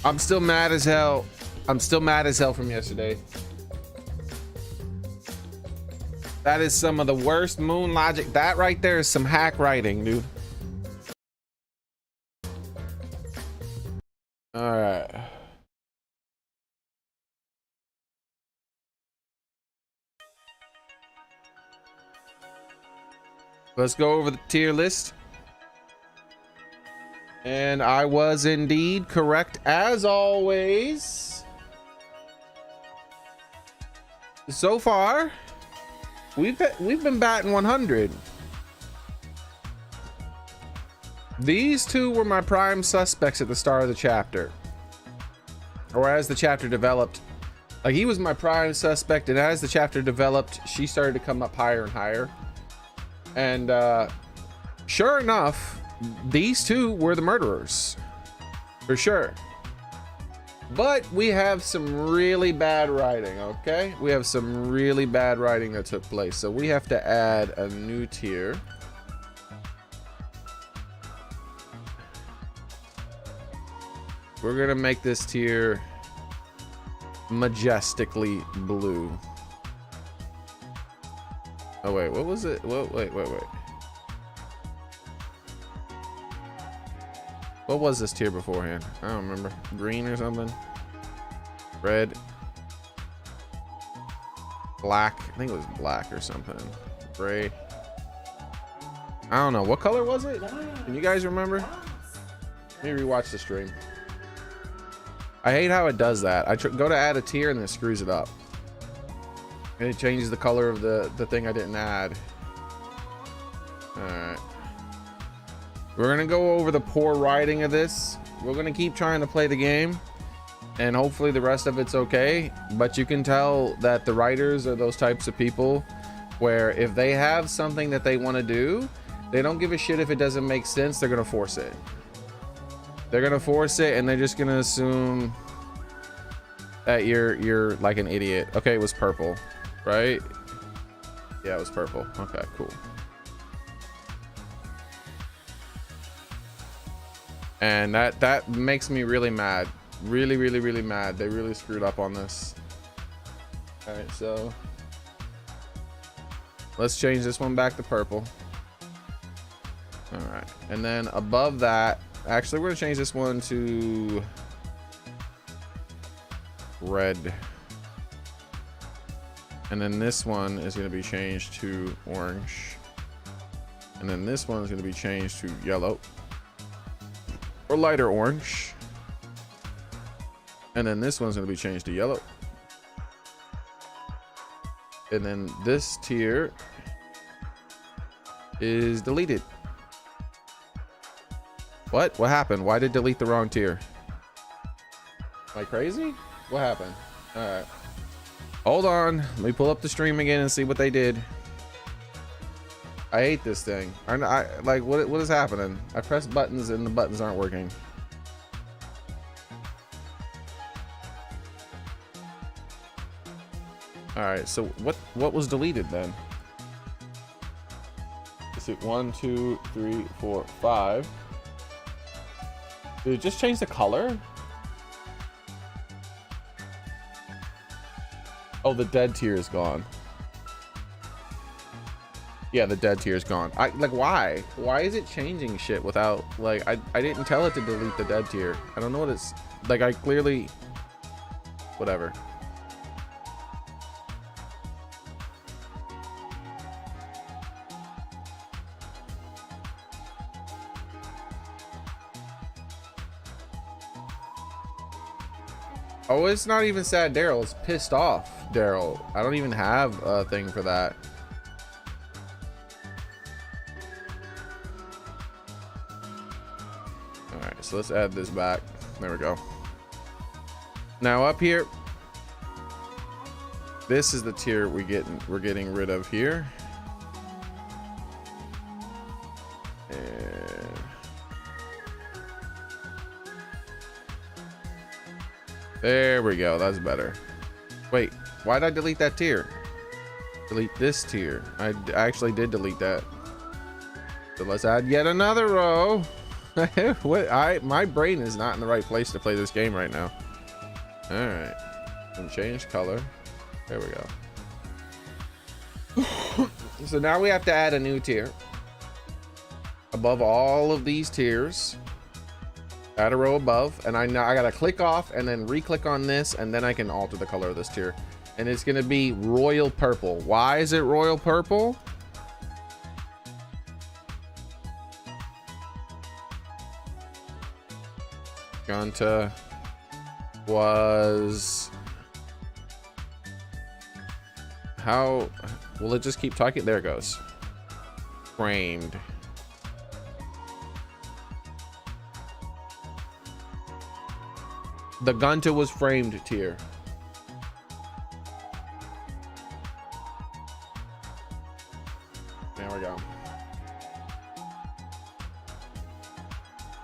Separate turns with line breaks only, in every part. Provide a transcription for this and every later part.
I'm still mad as hell. I'm still mad as hell from yesterday. That is some of the worst moon logic. That right there is some hack writing, dude. All right. Let's go over the tier list. And I was indeed correct as always. So far, we've been batting 100. These two were my prime suspects at the start of the chapter, or as the chapter developed. Like, he was my prime suspect, and as the chapter developed, she started to come up higher and higher. And sure enough, these two were the murderers for sure. But we have some really bad writing. Okay, we have some really bad writing that took place, so we have to add a new tier. We're gonna make this tier majestically blue. Oh wait, what was it? Wait. What was this tier beforehand? I don't remember. Green or something? Red? Black? I think it was black or something. Gray? I don't know. What color was it? Can you guys remember? Let me rewatch the stream. I hate how it does that. I go to add a tier and then it screws it up. And it changes the color of the thing I didn't add. Alright. We're gonna go over the poor writing of this. We're gonna keep trying to play the game, and hopefully the rest of it's okay. But you can tell that the writers are those types of people where if they have something that they want to do, they don't give a shit if it doesn't make sense. They're gonna force it. They're gonna force it, and they're just gonna assume that you're like an idiot. Okay, it was purple, right? Yeah, it was purple. Okay, cool. And that makes me really mad. Really mad. They really screwed up on this. All right, so let's change this one back to purple. All right, and then above that, actually we're gonna change this one to red. And then this one is gonna be changed to orange. And then this one is gonna be changed to yellow. Or lighter orange. And then this one's going to be changed to yellow. And then this tier is deleted. What happened? Why did it delete the wrong tier? Am I crazy? What happened? All right, hold on, let me pull up the stream again and see what they did. I hate this thing. I like what is happening? I press buttons and the buttons aren't working. All right, so what was deleted then? Is it 1, 2, 3, 4, 5? Did it just change the color? Oh, the dead tier is gone. Yeah, the dead tier is gone. Like, why is it changing shit without, like, I didn't tell it to delete the dead tier. I don't know what it's like. I clearly, whatever. Oh, it's not even sad Daryl, it's pissed off Daryl. I don't even have a thing for that. Alright, so let's add this back. There we go. Now up here, this is the tier we're getting rid of here. And there we go, that's better. Wait, why did I delete that tier? Delete this tier. I actually did delete that. So let's add yet another row. What? My brain is not in the right place to play this game right now. All right, and change color. There we go. So now we have to add a new tier above all of these tiers. Add a row above, and I gotta click off and then re-click on this, and then I can alter the color of this tier. And it's gonna be royal purple. Why is it royal purple? Gunta was... How will it just keep talking? There it goes. Framed. The Gunta was framed tier. There we go.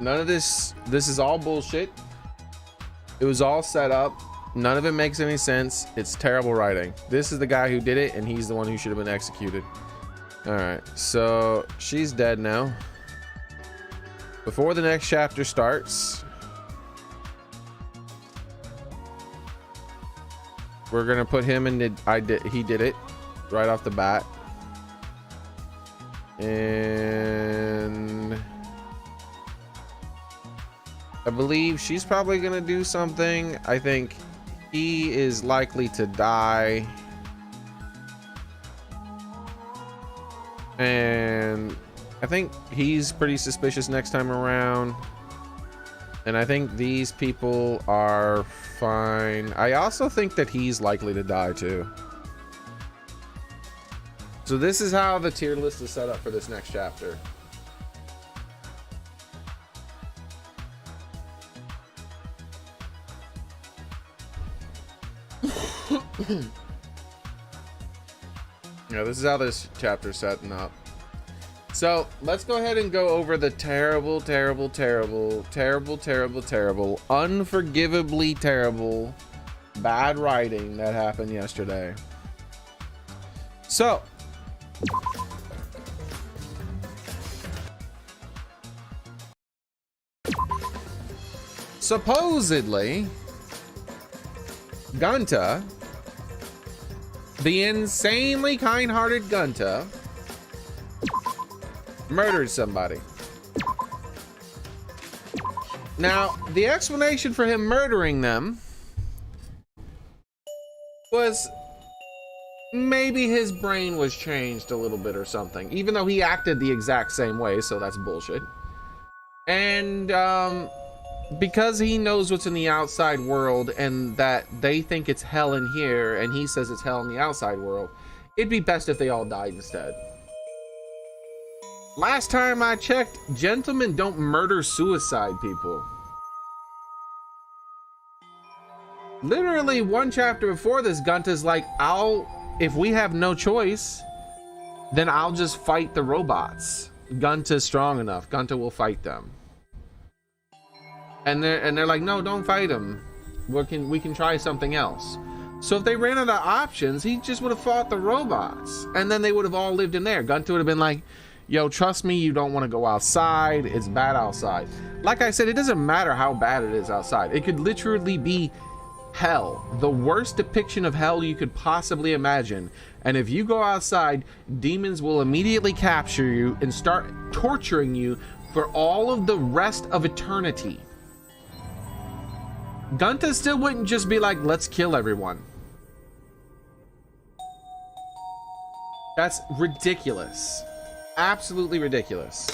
None of this is all bullshit. It was all set up. None of it makes any sense. It's terrible writing. This is the guy who did it, and he's the one who should have been executed. All right, so she's dead now. Before the next chapter starts, we're gonna put him in the he did it right off the bat. And I believe she's probably gonna do something. I think he is likely to die. And I think he's pretty suspicious next time around. And I think these people are fine. I also think that he's likely to die too. So this is how the tier list is set up for this next chapter. Yeah, this is how this chapter's setting up. So let's go ahead and go over the terrible, unforgivably terrible, bad writing that happened yesterday. So supposedly Gunta, the insanely kind-hearted Gunta, murdered somebody. Now, the explanation for him murdering them was maybe his brain was changed a little bit or something, even though he acted the exact same way, so that's bullshit. And because he knows what's in the outside world and that they think it's hell in here and he says it's hell in the outside world, it'd be best if they all died instead. Last time I checked, gentlemen don't murder suicide people. Literally one chapter before this, Gunta's like, if we have no choice, then I'll just fight the robots. Gunta's strong enough. Gunta will fight them. And they're like, no, don't fight him. We can try something else. So if they ran out of options, he just would have fought the robots, and then they would have all lived in there. Gunta would have been like, yo, trust me, you don't want to go outside. It's bad outside. Like I said, it doesn't matter how bad it is outside. It could literally be hell, the worst depiction of hell you could possibly imagine. And if you go outside, demons will immediately capture you and start torturing you for all of the rest of eternity. Gunta still wouldn't just be like, let's kill everyone. That's ridiculous. Absolutely ridiculous.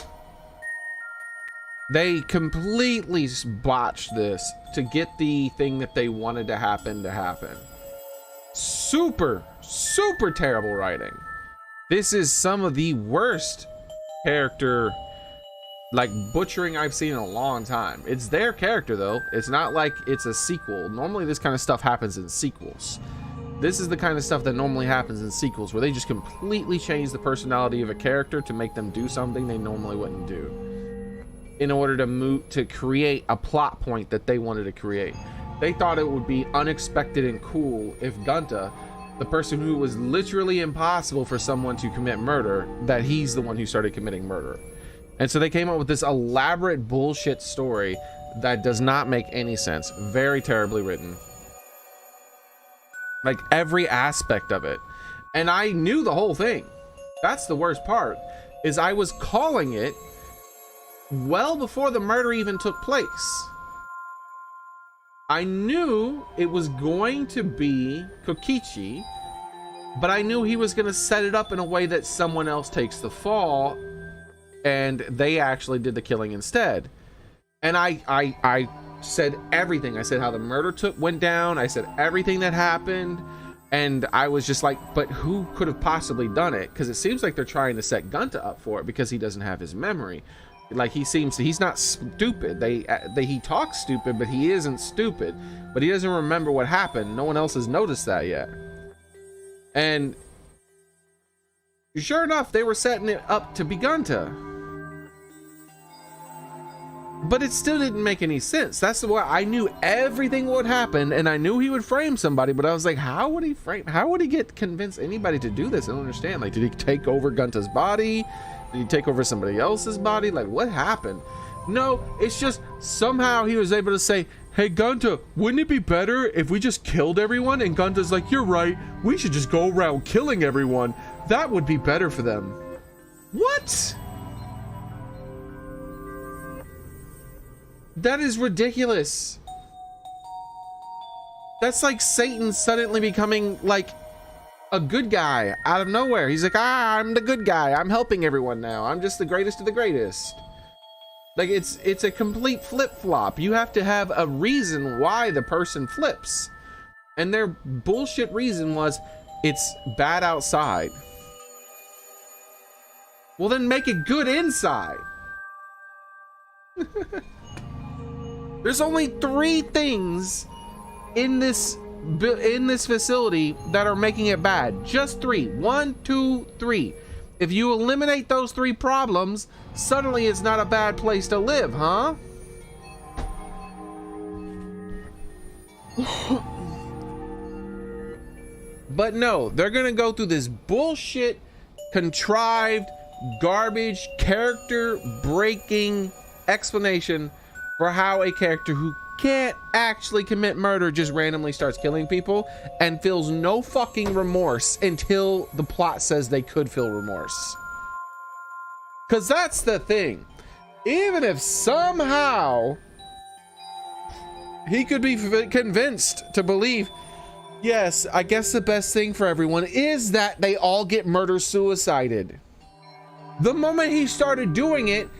They completely botched this to get the thing that they wanted to happen. Super terrible writing. This is some of the worst character like butchering I've seen in a long time. It's their character though. It's not like it's a sequel. Normally this kind of stuff happens in sequels. This is the kind of stuff that normally happens in sequels, where they just completely change the personality of a character to make them do something they normally wouldn't do, in order to create a plot point that they wanted to create. They thought it would be unexpected and cool if Gunta, the person who was literally impossible for someone to commit murder, that he's the one who started committing murder. And so they came up with this elaborate bullshit story that does not make any sense. Very terribly written. Like every aspect of it. And I knew the whole thing. That's the worst part, is I was calling it well before the murder even took place. I knew it was going to be Kokichi, but I knew he was going to set it up in a way that someone else takes the fall and they actually did the killing instead. And I said everything. I said how the murder went down. I said everything that happened. And I was just like, but who could have possibly done it? Because it seems like they're trying to set Gunta up for it because he doesn't have his memory. Like he's not stupid. He talks stupid, but he isn't stupid. But he doesn't remember what happened. No one else has noticed that yet. And sure enough, they were setting it up to be Gunta. But it still didn't make any sense. That's why I knew everything would happen, and I knew he would frame somebody, but I was like, how would he get convince anybody to do this? I don't understand. Like, did he take over Gunta's body? Did he take over somebody else's body? Like, what happened? No, it's just somehow he was able to say, hey Gunta, wouldn't it be better if we just killed everyone? And Gunta's like, you're right, we should just go around killing everyone. That would be better for them. What? That is ridiculous. That's like Satan suddenly becoming like a good guy out of nowhere. He's like, I'm the good guy. I'm helping everyone now. I'm just the greatest of the greatest. Like it's a complete flip-flop. You have to have a reason why the person flips. And their bullshit reason was it's bad outside. Well, then make it good inside. There's only 3 things in this facility that are making it bad. Just 3. 1, 2, 3. If you eliminate those 3 problems, suddenly it's not a bad place to live, huh? But no, they're gonna go through this bullshit, contrived, garbage, character breaking explanation for how a character who can't actually commit murder just randomly starts killing people and feels no fucking remorse until the plot says they could feel remorse. Because that's the thing. Even if somehow he could be convinced to believe, yes, I guess the best thing for everyone is that they all get murder-suicided. The moment he started doing it,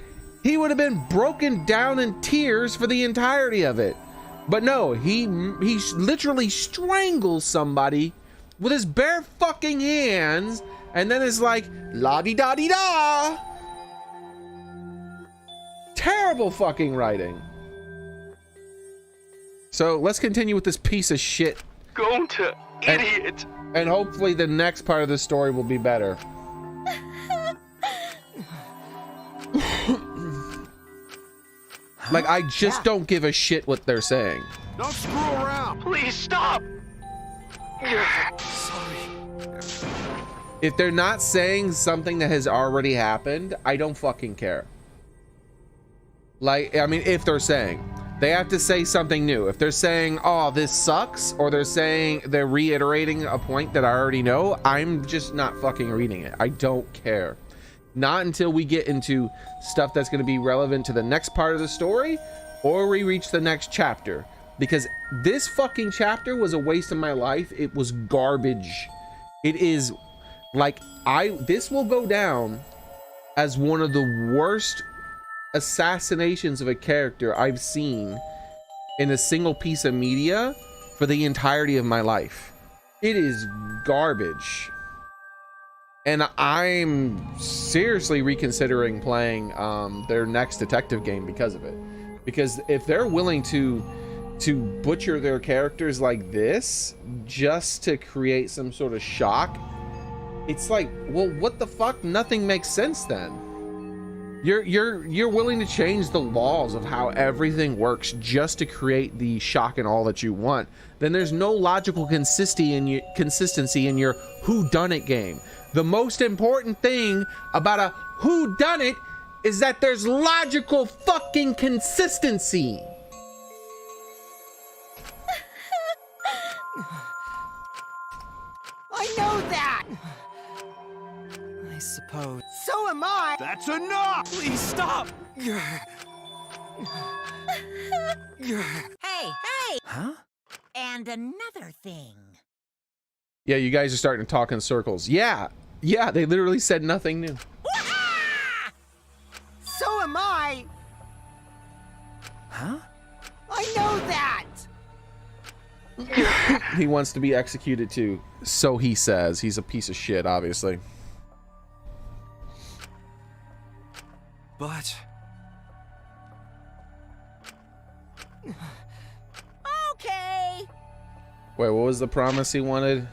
he would have been broken down in tears for the entirety of it. But no, he literally strangles somebody with his bare fucking hands and then is like, la-di-da-di-da. Terrible fucking writing. So let's continue with this piece of shit.
Gunta, idiot.
And hopefully the next part of the story will be better. Like, I just don't give a shit what they're saying.
Don't screw around. Please stop. Sorry.
If they're not saying something that has already happened, I don't fucking care. Like, I mean, if they're saying, they have to say something new. If they're saying, oh, this sucks, or they're reiterating a point that I already know, I'm just not fucking reading it. I don't care. Not until we get into stuff that's going to be relevant to the next part of the story, or we reach the next chapter. Because this fucking chapter was a waste of my life. It was garbage. It is like, this will go down as one of the worst assassinations of a character I've seen in a single piece of media for the entirety of my life. It is garbage. And I'm seriously reconsidering playing their next detective game because of it. Because if they're willing to butcher their characters like this just to create some sort of shock, it's like, well, what the fuck? Nothing makes sense then. You're willing to change the laws of how everything works just to create the shock and all that you want. Then there's no logical consistency in your whodunit game. The most important thing about a whodunit is that there's logical fucking consistency.
I know that!
I suppose.
So am I!
That's enough!
Please stop!
Hey, hey!
Huh?
And another thing.
Yeah, you guys are starting to talk in circles. Yeah, they literally said nothing new.
So am I!
Huh?
I know that!
He wants to be executed too. So he says. He's a piece of shit, obviously.
But...
Okay.
Wait, what was the promise he wanted?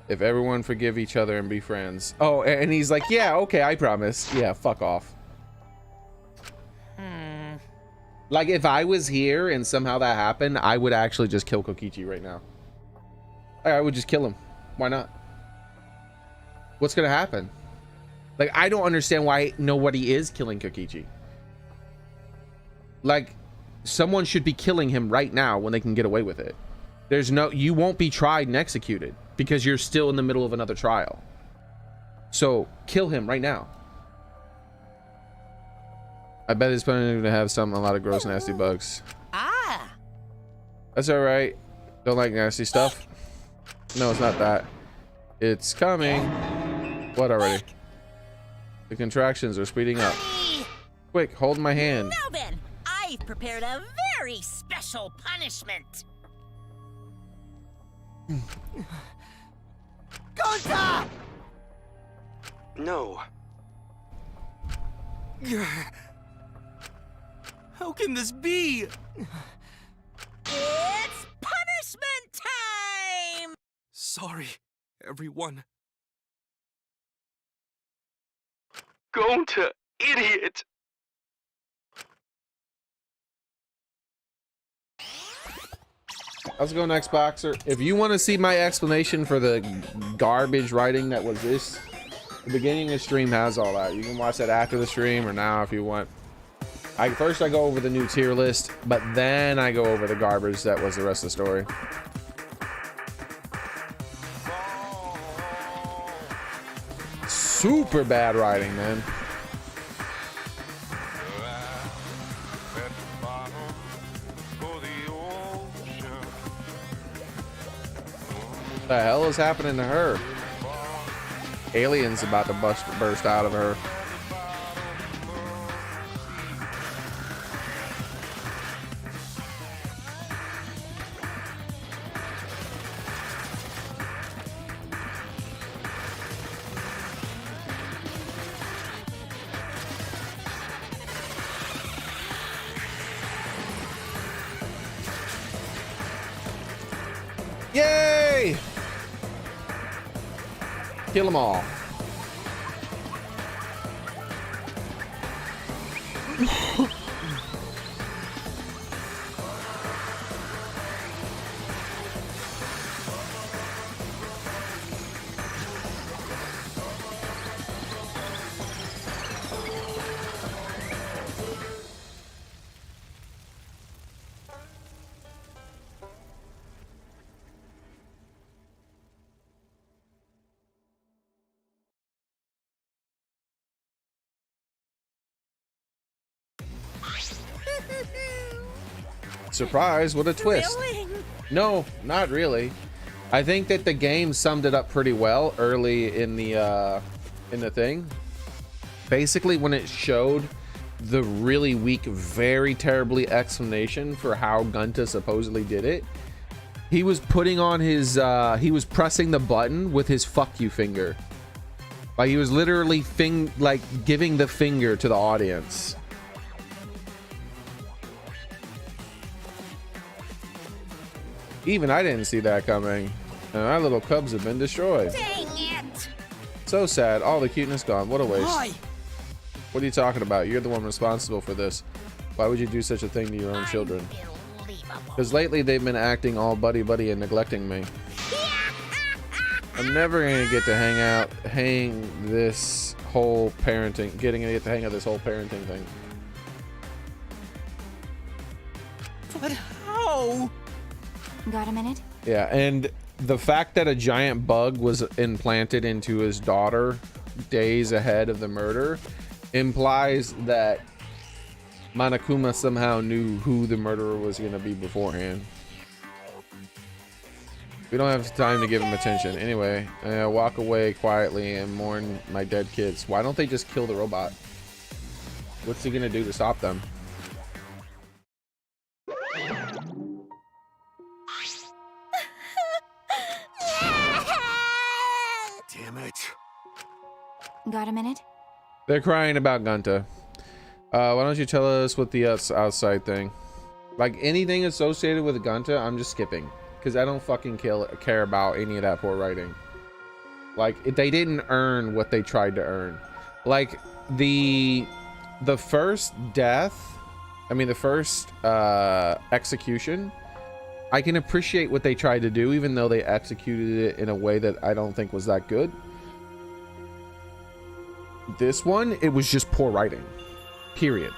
If everyone forgive each other and be friends. Oh, and he's like, yeah, okay, I promise. Yeah, fuck off. Like, if I was here and somehow that happened, I would actually just kill Kokichi right now. I would just kill him. Why not? What's gonna happen? Like, I don't understand why nobody is killing Kokichi. Like, someone should be killing him right now when they can get away with it. There's no, you won't be tried and executed because you're still in the middle of another trial. So kill him right now. I bet it's going to have a lot of gross, nasty bugs.
Ah.
That's all right. Don't like nasty stuff. No, it's not that. It's coming. What already? The contractions are speeding up. Quick, hold my hand.
Now then, I've prepared a very special punishment.
Gonta!
No.
How can this be?
It's punishment time!
Sorry, everyone.
Gonta, idiot!
Let's go next, Boxer. If you want to see my explanation for the garbage writing that was this, the beginning of the stream has all that. You can watch that after the stream or now if you want. First I go over the new tier list, but then I go over the garbage that was the rest of the story. Super bad writing, man. What the hell is happening to her? Aliens about to burst out of her. Yay! Kill them all. Surprise, what a twist. No, not really. I think that the game summed it up pretty well early in the thing. Basically, when it showed the really weak, very terribly explanation for how Gunta supposedly did it, he was putting on his he was pressing the button with his fuck you finger. Like he was literally giving the finger to the audience. Even I didn't see that coming. And our little cubs have been destroyed.
Dang it!
So sad. All the cuteness gone. What a waste.
Why?
What are you talking about? You're the one responsible for this. Why would you do such a thing to your own children?
Unbelievable.
Because lately they've been acting all buddy-buddy and neglecting me. I'm never going to get to hang this whole parenting, getting to get the hang of this whole parenting thing.
But how?
Got a minute?
Yeah, and the fact that a giant bug was implanted into his daughter days ahead of the murder implies that Monokuma somehow knew who the murderer was going to be beforehand. We don't have time to give him attention. Anyway, I walk away quietly and mourn my dead kids. Why don't they just kill the robot? What's he going to do to stop them?
Damn it.
Got a minute?
They're crying about Gunta. Why don't you tell us what the outside thing? Like anything associated with Gunta, I'm just skipping. Because I don't fucking care about any of that poor writing. Like, they didn't earn what they tried to earn. Like, the first death, I mean, the first execution, I can appreciate what they tried to do, even though they executed it in a way that I don't think was that good. This one, it was just poor writing. Period.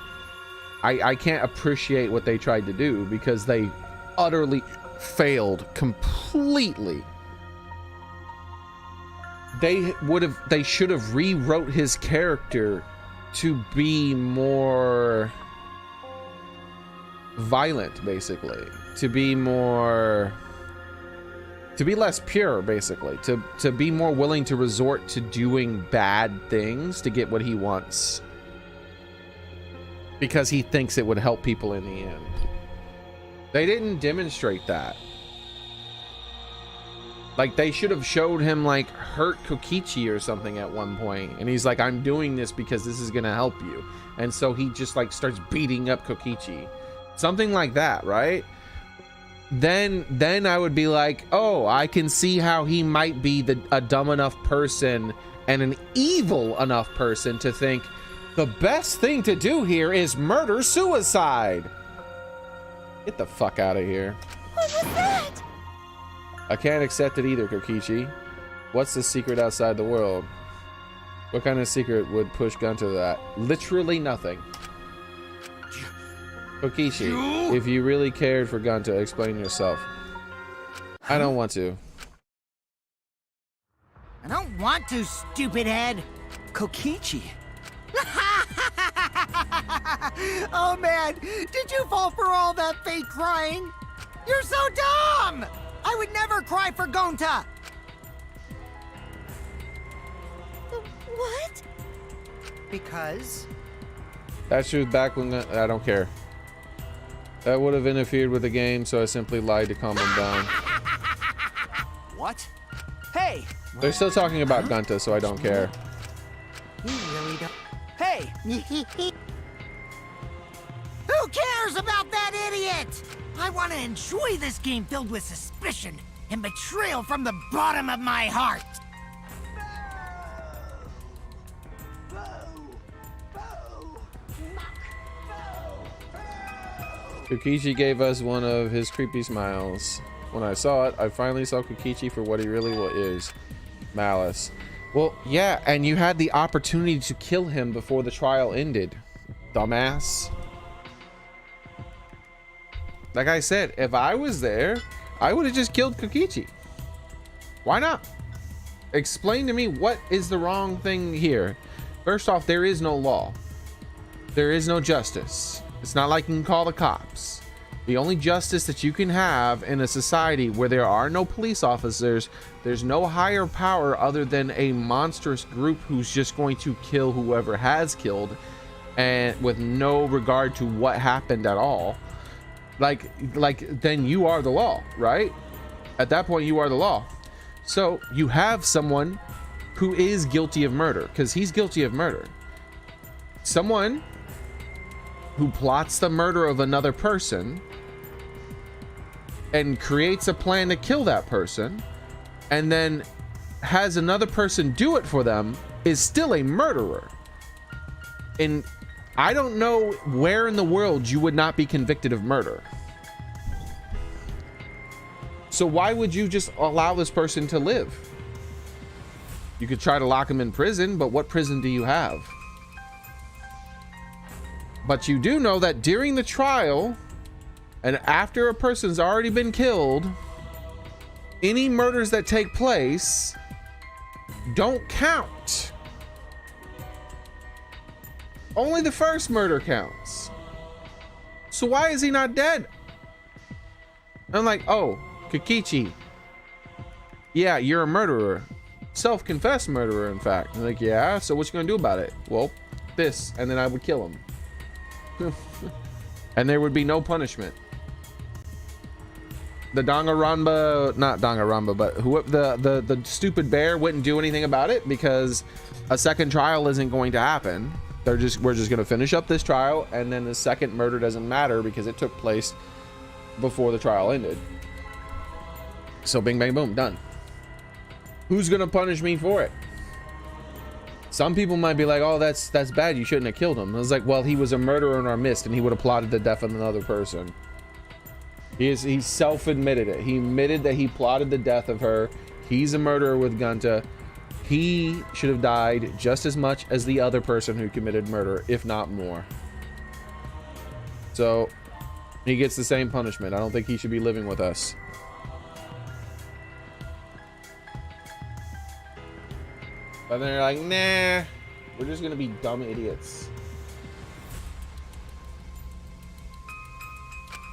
I can't appreciate what they tried to do because they utterly failed completely. They should have rewrote his character to be more violent, basically, to be less pure, basically, to be more willing to resort to doing bad things to get what he wants because he thinks it would help people in the end. They didn't demonstrate that. Like, they should have showed him, like, hurt Kokichi or something at one point. And he's like, I'm doing this because this is going to help you. And so he just, like, starts beating up Kokichi. Something like that, right? Then I would be like, oh, I can see how he might be a dumb enough person and an evil enough person to think the best thing to do here is murder suicide. Get the fuck out of here.
What was that?
I can't accept it either, Kokichi. What's the secret outside the world? What kind of secret would push Gun to that? Literally nothing. Kokichi, if you really cared for Gunta, explain yourself. I don't want to.
I don't want to, stupid head.
Kokichi.
Oh man, did you fall for all that fake crying? You're so dumb! I would never cry for Gonta!
What?
Because?
That's true back when I don't care. That would have interfered with the game, so I simply lied to calm him down.
What? Hey!
They're still talking about Gunta, so I don't care.
You really don't.
Hey!
Who cares about that idiot? I want to enjoy this game filled with suspicion and betrayal from the bottom of my heart.
Kokichi gave us one of his creepy smiles. When I saw it, I finally saw Kokichi for what he really is. Malice. Well, yeah, and you had the opportunity to kill him before the trial ended. Dumbass. Like I said, if I was there, I would have just killed Kokichi. Why not? Explain to me what is the wrong thing here. First off, there is no law. There is no justice. It's not like you can call the cops. The only justice that you can have in a society where there are no police officers, there's no higher power other than a monstrous group who's just going to kill whoever has killed, and with no regard to what happened at all. Like then you are the law, right? At that point, you are the law. So you have someone who is guilty of murder, because he's guilty of murder. Someone who plots the murder of another person and creates a plan to kill that person and then has another person do it for them is still a murderer. And I don't know where in the world you would not be convicted of murder. So why would you just allow this person to live? You could try to lock him in prison, but what prison do you have? But you do know that during the trial and after a person's already been killed, any murders that take place don't count. Only the first murder counts. So why is he not dead? I'm like, oh, Kokichi. Yeah, you're a murderer. Self-confessed murderer, in fact. I'm like, yeah, so what you gonna do about it? Well, this, and then I would kill him. And there would be no punishment. The Danganronpa, not Danganronpa, but who the stupid bear wouldn't do anything about it because a second trial isn't going to happen. We're just gonna finish up this trial, and then the second murder doesn't matter because it took place before the trial ended. So bing bang boom, done. Who's gonna punish me for it? Some people might be like, oh, that's bad, you shouldn't have killed him. I was like, well, he was a murderer in our midst and he would have plotted the death of another person. He self-admitted it. He admitted that he plotted the death of her. He's a murderer with Gunta. He should have died just as much as the other person who committed murder, if not more. So he gets the same punishment. I don't think he should be living with us. But then they're like, nah, we're just gonna be dumb idiots.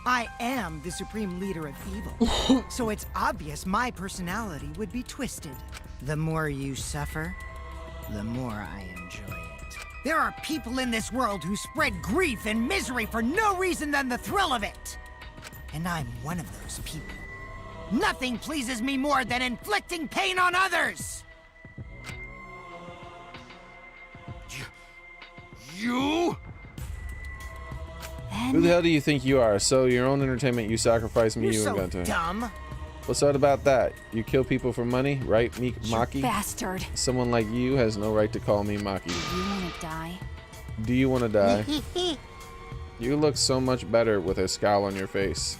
I am the supreme leader of evil, so it's obvious my personality would be twisted. The more you suffer, the more I enjoy it. There are people in this world who spread grief and misery for no reason than the thrill of it. And I'm one of those people. Nothing pleases me more than inflicting pain on others.
You?
Who the hell do you think you are? So your own entertainment, you sacrifice me,
You're
you
so
and Gunta.
dumb.
What's that about that? You kill people for money, right, Maki?
Bastard.
Someone like you has no right to call me Maki.
You wanna die?
Do you want to die? You look so much better with a scowl on your face.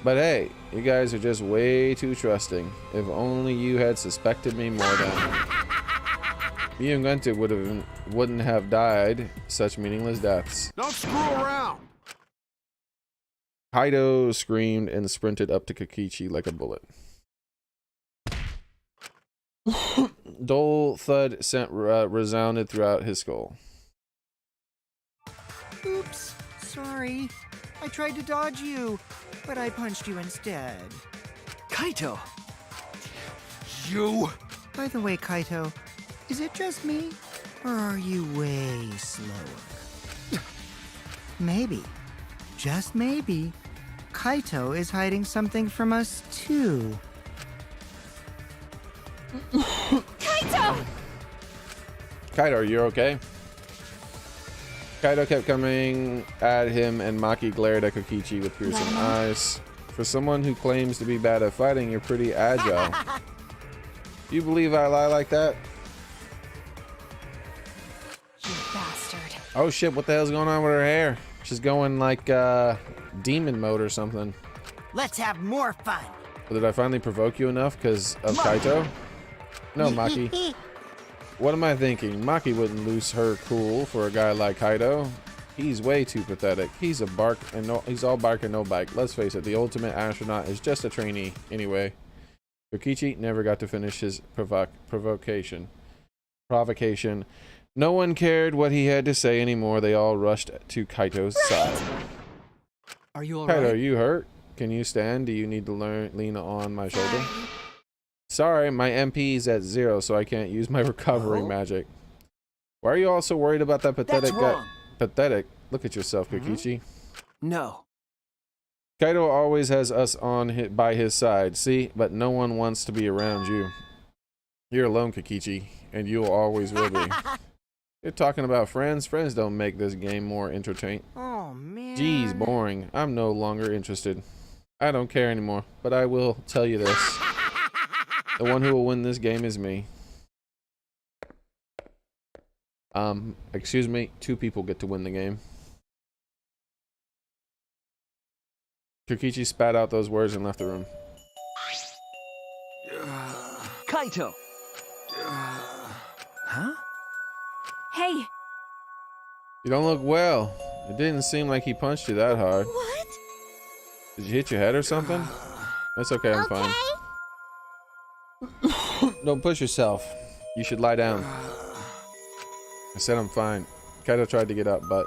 But hey, you guys are just way too trusting. If only you had suspected me more then. Me and Gunta wouldn't have died such meaningless deaths.
Don't screw around.
Kaido screamed and sprinted up to Kokichi like a bullet. Dull thud resounded throughout his skull.
Oops, sorry. I tried to dodge you, but I punched you instead.
Kaito!
You?
By the way, Kaito, is it just me, or are you way slower? Maybe, just maybe, Kaito is hiding something from us too.
Kaito!
Kaido, are you okay? Kaido kept coming at him and Maki glared at Kokichi with piercing eyes. For someone who claims to be bad at fighting, you're pretty agile. Do you believe I lie like that?
You bastard.
Oh shit, what the hell's going on with her hair? She's going like demon mode or something.
Let's have more fun.
Did I finally provoke you enough because of Kaito? No, Maki. What am I thinking? Maki wouldn't lose her cool for a guy like Kaito. He's way too pathetic. He's he's all bark and no bite. Let's face it, the ultimate astronaut is just a trainee anyway. Kokichi never got to finish his provocation. No one cared what he had to say anymore. They all rushed to Kaito's side.
Are you
Kaito,
alright?
are you hurt? Can you stand? Do you need to lean on my shoulder? Sorry, my MP is at 0, so I can't use my recovery magic. Why are you all so worried about that pathetic
That's
guy?
wrong.
Pathetic. Look at yourself, Kokichi.
No.
Kaito always has us by his side, see? But no one wants to be around you. You're alone, Kokichi, and you'll always will be. You're talking about friends? Friends don't make this game more entertaining.
Oh, man.
Geez, boring. I'm no longer interested. I don't care anymore, but I will tell you this. The one who will win this game is me. Excuse me, 2 people get to win the game. Kokichi spat out those words and left the room.
Kaito! Huh?
Hey,
You don't look well. It didn't seem like he punched you that hard.
What?
Did you hit your head or something? That's okay, I'm fine. Don't push yourself. You should lie down. I said I'm fine. Kaito tried to get up, but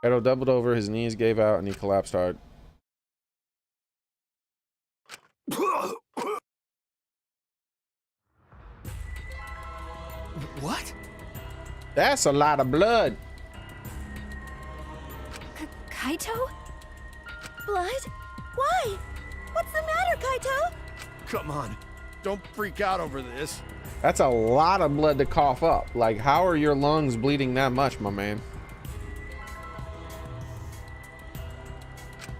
Kaito doubled over, his knees gave out, and he collapsed hard.
What?
That's a lot of blood.
Kaito?
Blood? Why? What's the matter, Kaito?
Come on. Don't freak out over this.
That's a lot of blood to cough up. Like, how are your lungs bleeding that much, my man?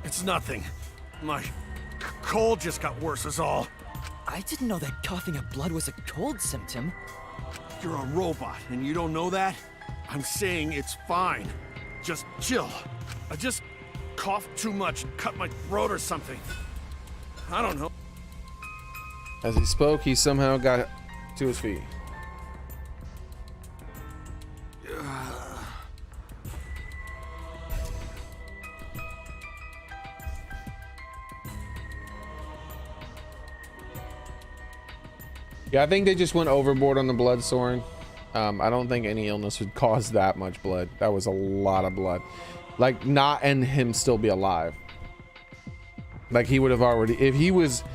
It's nothing. My cold just got worse is all.
I didn't know that coughing up blood was a cold symptom.
You're a robot and you don't know that? I'm saying it's fine. Just chill. I just coughed too much and cut my throat or something. I don't know.
As he spoke, he somehow got to his feet. Yeah, I think they just went overboard on the blood, Soren. I don't think any illness would cause that much blood. That was a lot of blood. Like, not and him still be alive. Like, he would have already, if he was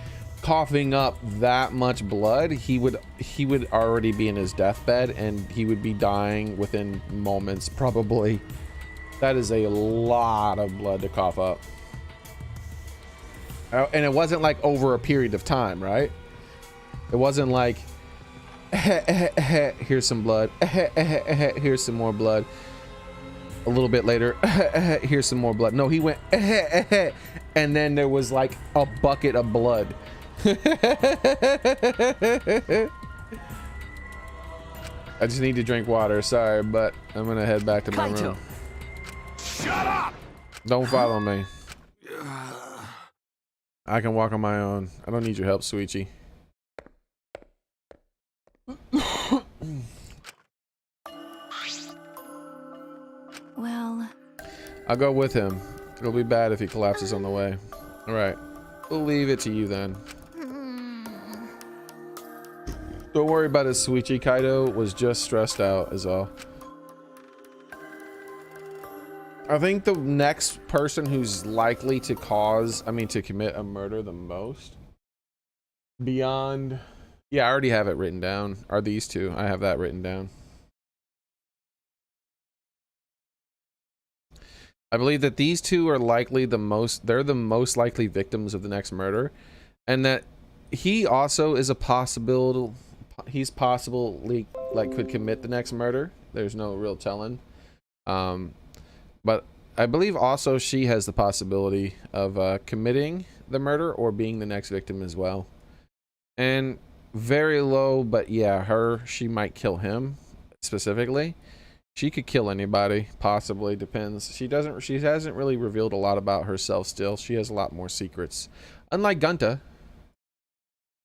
coughing up that much blood, he would already be in his deathbed and he would be dying within moments, probably. That is a lot of blood to cough up. And it wasn't like over a period of time, right? It wasn't like, here's some blood, here's some more blood. A little bit later, here's some more blood. No, he went, and then there was like a bucket of blood. I just need to drink water, sorry, but I'm gonna head back to my
Kaito.
room.
Shut up!
Don't follow me. I can walk on my own. I don't need your help, Suichi.
Well,
I'll go with him. It'll be bad if he collapses on the way. All right, we'll leave it to you then. Don't worry about it, Suichi. Kaito was just stressed out is all. I think the next person who's likely to to commit a murder the most beyond, yeah, I already have it written down, are these two. I have that written down. I believe that these two are likely they're the most likely victims of the next murder, and that he also is a possibility, he's possibly like could commit the next murder. There's no real telling. But I believe also she has the possibility of committing the murder or being the next victim as well. And very low, but yeah, she might kill him specifically. She could kill anybody, possibly, depends. She hasn't really revealed a lot about herself still. She has a lot more secrets. Unlike Gunta.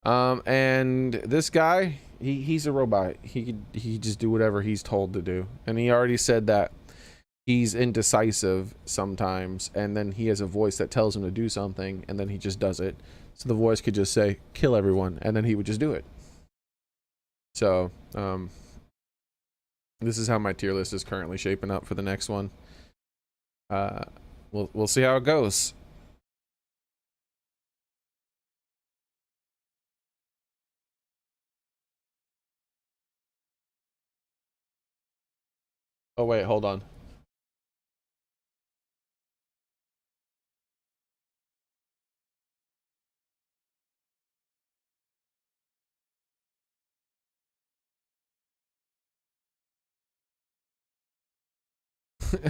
And this guy, he's a robot. He just do whatever he's told to do. And he already said that he's indecisive sometimes, and then he has a voice that tells him to do something, and then he just does it. So the voice could just say, kill everyone, and then he would just do it. So, this is how my tier list is currently shaping up for the next one. We'll see how it goes. Oh wait, hold on.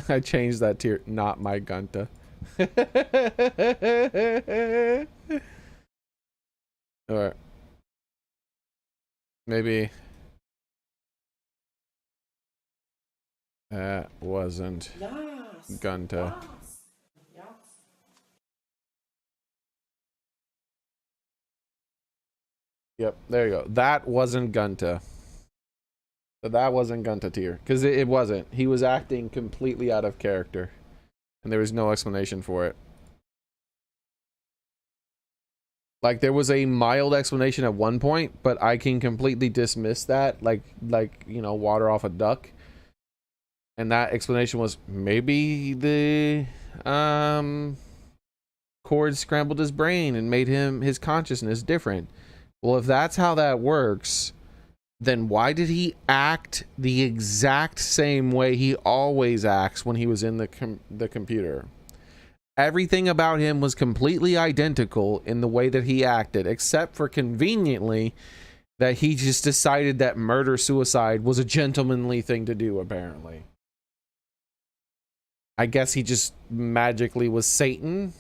I changed that tier. Not my Gunta. Alright. Maybe that wasn't Gunta. Yep, there you go. That wasn't Gunta. That wasn't Gunta tier, because it wasn't. He was acting completely out of character, and there was no explanation for it. Like, there was a mild explanation at one point, but I can completely dismiss that, like you know, water off a duck. And that explanation was maybe the cord scrambled his brain and made his consciousness different. Well, if that's how that works, then why did he act the exact same way he always acts when he was in the computer? Everything about him was completely identical in the way that he acted, except for conveniently that he just decided that murder-suicide was a gentlemanly thing to do, apparently. I guess he just magically was Satan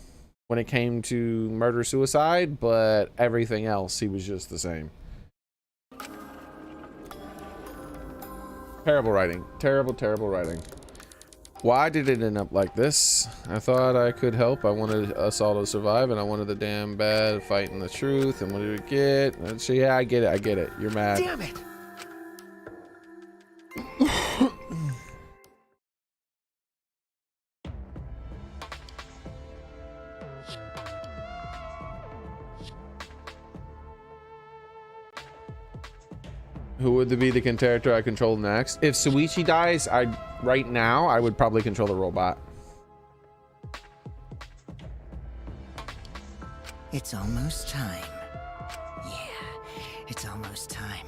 when it came to murder-suicide, but everything else, he was just the same. Terrible writing. Terrible, terrible writing. Why did it end up like this? I thought I could help. I wanted us all to survive, and I wanted the damn bad fighting the truth. And what did we get? And so, yeah, I get it. I get it. You're mad.
Damn it!
Who would be the character I control next? If Suichi dies, right now I would probably control the robot.
It's almost time. Yeah, it's almost time.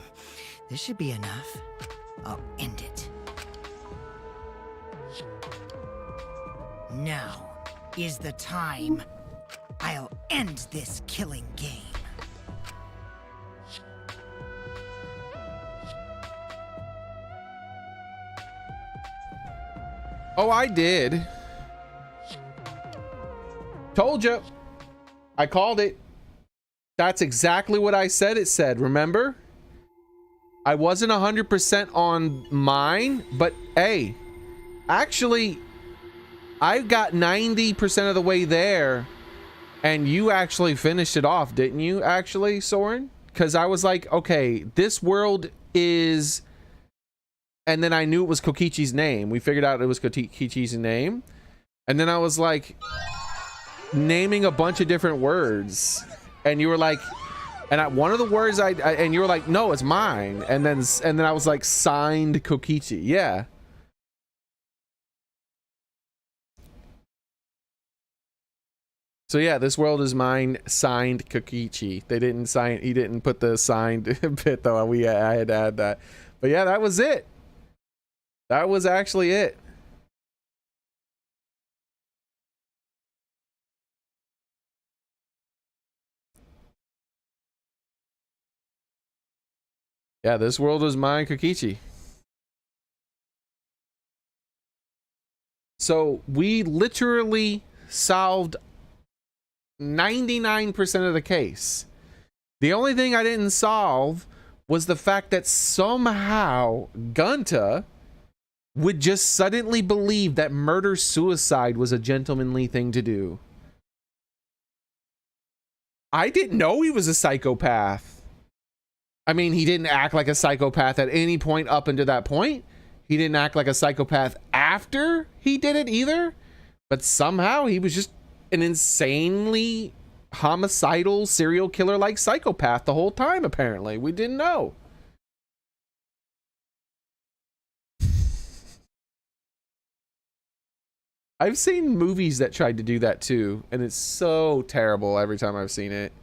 This should be enough. I'll end it. Now is the time. I'll end this killing game.
Oh, I did. Told you. I called it. That's exactly what I said it said, remember? I wasn't 100% on mine, but hey, actually, I got 90% of the way there, and you actually finished it off, didn't you, actually, Soren? Because I was like, okay, this world is... And then I knew it was Kokichi's name. We figured out it was Kokichi's name. And then I was like, naming a bunch of different words. And you were like... And one of the words and you were like, no, it's mine. And then I was like, signed Kokichi. Yeah. So yeah, this world is mine, signed Kokichi. They didn't sign, he didn't put the signed bit though. I had to add that. But yeah, that was it. That was actually it. Yeah, this world is mine, Kokichi. So we literally solved 99% of the case. The only thing I didn't solve was the fact that somehow Gunta would just suddenly believe that murder-suicide was a gentlemanly thing to do. I didn't know he was a psychopath. I mean, he didn't act like a psychopath at any point up until that point. He didn't act like a psychopath after he did it either. But somehow he was just an insanely homicidal serial killer like psychopath the whole time, apparently. We didn't know. I've seen movies that tried to do that too, and it's so terrible every time I've seen it.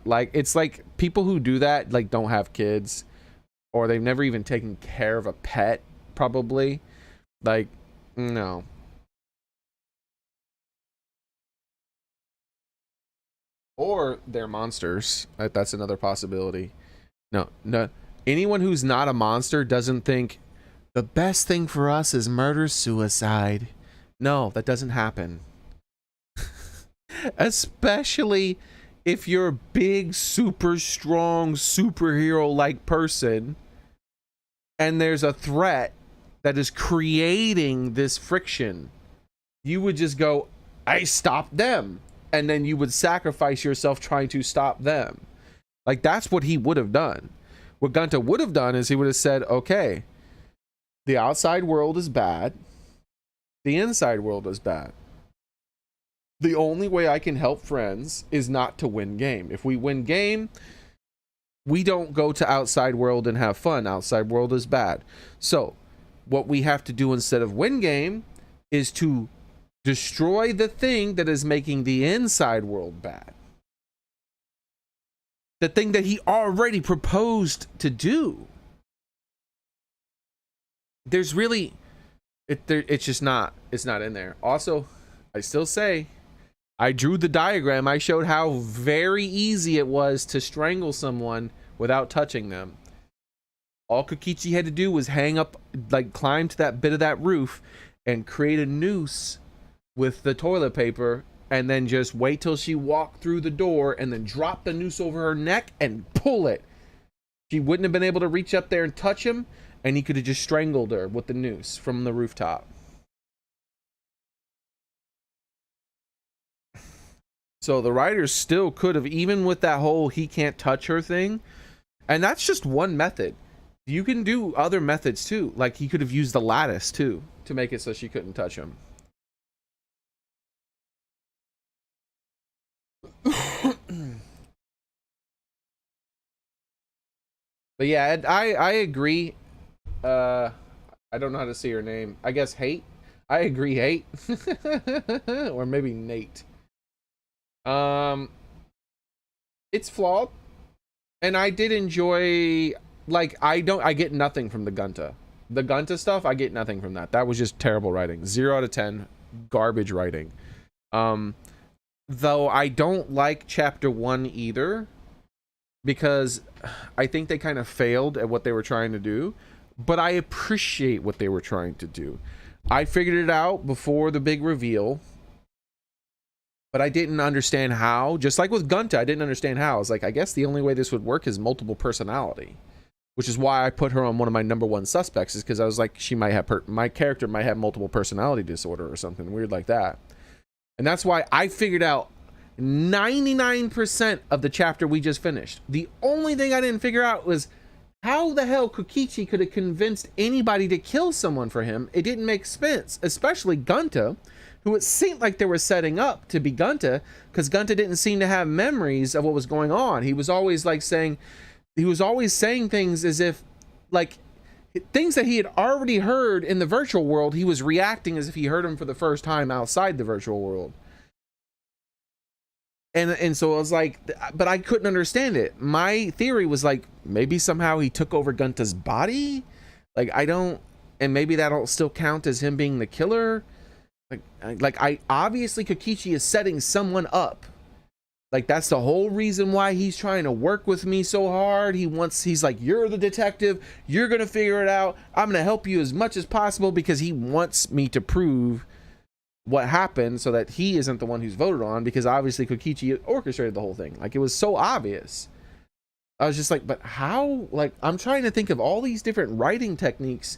Like, it's like people who do that like don't have kids, or they've never even taken care of a pet, probably. Like, no. Or they're monsters. That's another possibility. No. Anyone who's not a monster doesn't think the best thing for us is murder-suicide. No, that doesn't happen. Especially if you're a big, super strong, superhero-like person, and there's a threat that is creating this friction. You would just go, I stopped them. And then you would sacrifice yourself trying to stop them. Like, that's what he would have done. What Gunta would have done is he would have said, okay, the outside world is bad. The inside world is bad. The only way I can help friends is not to win game. If we win game, we don't go to outside world and have fun. Outside world is bad. So what we have to do instead of win game is to destroy the thing that is making the inside world bad. The thing that he already proposed to do. There's really, it's just not, it's not in there. Also, I still say, I drew the diagram. I showed how very easy it was to strangle someone without touching them. All Kokichi had to do was hang up, like climb to that bit of that roof and create a noose with the toilet paper, and then just wait till she walked through the door and then drop the noose over her neck and pull it. She wouldn't have been able to reach up there and touch him, and he could have just strangled her with the noose from the rooftop. So the writers still could have, even with that whole he can't touch her thing, and that's just one method. You can do other methods too. Like he could have used the lattice too to make it so she couldn't touch him. But yeah, I agree. I don't know how to say her name. I guess Hate. I agree, Hate. Or maybe Nate. It's flawed. And I did enjoy, like, I get nothing from the Gunta. The Gunta stuff, I get nothing from that. That was just terrible writing. 0 out of 10. Garbage writing. Though I don't like chapter 1 either, because I think they kind of failed at what they were trying to do, but I appreciate what they were trying to do. I figured it out before the big reveal, but I didn't understand how. Just like with Gunta, I didn't understand how. I was like, I guess the only way this would work is multiple personality, which is why I put her on one of my #1 suspects, is because I was like, she might have, my character might have multiple personality disorder or something weird like that. And that's why I figured out 99% of the chapter we just finished. The only thing I didn't figure out was how the hell Kokichi could have convinced anybody to kill someone for him. It didn't make sense, especially Gunta, who it seemed like they were setting up to be Gunta, because Gunta didn't seem to have memories of what was going on. He was always like saying things as if, like, things that he had already heard in the virtual world, he was reacting as if he heard them for the first time outside the virtual world. And so I was like, but I couldn't understand it. My theory was like, maybe somehow he took over Gunta's body. Like, I don't, and maybe that'll still count as him being the killer. Like I obviously Kokichi is setting someone up. Like, that's the whole reason why he's trying to work with me so hard. He's like, you're the detective. You're going to figure it out. I'm going to help you as much as possible, because he wants me to prove what happened so that he isn't the one who's voted on, because obviously Kokichi orchestrated the whole thing. Like, it was so obvious. I was just like, but how? Like, I'm trying to think of all these different writing techniques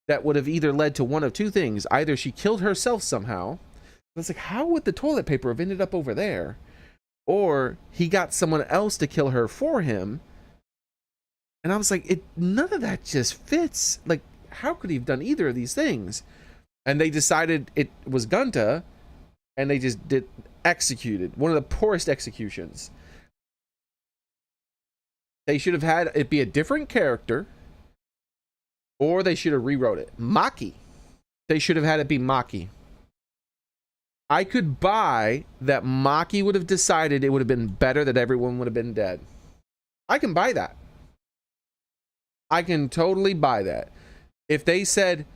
that would have either led to one of two things. Either she killed herself somehow. I was like, how would the toilet paper have ended up over there? Or he got someone else to kill her for him. And I was like, none of that just fits. Like, how could he have done either of these things? And they decided it was Gunta, and they just executed one of the poorest executions. They should have had it be a different character, or they should have rewrote it. Maki. They should have had it be Maki. I could buy that Maki would have decided it would have been better that everyone would have been dead. I can buy that. I can totally buy that. If they said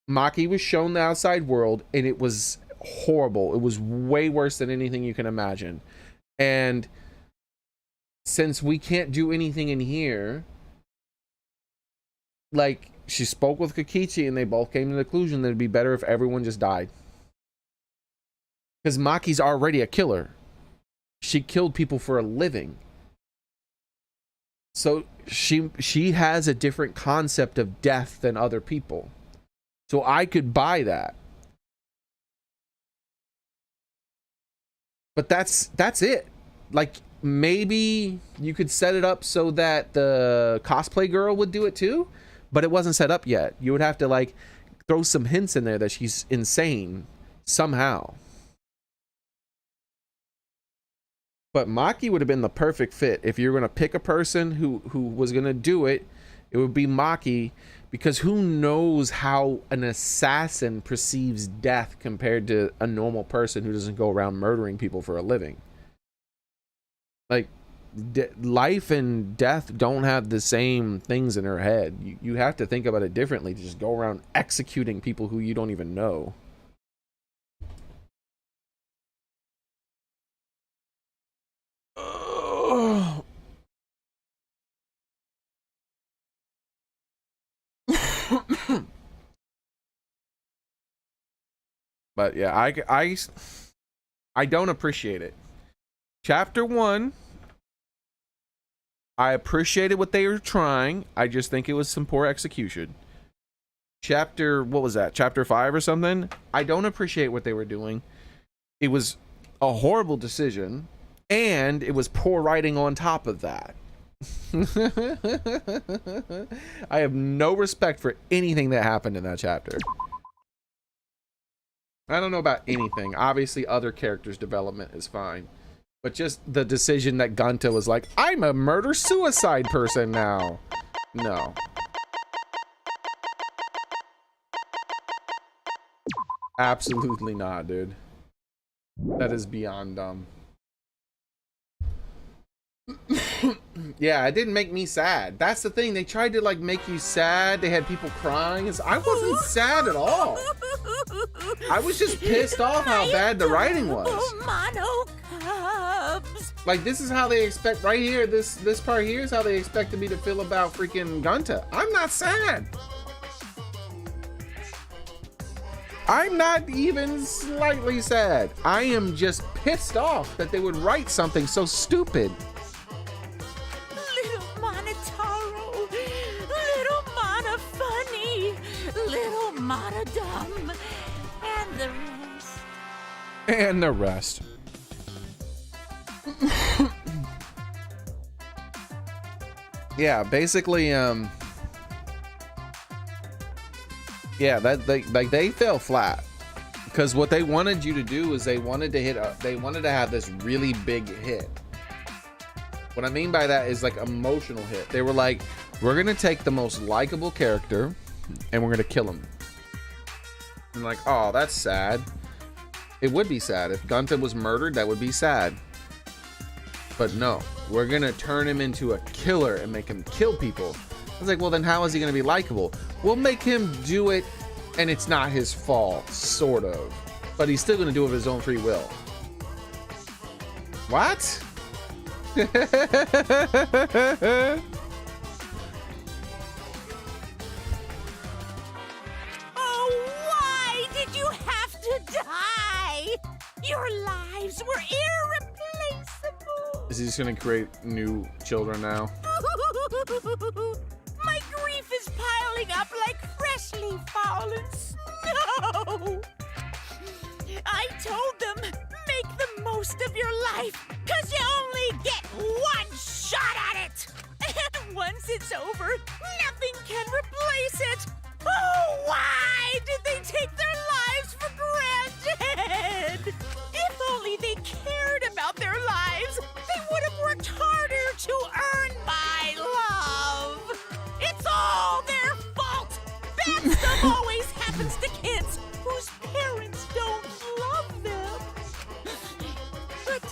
Maki was shown the outside world and it was horrible, it was way worse than anything you can imagine. And since we can't do anything in here, like, she spoke with Kokichi and they both came to the conclusion that it'd be better if everyone just died. Because Maki's already a killer. She killed people for a living. So she has a different concept of death than other people. So I could buy that. But that's it. Like, maybe you could set it up so that the cosplay girl would do it too, but it wasn't set up yet. You would have to like throw some hints in there that she's insane somehow. But Maki would have been the perfect fit. If you're going to pick a person who was going to do it, it would be Maki, because who knows how an assassin perceives death compared to a normal person who doesn't go around murdering people for a living. Like, life and death don't have the same things in her head. You have to think about it differently to just go around executing people who you don't even know. But yeah, I don't appreciate it. Chapter 1, I appreciated what they were trying. I just think it was some poor execution. Chapter, what was that? Chapter 5 or something? I don't appreciate what they were doing. It was a horrible decision, and it was poor writing on top of that. I have no respect for anything that happened in that chapter. I don't know about anything. Obviously, other characters' development is fine. But just the decision that Gunta was like, I'm a murder-suicide person now. No. Absolutely not, dude. That is beyond dumb. Yeah, it didn't make me sad. That's the thing. They tried to like make you sad. They had people crying. I wasn't sad at all. I was just pissed off how bad the writing was.
Mono cubs.
Like, this is how they expect right here. This part here is how they expected me to feel about freaking Gunta. I'm not sad. I'm not even slightly sad. I am just pissed off that they would write something so stupid.
Little Monotaro. Little Mana funny. Little Mana dumb. And the rest.
And the rest. Yeah, basically, yeah, that they fell flat, because what they wanted you to do is they wanted to have this really big hit. What I mean by that is like emotional hit. They were like, we're gonna take the most likable character and we're gonna kill him. And like, oh, that's sad. It would be sad if Gunta was murdered. That would be sad. But no, we're gonna turn him into a killer and make him kill people. I was like, well, then how is he gonna be likable? We'll make him do it and it's not his fault, sort of. But he's still gonna do it of his own free will. What?
Oh, why did you have to die? Your lives were irreplaceable.
Is he just gonna create new children now?
My grief is piling up like freshly fallen snow. I told them, make the most of your life, 'cause you only get one shot at it. And once it's over, nothing can replace it. Oh, why did they take their lives for granted? If only they cared about their lives, they would have worked harder to earn my love. It's all their fault. Bad stuff always happens to kids whose parents don't love them. But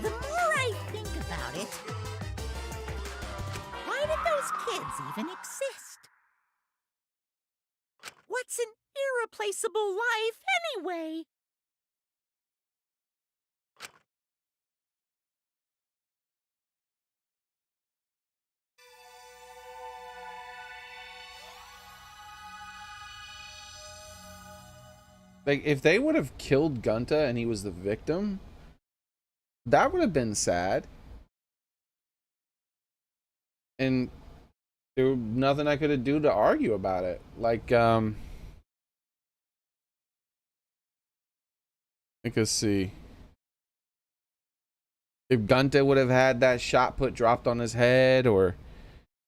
the more I think about it, why did those kids even exist? What's an irreplaceable life anyway?
Like, if they would have killed Gunta and he was the victim, that would have been sad. And there was nothing I could have do to argue about it. Like, I could see. If Gunta would have had that shot dropped on his head, or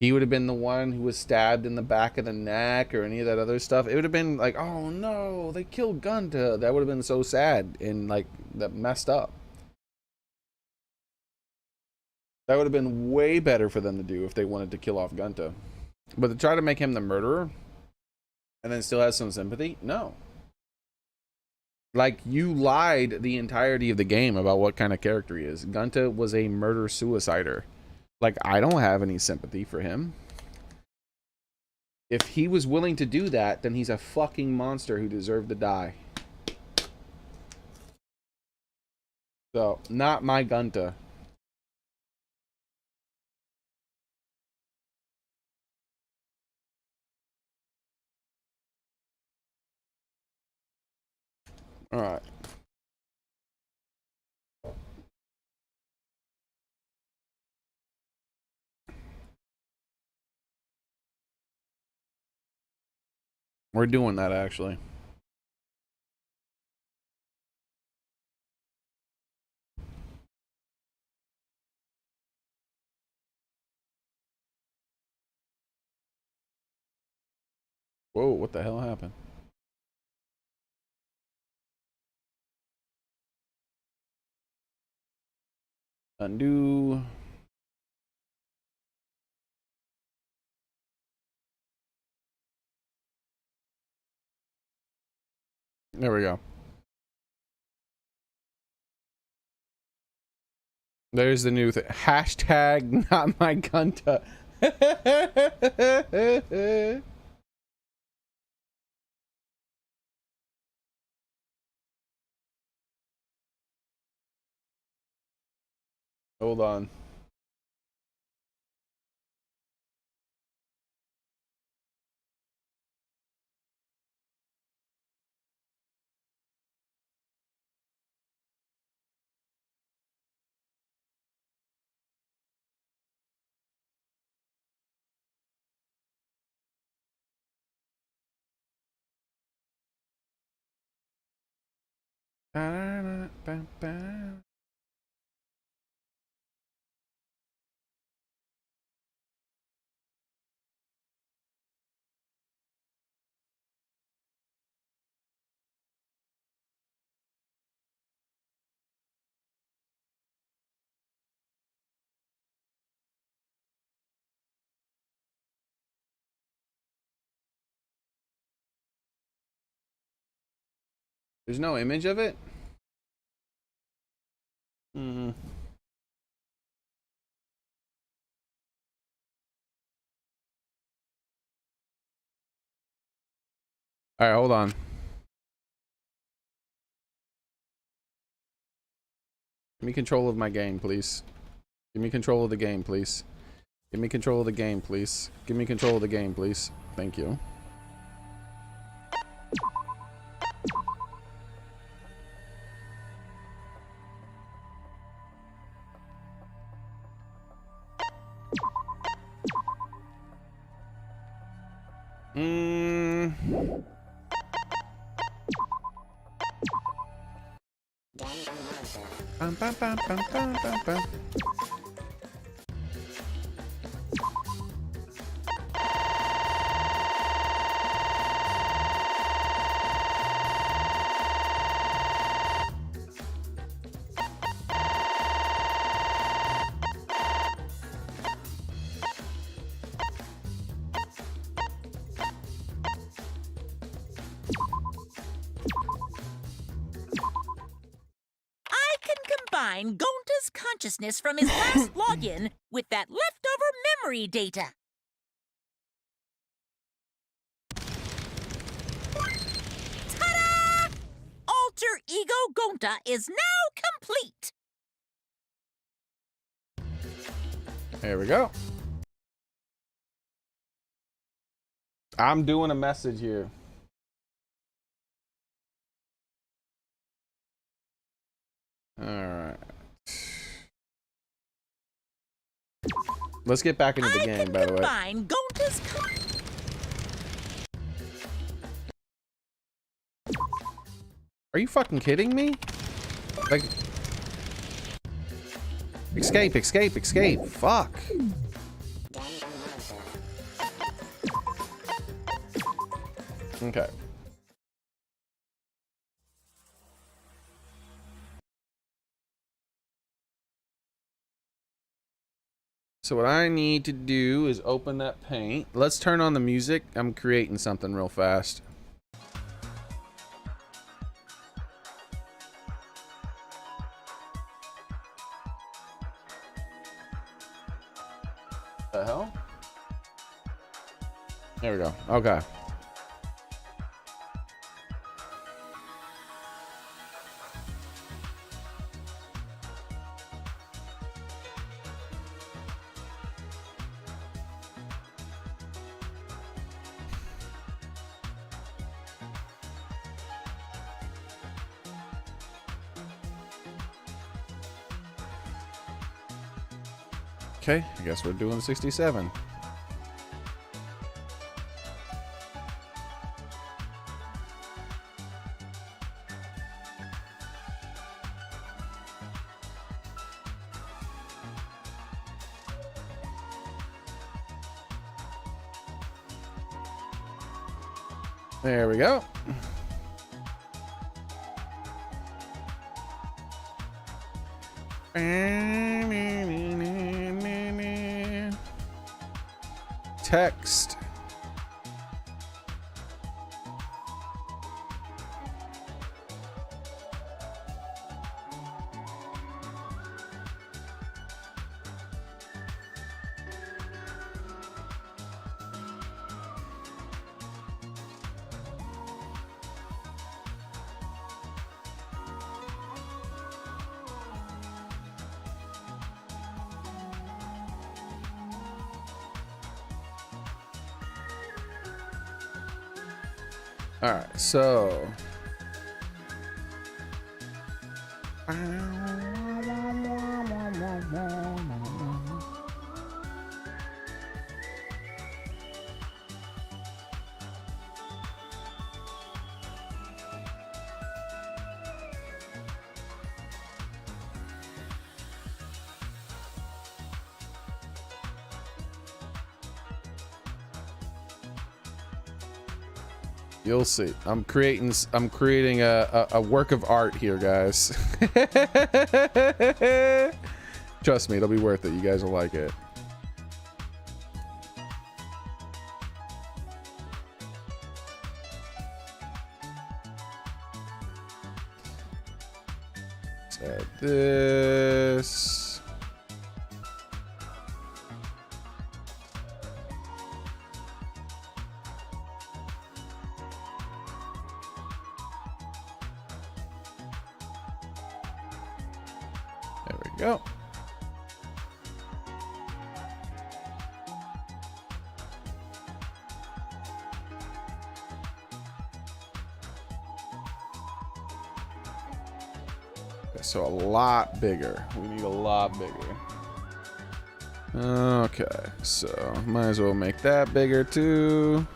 he would have been the one who was stabbed in the back of the neck, or any of that other stuff, it would have been like, oh no, they killed Gunta. That would have been so sad and like that messed up. That would have been way better for them to do if they wanted to kill off Gunta. But to try to make him the murderer and then still have some sympathy, no. Like, you lied the entirety of the game about what kind of character he is. Gunta was a murder-suicider. Like, I don't have any sympathy for him. If he was willing to do that, then he's a fucking monster who deserved to die. So, not my Gunta. Alright. We're doing that, actually. Whoa, what the hell happened? Undo. There we go. There's the new thing. Hashtag not my Gunta. Hold on. There's no image of it? Alright, hold on. Give me control of my game, please. Give me control of the game, please. Give me control of the game, please. Give me control of the game, please. Thank you. Bum, bum, bum, bum, bum, bum, bum.
Gonta's consciousness from his last login with that leftover memory data. Ta-da! Alter Ego Gonta is now complete.
There we go. I'm doing a message here. All right. Let's get back into the game, by the way. Are you fucking kidding me? Like, Escape, escape, escape. Fuck. Okay. So what I need to do is open that paint. Let's turn on the music. I'm creating something real fast. The hell? There we go. Okay. Okay, I guess we're doing 67. There we go. Text. All right, so you'll see. I'm creating a work of art here, guys. Trust me, it'll be worth it. You guys will like it. Let's add this. There we go. Okay, so a lot bigger. We need a lot bigger. Okay, so might as well make that bigger too.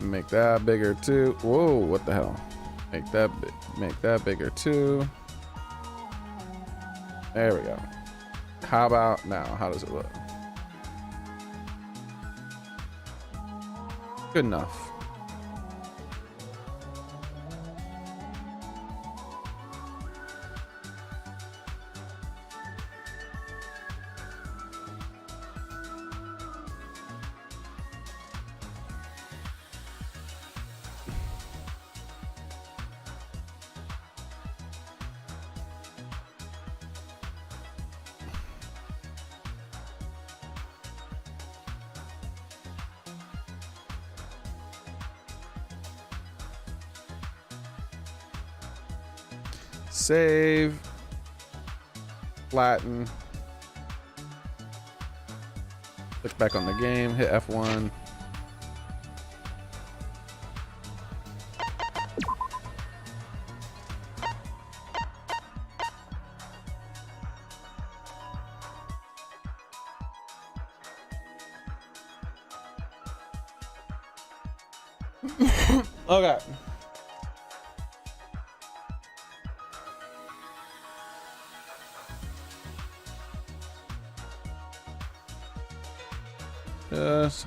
Make that bigger too. Whoa, what the hell? Make that bigger too. There we go. How about now? How does it look? Good enough. Save. Flatten. Click back on the game. Hit F1. Okay. Yes.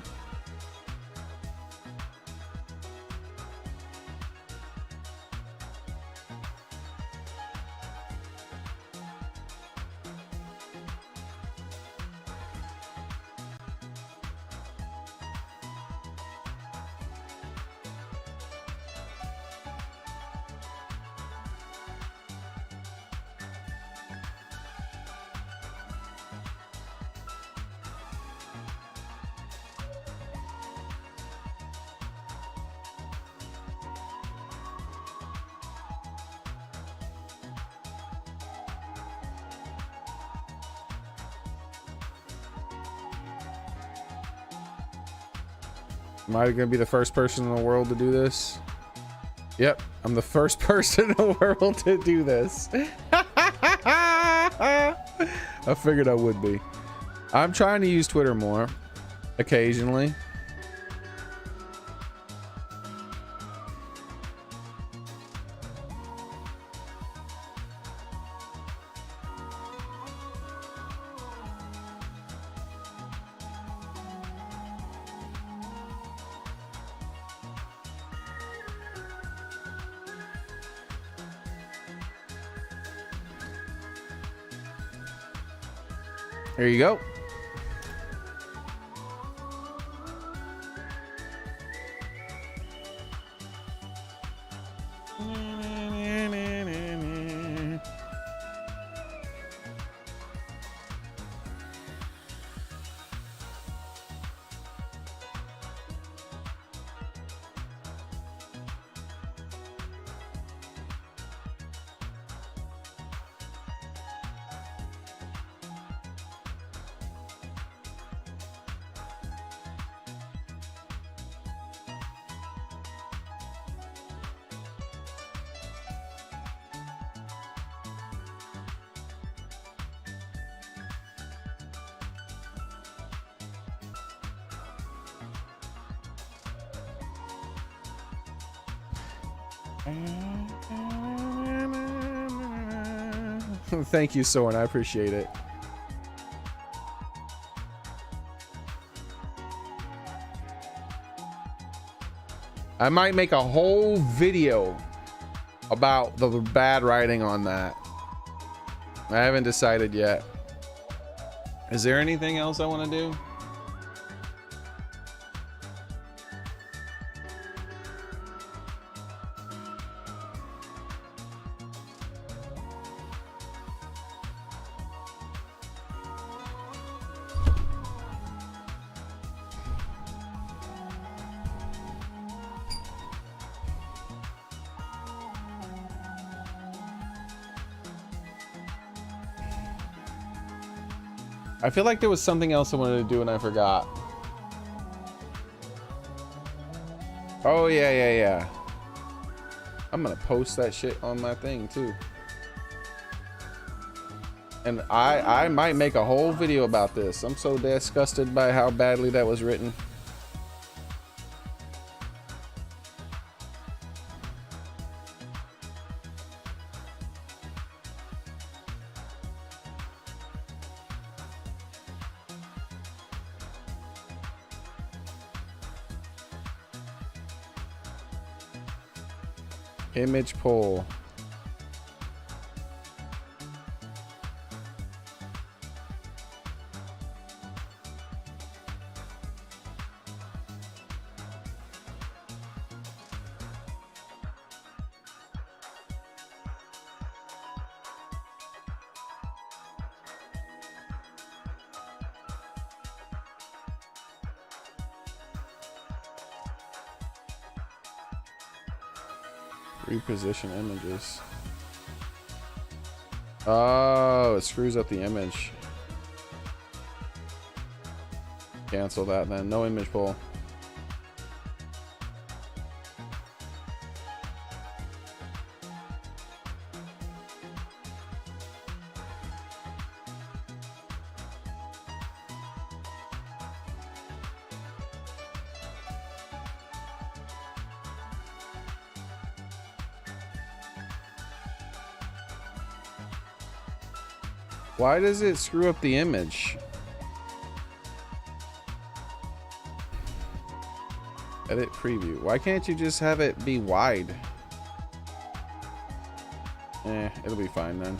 Am I gonna be the first person in the world to do this? Yep, I'm the first person in the world to do this. I figured I would be. I'm trying to use Twitter more, occasionally. There you go. Thank you, Soren. I appreciate it. I might make a whole video about the bad writing on that. I haven't decided yet. Is there anything else I want to do? I feel like there was something else I wanted to do and I forgot. Oh, yeah. I'm gonna post that shit on my thing too. And I might make a whole video about this. I'm so disgusted by how badly that was written. Image poll. Reposition images. Oh, it screws up the image. Cancel that then. No image poll. Why does it screw up the image? Edit preview. Why can't you just have it be wide? It'll be fine then.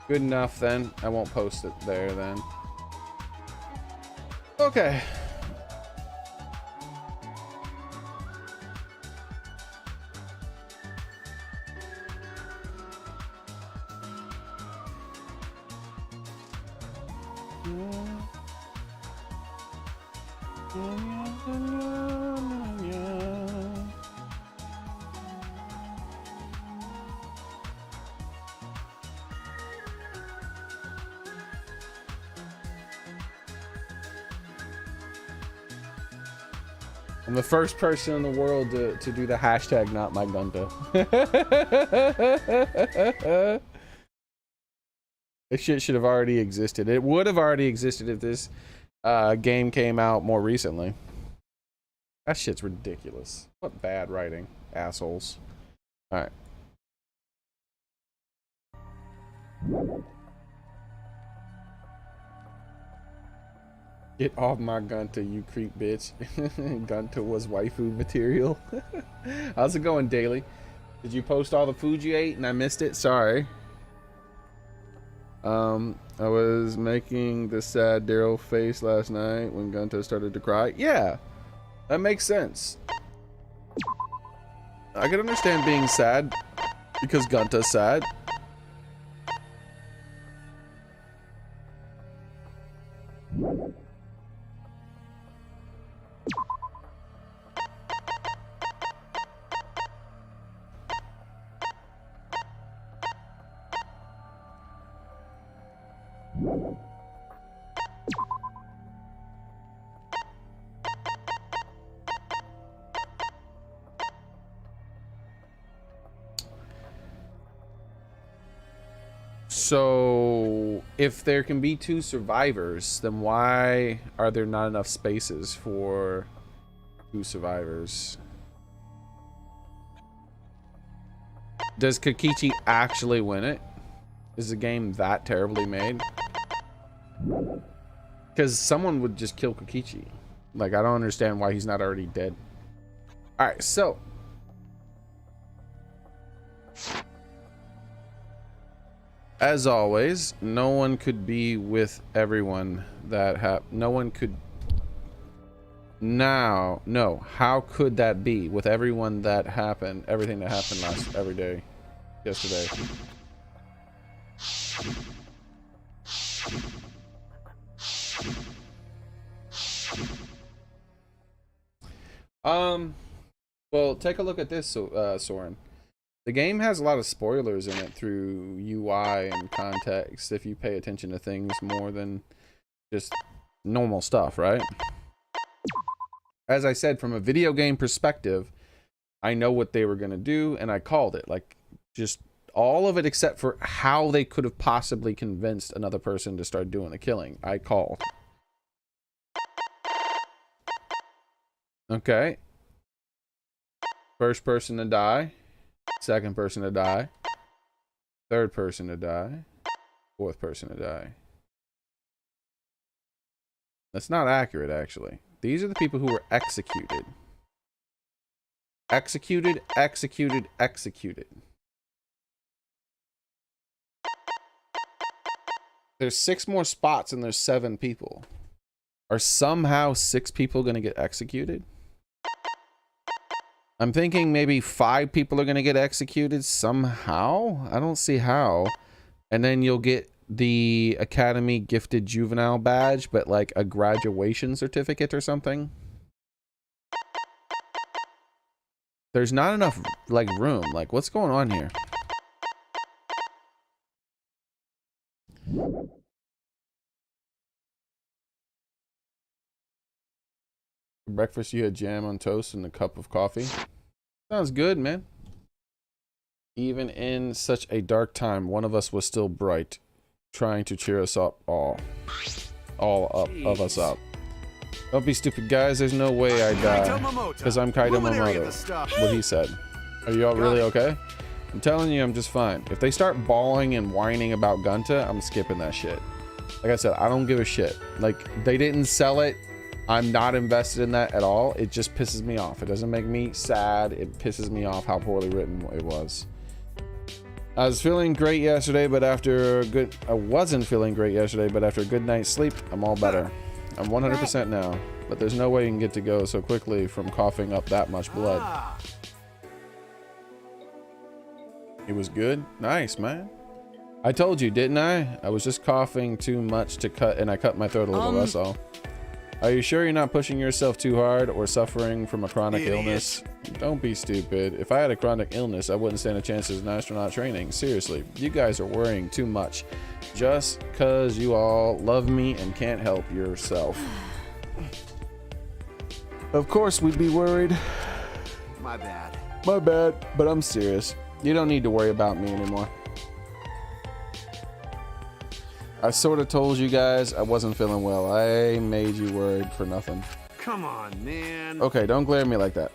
Good enough then. I won't post it there then. Okay. I'm the first person in the world to do the hashtag not my Gunta. This shit should have already existed. It would have already existed if this game came out more recently. That shit's ridiculous. What bad writing, assholes. Alright. Get off my Gunta, you creep bitch. Gunta was waifu material. How's it going, Daily? Did you post all the food you ate and I missed it? Sorry. I was making the sad Daryl face last night when Gunta started to cry. Yeah, that makes sense. I can understand being sad because Gunta's sad. So, if there can be 2 survivors, then why are there not enough spaces for 2 survivors? Does Kokichi actually win it? Is the game that terribly made? Because someone would just kill Kokichi. Like, I don't understand why he's not already dead. Alright, so as always, no one could be with everyone that no one could now. No, how could that be with everyone that happened, everything that happened yesterday? Well, take a look at this, Soren. The game has a lot of spoilers in it through UI and context if you pay attention to things more than just normal stuff, right? As I said, from a video game perspective, I know what they were going to do, and I called it. Like, just all of it except for how they could have possibly convinced another person to start doing the killing. I called. Okay. First person to die. Second person to die. Third person to die. Fourth person to die. That's not accurate, actually. These are the people who were executed. Executed, executed, executed. There's 6 more spots and there's 7 people. Are somehow 6 people going to get executed? I'm thinking maybe 5 people are going to get executed somehow. I don't see how. And then you'll get the Academy Gifted Juvenile badge, but like a graduation certificate or something. There's not enough like room. Like, what's going on here? For breakfast, you had jam on toast and a cup of coffee. Sounds good, man. Even in such a dark time, one of us was still bright, trying to cheer us up all of us up. Don't be stupid, guys. There's no way I die. Because I'm Kaito Momoto. What he said. Are you all really okay? I'm telling you, I'm just fine. If they start bawling and whining about Gunta, I'm skipping that shit. Like I said, I don't give a shit. Like, they didn't sell it. I'm not invested in that at all. It just pisses me off. It doesn't make me sad. It pisses me off how poorly written it was. I was feeling great yesterday, but after I wasn't feeling great yesterday, but after a good night's sleep, I'm all better. I'm 100% now, but there's no way you can get to go so quickly from coughing up that much blood. It was good? Nice, man. I told you, didn't I? I was just coughing too much to cut, and I cut my throat a little, that's all. Are you sure you're not pushing yourself too hard or suffering from a chronic illness? Don't be stupid. If I had a chronic illness, I wouldn't stand a chance as an astronaut training. Seriously, you guys are worrying too much. Just cause you all love me and can't help yourself. Of course we'd be worried.
My bad.
My bad, but I'm serious. You don't need to worry about me anymore. I sort of told you guys I wasn't feeling well. I made you worried for nothing.
Come on, man.
Okay, don't glare at me like that.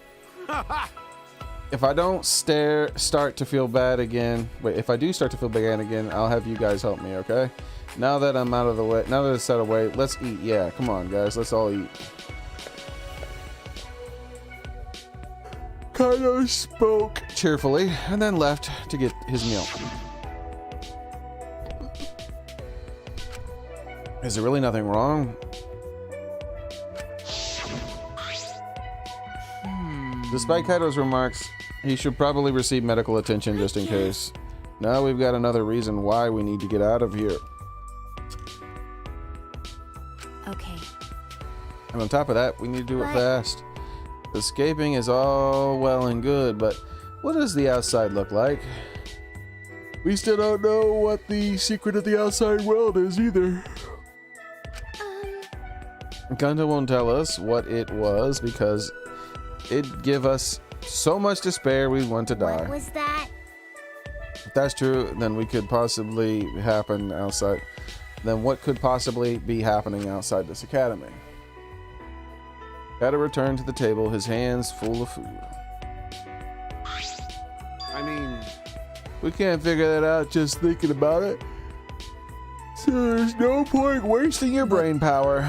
If I don't start to feel bad again, if I do start to feel bad again, I'll have you guys help me, okay? Now that I'm out of the way, now that it's out of the way, let's eat. Yeah, come on, guys, let's all eat. Kaito spoke cheerfully and then left to get his meal. Is there really nothing wrong? Despite Kaito's remarks, he should probably receive medical attention just in case. Now we've got another reason why we need to get out of here.
Okay.
And on top of that, we need to do it fast. Escaping is all well and good, but what does the outside look like? We still don't know what the secret of the outside world is either. Gunta won't tell us what it was because it'd give us so much despair we'd want to die.
What was that?
If that's true, then we could possibly happen outside. Then what could possibly be happening outside this academy? Kaito returned to the table, his hands full of food.
I mean,
we can't figure that out just thinking about it. So there's no point wasting your brain power.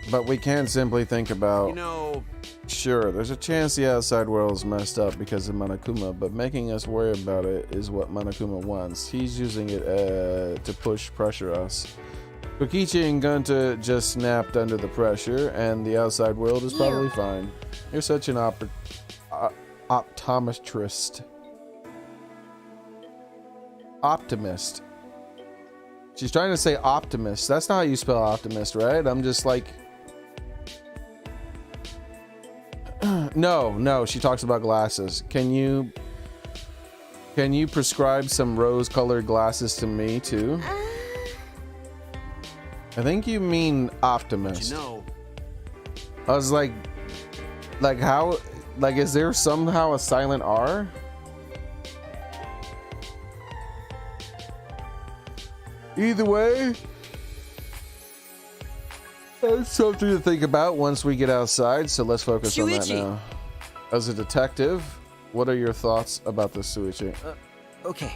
But we can't simply think about...
you know...
Sure, there's a chance the outside world's messed up because of Monokuma, but making us worry about it is what Monokuma wants. He's using it to push pressure us. Kokichi and Gunta just snapped under the pressure, and the outside world is probably fine. You're such an optometrist. Optimist. She's trying to say optimist. That's not how you spell optimist, right? I'm just like... No, she talks about glasses. Can you prescribe some rose-colored glasses to me too? I think you mean optimist.
You know,
I was like how, like, is there somehow a silent R? Either way, that's something to think about once we get outside, so let's focus on that now. As a detective, what are your thoughts about this, Suichi?
Okay.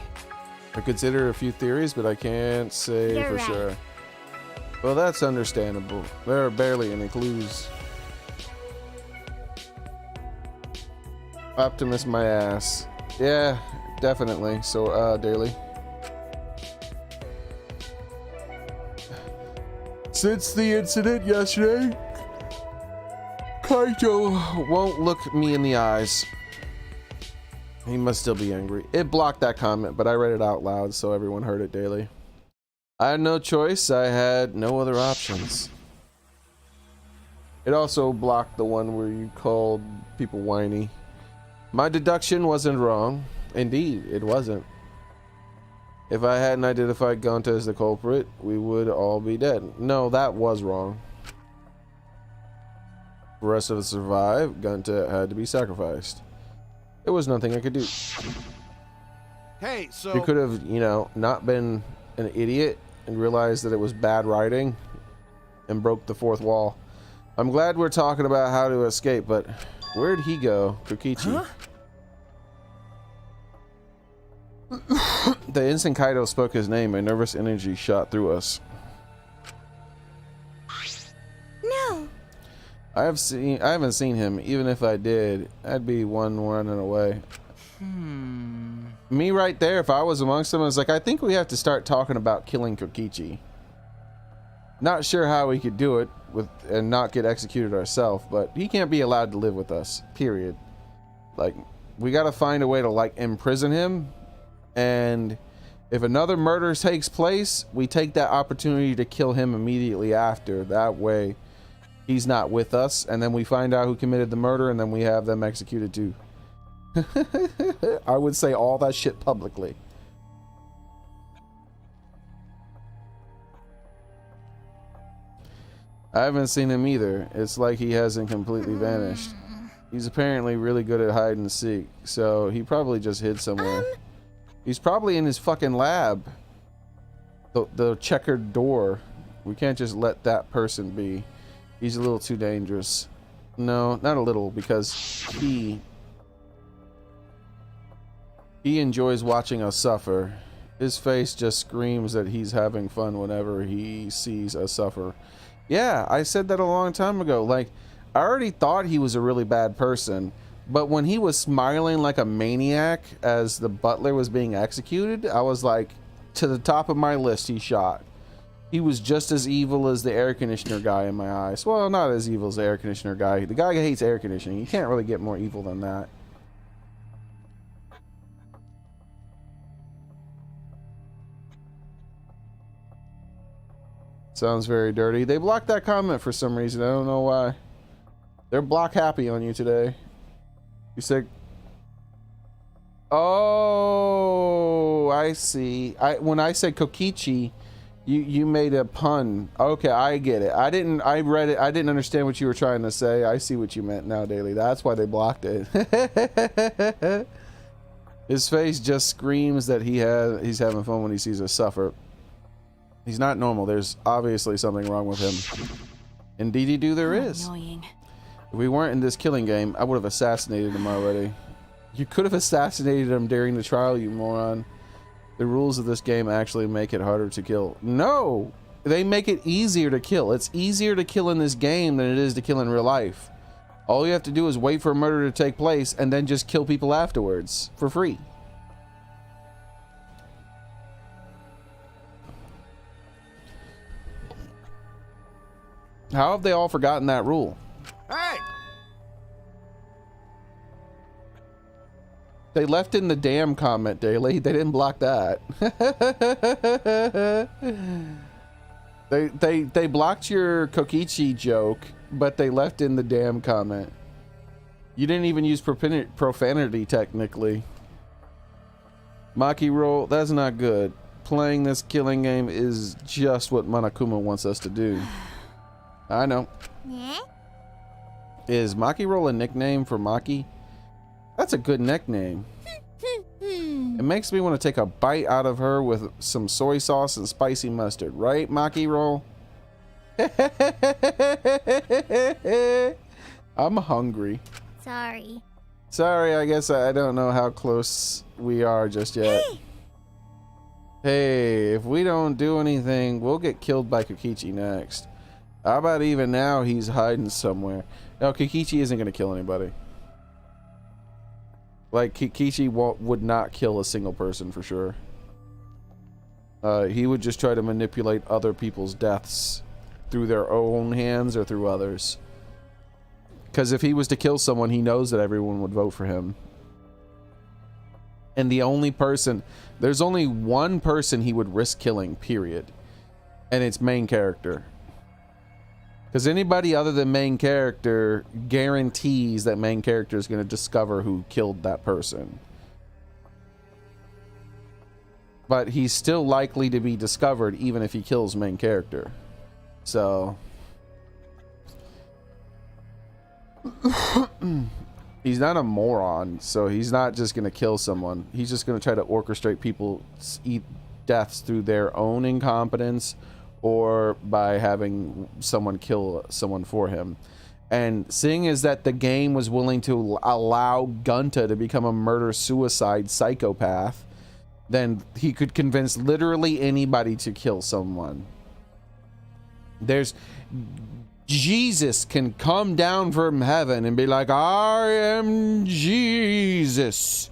I consider a few theories, but I can't say
You're
for
right.
sure. Well, that's understandable. There are barely any clues. Optimist my ass. Yeah, definitely. So, Daily. Since the incident yesterday, Kaito won't look me in the eyes. He must still be angry. It blocked that comment, but I read it out loud so everyone heard it daily. I had no choice. I had no other options. It also blocked the one where you called people whiny. My deduction wasn't wrong. Indeed, it wasn't. If I hadn't identified Gunta as the culprit, we would all be dead. No, that was wrong. For the rest of us to survive, Gunta had to be sacrificed. There was nothing I could do.
hey, so...
You could have, you know, not been an idiot and realized that it was bad writing and broke the fourth wall. I'm glad we're talking about how to escape, but where'd he go, Kokichi? Huh? The instant Kaido spoke his name, a nervous energy shot through us.
No.
I haven't seen him. Even if I did, I'd be one running away. Me right there, if I was amongst them, I was like, I think we have to start talking about killing Kokichi. Not sure how we could do it with and not get executed ourselves, but he can't be allowed to live with us, period. Like, we gotta find a way to, like, imprison him, and if another murder takes place, we take that opportunity to kill him immediately after. That way, he's not with us, and then we find out who committed the murder, and then we have them executed too. I would say all that shit publicly. I haven't seen him either. It's like he hasn't completely vanished. He's apparently really good at hide and seek, so he probably just hid somewhere. He's probably in his fucking lab. The checkered door. We can't just let that person be. He's a little too dangerous. No, not a little, because he enjoys watching us suffer. His face just screams that he's having fun whenever he sees us suffer. Yeah, I said that a long time ago. Like, I already thought he was a really bad person, but when he was smiling like a maniac as the butler was being executed, I was like, to the top of my list, he shot. He was just as evil as the air conditioner guy in my eyes. Well, not as evil as the air conditioner guy. The guy who hates air conditioning. You can't really get more evil than that. Sounds very dirty. They blocked that comment for some reason. I don't know why. They're block happy on you today. You said... Oh, I see. When I said Kokichi, you made a pun. Okay, I get it. I read it. I didn't understand what you were trying to say. I see what you meant now, Daily. That's why they blocked it. His face just screams that he's having fun when he sees us suffer. He's not normal. There's obviously something wrong with him. Indeedy do there is.
Annoying.
If we weren't in this killing game, I would have assassinated him already. You could have assassinated him during the trial, you moron. The rules of this game actually make it harder to kill. No! They make it easier to kill. It's easier to kill in this game than it is to kill in real life. All you have to do is wait for a murder to take place and then just kill people afterwards for free. How have they all forgotten that rule?
Hey!
They left in the damn comment, Daily. They didn't block that. They blocked your Kokichi joke, but they left in the damn comment. You didn't even use profanity technically. Maki roll, that's not good. Playing this killing game is just what Monokuma wants us to do. I know.
Yeah?
Is Maki roll a nickname for Maki? That's a good nickname. It makes me want to take a bite out of her with some soy sauce and spicy mustard, right, Maki roll? I'm hungry.
Sorry.
Sorry, I guess I don't know how close we are just yet. Hey, if we don't do anything, we'll get killed by Kokichi next. How about even now he's hiding somewhere? No, Kokichi isn't going to kill anybody. Like, Kokichi would not kill a single person for sure. He would just try to manipulate other people's deaths through their own hands or through others. Because if he was to kill someone, he knows that everyone would vote for him. And the only person... There's only one person he would risk killing, period. And it's main character. Because anybody other than main character guarantees that main character is going to discover who killed that person. But he's still likely to be discovered even if he kills main character. So... he's not a moron, so he's not just going to kill someone. He's just going to try to orchestrate people's deaths through their own incompetence or by having someone kill someone for him. And seeing as that the game was willing to allow Gunta to become a murder-suicide psychopath, then he could convince literally anybody to kill someone. Jesus can come down from heaven and be like, I am Jesus.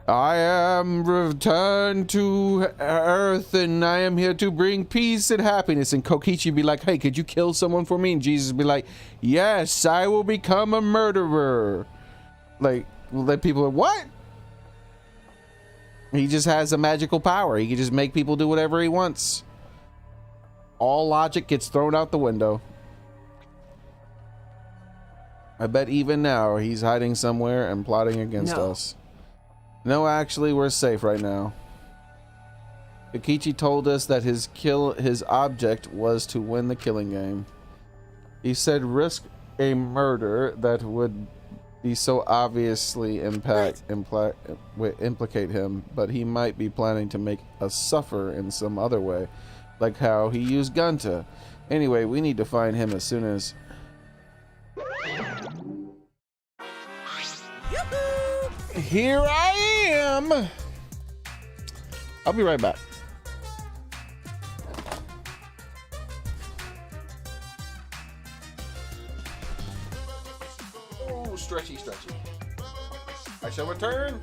I am returned to earth and I am here to bring peace and happiness. And Kokichi be like, hey, could you kill someone for me? And Jesus be like, yes, I will become a murderer. Like, let people, what? He just has a magical power. He can just make people do whatever he wants. All logic gets thrown out the window. I bet even now he's hiding somewhere and plotting against us. No, actually, we're safe right now. Kokichi told us that his object was to win the killing game. He said risk a murder that would be so obviously implicate him, but he might be planning to make us suffer in some other way, like how he used Gunta. Anyway, we need to find him as soon as... Here I am! I'll be right back. Oh, stretchy, stretchy. I shall return.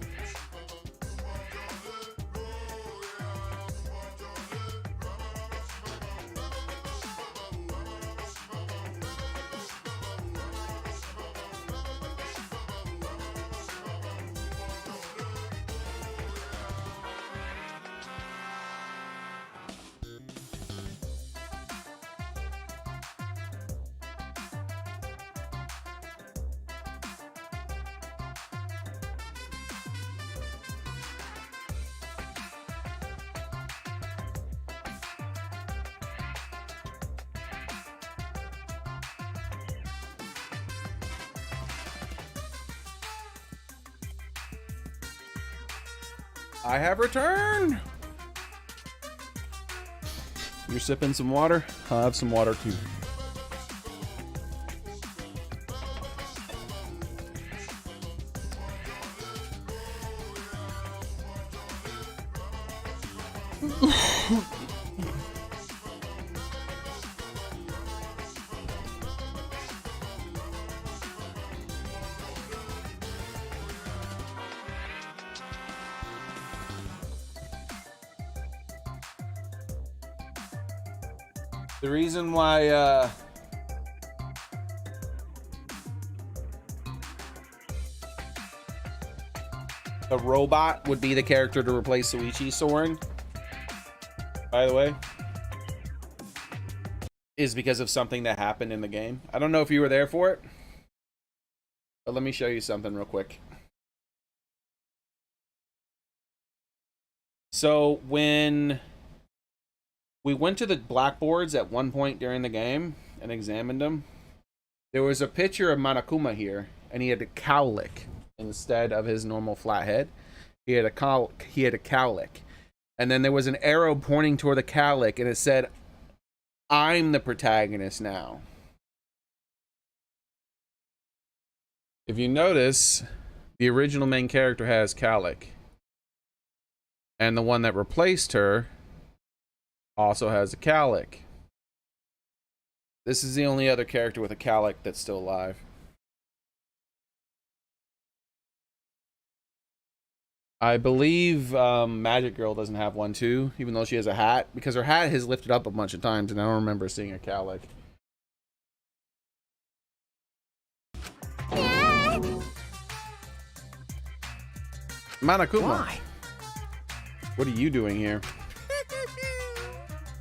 I have returned. You're sipping some water? I'll have some water too. The reason why the robot would be the character to replace Soichi Soren, by the way, is because of something that happened in the game. I don't know if you were there for it, but let me show you something real quick. So when we went to the blackboards at one point during the game and examined them, there was a picture of Monokuma here, and he had a cowlick instead of his normal flat head. He had a cowlick, and then there was an arrow pointing toward the cowlick, and it said, "I'm the protagonist now." If you notice, the original main character has cowlick, and the one that replaced her also has a cowlick. This is the only other character with a cowlick that's still alive. I believe Magic Girl doesn't have one too, even though she has a hat, because her hat has lifted up a bunch of times and I don't remember seeing a cowlick. Monokuma.
Why?
What are you doing here?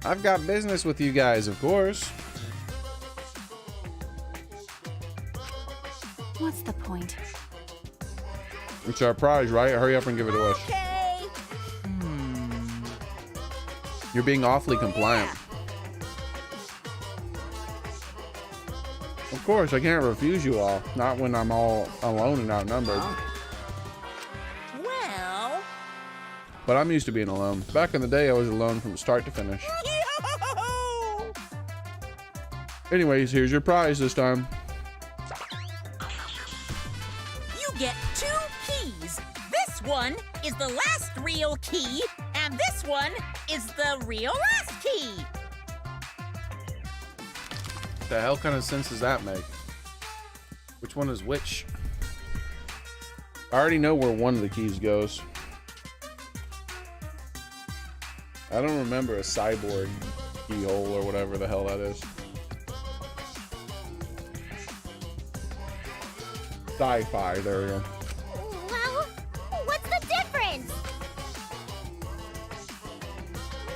I've got business with you guys, of course.
What's the point?
It's our prize, right? Hurry up and give it to us.
Okay.
You're being awfully compliant. Of course, I can't refuse you all. Not when I'm all alone and outnumbered.
Well.
But I'm used to being alone. Back in the day, I was alone from start to finish. Anyways, here's your prize this time.
You get 2 keys. This one is the last real key, and this one is the real last key.
The hell kind of sense does that make? Which one is which? I already know where one of the keys goes. I don't remember a cyborg keyhole or whatever the hell that is. Sci-fi, there we go.
Well, what's the difference?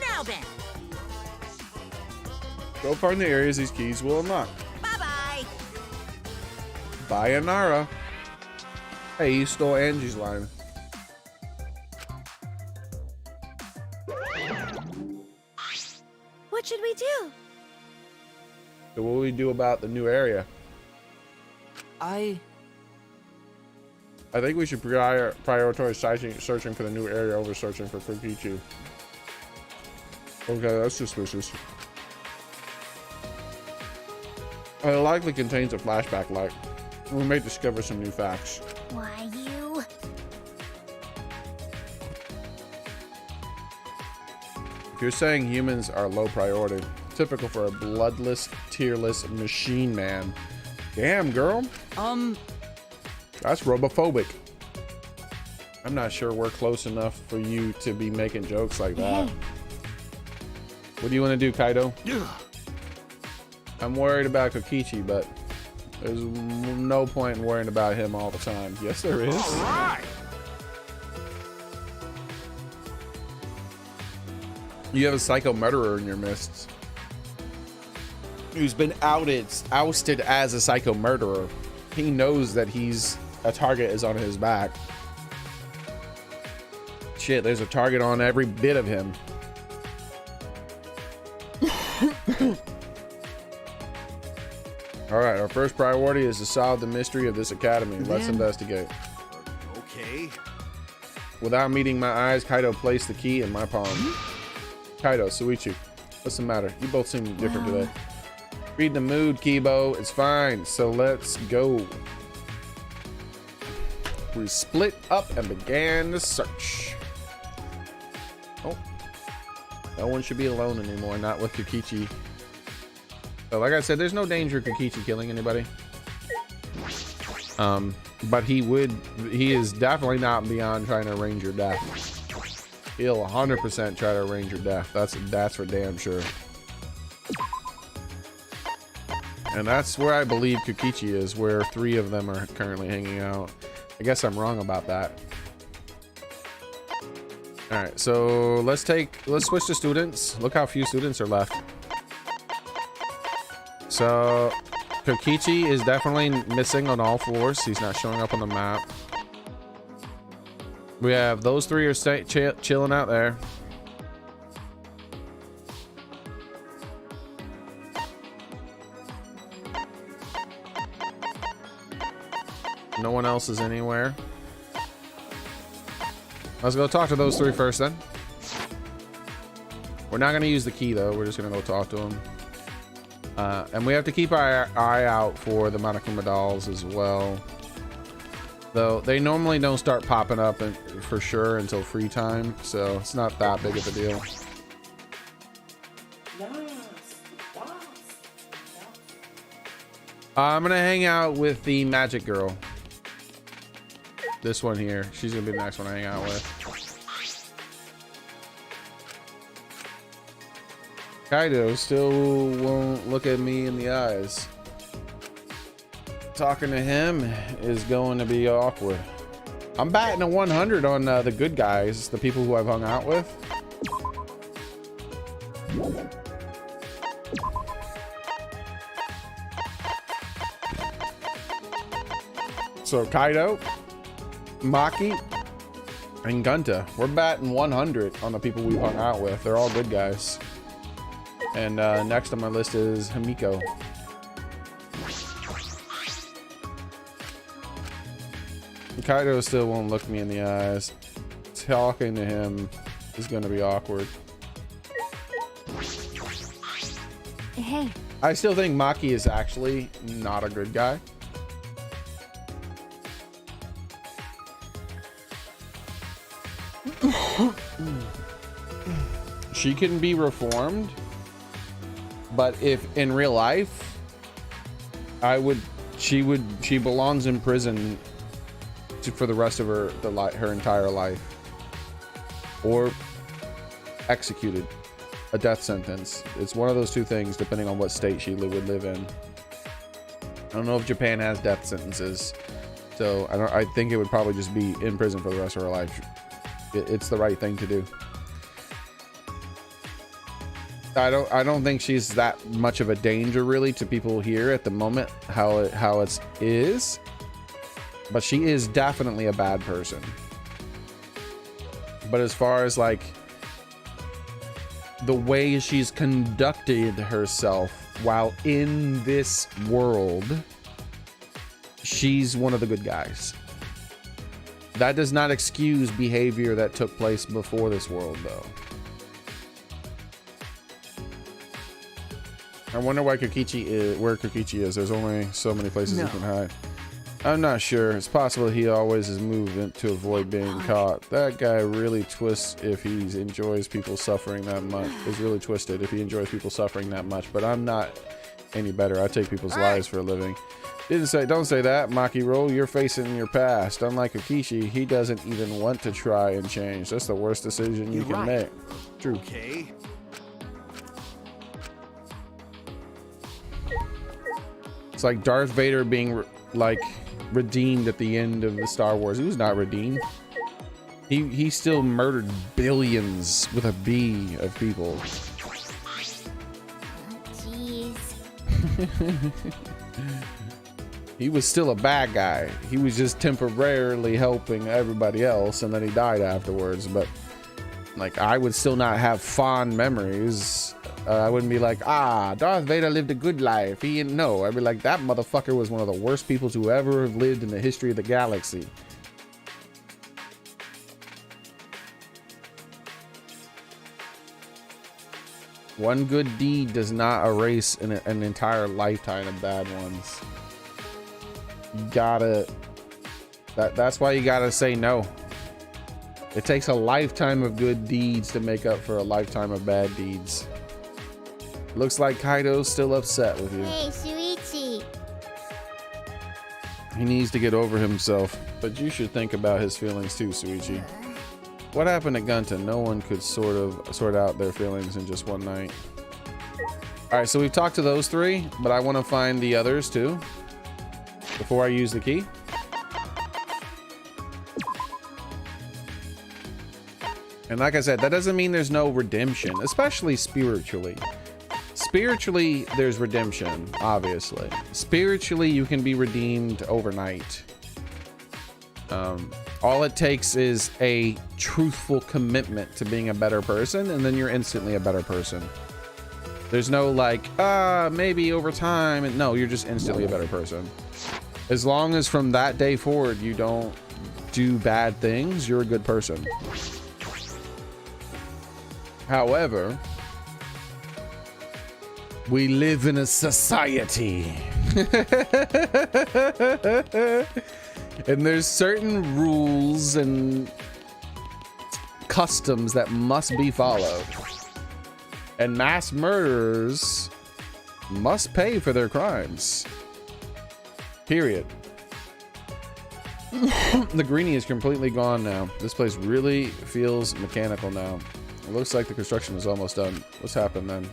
Now then,
Go find the areas these keys will unlock.
bye-bye.
Sayonara. Hey, you stole Angie's line.
What should we do?
So what do we do about the new area?
I
I think we should prioritize searching for the new area over searching for Kokichi. Okay, that's suspicious. It likely contains a flashback light. We may discover some new facts.
Why, you?
If you're saying humans are low priority, typical for a bloodless, tearless machine man. Damn, girl. That's robophobic. I'm not sure we're close enough for you to be making jokes like that. What do you want to do, Kaido? I'm worried about Kokichi, but there's no point in worrying about him all the time. Yes, there is.
All right.
You have a psycho murderer in your midst who's been ousted as a psycho murderer. He knows that a target is on his back. Shit, there's a target on every bit of him. All right, our first priority is to solve the mystery of this academy. Let's investigate.
Okay.
Without meeting my eyes, Kaido placed the key in my palm. Kaido, Suichi, what's the matter? You both seem different today. Read the mood, Kibo. It's fine. So let's go. We split up and began the search. Oh. No one should be alone anymore, not with Kokichi. So like I said, there's no danger of Kokichi killing anybody. But he is definitely not beyond trying to arrange your death. He'll 100% try to arrange your death. That's for damn sure. And that's where I believe Kokichi is, where 3 of them are currently hanging out. I guess I'm wrong about that. All right, so let's switch to students. Look how few students are left. So Kokichi is definitely missing on all floors. He's not showing up on the map. We have those 3 are chilling out there. No one else is anywhere. Let's go talk to those 3 first then. We're not going to use the key though. We're just going to go talk to them. And we have to keep our eye out for the Monokuma dolls as well. Though they normally don't start popping up for sure until free time. So it's not that big of a deal. I'm going to hang out with the magic girl. This one here. She's going to be the next one I hang out with. Kaido still won't look at me in the eyes. Talking to him is going to be awkward. I'm batting a 100 on the good guys, the people who I've hung out with. So Kaido, Maki, and Gunta, we're batting 100 on the people we've hung out with. They're all good guys. And next on my list is Himiko. Kaido still won't look me in the eyes. Talking to him is going to be awkward.
Hey,
I still think Maki is actually not a good guy. She can be reformed, but if in real life, she belongs in prison for the rest of her entire life, or executed, a death sentence. It's one of those two things, depending on what state she would live in. I don't know if Japan has death sentences, so I think it would probably just be in prison for the rest of her life. It's the right thing to do. I don't think she's that much of a danger really to people here at the moment, how it is, but she is definitely a bad person. But as far as like the way she's conducted herself while in this world, she's one of the good guys. That does not excuse behavior that took place before this world, though. I wonder why Kokichi is where Kokichi is. There's only so many places he can hide. I'm not sure. It's possible he always is moving to avoid being caught. That guy really twists if he enjoys people suffering that much. Is really twisted if he enjoys people suffering that much. But I'm not any better. I take people's lives for a living. Don't say that, Maki Roll. You're facing your past. Unlike Kokichi, he doesn't even want to try and change. That's the worst decision you can make. True.
Okay.
It's like Darth Vader being redeemed at the end of the Star Wars. He was not redeemed. He still murdered billions with a B of people.
Jeez.
He was still a bad guy. He was just temporarily helping everybody else, and then he died afterwards. But like, I would still not have fond memories. I wouldn't be like, Darth Vader lived a good life. No, I'd be like, that motherfucker was one of the worst people to ever have lived in the history of the galaxy. One good deed does not erase an entire lifetime of bad ones. You gotta, that's why you gotta say no. It takes a lifetime of good deeds to make up for a lifetime of bad deeds. Looks like Kaido's still upset with you.
Hey, Shuichi.
He needs to get over himself, but you should think about his feelings too, Shuichi. What happened at Gunton? No one could sort out their feelings in just one night. All right, so we've talked to those three, but I want to find the others too before I use the key. And like I said, that doesn't mean there's no redemption, especially spiritually. Spiritually, there's redemption, obviously. Spiritually, you can be redeemed overnight. All it takes is a truthful commitment to being a better person, and then you're instantly a better person. There's no like, maybe over time. And no, you're just instantly a better person. As long as from that day forward, you don't do bad things, you're a good person. However, we live in a society. And there's certain rules and customs that must be followed. And mass murderers must pay for their crimes. Period. The greenie is completely gone now. This place really feels mechanical now. It looks like the construction is almost done. What's happened then?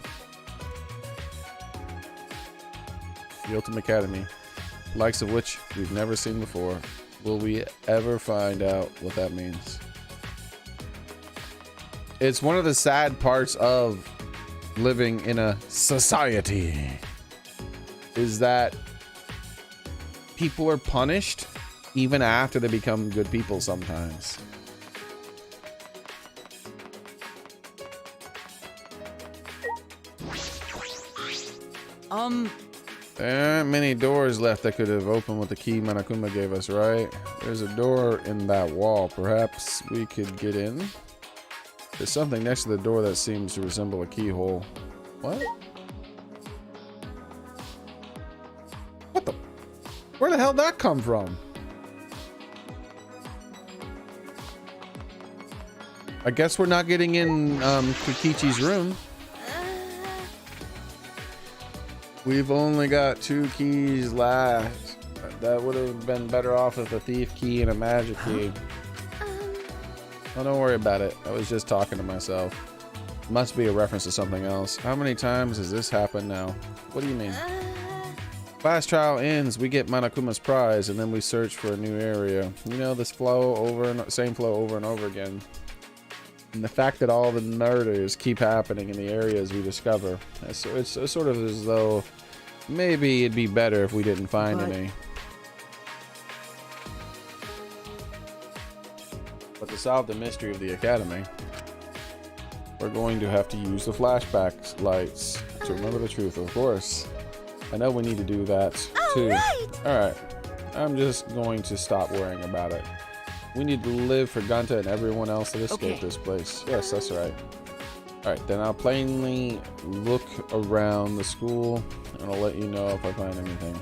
The Ultimate Academy, likes of which we've never seen before. Will we ever find out what that means? It's one of the sad parts of living in a society, is that people are punished even after they become good people sometimes. There aren't many doors left that could have opened with the key Monokuma gave us, right? There's a door in that wall. Perhaps we could get in? There's something next to the door that seems to resemble a keyhole. What? Where the hell did that come from? I guess we're not getting in Kokichi's room. We've only got 2 keys left. That would have been better off with a thief key and a magic key. Oh, don't worry about it. I was just talking to myself. Must be a reference to something else. How many times has this happened now? What do you mean? Class trial ends, we get Monokuma's prize, and then we search for a new area. You know, this flow same flow over and over again. And the fact that all the murders keep happening in the areas we discover. It's sort of as though maybe it'd be better if we didn't find any. But to solve the mystery of the academy, we're going to have to use the flashback lights to remember the truth, of course. I know we need to do that too. Alright, I'm just going to stop worrying about it. We need to live for Gunta and everyone else that escaped this place. Yes, that's right. Alright, then I'll plainly look around the school and I'll let you know if I find anything.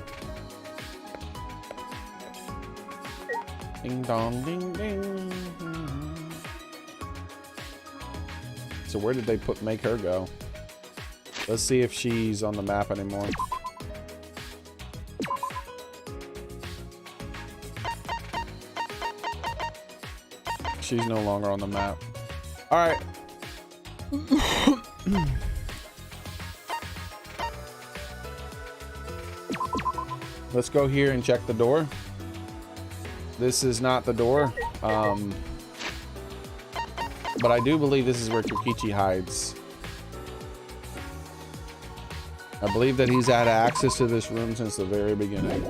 Ding dong ding ding. So where did they make her go? Let's see if she's on the map anymore. She's no longer on the map. All right. Let's go here and check the door. This is not the door. But I do believe this is where Kokichi hides. I believe that he's had access to this room since the very beginning.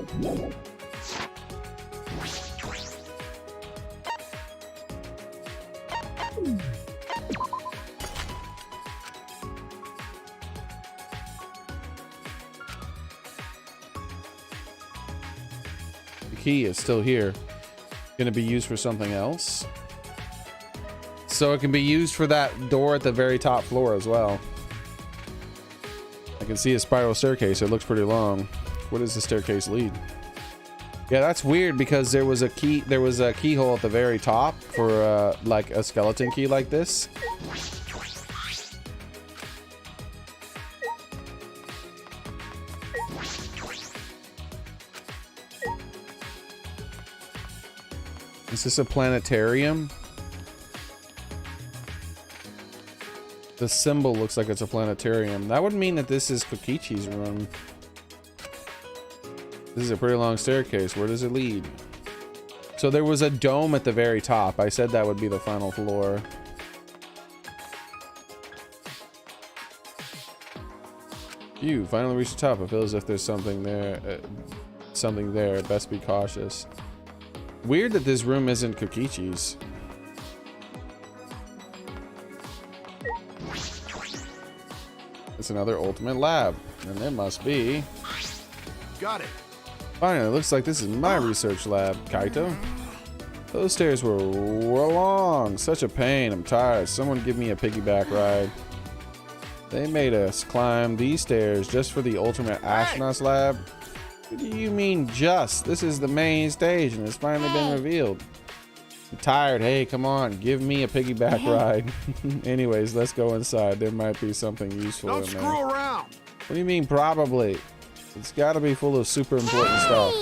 The key is still here. Gonna be used for something else. So it can be used for that door at the very top floor as well. I can see a spiral staircase. It looks pretty long. Where does the staircase lead? Yeah, that's weird because there was a keyhole at the very top for like a skeleton key like this. Is this a planetarium? The symbol looks like it's a planetarium. That would mean that this is Kokichi's room. This is a pretty long staircase. Where does it lead? So there was a dome at the very top. I said that would be the final floor. You finally reached the top. It feels as if there's something there. Something there. Best be cautious. Weird that this room isn't Kokichi's. It's another ultimate lab, and there must be.
Got it.
Finally, looks like this is my research lab, Kaito. Those stairs were long, such a pain. I'm tired. Someone give me a piggyback ride. They made us climb these stairs just for the ultimate astronauts lab. What do you mean just? This is the main stage, and it's finally been revealed. I'm tired. Hey, come on, give me a piggyback ride. Anyways, let's go inside. There might be something useful
Don't
in there.
screw around.
What do you mean probably? It's got to be full of super important stuff.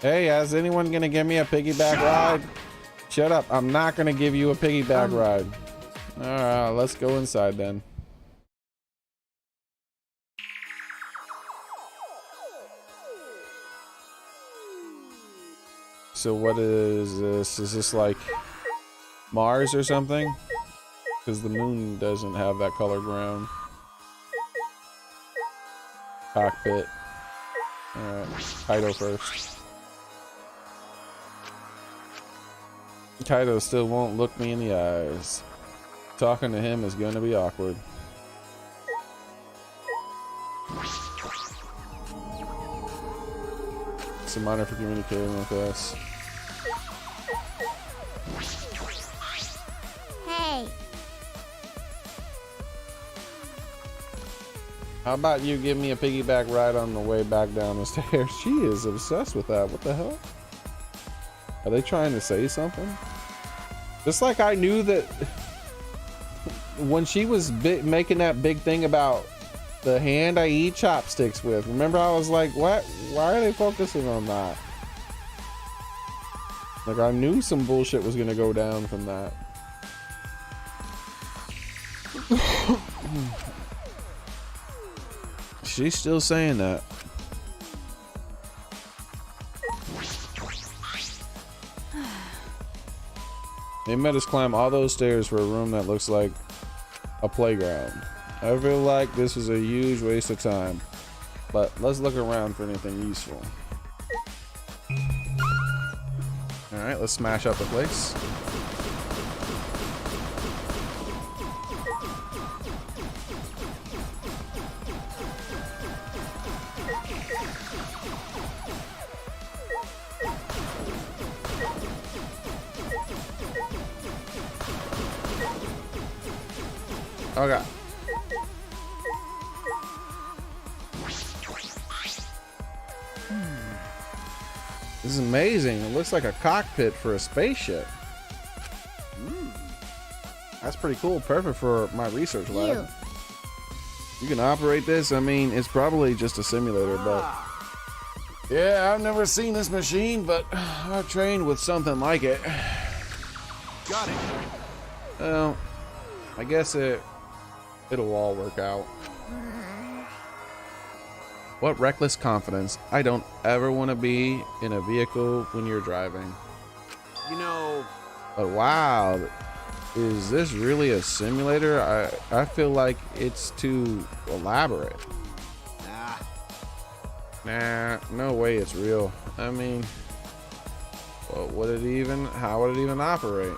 Hey, is anyone gonna give me a piggyback ride? Shut up. I'm not gonna give you a piggyback ride. All right, let's go inside then. So what is this? Is this like Mars or something? Because the moon doesn't have that color ground. Cockpit. Alright, Kaido first. Kaido still won't look me in the eyes. Talking to him is going to be awkward. It's a minor for communicating with us.
Hey.
How about you give me a piggyback ride on the way back down the stairs? She is obsessed with that. What the hell? Are they trying to say something? Just like I knew that when she was making that big thing about the hand I eat chopsticks with. Remember, I was like, what? Why are they focusing on that? Like, I knew some bullshit was gonna go down from that. She's still saying that. They made us climb all those stairs for a room that looks like a playground. I feel like this was a huge waste of time, but let's look around for anything useful. All right, let's smash up the place. Okay. This is amazing. It looks like a cockpit for a spaceship. That's pretty cool. Perfect for my research lab. You can operate this. I mean, it's probably just a simulator, but yeah, I've never seen this machine, but I've trained with something like it.
Got it.
Well, I guess it'll all work out. What reckless confidence. I don't ever want to be in a vehicle when you're driving.
You know,
But wow, is this really a simulator? I feel like it's too elaborate. Nah, no way it's real. I mean, well, how would it even operate?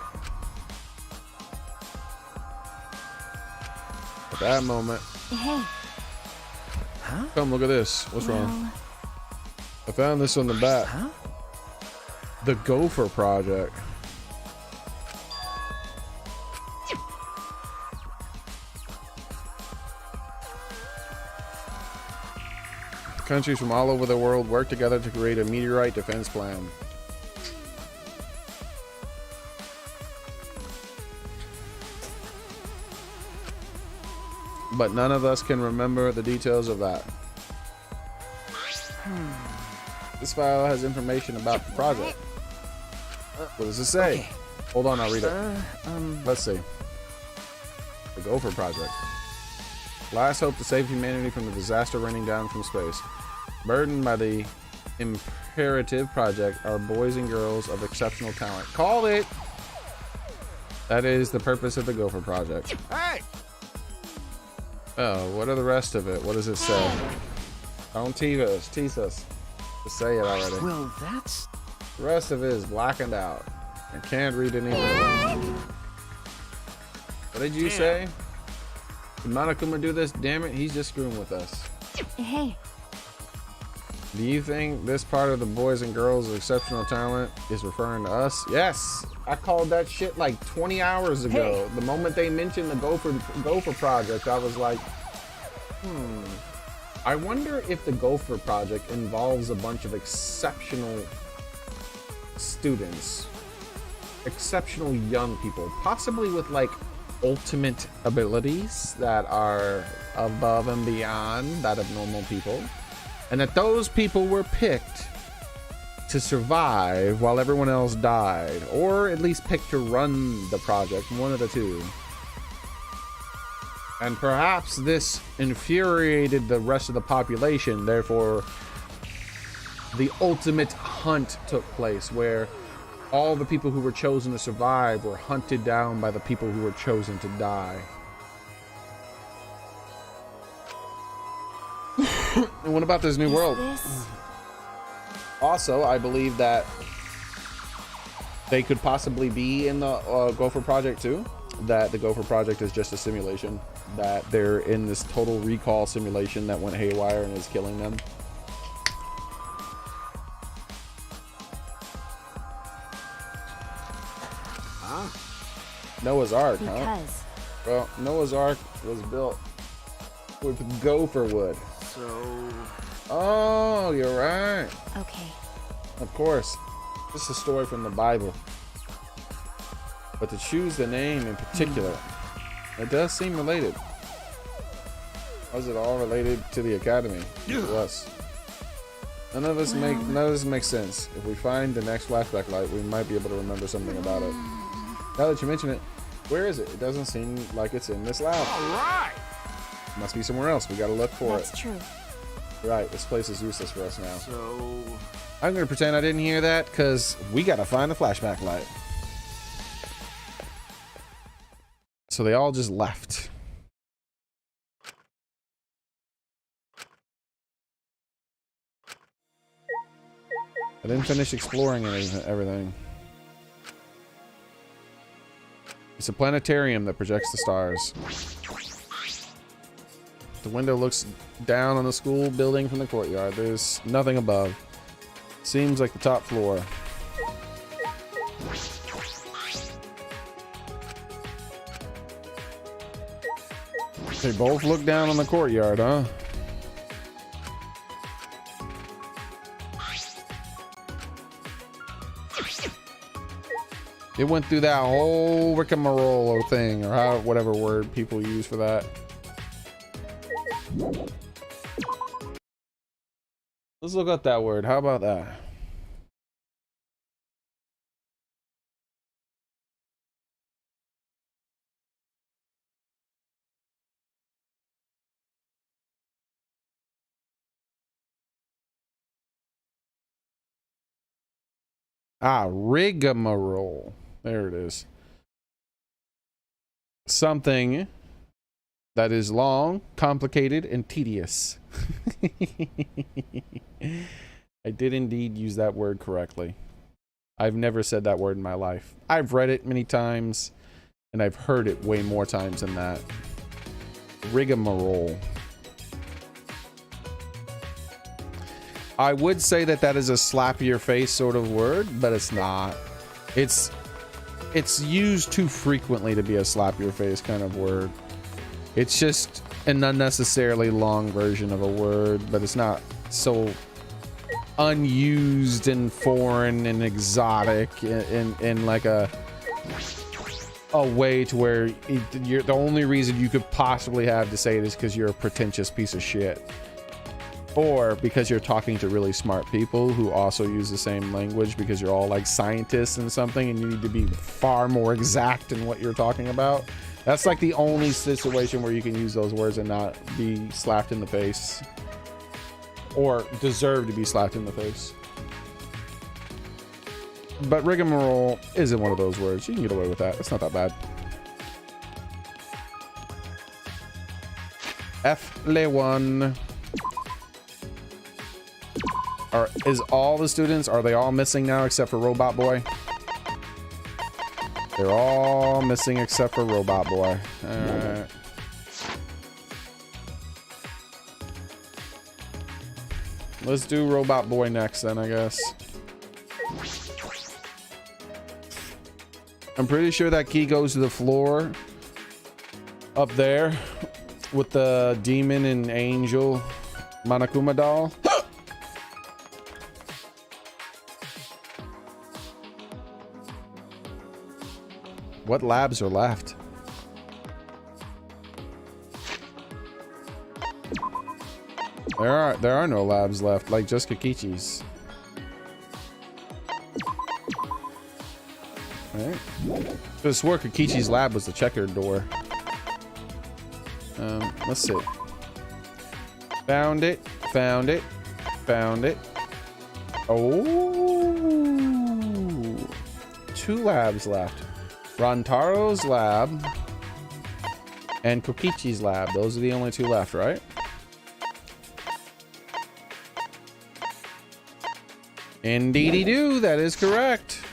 At that moment.
Hey.
Come look at this. What's wrong? I found this on the back. The Gopher Project. Countries from all over the world work together to create a meteorite defense plan. But none of us can remember the details of that. This file has information about the project. What does it say?
Okay.
Hold on, I'll read it. Let's see. The Gopher Project. Last hope to save humanity from the disaster raining down from space. Burdened by the imperative project are boys and girls of exceptional talent. Called it! That is the purpose of the Gopher Project.
hey,
Oh, what are the rest of it? What does it say? Don't tease us. Just say it already.
Well, that's...
The rest of it is blackened out. I can't read any of it. What did you say? Did Monokuma do this? Damn it, he's just screwing with us.
Hey.
Do you think this part of the boys and girls of exceptional talent is referring to us? Yes! I called that shit like 20 hours ago. The moment they mentioned the Gopher Project, I was like, I wonder if the Gopher Project involves a bunch of exceptional students. Exceptional young people. Possibly with like ultimate abilities that are above and beyond that of normal people. And that those people were picked to survive while everyone else died, or at least picked to run the project, one of the two. And perhaps this infuriated the rest of the population, therefore the ultimate hunt took place, where all the people who were chosen to survive were hunted down by the people who were chosen to die. And what about this new world? Also, I believe that they could possibly be in the Gopher Project too. That the Gopher Project is just a simulation. That they're in this total recall simulation that went haywire and is killing them. Noah's Ark, huh? Well, Noah's Ark was built with gopher wood.
So...
Oh, you're right.
Okay.
Of course. This is a story from the Bible. But to choose the name in particular, it does seem related. Was it all related to the academy? To us? None of this makes sense. If we find the next flashback light, we might be able to remember something about it. Now that you mention it, where is it? It doesn't seem like it's in this lab.
All right.
Must be somewhere else. We gotta look for
That's
it.
true.
Right, this place is useless for us now.
So...
I'm gonna pretend I didn't hear that, because we gotta find the flashback light. So they all just left. I didn't finish exploring everything. It's a planetarium that projects the stars. The window looks down on the school building from the courtyard. There's nothing above. Seems like the top floor. They both look down on the courtyard, huh? It went through that whole rigmarole thing, or whatever word people use for that. Let's look up that word. How about that? Ah, rigmarole. There it is. Something that is long, complicated, and tedious. I did indeed use that word correctly. I've never said that word in my life. I've read it many times, and I've heard it way more times than that. Rigmarole. I would say that that is a slap your face sort of word, but it's not. It's used too frequently to be a slap your face kind of word. It's just an unnecessarily long version of a word, but it's not so unused and foreign and exotic in like a way to where you're the only reason you could possibly have to say it is because you're a pretentious piece of shit. Or because you're talking to really smart people who also use the same language because you're all like scientists and something and you need to be far more exact in what you're talking about. That's like the only situation where you can use those words and not be slapped in the face. Or deserve to be slapped in the face. But rigmarole isn't one of those words. You can get away with that. It's not that bad. F-le-1. Is all the students, are they all missing now except for Robot Boy? They're all missing except for Robot Boy. Alright. Let's do Robot Boy next then, I guess. I'm pretty sure that key goes to the floor up there with the demon and angel Monokuma doll. What labs are left? There are no labs left, like just Kikichi's. Alright. Could have swore Kikichi's lab was the checkered door. Let's see. Found it. Found it. Found it. Oh. 2 labs left. Rantaro's lab and Kokichi's lab. Those are the only 2 left, right? Indeedy do, that is correct.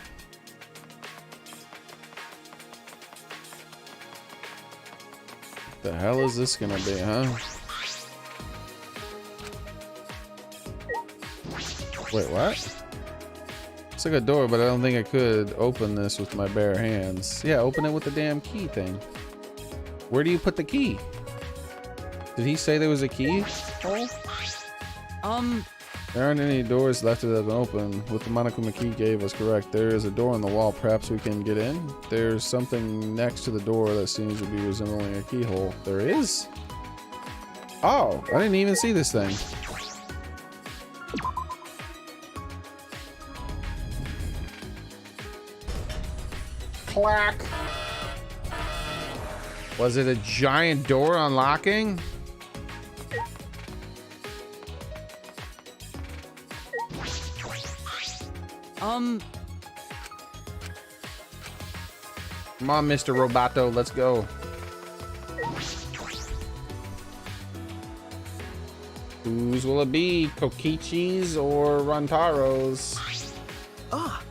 The hell is this gonna be, huh? Wait, what? It's like a door, but I don't think I could open this with my bare hands. Yeah, open it with the damn key thing. Where do you put the key? Did he say there was a key hole? There aren't any doors left that have been open. What the Monokuma key gave us correct. There is a door in the wall. Perhaps we can get in. There's something next to the door that seems to be resembling a keyhole. There is? Oh, I didn't even see this thing. Clack. Was it a giant door unlocking? Come on, Mr. Roboto, let's go. Whose will it be? Kokichi's or Rantaro's?
Ah,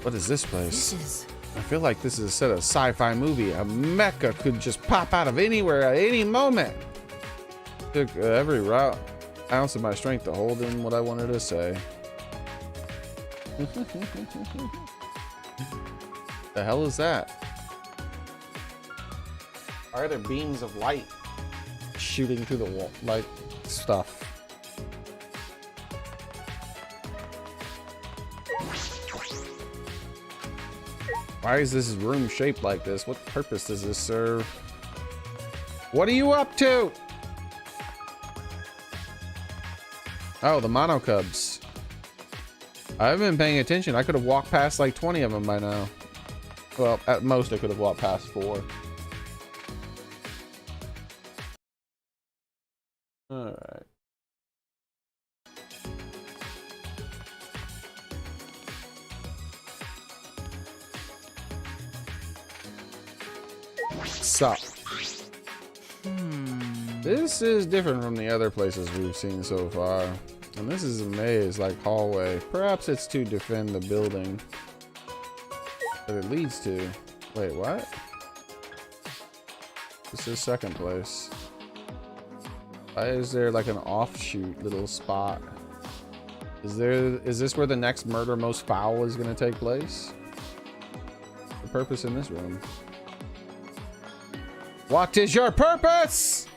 What is this place?
this is.
I feel like this is a set of sci-fi movie. A mecha could just pop out of anywhere at any moment. Took every ounce of my strength to hold in what I wanted to say. The hell is that? Why are there beams of light shooting through the wall like stuff? Why is this room shaped like this? What purpose does this serve? What are you up to? Oh, the Mono Cubs. I haven't been paying attention. I could have walked past like 20 of them by now. Well, at most I could have walked past 4. All right. So, this is different from the other places we've seen so far. And this is a maze, like hallway. Perhaps it's to defend the building that it leads to. Wait, what? This is second place. Why is there like an offshoot little spot? Is this where the next murder most foul is going to take place? The purpose in this room. What is your purpose?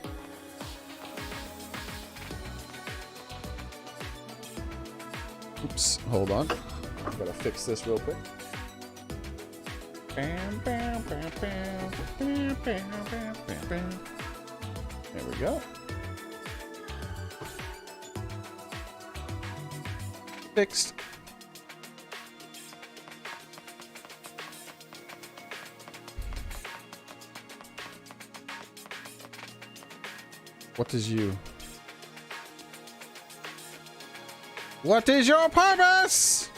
Oops, hold on. I gotta fix this real quick. There we go. Fixed. What is you? What is your purpose?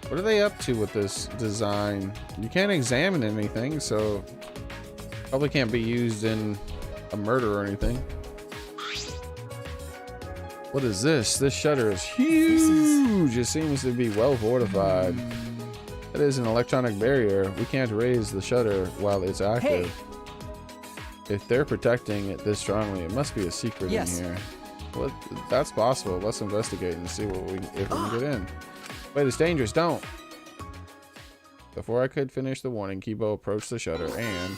What are they up to with this design? You can't examine anything, so probably can't be used in a murder or anything. What is this? This shutter is huge. It seems to be well fortified. It is an electronic barrier. We can't raise the shutter while it's active. Hey. If they're protecting it this strongly, it must be a secret in here. Well, that's possible. Let's investigate and see if we can get in. Wait, it's dangerous. Don't. Before I could finish the warning, Kibo approached the shutter and...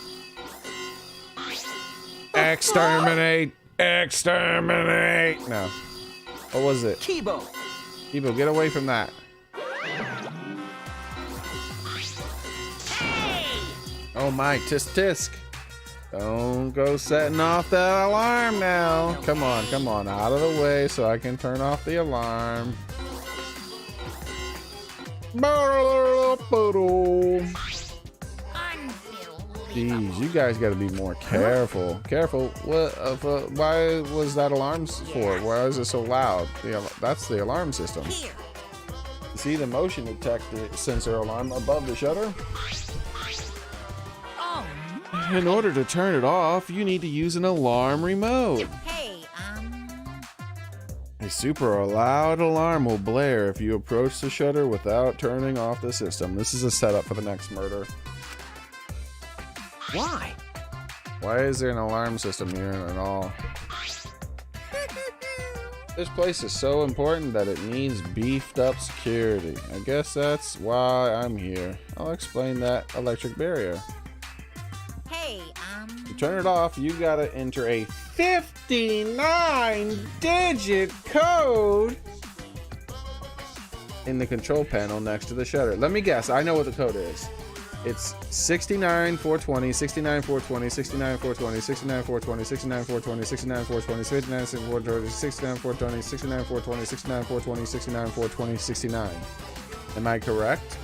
Exterminate! Exterminate! No. What was it?
Kibo!
Kibo, get away from that. Oh my, tisk tisk. Don't go setting off that alarm now. Come on, out of the way so I can turn off the alarm. Jeez, you guys got to be more careful. Careful. What? Why was that alarm for? Why is it so loud? That's the alarm system. See the motion detector sensor alarm above the shutter? In order to turn it off, you need to use an alarm remote.
Hey,
A super loud alarm will blare if you approach the shutter without turning off the system. This is a setup for the next murder.
Why?
Why is there an alarm system here at all? This place is so important that it needs beefed up security. I guess that's why I'm here. I'll explain that electric barrier. turn it off, you gotta enter a 59-digit code in the control panel next to the shutter. Let me guess. I know what the code is. It's 69420, 69420, 69420, 69420, 69420, 69420, 69420, 69420, 69420, 69420, 69420, 69. Am I correct?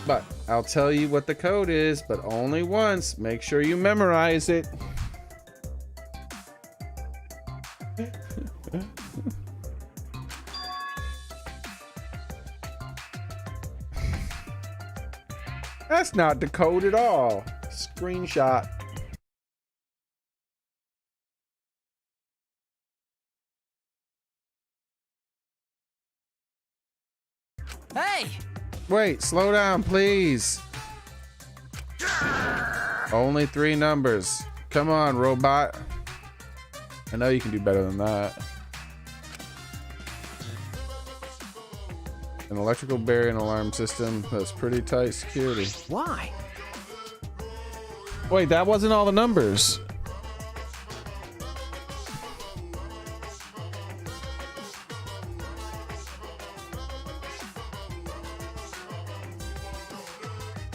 But I'll tell you what the code is, but only once. Make sure you memorize it. That's not the code at all. Screenshot.
Hey!
Wait, slow down, please. Only 3 numbers. Come on, robot. I know you can do better than that. An electrical barrier and alarm system. That's pretty tight security.
Why?
Wait, that wasn't all the numbers.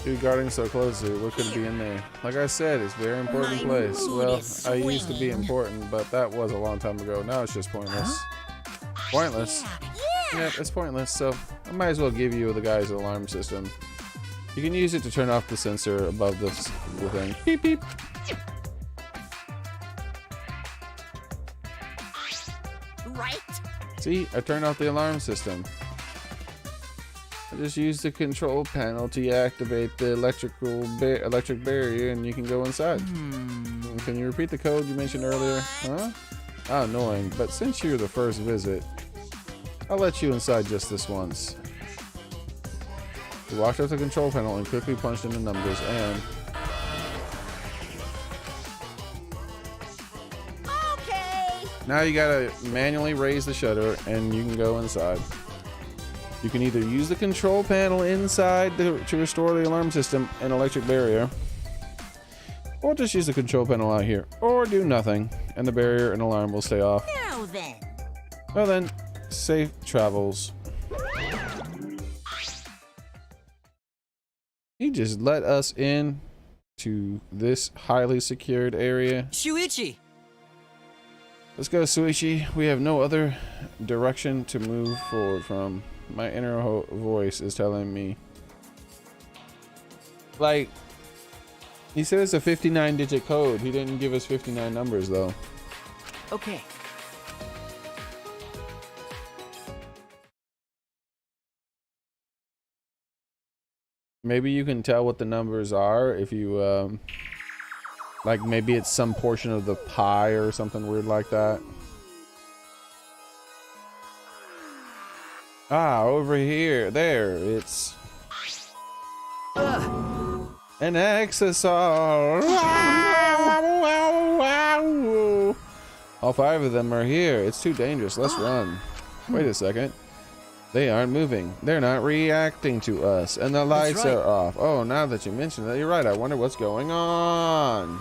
Dude, guarding so closely, what could be in there? Like I said, it's a very important place. Well, I used to be important, but that was a long time ago. Now it's just pointless. Pointless? Yeah, it's pointless, so I might as well give you the guy's alarm system. You can use it to turn off the sensor above the thing. Beep, beep.
Right?
See, I turned off the alarm system. I just used the control panel to activate the electric barrier, and you can go inside. Can you repeat the code you mentioned earlier? Huh? How annoying, but since you're the first visit, I'll let you inside just this once. You walked up to the control panel and quickly punched in the numbers and...
Okay.
Now you gotta manually raise the shutter and you can go inside. You can either use the control panel inside to restore the alarm system and electric barrier, or just use the control panel out here, or do nothing and the barrier and alarm will stay off.
Now then.
Well then, safe travels. He just let us in to this highly secured area.
Shuichi!
Let's go, Suichi. We have no other direction to move forward from. My inner voice is telling me. Like, he said it's a 59-digit code. He didn't give us 59 numbers, though.
Okay.
Maybe you can tell what the numbers are if you, like maybe it's some portion of the pie or something weird like that. Ah, over here, there, it's an exisal. All 5 of them are here. It's too dangerous. Let's run. Wait a second. They aren't moving. They're not reacting to us. And the lights are off. Oh, now that you mention that, you're right. I wonder what's going on.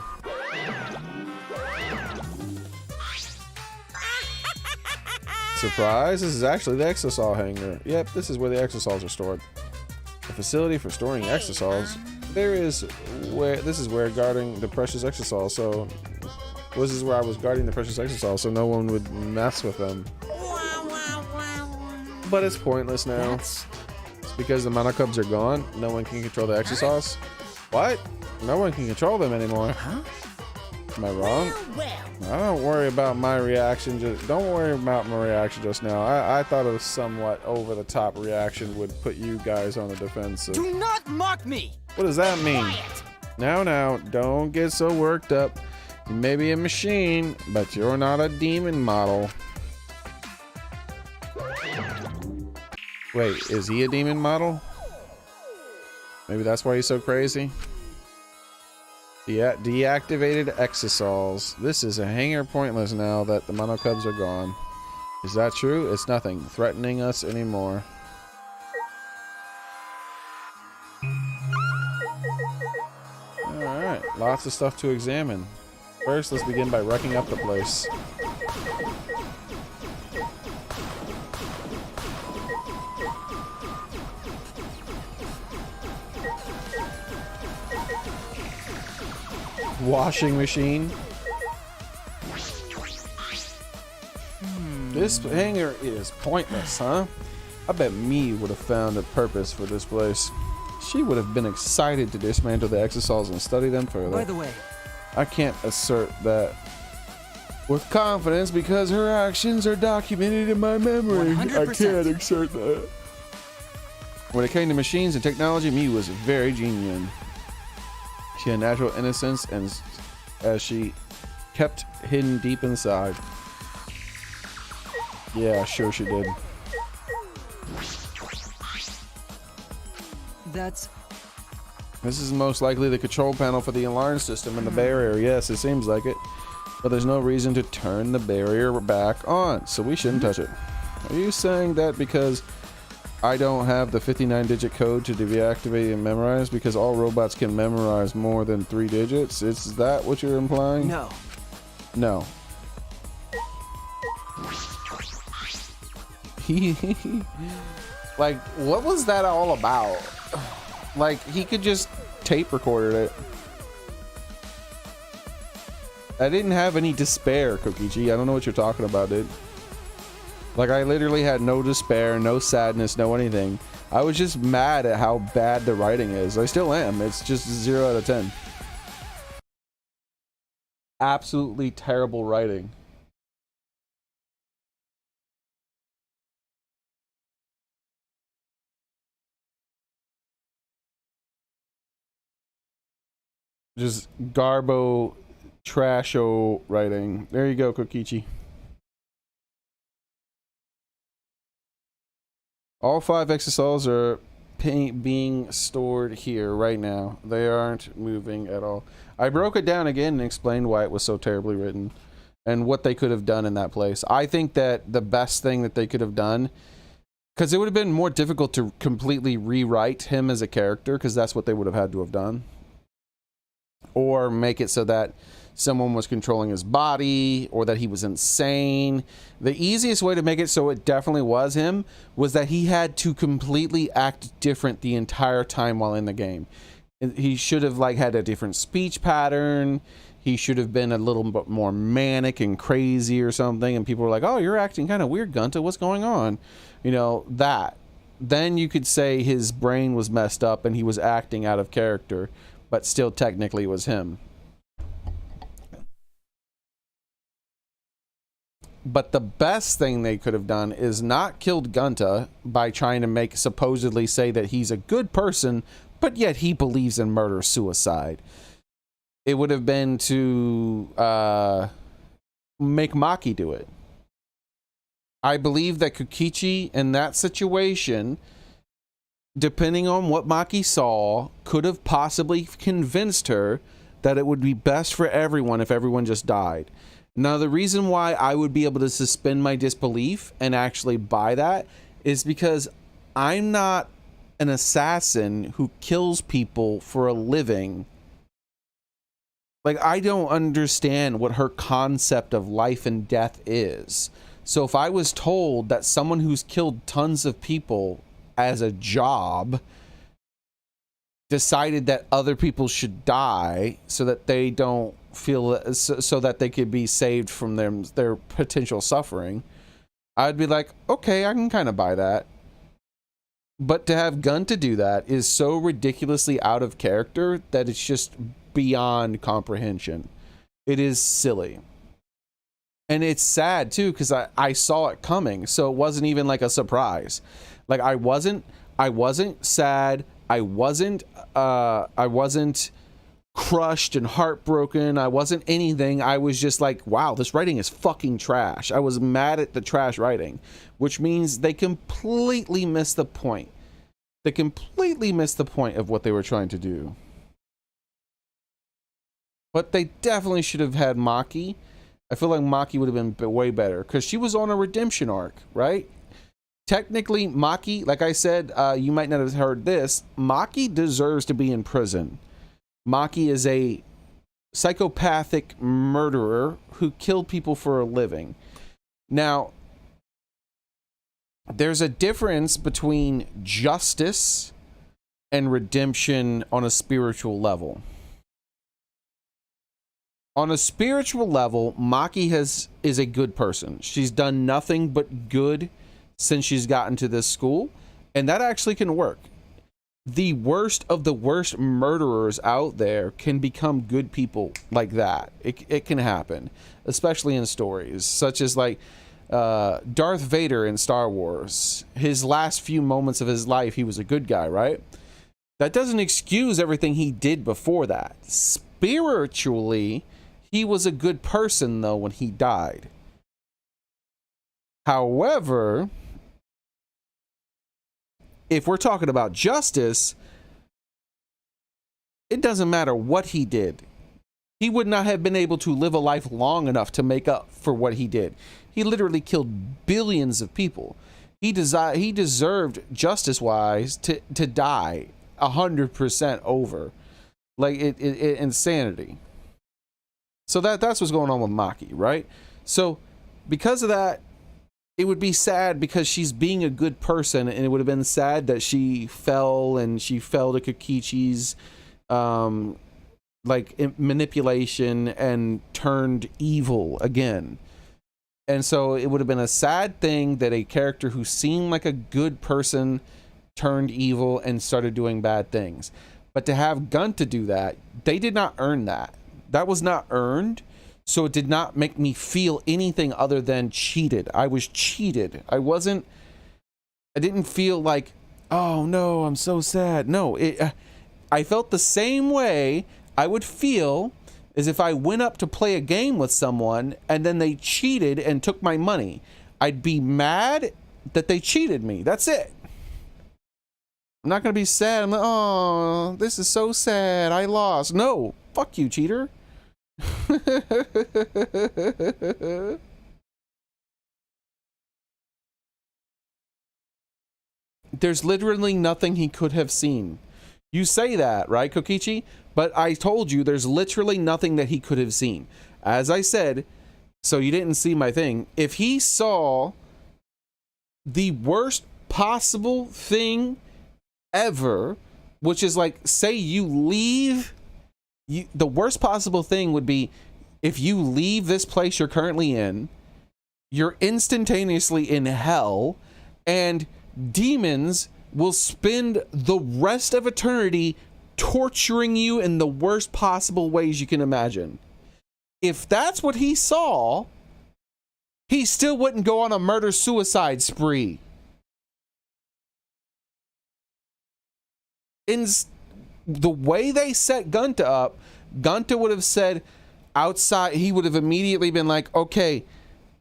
Surprise, this is actually the exisal hangar. Yep, this is where the exisals are stored. A facility for storing exisals. This is where guarding the precious exisals. So this is where I was guarding the precious exisals so no one would mess with them. But it's pointless now. It's because the mana cubs are gone. No one can control the exisals. What? No one can control them anymore. Am I wrong? I don't worry about my reaction. Don't worry about my reaction just now. I thought a somewhat over-the-top reaction would put you guys on the defensive.
Do not mock me!
What does that mean? Now, don't get so worked up. You may be a machine, but you're not a demon model. Wait, is he a demon model? Maybe that's why he's so crazy. Deactivated exisals. This is a hangar pointless now that the mono cubs are gone. Is that true? It's nothing threatening us anymore. Lots of stuff to examine. First, let's begin by wrecking up the place. Washing machine. This hangar is pointless, huh? I bet me would have found a purpose for this place. She would have been excited to dismantle the exosols and study them further.
By the way,
I can't assert that with confidence because her actions are documented in my memory.
100%.
I can't assert that. When it came to machines and technology, me was very genuine. She had natural innocence, and as she kept hidden deep inside. Yeah, sure she did.
that's...
This is most likely the control panel for the alarm system in the barrier. Yes, it seems like it. But there's no reason to turn the barrier back on, so we shouldn't touch it. Are you saying that because I don't have the 59-digit code to deactivate and memorize because all robots can memorize more than 3 digits? Is that what you're implying?
No.
No. Like, what was that all about? Like, he could just tape recorded it. I didn't have any despair, Kokichi. I don't know what you're talking about, dude. Like, I literally had no despair, no sadness, no anything. I was just mad at how bad the writing is. I still am. It's just 0 out of 10. Absolutely terrible writing. Just garbo trasho writing. There you go, Kokichi. All 5 exosols are being stored here right now. They aren't moving at all. I broke it down again and explained why it was so terribly written and what they could have done in that place. I think that the best thing that they could have done, because it would have been more difficult to completely rewrite him as a character, because that's what they would have had to have done. Or make it so that someone was controlling his body, or that he was insane. The easiest way to make it so it definitely was him was that he had to completely act different the entire time while in the game. He should have like had a different speech pattern. He should have been a little bit more manic and crazy or something. And people were like, "Oh, you're acting kind of weird, Gunta. What's going on?" You know, that. Then you could say his brain was messed up and he was acting out of character, but still technically was him. But the best thing they could have done is not killed Gunta by trying to make supposedly say that he's a good person, but yet he believes in murder-suicide. It would have been to make Maki do it. I believe that Kokichi in that situation, depending on what Maki saw, could have possibly convinced her that it would be best for everyone if everyone just died. Now, the reason why I would be able to suspend my disbelief and actually buy that is because I'm not an assassin who kills people for a living. Like, I don't understand what her concept of life and death is. So if I was told that someone who's killed tons of people as a job decided that other people should die so that they don't feel, so that they could be saved from their potential suffering, I'd be like, okay, I can kind of buy that. But to have Gunta do that is so ridiculously out of character that it's just beyond comprehension. It is silly. And it's sad too, because I saw it coming, so it wasn't even like a surprise. Like, I wasn't sad. I wasn't crushed and heartbroken. I wasn't anything. I was just like, wow, this writing is fucking trash. I was mad at the trash writing, which means they completely missed the point. They completely missed the point of what they were trying to do. But they definitely should have had Maki. I feel like Maki would have been way better because she was on a redemption arc, right? Technically, Maki, like I said, you might not have heard this, Maki deserves to be in prison. Maki is a psychopathic murderer who killed people for a living. Now, there's a difference between justice and redemption on a spiritual level. On a spiritual level, Maki is a good person. She's done nothing but good since she's gotten to this school, and that actually can work. The worst of the worst murderers out there can become good people like that. It can happen, especially in stories such as like Darth Vader in Star Wars. His last few moments of his life, he was a good guy, right? That doesn't excuse everything he did before that. Spiritually, he was a good person, though, when he died. However, if we're talking about justice, it doesn't matter what he did. He would not have been able to live a life long enough to make up for what he did. He literally killed billions of people. He deserved, justice-wise, to die 100% over. Like, insanity. So that's what's going on with Maki, right? So because of that, it would be sad because she's being a good person, and it would have been sad that she fell to Kokichi's manipulation and turned evil again. And so it would have been a sad thing that a character who seemed like a good person turned evil and started doing bad things. But to have Gun to do that, they did not earn that. That was not earned. So it did not make me feel anything other than cheated. I was cheated. I didn't feel like, oh no, I'm so sad. No, I felt the same way I would feel as if I went up to play a game with someone and then they cheated and took my money. I'd be mad that they cheated me. That's it. I'm not going to be sad. I'm like, oh, this is so sad. I lost. No, fuck you, cheater. There's literally nothing he could have seen. You say that, right, Kokichi? But I told you there's literally nothing that he could have seen. As I said, so you didn't see my thing. If he saw the worst possible thing ever, which is like, say you leave, the worst possible thing would be if you leave this place you're currently in, you're instantaneously in hell, and demons will spend the rest of eternity torturing you in the worst possible ways you can imagine. If that's what he saw, he still wouldn't go on a murder-suicide spree. In the way they set Gunta up, Gunta would have said outside, he would have immediately been like, okay,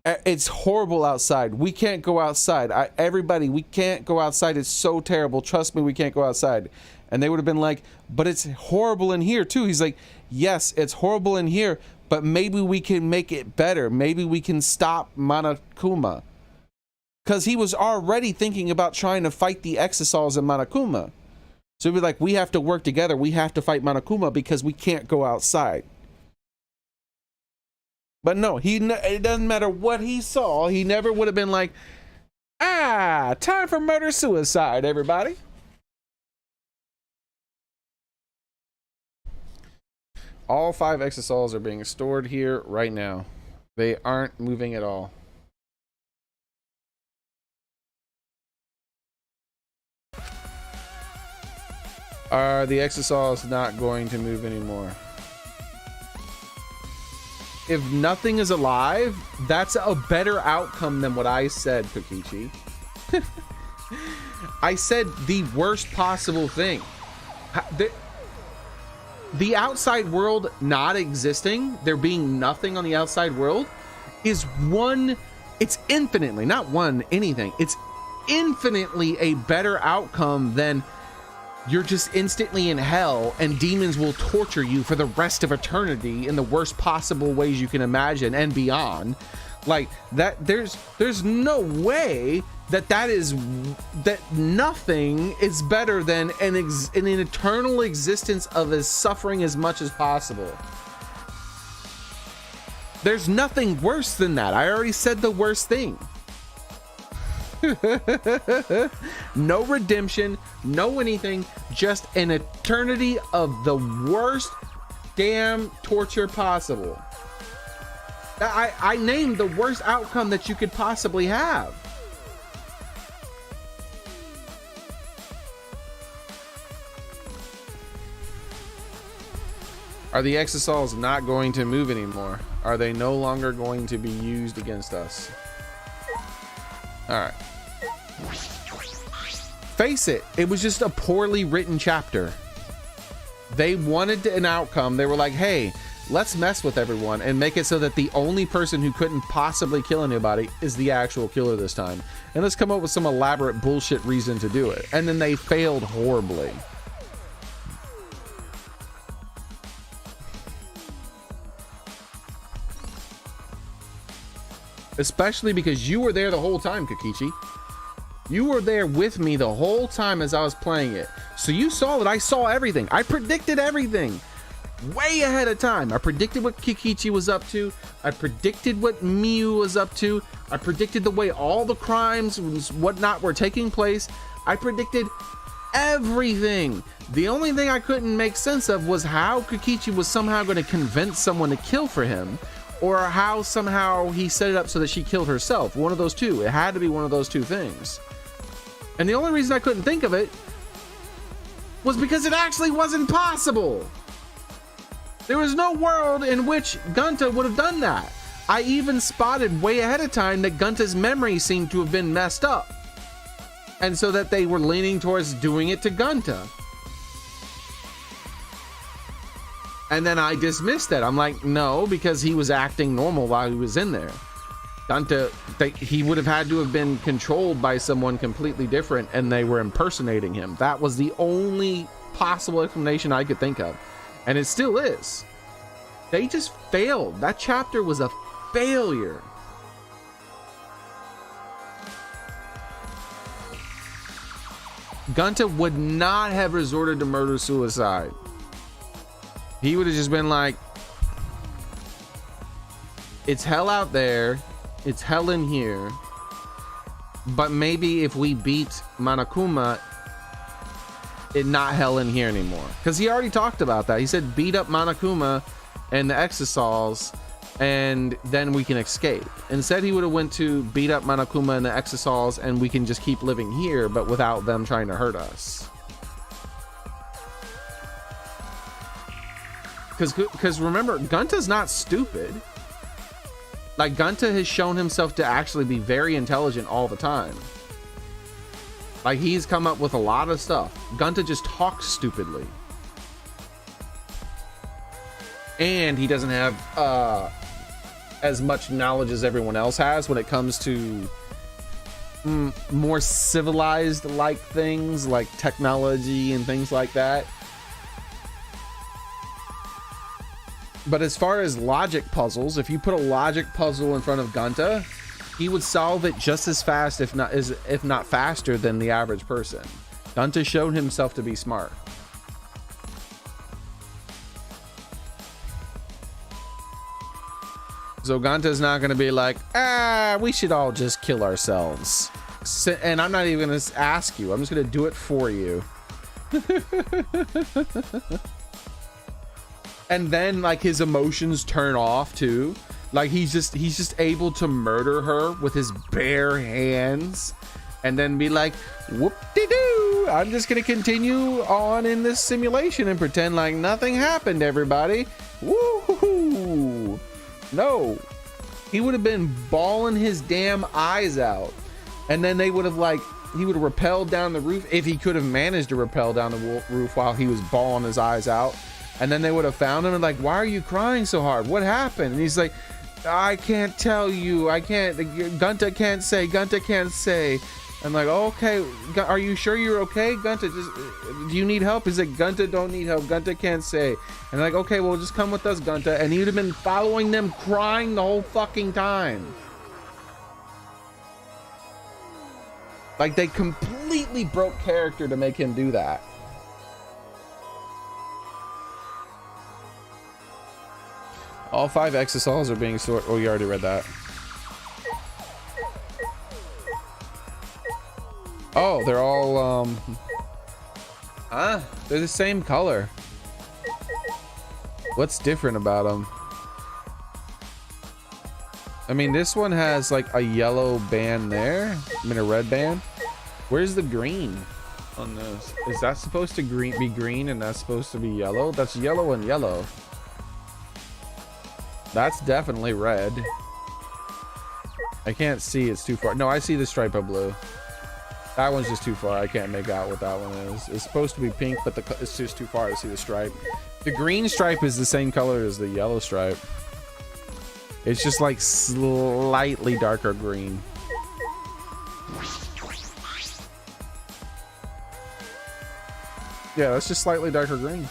it's horrible outside. We can't go outside. Everybody, we can't go outside. It's so terrible. Trust me, we can't go outside. And they would have been like, but it's horrible in here too. He's like, yes, it's horrible in here, but maybe we can make it better. Maybe we can stop Monokuma. Because he was already thinking about trying to fight the Exisals in Monokuma. So he'd be like, we have to work together. We have to fight Monokuma because we can't go outside. But no, it doesn't matter what he saw. He never would have been like, time for murder-suicide, everybody. All 5 Exisals are being stored here right now. They aren't moving at all. Are the Exisals not going to move anymore? If nothing is alive, that's a better outcome than what I said, Kokichi. I said the worst possible thing. The outside world not existing, there being nothing on the outside world, is it's infinitely, not anything. It's infinitely a better outcome than you're just instantly in hell and demons will torture you for the rest of eternity in the worst possible ways you can imagine and beyond. Like that, there's no way that nothing is better than an eternal existence of suffering as much as possible. There's nothing worse than that. I already said the worst thing. No redemption, no anything, just an eternity of the worst damn torture possible. I named the worst outcome that you could possibly have. Are the exosols not going to move anymore? Are they no longer going to be used against us? All right. Face it, it was just a poorly written chapter. They wanted an outcome. They were like, hey, let's mess with everyone and make it so that the only person who couldn't possibly kill anybody is the actual killer this time. And let's come up with some elaborate bullshit reason to do it. And then they failed horribly. Especially because you were there the whole time, Kokichi. You were there with me the whole time as I was playing it. So you saw that I saw everything. I predicted everything way ahead of time. I predicted what Kokichi was up to. I predicted what Miu was up to. I predicted the way all the crimes and whatnot were taking place. I predicted everything. The only thing I couldn't make sense of was how Kokichi was somehow going to convince someone to kill for him, or how somehow he set it up so that she killed herself. One of those two. It had to be one of those two things. And the only reason I couldn't think of it was because it actually wasn't possible. There was no world in which Gunta would have done that. I even spotted way ahead of time that Gunta's memory seemed to have been messed up, and so that they were leaning towards doing it to Gunta. And then I dismissed that. I'm like, no, because he was acting normal while he was in there. Gunta, he would have had to have been controlled by someone completely different, and they were impersonating him. That was the only possible explanation I could think of. And it still is. They just failed. That chapter was a failure. Gunta would not have resorted to murder-suicide. He would have just been like, it's hell out there, it's hell in here, but maybe if we beat Monokuma, it's not hell in here anymore. Because he already talked about that. He said beat up Monokuma and the Exosols, and then we can escape. Instead, he would have went to beat up Monokuma and the Exosols, and we can just keep living here, but without them trying to hurt us. Because remember, Gunta's not stupid. Like, Gunta has shown himself to actually be very intelligent all the time. Like, he's come up with a lot of stuff. Gunta just talks stupidly. And he doesn't have as much knowledge as everyone else has when it comes to more civilized like things, like technology and things like that. But as far as logic puzzles, if you put a logic puzzle in front of Gunta, he would solve it just as fast, if not faster, than the average person. Gunta showed himself to be smart. So Gunta's not going to be like, we should all just kill ourselves. And I'm not even going to ask you. I'm just going to do it for you. And then, like, his emotions turn off too. Like, he's just able to murder her with his bare hands, and then be like, whoop-de-doo, I'm just gonna continue on in this simulation and pretend like nothing happened, everybody. Woo-hoo-hoo. No, he would have been bawling his damn eyes out, and then they would have, like, he would have rappelled down the roof, if he could have managed to rappel down the roof while he was bawling his eyes out. And then they would have found him and like, why are you crying so hard? What happened? And he's like, I can't tell you. I can't. Gunta can't say. Gunta can't say. I'm like, okay, are you sure you're okay, Gunta? Do you need help? He's like, Gunta don't need help. Gunta can't say. And like, okay, well, just come with us, Gunta. And he would have been following them, crying the whole fucking time. Like, they completely broke character to make him do that. All 5 exosols are being stored. Oh, you already read that. Oh, they're all, they're the same color. What's different about them? I mean, this one has like a yellow band there. I mean, a red band. Where's the green on this? Is that supposed to be green and that's supposed to be yellow? That's yellow and yellow. That's definitely red. I can't see, it's too far. No, I see the stripe of blue. That one's just too far. I can't make out what that one is. It's supposed to be pink, but it's just too far to see the stripe. The green stripe is the same color as the yellow stripe. It's just like slightly darker green. Yeah, that's just slightly darker green.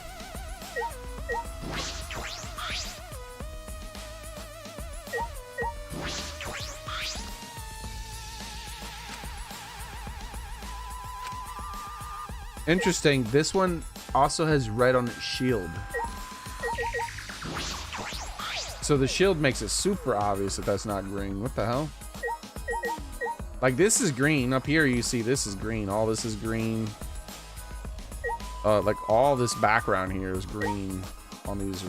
Interesting. This one also has red on its shield. So the shield makes it super obvious that that's not green. What the hell? Like, this is green. Up here you see this is green. All this is green. Like all this background here is green on these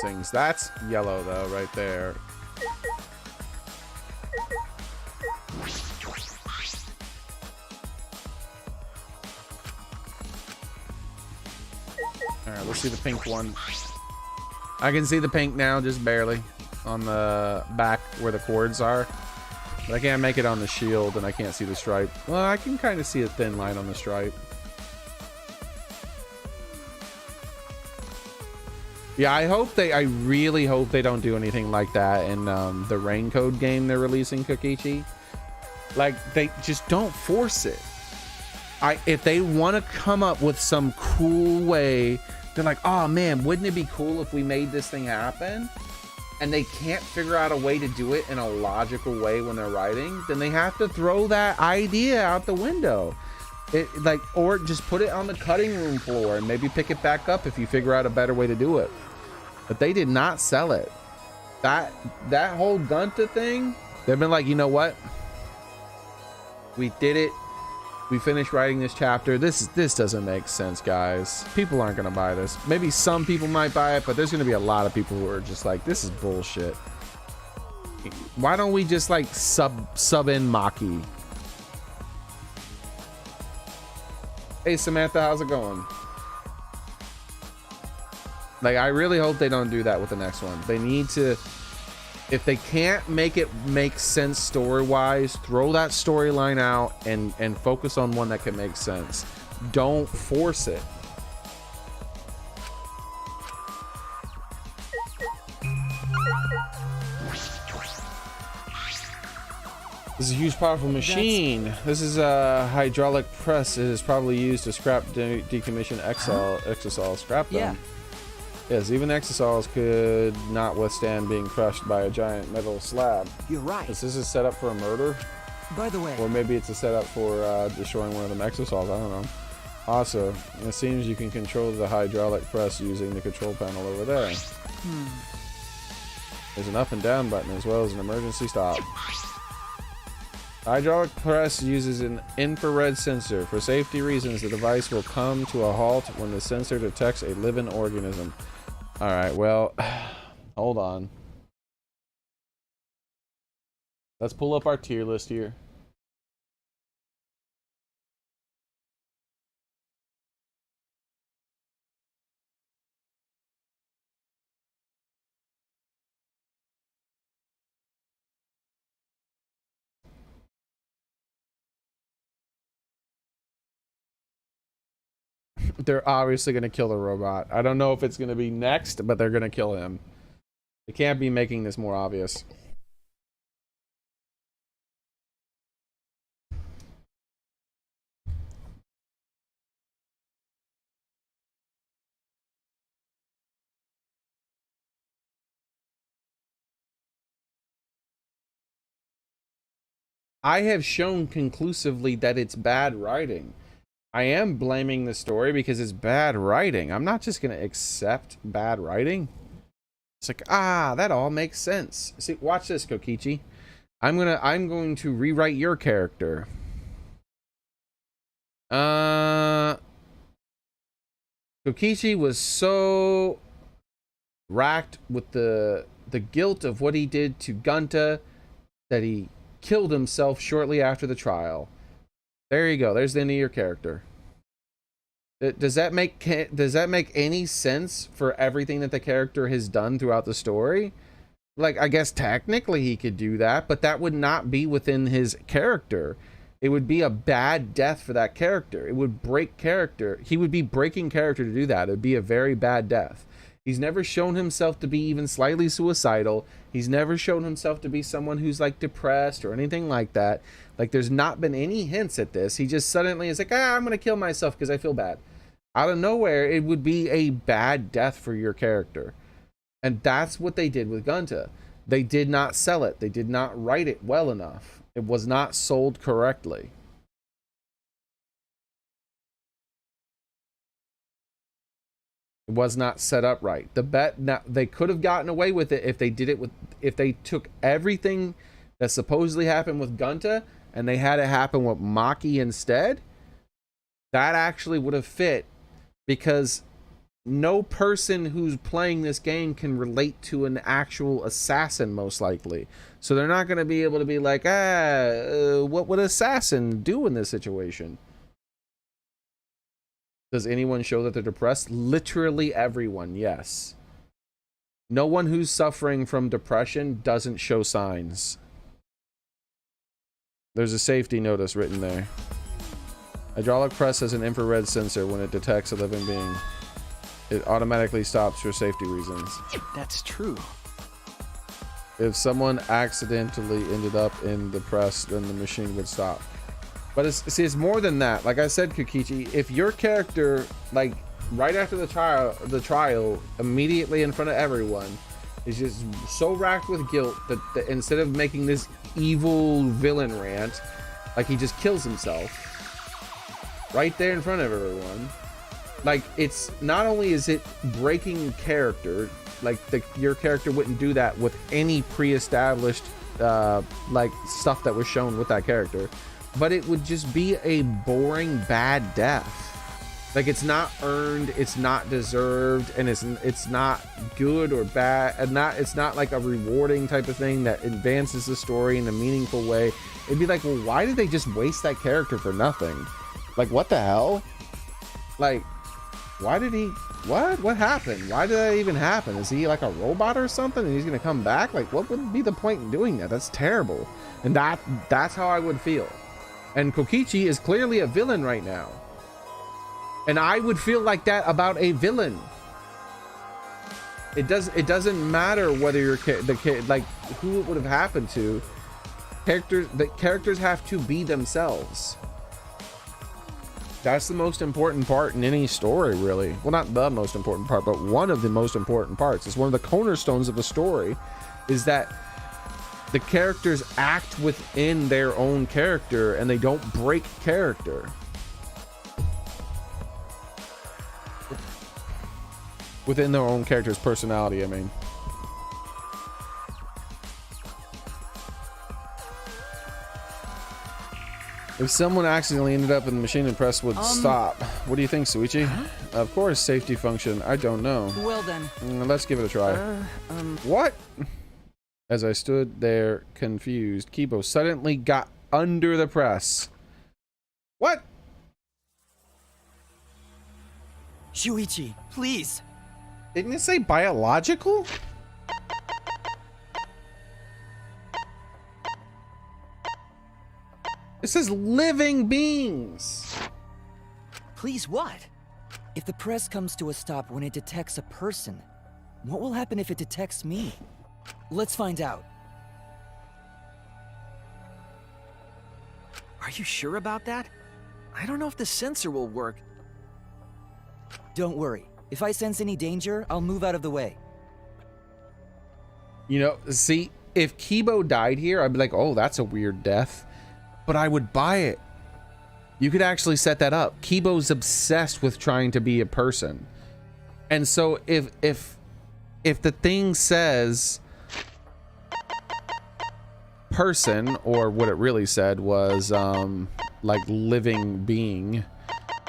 things. That's yellow though, right there. Alright, let's see the pink one. I can see the pink now, just barely, on the back where the cords are. But I can't make it on the shield, and I can't see the stripe. Well, I can kind of see a thin line on the stripe. Yeah, I really hope they don't do anything like that in the Rain Code game they're releasing, Kokichi. Like, they just don't force it. If they want to come up with some cool way, they're like, oh man, wouldn't it be cool if we made this thing happen? And they can't figure out a way to do it in a logical way when they're writing, then they have to throw that idea out the window. Or just put it on the cutting room floor and maybe pick it back up if you figure out a better way to do it. But they did not sell it. That whole Gunta thing, they've been like, you know what? We did it. We finished writing this chapter. This doesn't make sense, guys. People aren't gonna buy this. Maybe some people might buy it, but there's gonna be a lot of people who are just like, this is bullshit. Why don't we just like sub in Maki? Hey Samantha, how's it going? Like, I really hope they don't do that with the next one. They need to, if they can't make it make sense story-wise, throw that storyline out and focus on one that can make sense. Don't force it. This is a huge, powerful machine. This is a hydraulic press. It is probably used to scrap decommissioned exosols. Scrap them. Yeah. Yes, even exosols could not withstand being crushed by a giant metal slab.
You're right.
Is this a setup for a murder?
By the way,
or maybe it's a setup for destroying one of them exosols. I don't know. Also, it seems you can control the hydraulic press using the control panel over there. There's an up and down button as well as an emergency stop. Hydraulic press uses an infrared sensor. For safety reasons, the device will come to a halt when the sensor detects a living organism. All right, well, hold on. Let's pull up our tier list here. They're obviously going to kill the robot. I don't know if it's going to be next, but they're going to kill him. They can't be making this more obvious. I have shown conclusively that it's bad writing. I am blaming the story because it's bad writing. I'm not just going to accept bad writing. It's like, ah, that all makes sense. See, watch this, Kokichi. I'm going to rewrite your character. Kokichi was so racked with the guilt of what he did to Gunta that he killed himself shortly after the trial. There you go. There's the end of your character. Does that make any sense for everything that the character has done throughout the story? Like, I guess technically he could do that, but that would not be within his character. It would be a bad death for that character. It would break character. He would be breaking character to do that. It would be a very bad death. He's never shown himself to be even slightly suicidal. He's never shown himself to be someone who's like depressed or anything like that. Like, there's not been any hints at this. He just suddenly is like, I'm going to kill myself because I feel bad. Out of nowhere, it would be a bad death for your character. And that's what they did with Gunta. They did not sell it. They did not write it well enough. It was not sold correctly. It was not set up right. The bet, now they could have gotten away with it if they did it with, if they took everything that supposedly happened with Gunta and they had it happen with Maki instead. That actually would have fit, because no person who's playing this game can relate to an actual assassin, most likely. So they're not going to be able to be like, what would assassin do in this situation? Does anyone show that they're depressed? Literally everyone, yes. No one who's suffering from depression doesn't show signs. There's a safety notice written there. Hydraulic press has an infrared sensor. When it detects a living being, it automatically stops for safety reasons.
That's true.
If someone accidentally ended up in the press, then the machine would stop. But it's more than that. Like I said, Kokichi, if your character, like right after the trial, immediately in front of everyone, is just so racked with guilt that instead of making this evil villain rant, like he just kills himself right there in front of everyone. Like, it's not only is it breaking character, like your character wouldn't do that with any pre-established like stuff that was shown with that character, but it would just be a boring bad death. Like, it's not earned, it's not deserved, and it's not good or bad, and it's not like a rewarding type of thing that advances the story in a meaningful way. It'd be like, well, why did they just waste that character for nothing? Like, what the hell? Like, why did he, what happened? Why did that even happen? Is he like a robot or something and he's gonna come back? Like, what would be the point in doing that? That's terrible. And that's how I would feel. And Kokichi is clearly a villain right now. And I would feel like that about a villain. It doesn't matter whether you're like who it would have happened to. The characters have to be themselves. That's the most important part in any story, really. Well, not the most important part, but one of the most important parts. It's one of the cornerstones of the story, is that the characters act within their own character and they don't break character. Within their own character's personality, I mean. If someone accidentally ended up in the machine and press would stop. What do you think, Suichi? Huh? Of course, safety function. I don't know.
Well then.
Let's give it a try. What? As I stood there confused, Kibo suddenly got under the press. What?
Shuichi, please.
Didn't it say biological? It says living beings.
Please what? If the press comes to a stop when it detects a person, what will happen if it detects me? Let's find out.
Are you sure about that? I don't know if the sensor will work.
Don't worry. If I sense any danger, I'll move out of the way.
You know, see, if Kibo died here, I'd be like, oh, that's a weird death. But I would buy it. You could actually set that up. Kibo's obsessed with trying to be a person. And so if if the thing says person, or what it really said was like living being,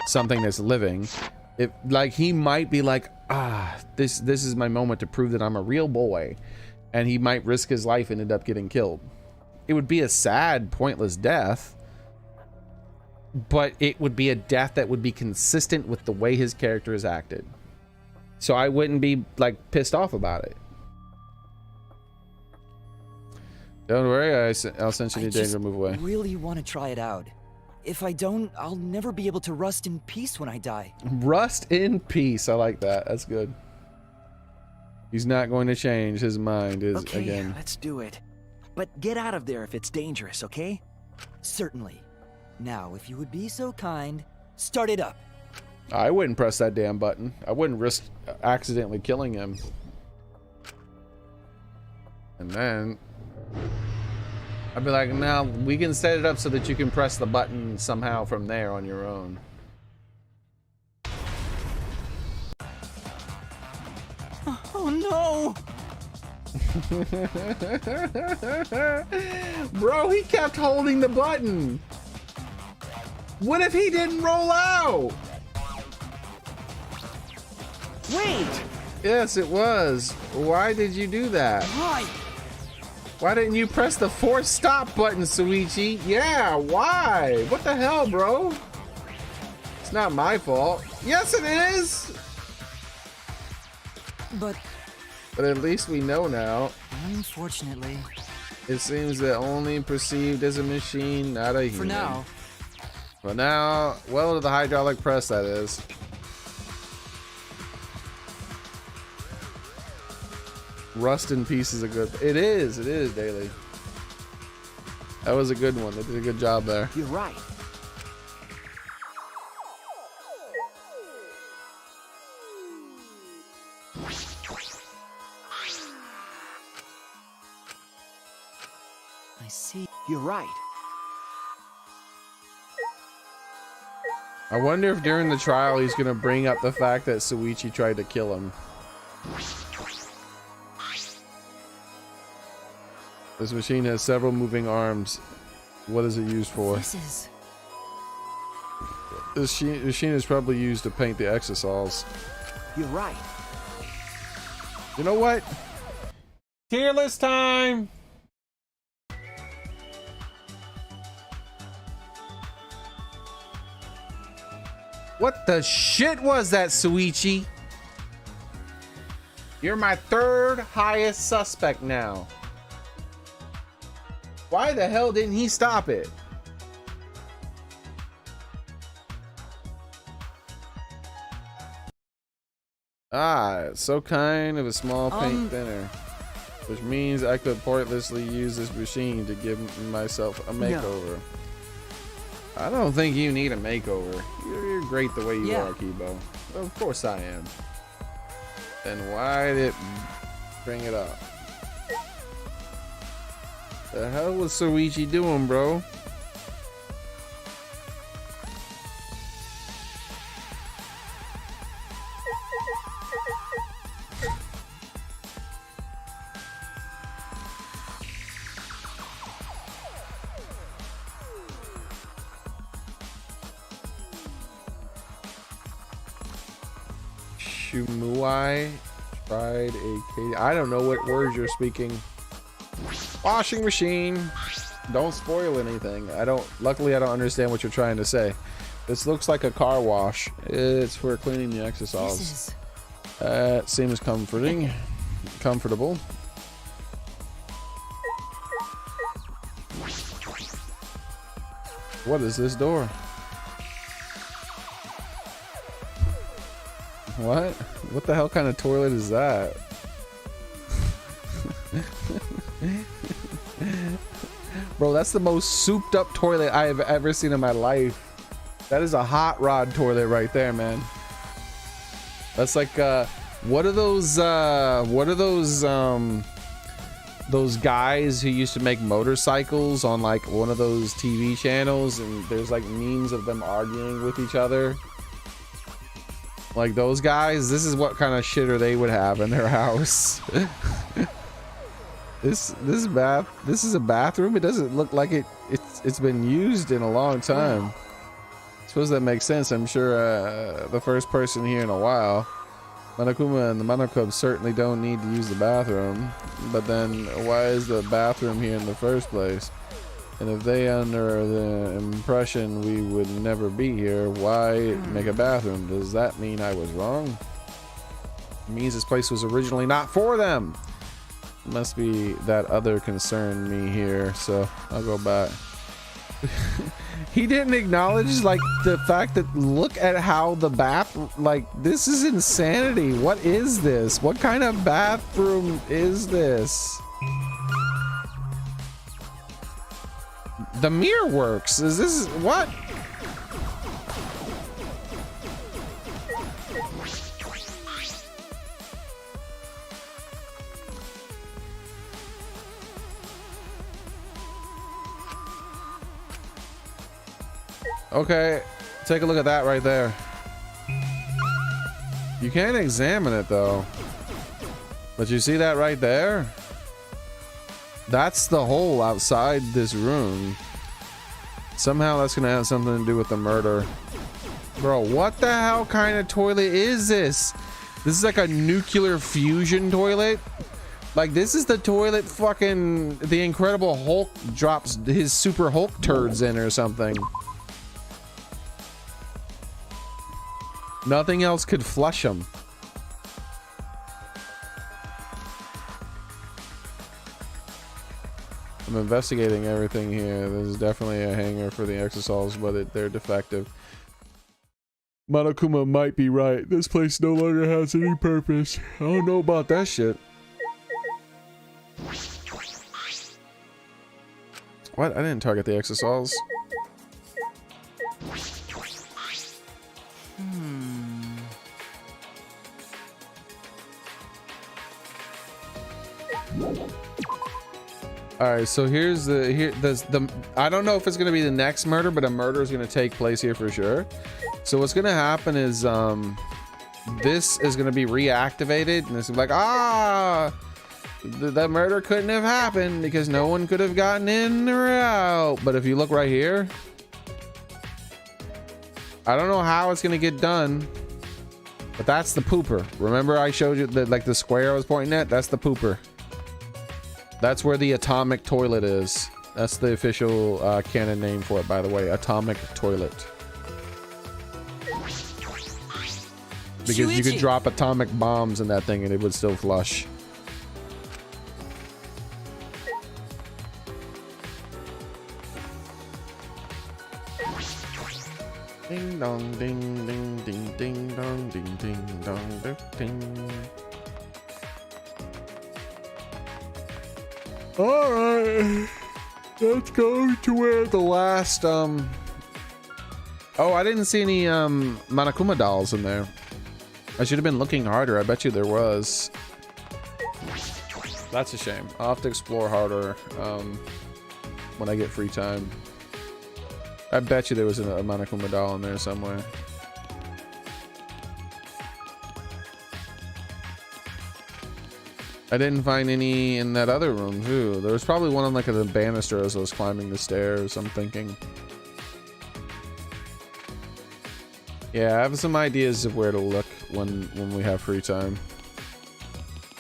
something that's living, if like he might be like, this is my moment to prove that I'm a real boy, and he might risk his life and end up getting killed. It would be a sad, pointless death, but it would be a death that would be consistent with the way his character is acted. So I wouldn't be like pissed off about it. Don't worry, I'll send you the danger, move away.
I really want to try it out. If I don't, I'll never be able to rust in peace when I die.
Rust in peace. I like that. That's good. He's not going to change. His mind is
Okay,
again.
let's do it. But get out of there if it's dangerous, okay?
Certainly. Now, if you would be so kind, start it up.
I wouldn't press that damn button. I wouldn't risk accidentally killing him. And then I'd be like, now we can set it up so that you can press the button somehow from there on your own.
Oh no!
Bro, he kept holding the button. What if he didn't roll out?
Wait!
Yes, it was. Why did you do that?
Why?
Why didn't you press the force stop button, Suichi? Yeah, why? What the hell, bro? It's not my fault. Yes, it is.
But
at least we know now.
unfortunately,
It seems that only perceived as a machine, not a human.
for now,
For now, well, to the hydraulic press, that is. Rust in peace is a good. It is, Daily. That was a good one. They did a good job there.
You're right.
I see.
You're right.
I wonder if during the trial he's gonna bring up the fact that Suichi tried to kill him. This machine has several moving arms. What is it used for?
This is.
This machine is probably used to paint the exosols.
You're right.
You know what? Tier list time! What the shit was that, Suichi? You're my third highest suspect now. Why the hell didn't he stop it? It's so kind of a small paint thinner. Which means I could pointlessly use this machine to give myself a makeover. I don't think you need a makeover. You're great the way you are, Kibo. Of course I am. Then why did it bring it up? The hell was Suichi doing, bro? Shumuai tried a Katie. I don't know what words you're speaking. Washing machine. Don't spoil anything. Luckily I don't understand what you're trying to say. This looks like a car wash. It's for cleaning the exosols. Seems comforting. Comfortable. What is this door? What? What the hell kind of toilet is that? Bro, that's the most souped up toilet I have ever seen in my life. That is a hot rod toilet right there, man. That's like what are those guys who used to make motorcycles on like one of those TV channels, and there's like memes of them arguing with each other. Like those guys, this is what kind of shitter they would have in their house. This is a bathroom. It doesn't look like it's been used in a long time. I suppose that makes sense. I'm sure the first person here in a while. Monokuma and the Monokub certainly don't need to use the bathroom, but then why is the bathroom here in the first place? And if they under the impression we would never be here, why make a bathroom? Does that mean I was wrong? It means this place was originally not for them. It must be that other concerned me here, so I'll go back. He didn't acknowledge like the fact that look at how the bath, like this is insanity. What is this? What kind of bathroom is this? The mirror works. Is this what? Okay, take a look at that right there. You can't examine it though. But you see that right there? That's the hole outside this room. Somehow that's gonna have something to do with the murder. Bro, what the hell kind of toilet is this? This is like a nuclear fusion toilet? Like this is the toilet fucking the Incredible Hulk drops his Super Hulk turds in or something. Nothing else could flush them. I'm investigating everything here. There's definitely a hanger for the exosols, but they're defective. Monokuma might be right. This place no longer has any purpose. I don't know about that shit. What? I didn't target the exosols. All right, so here's the I don't know if it's gonna be the next murder, but a murder is gonna take place here for sure. So what's gonna happen is this is gonna be reactivated, and it's like that murder couldn't have happened because no one could have gotten in or out. But if you look right here, I don't know how it's gonna get done, but that's the pooper. Remember I showed you the square I was pointing at? That's the pooper. That's where the atomic toilet is. That's the official canon name for it, by the way. Atomic toilet. Because you could drop atomic bombs in that thing and it would still flush. Ding dong ding ding ding ding dong ding ding dong ding ding. Alright, let's go to where the last oh, I didn't see any Monokuma dolls in there. I should have been looking harder. I bet you there was. That's a shame. I'll have to explore harder when I get free time. I bet you there was a Monokuma doll in there somewhere. I didn't find any in that other room too. There was probably one on like the banister as I was climbing the stairs, I'm thinking. Yeah, I have some ideas of where to look when we have free time.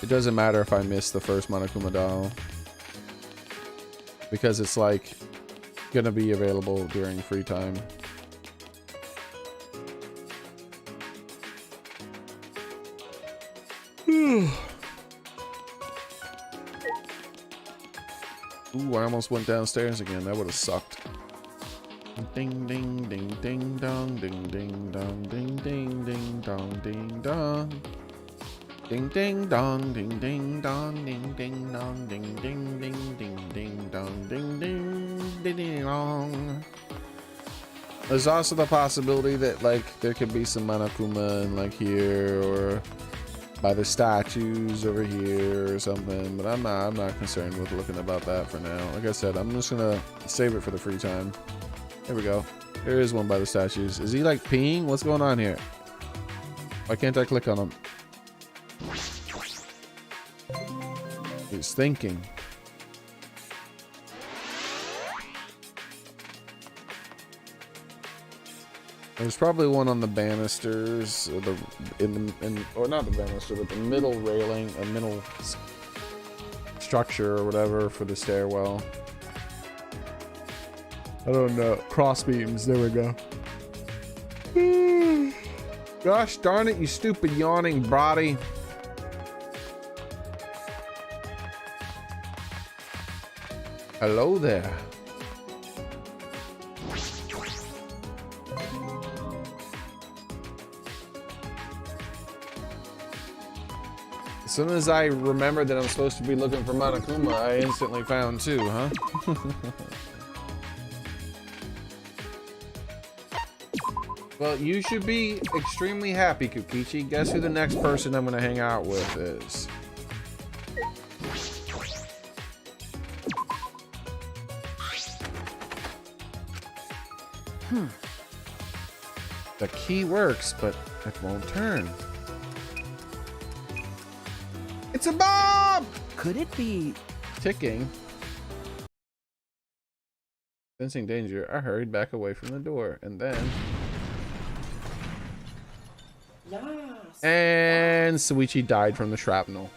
It doesn't matter if I miss the first Monokuma doll, because it's like gonna be available during free time. Ooh, I almost went downstairs again. That would have sucked. Ding ding ding ding dong ding ding dong ding ding ding dong ding dong. Ding ding dong ding ding dong ding ding dong ding ding ding ding ding dong ding ding ding ding dong. There's also the possibility that like there could be some Monokuma in like here or by the statues over here or something, but I'm not concerned with looking about that for now. Like I said, I'm just gonna save it for the free time. There we go. There is one by the statues. Is he like peeing? What's going on here? Why can't I click on him? He's thinking. There's probably one on the banisters, or or not the banister, but the middle railing, a middle structure or whatever for the stairwell. I don't know. Cross beams. There we go. Gosh darn it, you stupid yawning body. Hello there. As soon as I remembered that I'm supposed to be looking for Monokuma, I instantly found two, huh? Well, you should be extremely happy, Kokichi. Guess who the next person I'm gonna hang out with is? The key works, but it won't turn. It's a bomb!
Could it be?
Ticking. Sensing danger, I hurried back away from the door, and then... And Suichi died from the shrapnel.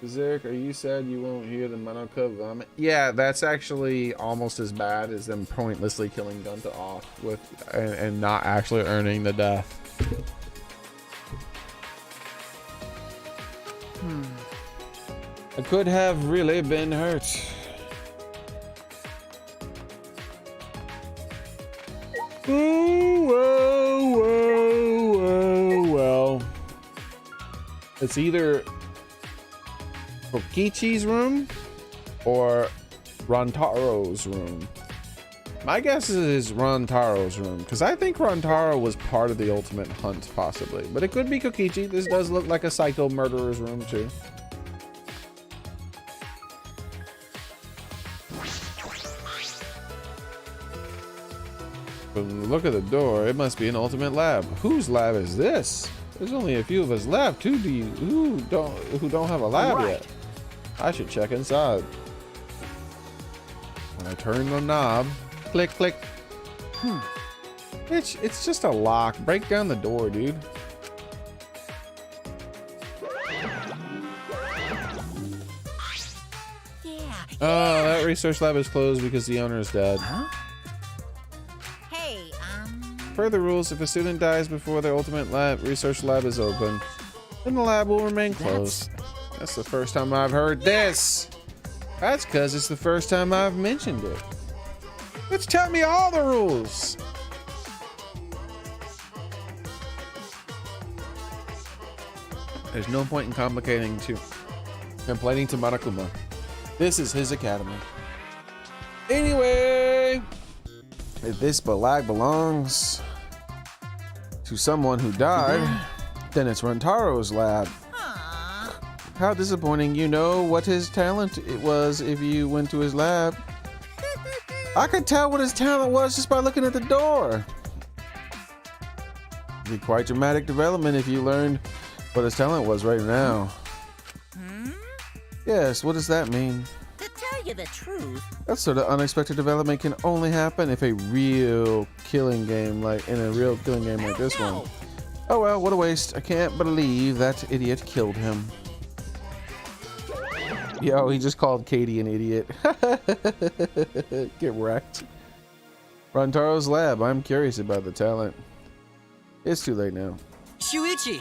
Xearrik, are you sad you won't hear the Monoka vomit? Yeah, that's actually almost as bad as them pointlessly killing Gunta off with and not actually earning the death. I could have really been hurt. Well. It's either Kokichi's room or Rantaro's room. My guess is Rantaro's room, because I think Rantaro was part of the ultimate hunt, possibly. But it could be Kokichi. This does look like a psycho murderer's room, too. From the look of the door, it must be an ultimate lab. Whose lab is this? There's only a few of us left. Who don't have a lab yet? I should check inside. When I turn the knob, click, click. It's just a lock. Break down the door, dude. Oh, that research lab is closed because the owner is dead. Per the rules, if a student dies before their ultimate research lab is open, then the lab will remain closed. That's the first time I've heard this. That's because it's the first time I've mentioned it. Let's tell me all the rules. There's no point in complaining to Monokuma. This is his academy. Anyway, if this balag belongs to someone who died, then it's Rantaro's lab. How disappointing. You know what his talent it was if you went to his lab. I could tell what his talent was just by looking at the door. It'd be quite dramatic development if you learned what his talent was right now. Yes, what does that mean?
To tell you the truth,
That sort of unexpected development can only happen if in a real killing game like this one. Oh well, what a waste. I can't believe that idiot killed him. Yo, he just called Katie an idiot. Get wrecked. Rantaro's lab. I'm curious about the talent. It's too late now.
Shuichi!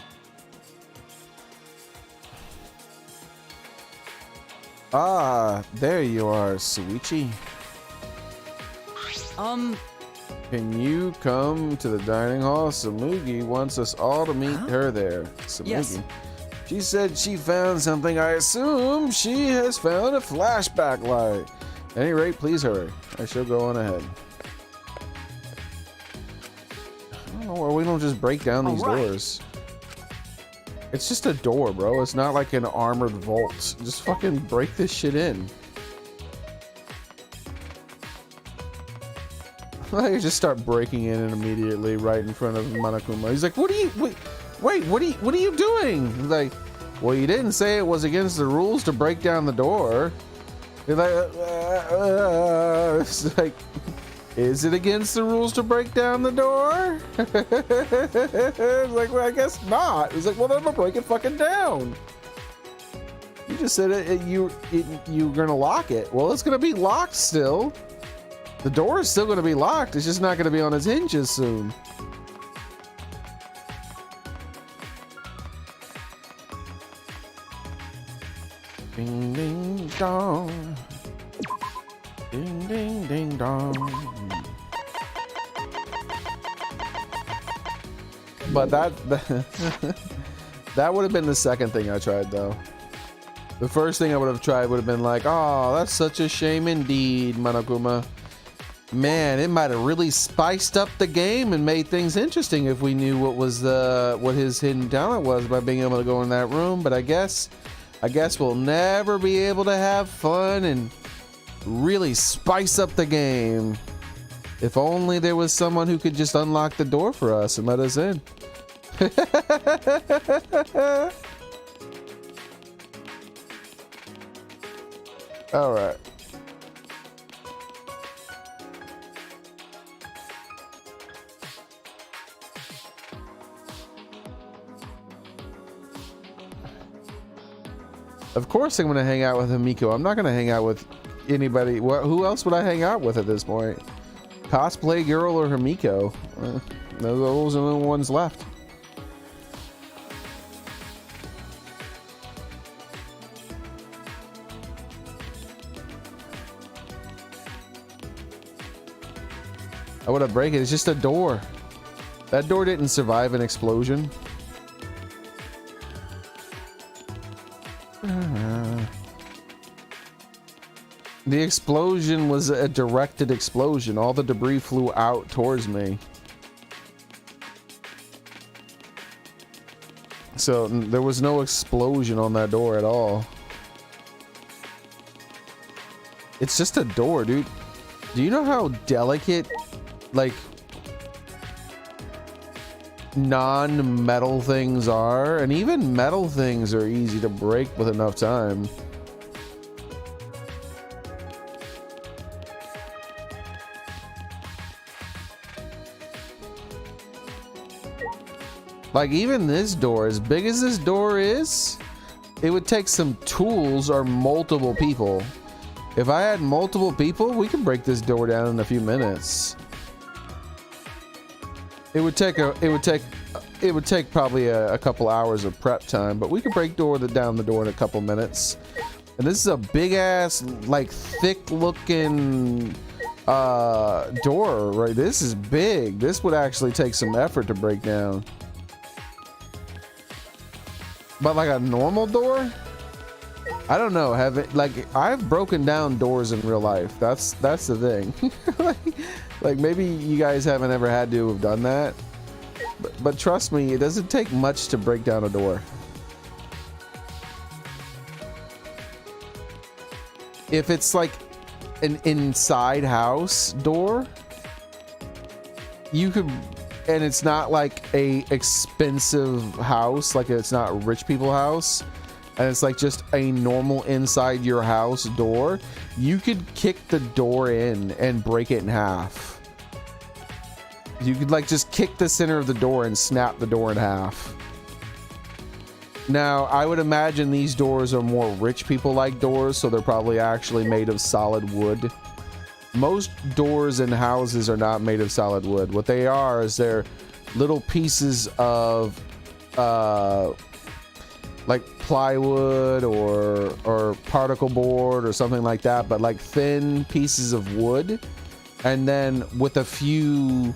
Ah, there you are, Suichi. Can you come to the dining hall? Samugi wants us all to meet her there. Samugi.
Yes.
She said she found something. I assume she has found a flashback light. At any rate, please hurry. I shall go on ahead. I don't know why we don't just break down these doors. It's just a door, bro. It's not like an armored vault. Just fucking break this shit in. I just start breaking in and immediately right in front of Monokuma. He's like, what are you, wait, what are you doing? He's like, well, you didn't say it was against the rules to break down the door. You're like, it's like, is it against the rules to break down the door? It's like, well, I guess not. He's like, well, then I'm gonna break it fucking down. You just said you're gonna lock it. Well, it's gonna be locked still. The door is still gonna be locked. It's just not gonna be on its hinges soon. Ding ding dong. Ding ding ding dong. But that would have been the second thing I tried though. The first thing I would have tried would have been like, oh, that's such a shame indeed, Monokuma. Man, it might have really spiced up the game and made things interesting if we knew what his hidden talent was by being able to go in that room. But I guess we'll never be able to have fun and really spice up the game. If only there was someone who could just unlock the door for us and let us in. All right. Of course I'm going to hang out with Himiko. I'm not going to hang out with anybody. Who else would I hang out with at this point? Cosplay girl or Himiko? Those are the only ones left. I would have break it. It's just a door. That door didn't survive an explosion. The explosion was a directed explosion. All the debris flew out towards me. So there was no explosion on that door at all. It's just a door, dude. Do you know how delicate, like, non-metal things are? And even metal things are easy to break with enough time. Like, even this door, as big as this door is, it would take some tools or multiple people. If I had multiple people, we could break this door down in a few minutes. It would take probably a couple hours of prep time, but we could break down the door in a couple minutes. And this is a big ass, like, thick looking door, right? This is big. This would actually take some effort to break down. But like a normal door, I don't know. I've broken down doors in real life. That's the thing. like maybe you guys haven't ever had to have done that, but trust me, it doesn't take much to break down a door. If it's like an inside house door, you could. And it's not like a expensive house, like it's not a rich people house, and it's like just a normal inside your house door, you could kick the door in and break it in half. You could like just kick the center of the door and snap the door in half. Now, I would imagine these doors are more rich people like doors, so they're probably actually made of solid wood. Most doors in houses are not made of solid wood. What they are is they're little pieces of like plywood or particle board or something like that, but like thin pieces of wood, and then with a few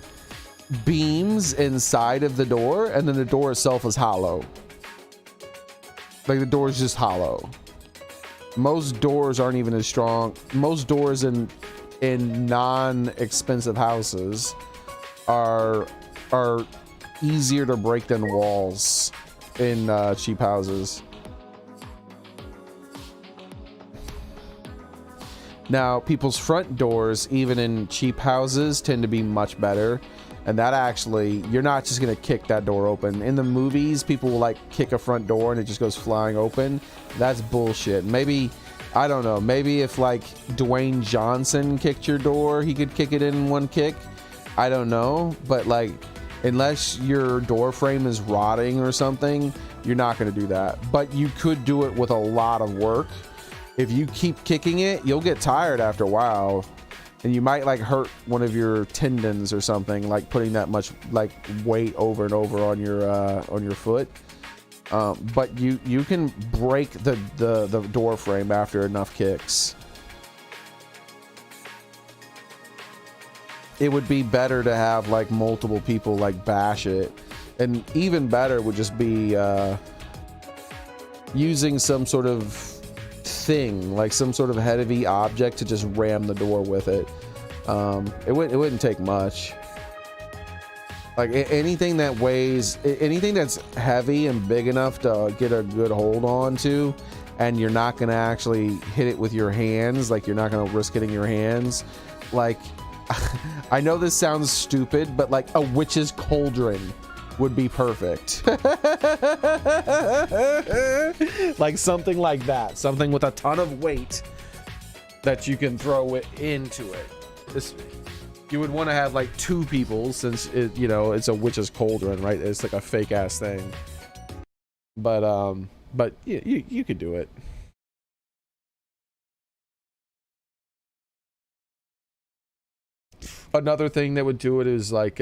beams inside of the door, and then the door itself is hollow. Like the door is just hollow. Most doors aren't even as strong. Most doors in non-expensive houses are easier to break than walls in cheap houses. Now, people's front doors, even in cheap houses, tend to be much better. And that actually, you're not just gonna kick that door open. In the movies, people will like kick a front door and it just goes flying open. That's bullshit. Maybe, I don't know, maybe if like Dwayne Johnson kicked your door, he could kick it in one kick. I don't know, but like, unless your door frame is rotting or something, you're not gonna do that. But you could do it with a lot of work. If you keep kicking it, you'll get tired after a while. And you might like hurt one of your tendons or something, like putting that much like weight over and over on your foot. But you can break the door frame after enough kicks. It would be better to have like multiple people like bash it, and even better would just be using some sort of thing, like some sort of heavy object to just ram the door with it. It wouldn't take much. Like anything that weighs, anything that's heavy and big enough to get a good hold on to, and you're not gonna actually hit it with your hands, like you're not gonna risk hitting your hands. Like, I know this sounds stupid, but like a witch's cauldron would be perfect. Like something like that, something with a ton of weight that you can throw it into it. This, you would want to have like two people, since it, you know, it's a witch's cauldron, right? It's like a fake ass thing. But you could do it. Another thing that would do it is like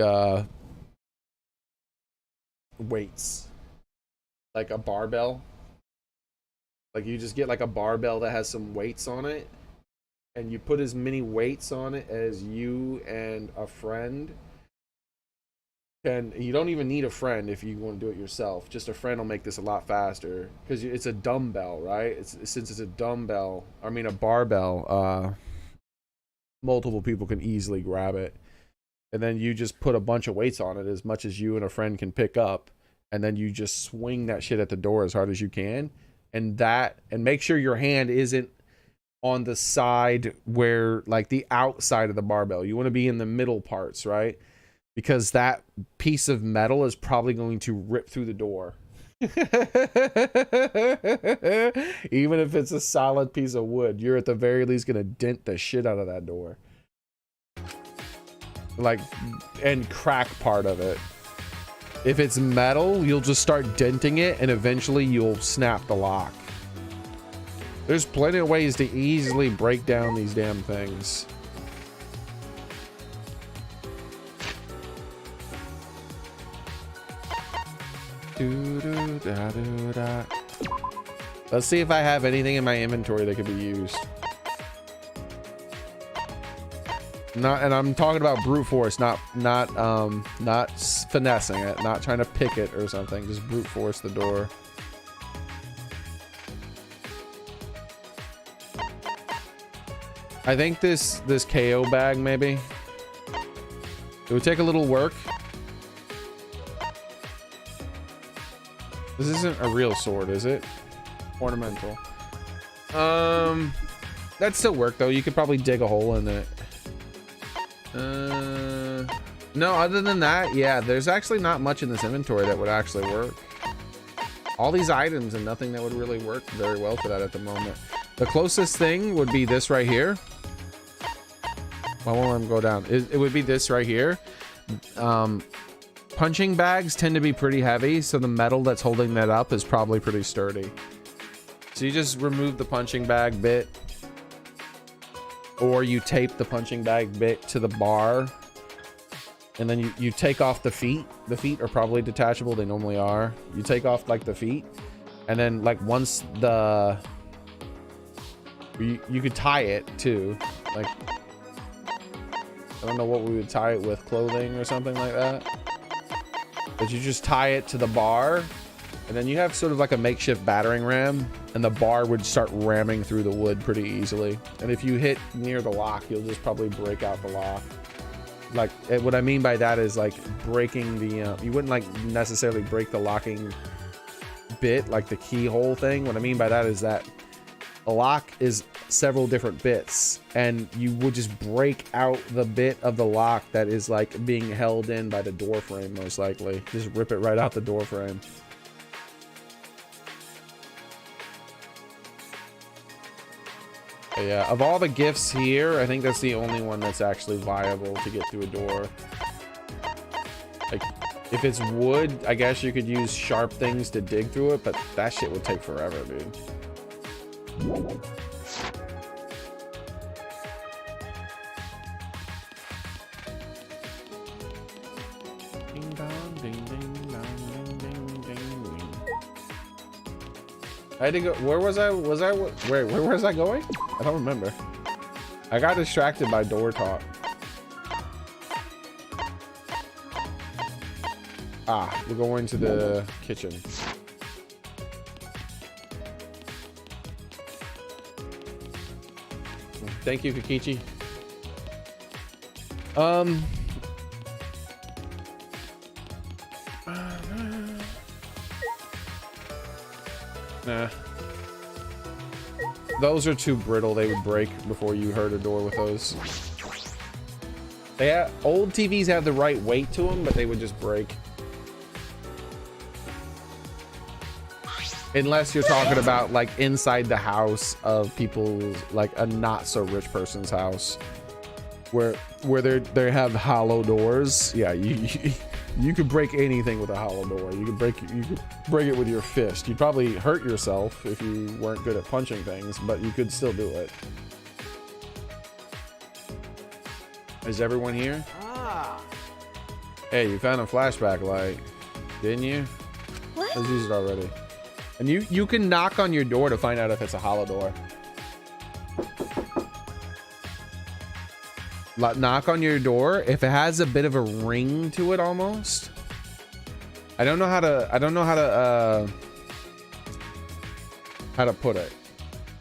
weights, like a barbell. Like you just get like a barbell that has some weights on it, and you put as many weights on it as you and a friend. And you don't even need a friend if you want to do it yourself. Just a friend will make this a lot faster, because it's a dumbbell, right? Since it's a dumbbell, I mean a barbell, multiple people can easily grab it. And then you just put a bunch of weights on it, as much as you and a friend can pick up, and then you just swing that shit at the door as hard as you can. And make sure your hand isn't on the side where, like, the outside of the barbell. You want to be in the middle parts, right? Because that piece of metal is probably going to rip through the door. Even if it's a solid piece of wood, you're at the very least going to dent the shit out of that door. Like, and crack part of it. If it's metal, you'll just start denting it, and eventually you'll snap the lock. There's plenty of ways to easily break down these damn things. Let's see if I have anything in my inventory that could be used. And I'm talking about brute force, not finessing it, not trying to pick it or something. Just brute force the door. I think this KO bag, maybe. It would take a little work. This isn't a real sword, is it? Ornamental. That'd still work though. You could probably dig a hole in it. No, other than that, yeah, there's actually not much in this inventory that would actually work. All these items and nothing that would really work very well for that at the moment. The closest thing would be this right here. I won't let him go down. It would be this right here. Punching bags tend to be pretty heavy, so the metal that's holding that up is probably pretty sturdy. So you just remove the punching bag bit, or you tape the punching bag bit to the bar, and then you take off the feet. The feet are probably detachable. They normally are. You take off like the feet, and then like once the you could tie it too. Like, I don't know what we would tie it with, clothing or something like that. But you just tie it to the bar, and then you have sort of like a makeshift battering ram, and the bar would start ramming through the wood pretty easily. And if you hit near the lock, you'll just probably break out the lock. Like, what I mean by that is like breaking the, you wouldn't like necessarily break the locking bit, like the keyhole thing. What I mean by that is that a lock is several different bits, and you would just break out the bit of the lock that is like being held in by the door frame, most likely. Just rip it right out the door frame. But yeah, of all the gifts here, I think that's the only one that's actually viable to get through a door. Like, if it's wood, I guess you could use sharp things to dig through it, but that shit would take forever, dude. Ding dong, ding ding dong, ding ding ding ding. I had to go. Where was I? Where was I going? I don't remember. I got distracted by door talk. Ah, we're going to the kitchen. Thank you, Kikichi. Nah. Those are too brittle. They would break before you hurt a door with those. Old TVs have the right weight to them, but they would just break. Unless you're talking about like inside the house of people's, like a not so rich person's house, where they have hollow doors. Yeah, you could break anything with a hollow door. You could break it with your fist. You'd probably hurt yourself if you weren't good at punching things, but you could still do it. Is everyone here?
Ah.
Hey, you found a flashback light, didn't you?
What?
Let's use it already. And you can knock on your door to find out if it's a hollow door. Knock on your door if it has a bit of a ring to it almost. I don't know how to put it.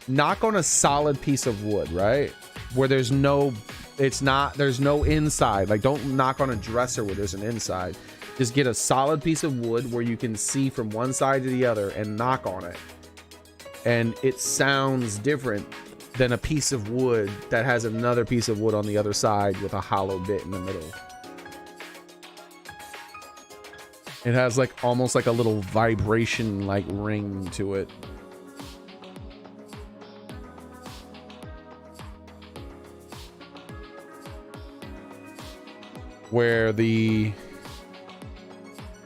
Knock on a solid piece of wood, right? Where there's no inside. Like, don't knock on a dresser where there's an inside. Just get a solid piece of wood where you can see from one side to the other and knock on it. And it sounds different than a piece of wood that has another piece of wood on the other side with a hollow bit in the middle. It has like almost like a little vibration like ring to it. Where the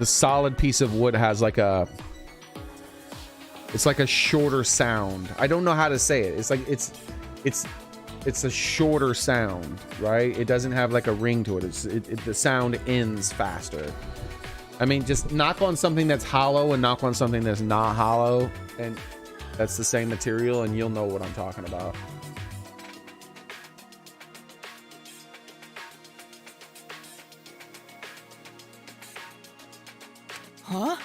solid piece of wood has like it's like a shorter sound. I don't know how to say it. It's like it's a shorter sound, right? It doesn't have like a ring to it. The sound ends faster. I mean, just knock on something that's hollow and knock on something that's not hollow, and that's the same material, and you'll know what I'm talking about.
Huh?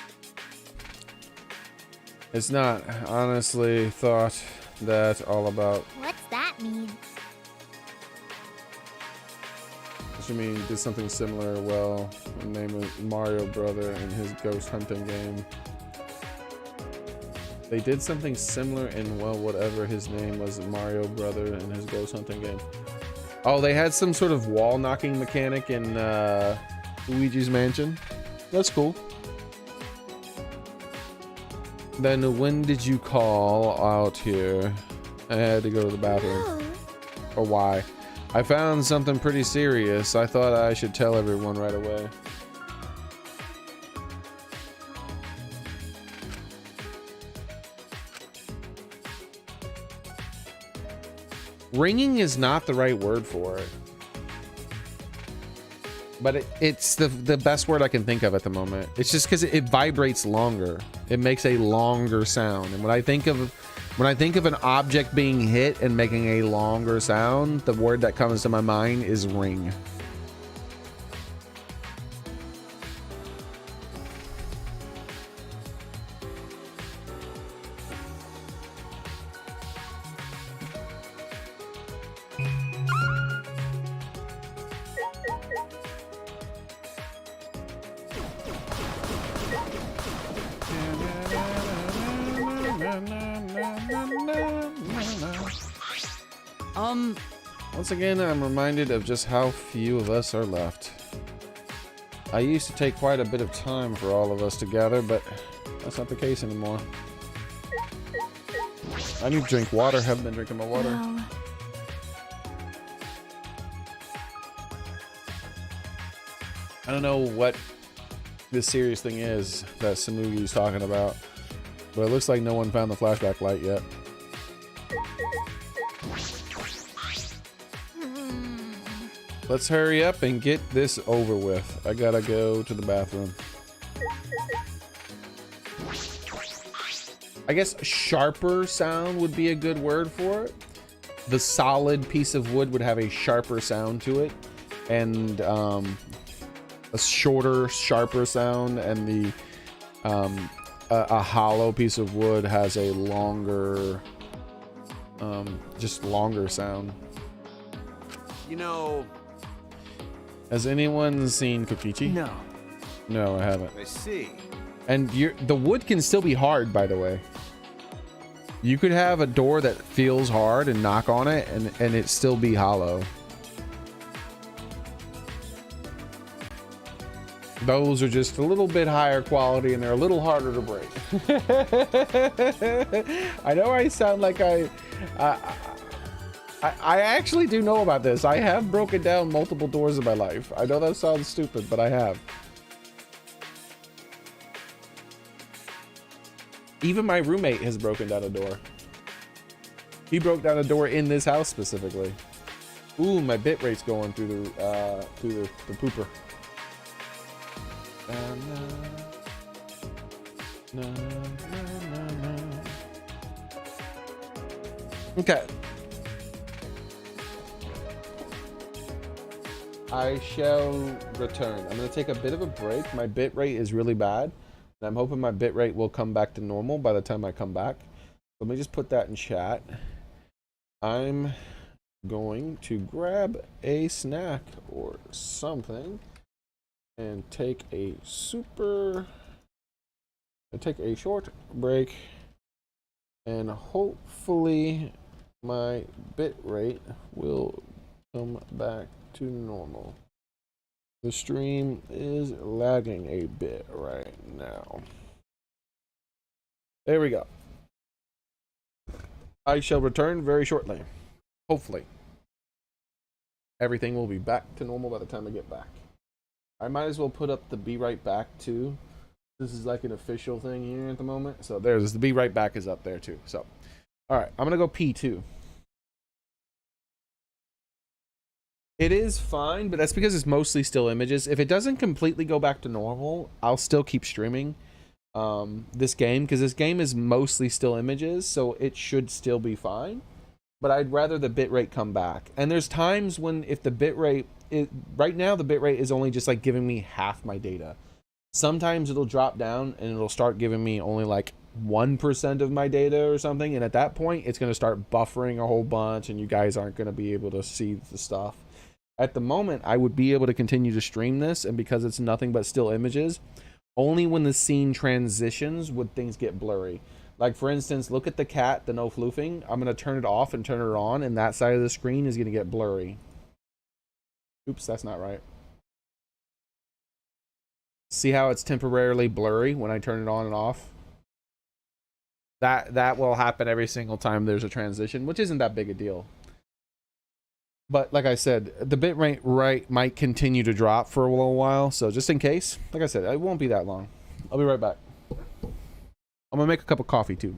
It's not. Honestly, thought that all about.
What's that mean?
What you mean? Did something similar? Well, the name of Mario Brother in his ghost hunting game. They did something similar in, well, whatever his name was, Mario Brother in his ghost hunting game. Oh, they had some sort of wall knocking mechanic in Luigi's Mansion. That's cool. Then when did you call out here? I had to go to the bathroom. Or why? I found something pretty serious. I thought I should tell everyone right away. Ringing is not the right word for it. But it's the best word I can think of at the moment. It's just because it vibrates longer. It makes a longer sound. And when I think of an object being hit and making a longer sound, the word that comes to my mind is ring. Once again, I'm reminded of just how few of us are left. I used to take quite a bit of time for all of us to gather, but that's not the case anymore. I need to drink water. Haven't been drinking my water.
Well,
I don't know what this serious thing is that Samugi's talking about, but it looks like no one found the flashback light yet. Let's hurry up and get this over with. I gotta go to the bathroom. I guess sharper sound would be a good word for it. The solid piece of wood would have a sharper sound to it, and a shorter, sharper sound, and the a hollow piece of wood has a longer, just longer sound.
You know...
Has anyone seen Kokichi?
No.
No, I haven't.
I see.
And the wood can still be hard, by the way. You could have a door that feels hard and knock on it, and it still be hollow. Those are just a little bit higher quality, and they're a little harder to break. I know I sound like I actually do know about this. I have broken down multiple doors in my life. I know that sounds stupid, but I have. Even my roommate has broken down a door. He broke down a door in this house specifically. Ooh, my bit rate's going through the pooper. Okay. I shall return. I'm going to take a bit of a break. My bit rate is really bad, and I'm hoping my bit rate will come back to normal by the time I come back. Let me just put that in chat. I'm going to grab a snack or something and take a short break, and hopefully my bit rate will come back to normal. The stream is lagging a bit right now. There we go. I shall return very shortly. Hopefully. Everything will be back to normal by the time I get back. I might as well put up the be right back too. This is like an official thing here at the moment. So there's the be right back is up there too. So, all right, I'm going to go pee too. It is fine, but that's because it's mostly still images. If it doesn't completely go back to normal, I'll still keep streaming this game, because this game is mostly still images, so it should still be fine. But I'd rather the bitrate come back. And there's times when if the bitrate, right now the bitrate is only just like giving me half my data. Sometimes it'll drop down and it'll start giving me only like 1% of my data or something, and at that point it's going to start buffering a whole bunch and you guys aren't going to be able to see the stuff. At the moment, I would be able to continue to stream this, and because it's nothing but still images, only when the scene transitions would things get blurry. Like, for instance, look at the cat, the no floofing. I'm going to turn it off and turn it on, and that side of the screen is going to get blurry. Oops, that's not right. See how it's temporarily blurry when I turn it on and off? That will happen every single time there's a transition, which isn't that big a deal. But like I said, the bitrate might continue to drop for a little while. So just in case, like I said, it won't be that long. I'll be right back. I'm going to make a cup of coffee too.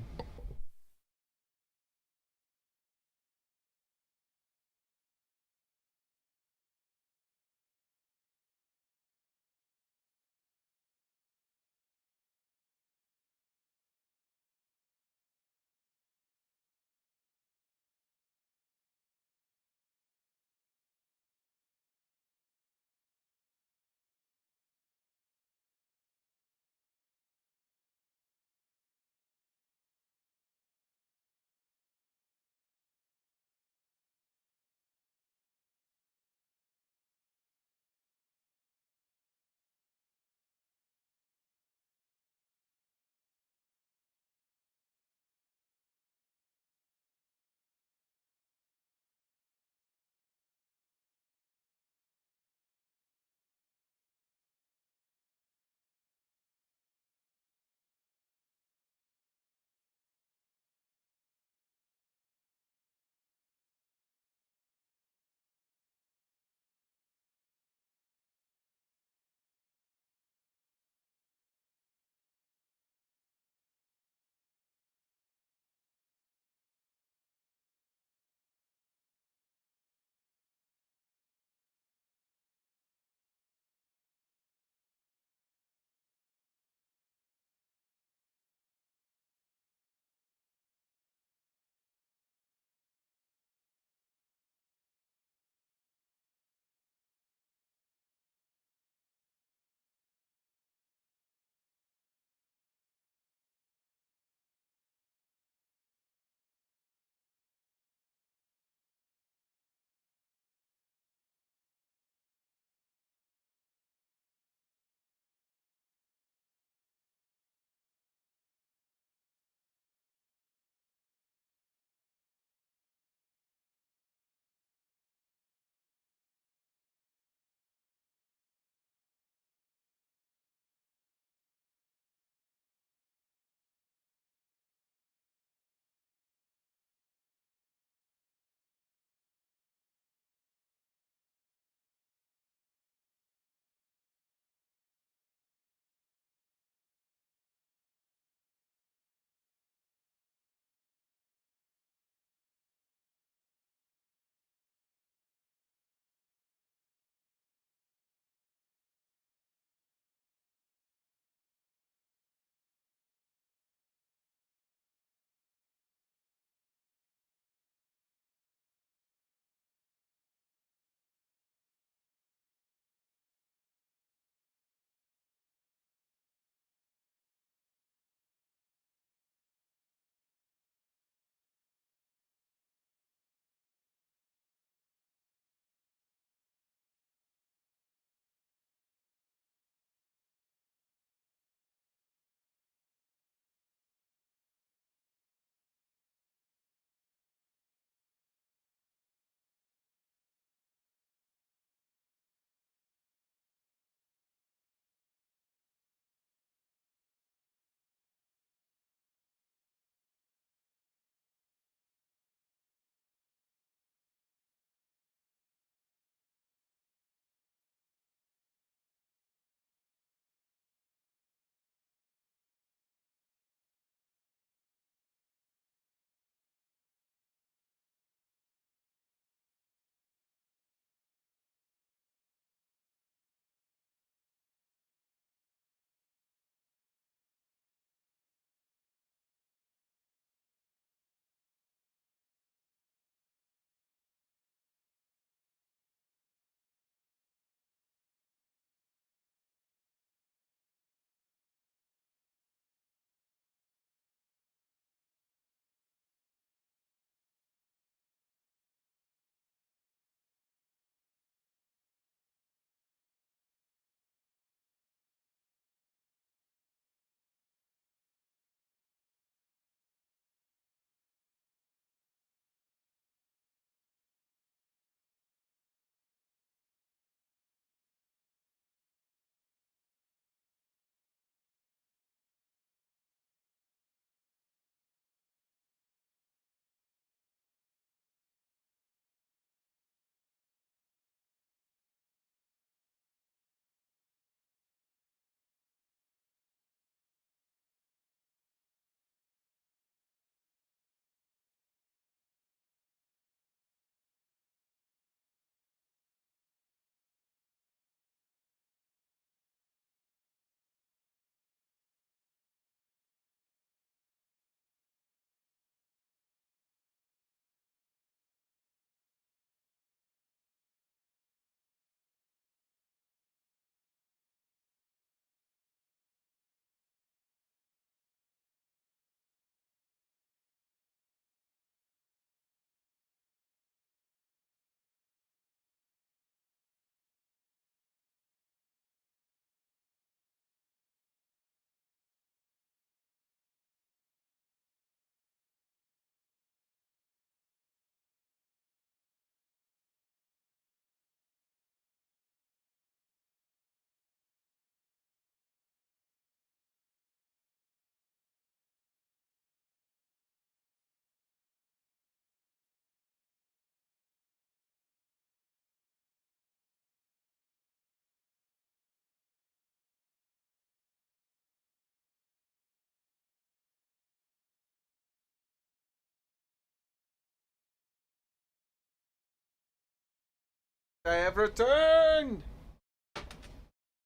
I have returned.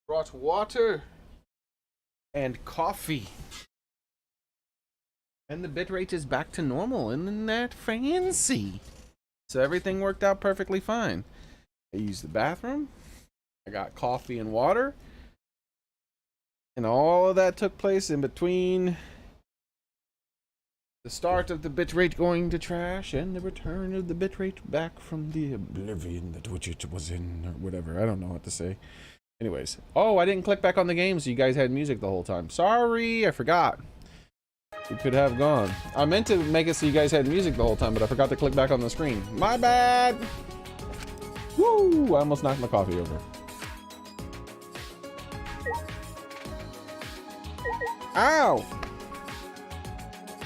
Brought water and coffee. And the bitrate is back to normal. Isn't that fancy? So everything worked out perfectly fine. I used the bathroom. I got coffee and water. And all of that took place in between the start of the bitrate going to trash and the return of the bitrate back from the oblivion that which it was in, or whatever. I don't know what to say. Anyways. Oh, I didn't click back on the game, so you guys had music the whole time. Sorry, I forgot. We could have gone. I meant to make it so you guys had music the whole time, but I forgot to click back on the screen. My bad! Woo! I almost knocked my coffee over. Ow!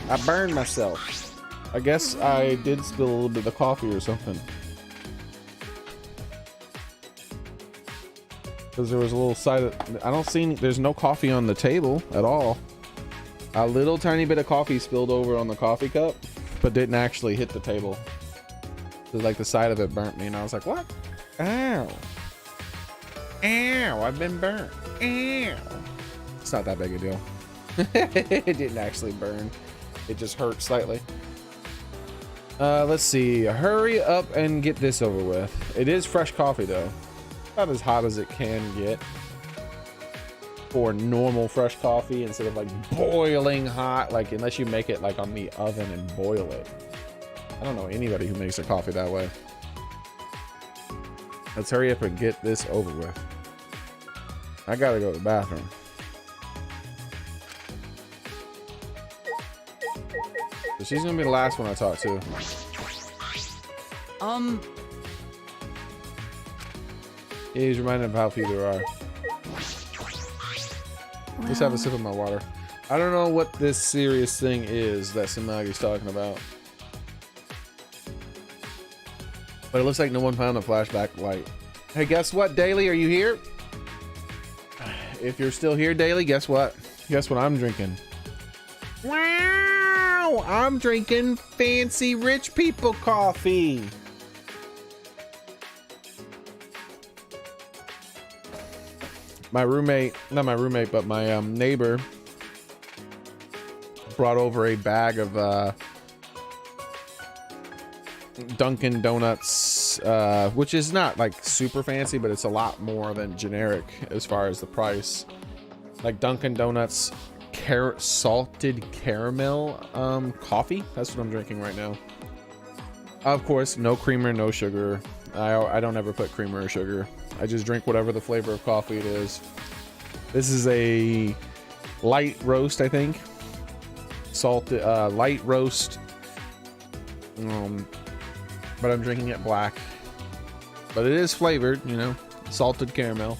I burned myself. I guess I did spill a little bit of coffee or something. Because there was a little side of, I don't see any, there's no coffee on the table at all. A little tiny bit of coffee spilled over on the coffee cup, but didn't actually hit the table. So like the side of it burnt me and I was like, what? Ow. Ow, I've been burnt. Ow. It's not that big a deal. It didn't actually burn. It just hurt slightly. Let's see. Hurry up and get this over with. It is fresh coffee though. About as hot as it can get for normal fresh coffee instead of like boiling hot, like unless you make it like on the oven and boil it. I don't know anybody who makes their coffee that way. Let's hurry up and get this over with. I gotta go to the bathroom. So she's gonna be the last one I talk to. Yeah, he's reminded of how few there are. Let's have a sip of my water. I don't know what this serious thing is that Samagi's talking about. But it looks like no one found a flashback light. Hey, guess what, Daily? Are you here? If you're still here, Daily, guess what? Guess what I'm drinking? Wow! I'm drinking fancy rich people coffee. My roommate, not my roommate, but my neighbor brought over a bag of Dunkin' Donuts, which is not like super fancy, but it's a lot more than generic as far as the price. Like Dunkin' Donuts salted caramel coffee. That's what I'm drinking right now. Of course, no creamer, no sugar. I don't ever put creamer or sugar. I just drink whatever the flavor of coffee it is. This is a light roast, I think. Salted, light roast. But I'm drinking it black. But it is flavored, you know, salted caramel.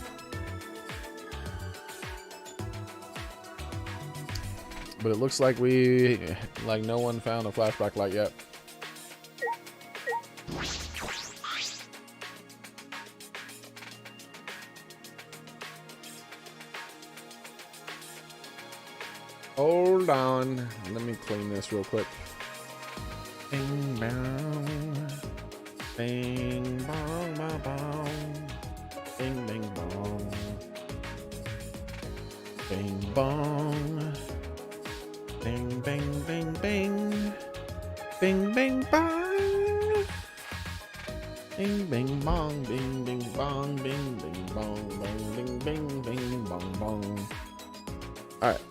But it looks like no one found a flashback light yet. Hold on. Let me clean this real quick. Bing bong. Bing bong bong bong. Bing bing bong. Bing bong. Bing bing bing bing. Bing bing bong. Bing bing bong. Bing bing bong. Bing bing bong. Bing bing bing bing bong bong. All right.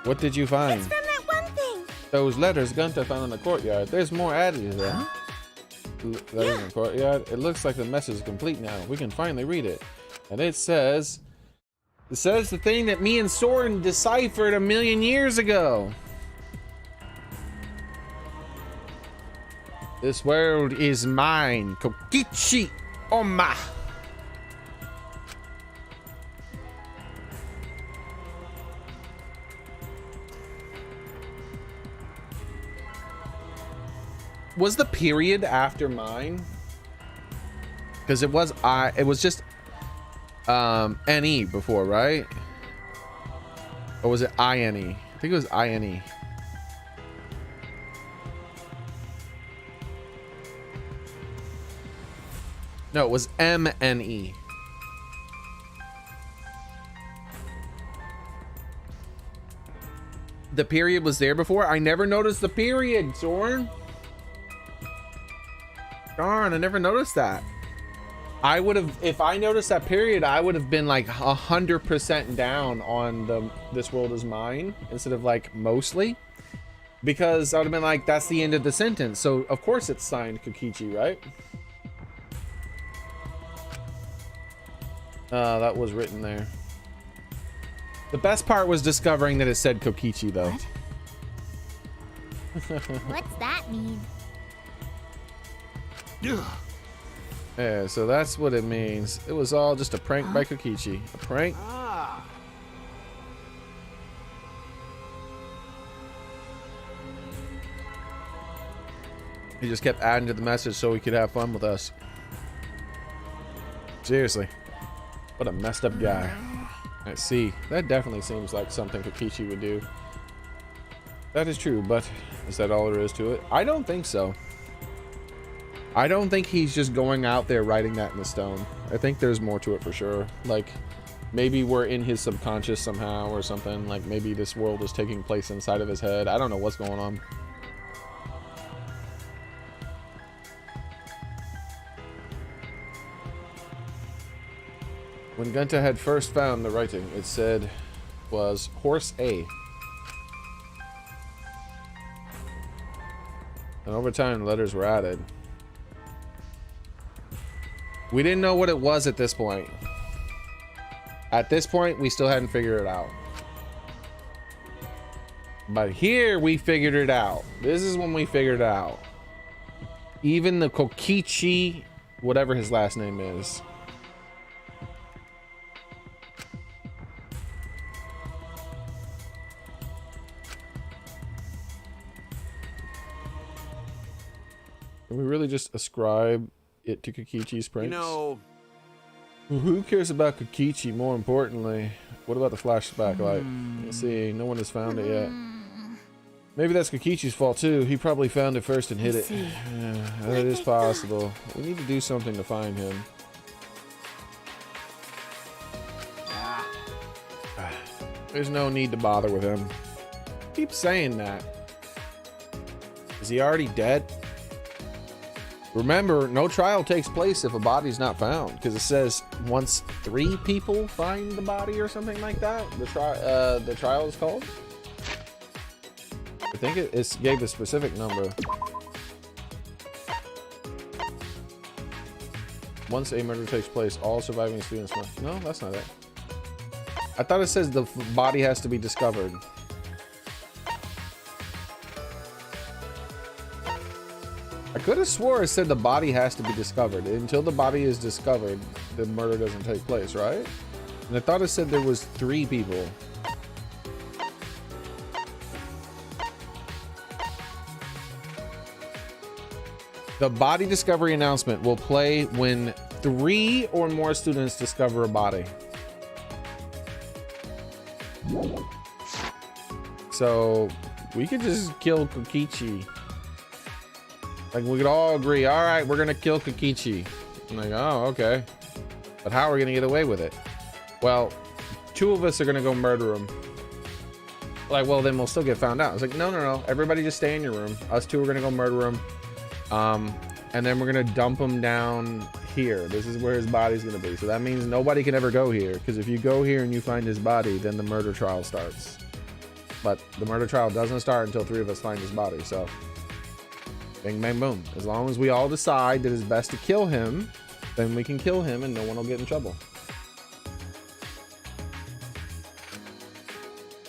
What did you find?
It's from that one thing.
Those letters Gunther found in the courtyard. There's more added to that.
Huh?
Letters in the courtyard. It looks like the message is complete now. We can finally read it. And it says the thing that me and Soren deciphered 1,000,000 years ago. This world is mine. Kokichi Oma. Was the period after mine? Because it was just NE before, right? Or was it INE? I think it was INE. No, it was MNE. The period was there before? I never noticed the period, Soren. Darn, I never noticed that. I would have, if I noticed that period, I would have been like 100% down on the "this world is mine" instead of like "mostly," because I would have been like, that's the end of the sentence. So of course it's signed Kokichi, right? That was written there. The best part was discovering that it said Kokichi, though.
What's that mean?
Yeah, so that's what it means. It was all just a prank by Kokichi. A prank.
Ah.
He just kept adding to the message so he could have fun with us. Seriously. What a messed up guy. I see. That definitely seems like something Kokichi would do. That is true, but is that all there is to it? I don't think so. I don't think he's just going out there writing that in the stone. I think there's more to it for sure. Like, maybe we're in his subconscious somehow or something. Like, maybe this world is taking place inside of his head. I don't know what's going on. When Gunta had first found the writing, it said was horse A. And over time, letters were added. We didn't know what it was at this point. At this point, we still hadn't figured it out. But here, we figured it out. This is when we figured it out. Even the Kokichi, whatever his last name is. Can we really just ascribe it to Kokichi's pranks?
You know,
Well, who cares about Kokichi more importantly? What about the flashback light? Let's see, no one has found it yet. Maybe that's Kokichi's fault too. He probably found it first and hid it. Yeah, that is possible. We need to do something to find him. There's no need to bother with him. Keep saying that. Is he already dead? Remember, no trial takes place if a body's not found, because it says once 3 people find the body or something like that. The trial is called. I think it gave a specific number. Once a murder takes place, all surviving students must. No, that's not it. I thought it says the body has to be discovered. I could have swore it said the body has to be discovered. Until the body is discovered, the murder doesn't take place, right? And I thought it said there was 3 people. The body discovery announcement will play when 3 or more students discover a body. So we could just kill Kokichi. Like, we could all agree, all right, we're gonna kill Kokichi. I'm like, oh, okay. But how are we gonna get away with it? Well, 2 of us are gonna go murder him. Like, well, then we'll still get found out. It's like, no, no, no. Everybody just stay in your room. Us 2 are gonna go murder him. And then we're gonna dump him down here. This is where his body's gonna be. So that means nobody can ever go here. Because if you go here and you find his body, then the murder trial starts. But the murder trial doesn't start until 3 of us find his body, so. Bing, bang, boom. As long as we all decide that it's best to kill him, then we can kill him and no one will get in trouble.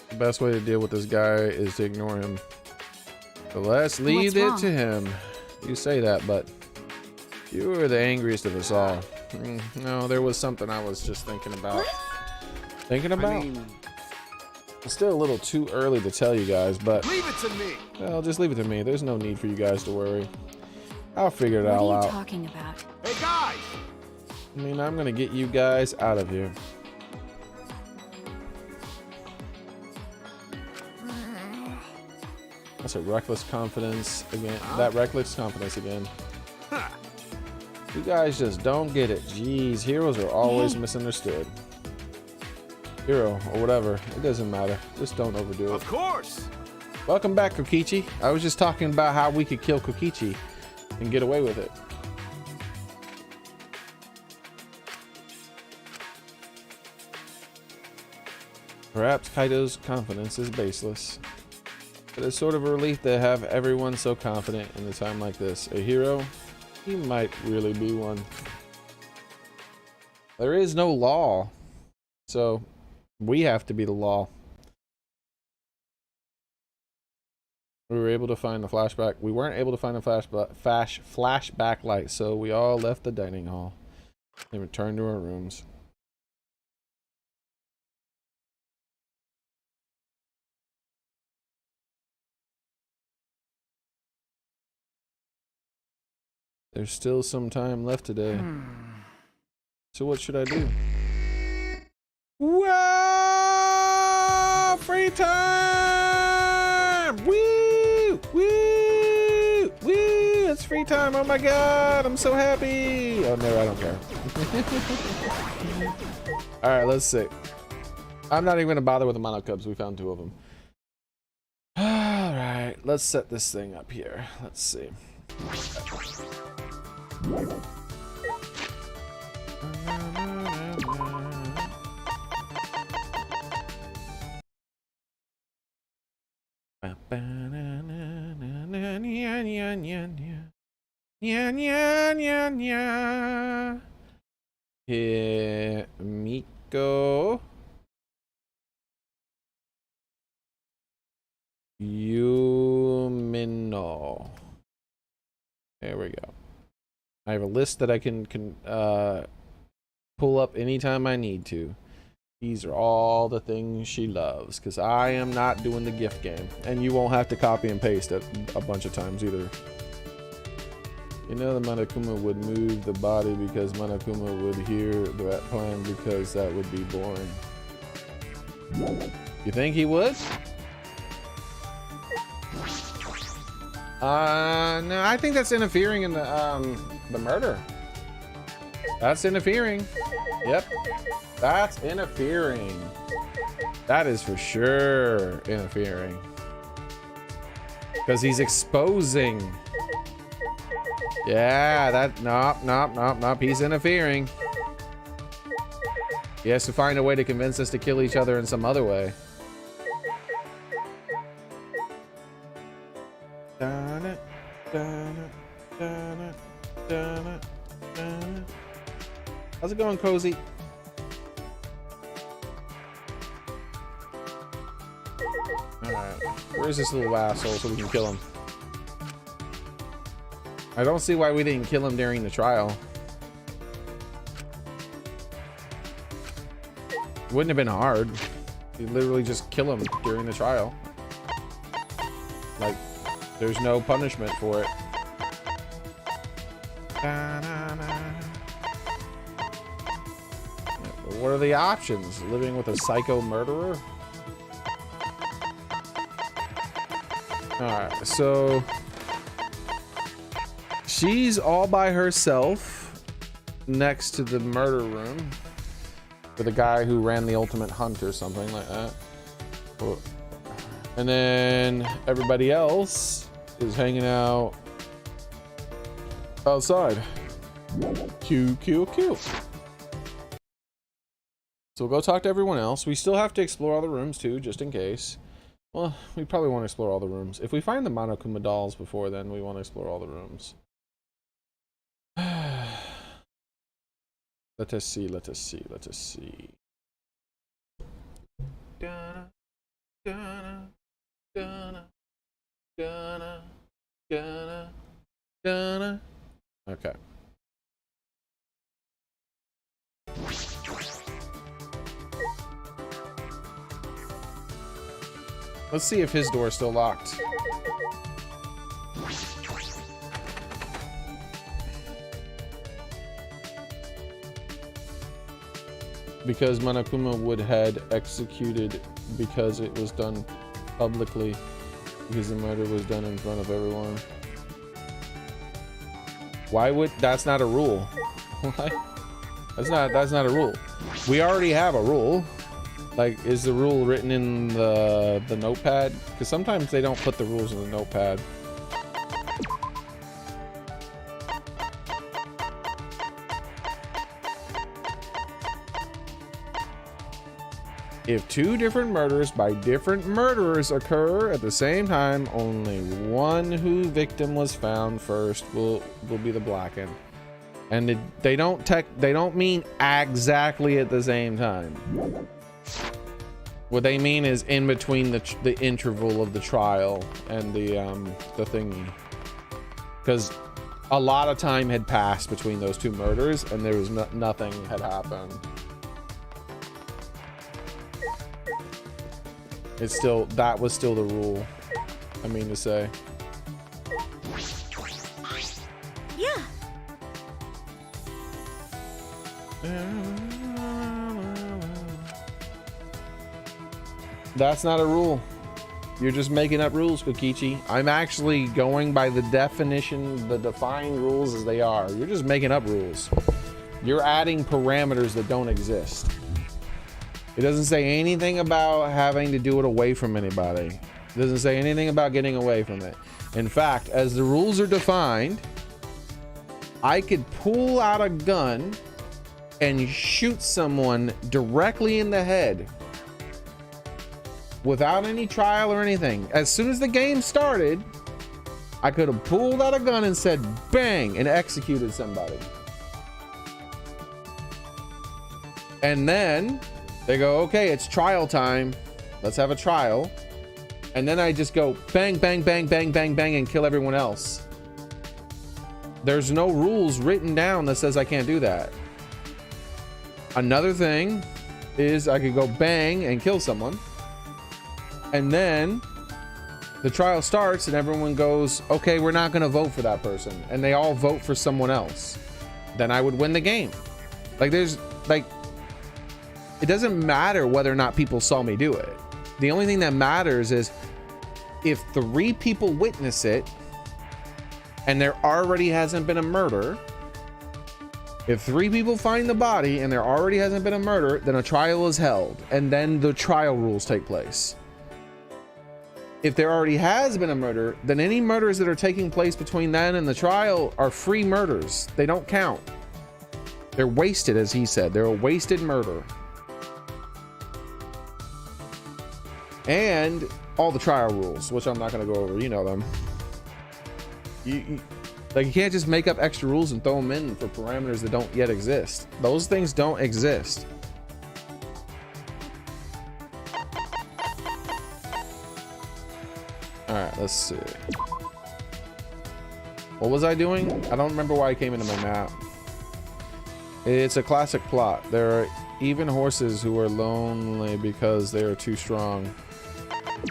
The best way to deal with this guy is to ignore him. So let's leave it to him. You say that, but you are the angriest of us all. No, there was something I was just thinking about. I mean, it's still a little too early to tell you guys, but
leave it to me.
Well, just leave it to me. There's no need for you guys to worry. I'll figure it all out.
What are you talking about?
Hey guys!
I mean, I'm gonna get you guys out of here. That's a reckless confidence again. That reckless confidence again. You guys just don't get it. Jeez, heroes are always misunderstood. Hero or whatever, it doesn't matter. Just don't overdo it.
Of course.
Welcome back, Kokichi. I was just talking about how we could kill Kokichi and get away with it. Perhaps Kaito's confidence is baseless, but it's sort of a relief to have everyone so confident in a time like this. A hero? He might really be one. There is no law, so we have to be the law. We were able to find the flashback. We weren't able to find the flashback light, so we all left the dining hall and returned to our rooms. There's still some time left today. So what should I do? Whoa! Free time! Woo! Woo! Woo! It's free time! Oh my god! I'm so happy! Oh no, I don't care. Alright, let's see. I'm not even gonna bother with the mono cubs. We found 2 of them. Alright, let's set this thing up here. Let's see. Here, Miko. Yumino. There we go. I have a list that I can pull up anytime I need to. These are all the things she loves, because I am not doing the gift game. And you won't have to copy and paste it a bunch of times either. You know the Monokuma would move the body because Monokuma would hear that plan because that would be boring. You think he would? No, I think that's interfering in the murder. That's interfering. Yep. That's interfering. That is for sure interfering. Because he's exposing. Yeah, that, nope. He's interfering. He has to find a way to convince us to kill each other in some other way. How's it going, Cozy? Alright, where's this little asshole so we can kill him? I don't see why we didn't kill him during the trial. It wouldn't have been hard. You literally just kill him during the trial. Like, there's no punishment for it. What are the options? Living with a psycho murderer? Alright, so she's all by herself next to the murder room with a guy who ran the ultimate hunt or something like that. And then everybody else is hanging out outside. Q. So we'll go talk to everyone else. We still have to explore all the rooms too, just in case. Well, we probably want to explore all the rooms. If we find the Monokuma dolls before then, we want to explore all the rooms. Let us see. Okay. Let's see if his door is still locked. Because Monokuma would had executed because it was done publicly, because the murder was done in front of everyone. Why would that's not a rule? What? That's not a rule. We already have a rule. Like, is the rule written in the notepad? Because sometimes they don't put the rules in the notepad. If two different murders by different murderers occur at the same time, only one who victim was found first will be the blackened. And they don't mean exactly at the same time. What they mean is in between the interval of the trial and the thingy, because a lot of time had passed between those two murders and there was nothing had happened. It's still, that was still the rule, I mean to say.
Yeah.
That's not a rule. You're just making up rules, Kokichi. I'm actually going by the definition, the defined rules as they are. You're just making up rules. You're adding parameters that don't exist. It doesn't say anything about having to do it away from anybody. It doesn't say anything about getting away from it. In fact, as the rules are defined, I could pull out a gun and shoot someone directly in the head without any trial or anything. As soon as the game started, I could have pulled out a gun and said bang and executed somebody. And then they go, okay, it's trial time. Let's have a trial. And then I just go bang, bang, bang, bang, bang, bang, and kill everyone else. There's no rules written down that says I can't do that. Another thing is I could go bang and kill someone. And then the trial starts and everyone goes, okay, we're not going to vote for that person. And they all vote for someone else. Then I would win the game. Like, there's like, it doesn't matter whether or not people saw me do it. The only thing that matters is if 3 people witness it and there already hasn't been a murder. If 3 people find the body and there already hasn't been a murder, then a trial is held and then the trial rules take place. If there already has been a murder, then any murders that are taking place between then and the trial are free murders. They don't count. They're wasted, as he said. They're a wasted murder. And all the trial rules, which I'm not going to go over. You know them. You can't just make up extra rules and throw them in for parameters that don't yet exist. Those things don't exist. All right, let's see. What was I doing? I don't remember why I came into my map. It's a classic plot. There are even horses who are lonely because they are too strong.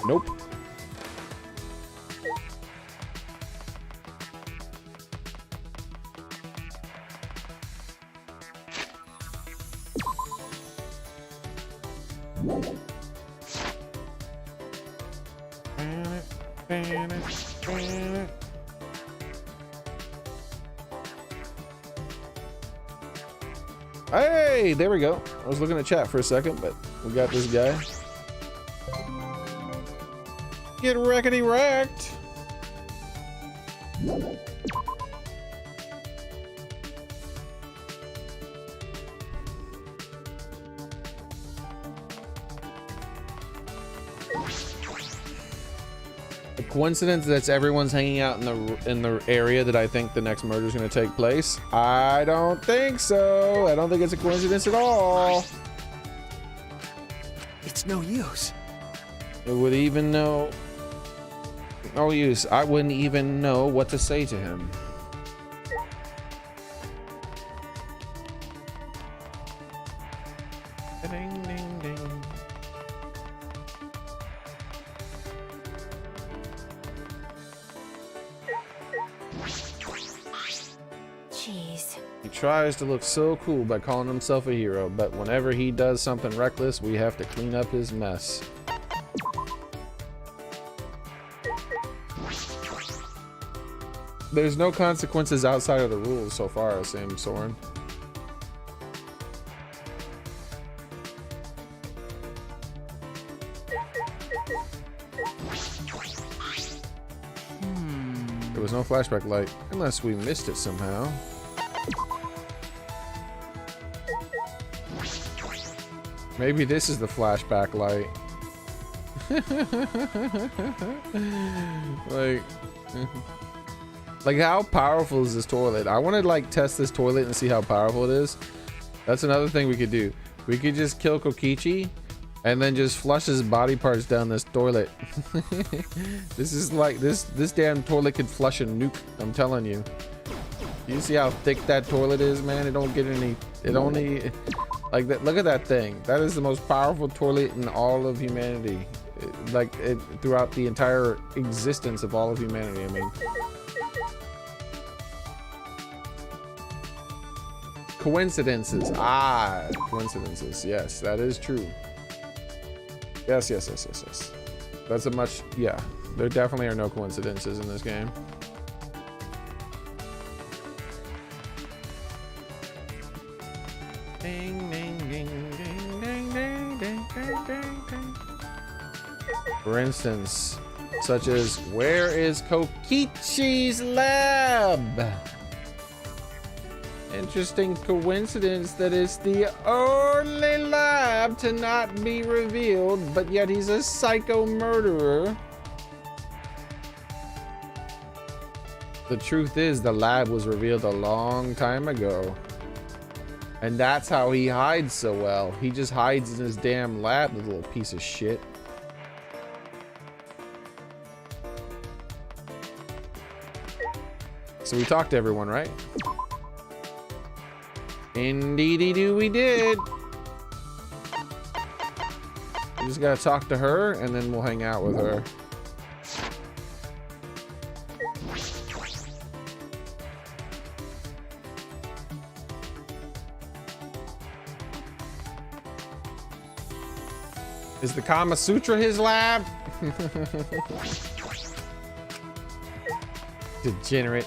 Nope. Hey, there we go. I was looking at chat for a second, but we got this guy. Get wreckety wrecked. A coincidence that's everyone's hanging out in the area that I think the next murder is going to take place? I don't think so. I don't think it's a coincidence at all.
It's no use.
It would even know. No use. I wouldn't even know what to say to him. Ding, ding, ding.
Jeez.
He tries to look so cool by calling himself a hero, but whenever he does something reckless, we have to clean up his mess. There's no consequences outside of the rules so far, Sam Soren. There was no flashback light, unless we missed it somehow. Maybe this is the flashback light. like how powerful is this toilet? I want to like test this toilet and see how powerful it is. That's another thing we could do. We could just kill Kokichi and then just flush his body parts down this toilet. This is like this damn toilet could flush a nuke, I'm telling you. You see how thick that toilet is, man? It don't get any, it only like that. Look at that thing. That is the most powerful toilet in all of humanity. Throughout the entire existence of all of humanity. I mean, coincidences. Coincidences. Yes, that is true. Yes. That's a much, yeah. There definitely are no coincidences in this game. Ding, ding, ding, ding, ding, ding, ding, ding, ding. For instance, such as, where is Kokichi's lab? Interesting coincidence that it's the only lab to not be revealed, but yet he's a psycho murderer. The truth is, the lab was revealed a long time ago. And that's how he hides so well. He just hides in his damn lab, the little piece of shit. So we talked to everyone, right? Indeedy-doo, we did. We just gotta talk to her, and then we'll hang out with her. Is the Kama Sutra his lab? Degenerate.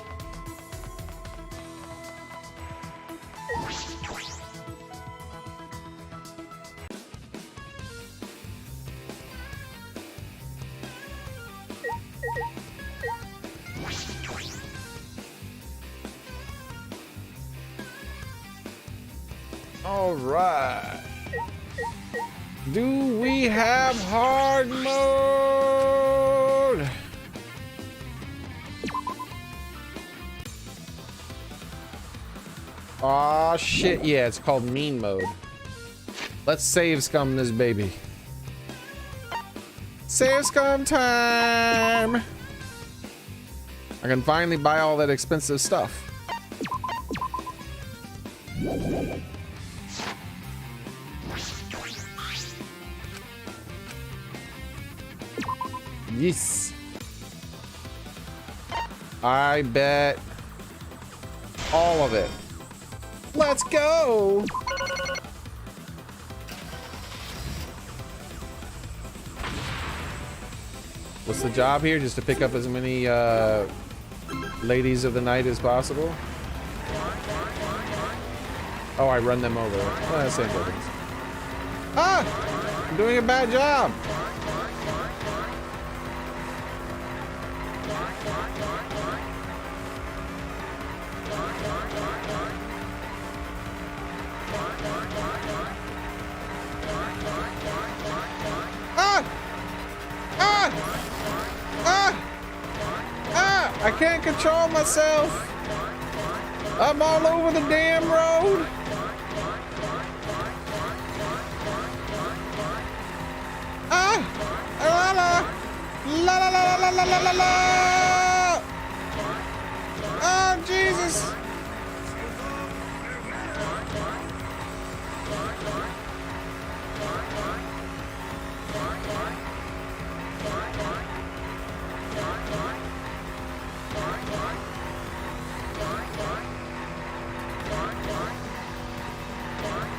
All right. Do we have hard mode? Aw, shit, yeah, it's called mean mode. Let's save scum this baby. Save scum time! I can finally buy all that expensive stuff. Yes. I bet all of it. Let's go. What's the job here? Just to pick up as many ladies of the night as possible. Oh, I run them over. Oh, same buildings. Ah! I'm doing a bad job. I can't control myself. I'm all over the damn road. La la la la la la la la la. Oh Jesus.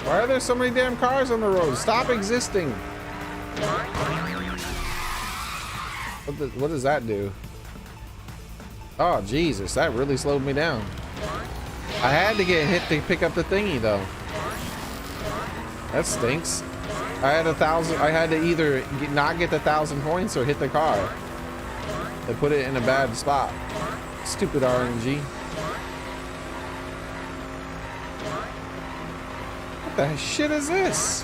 Why are there so many damn cars on the road? Stop existing. What does that do? Oh, Jesus, that really slowed me down. I had to get hit to pick up the thingy, though. That stinks. I had to either not get the 1,000 points or hit the car. They put it in a bad spot. Stupid RNG. What the shit is this?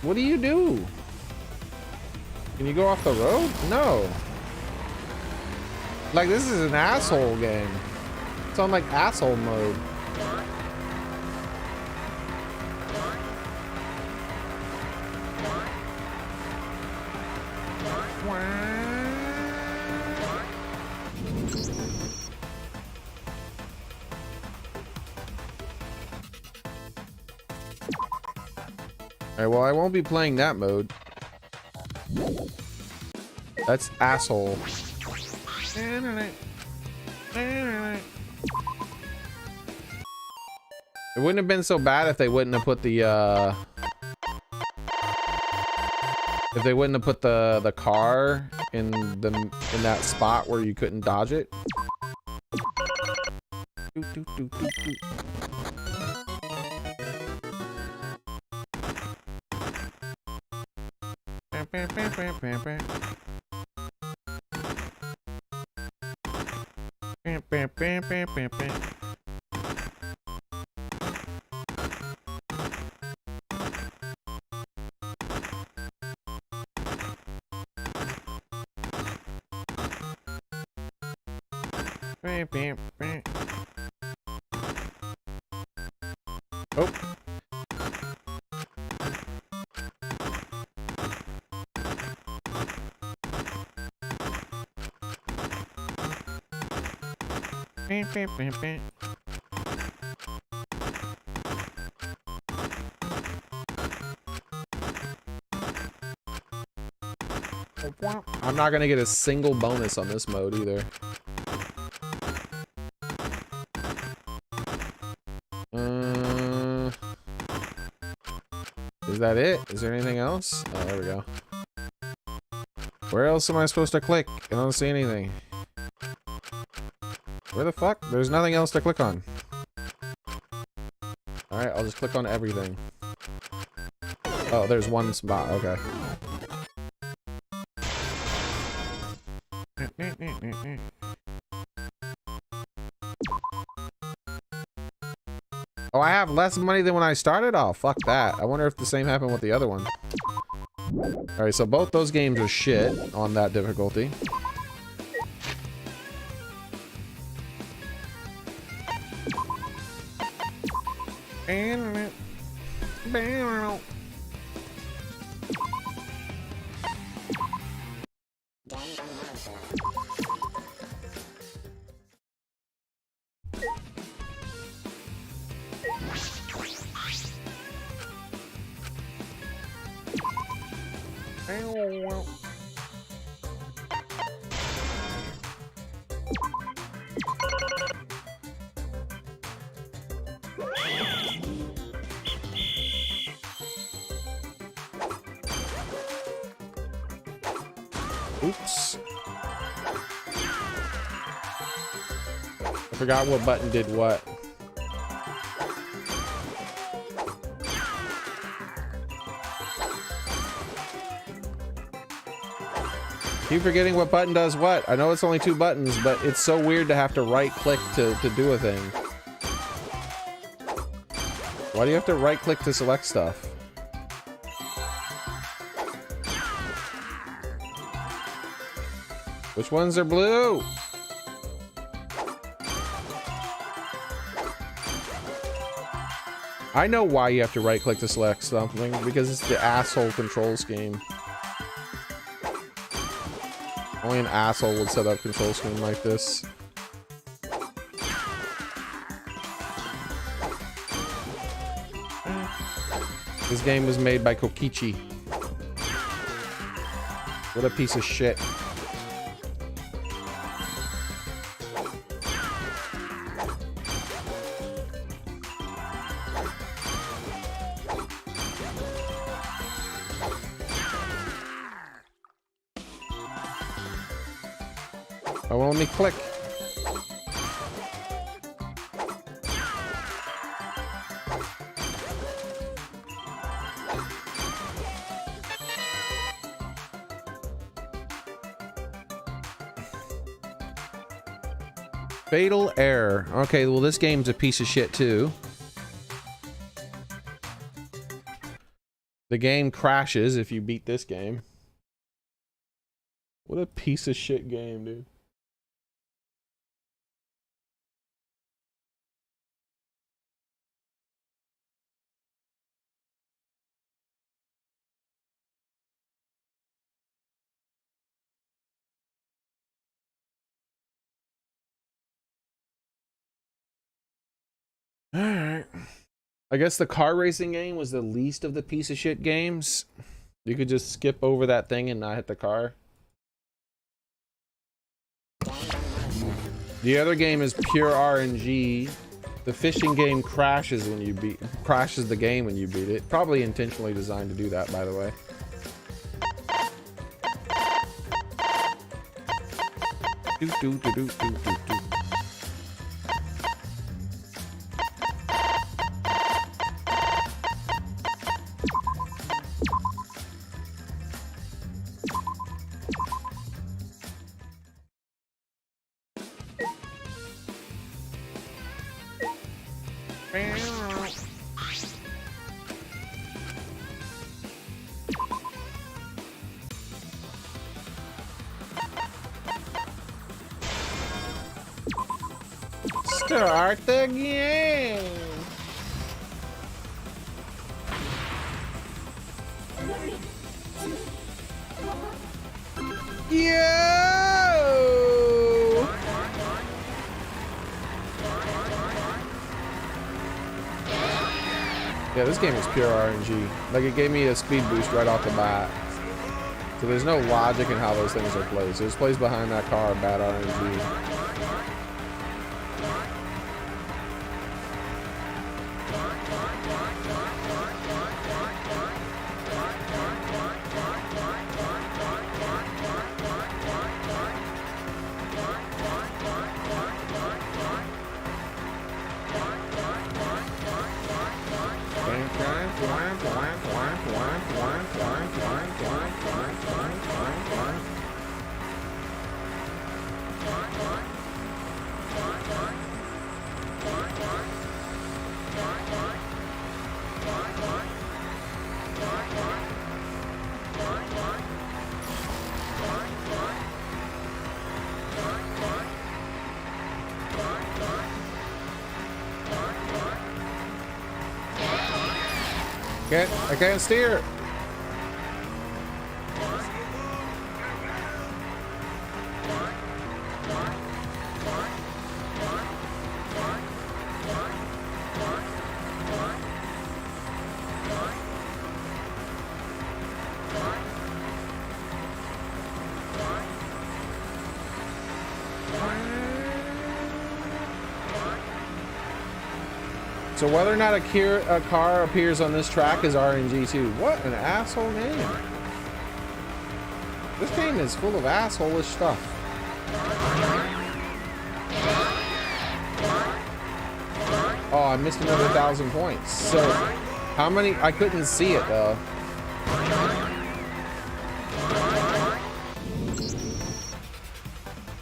What do you do? Can you go off the road? No. Like, this is an asshole game. It's on like asshole mode. Alright, well, I won't be playing that mode. That's asshole. It wouldn't have been so bad if they wouldn't have put the the car in that spot where you couldn't dodge it. Oh. I'm not gonna get a single bonus on this mode either. Is that it? Is there anything else? Oh, there we go. Where else am I supposed to click? I don't see anything. Where the fuck? There's nothing else to click on. Alright, I'll just click on everything. Oh, there's one spot. Okay. Oh, I have less money than when I started? Oh, fuck that. I wonder if the same happened with the other one. Alright, so both those games are shit on that difficulty. Oops. I forgot what button did what. Keep forgetting what button does what. I know it's only 2 buttons, but it's so weird to have to right click to do a thing. Why do you have to right click to select stuff? Which ones are blue? I know why you have to right click to select something, because it's the asshole control scheme. Only an asshole would set up control scheme like this. This game was made by Kokichi. What a piece of shit. I won't let me click. Fatal error. Okay, well this game's a piece of shit too. The game crashes if you beat this game. What a piece of shit game, dude. Alright. I guess the car racing game was the least of the piece of shit games. You could just skip over that thing and not hit the car. The other game is pure RNG. The fishing game crashes when you crashes the game when you beat it. Probably intentionally designed to do that, by the way. Do do do do do do do. Start the game. Yo! Yeah, this game is pure RNG. Like, it gave me a speed boost right off the bat. So there's no logic in how those things are played. So it plays behind that car, bad RNG. I can't steer. So whether or not a car appears on this track is RNG too. What an asshole name. This game is full of asshole-ish stuff. Oh, I missed another 1,000 points. So how many? I couldn't see it though.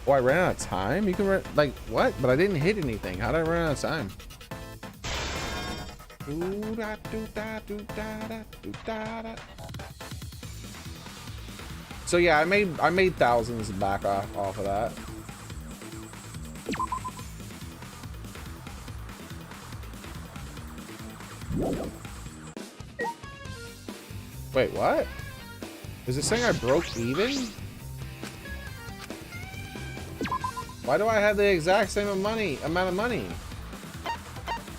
Oh, I ran out of time? You can run, like, what? But I didn't hit anything. How did I run out of time? So yeah, I made thousands back off of that. Wait, what? Is it saying I broke even? Why do I have the exact same amount of money?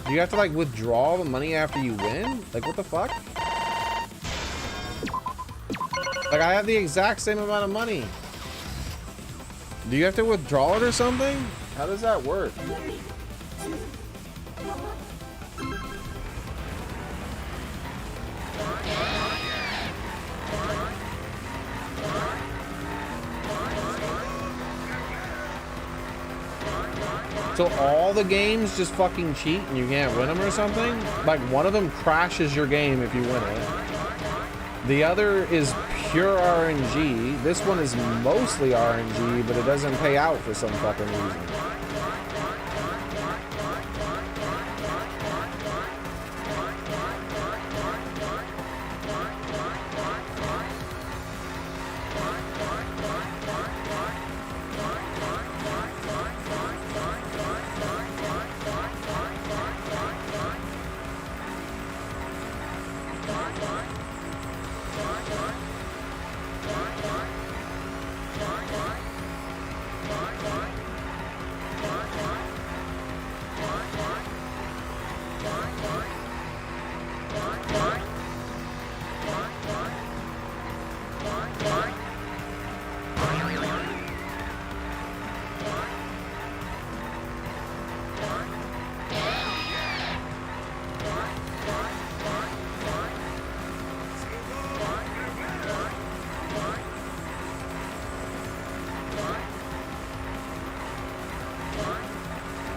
Do you have to like withdraw the money after you win? Like what the fuck? Like I have the exact same amount of money. Do you have to withdraw it or something? How does that work? So all the games just fucking cheat and you can't win them or something? Like one of them crashes your game if you win it. The other is pure RNG. This one is mostly RNG, but it doesn't pay out for some fucking reason.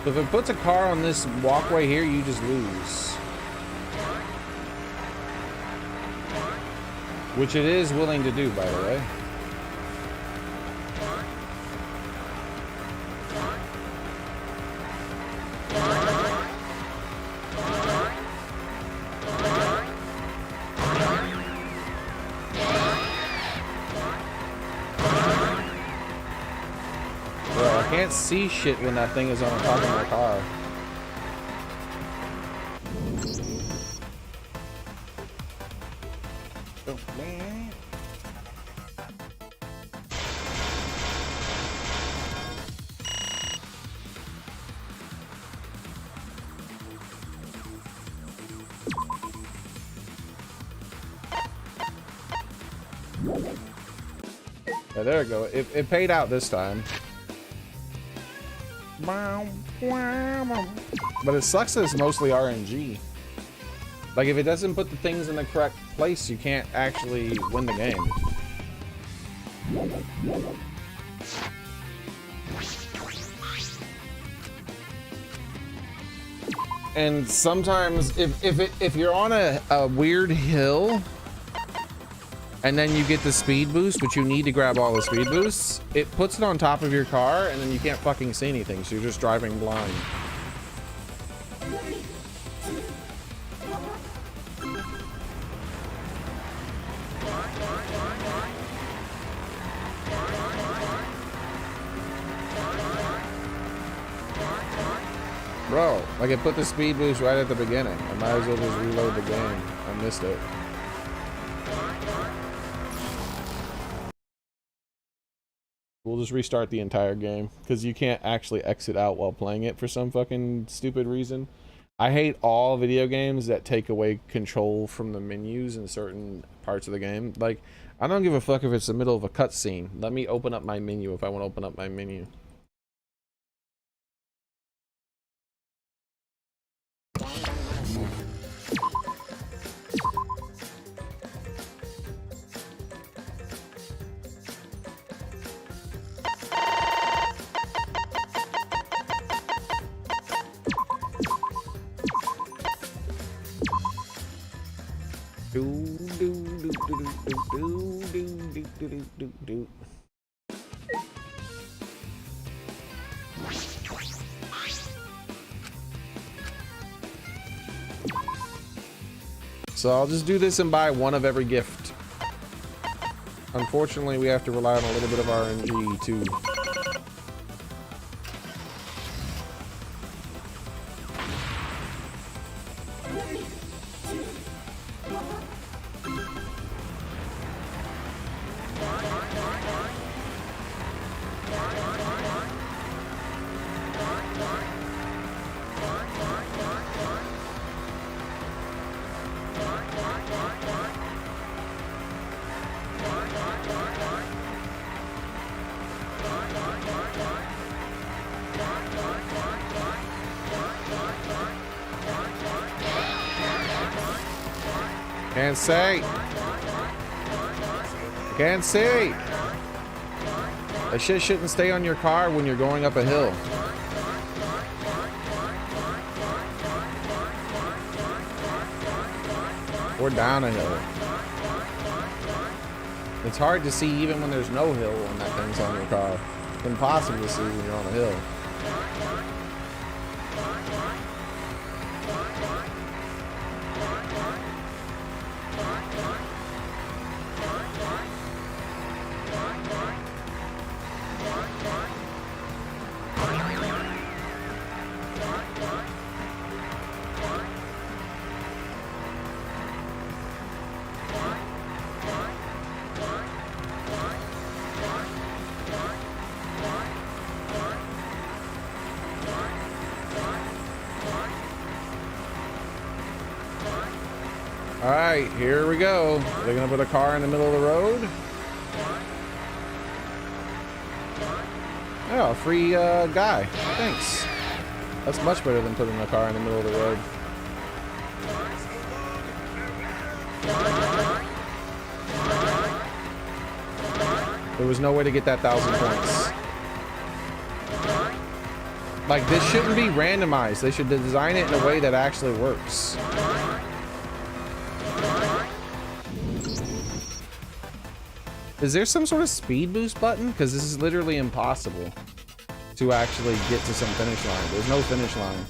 So if it puts a car on this walkway here, you just lose. Which it is willing to do, by the way. I can't see shit when that thing is on top of my car. Oh, man. Yeah, there we go. It paid out this time. But it sucks that it's mostly RNG. Like, if it doesn't put the things in the correct place, you can't actually win the game. And sometimes, if you're on a weird hill, and then you get the speed boost, but you need to grab all the speed boosts, it puts it on top of your car, and then you can't fucking see anything, so you're just driving blind. Bro, like it put the speed boost right at the beginning. I might as well just reload the game. I missed it. We'll just restart the entire game because you can't actually exit out while playing it for some fucking stupid reason. I hate all video games that take away control from the menus in certain parts of the game. Like, I don't give a fuck if it's the middle of a cutscene. Let me open up my menu if I want to open up my menu. So I'll just do this and buy one of every gift. Unfortunately, we have to rely on a little bit of RNG too. Can't say. Can't see. That shit shouldn't stay on your car when you're going up a hill. Or down a hill. It's hard to see even when there's no hill when that thing's on your car. It's impossible to see when you're on a hill. All right, here we go. They're gonna put a car in the middle of the road. Oh, free guy. Thanks. That's much better than putting a car in the middle of the road. There was no way to get that 1,000 points. Like, this shouldn't be randomized. They should design it in a way that actually works. Is there some sort of speed boost button? Because this is literally impossible to actually get to some finish line. There's no finish line.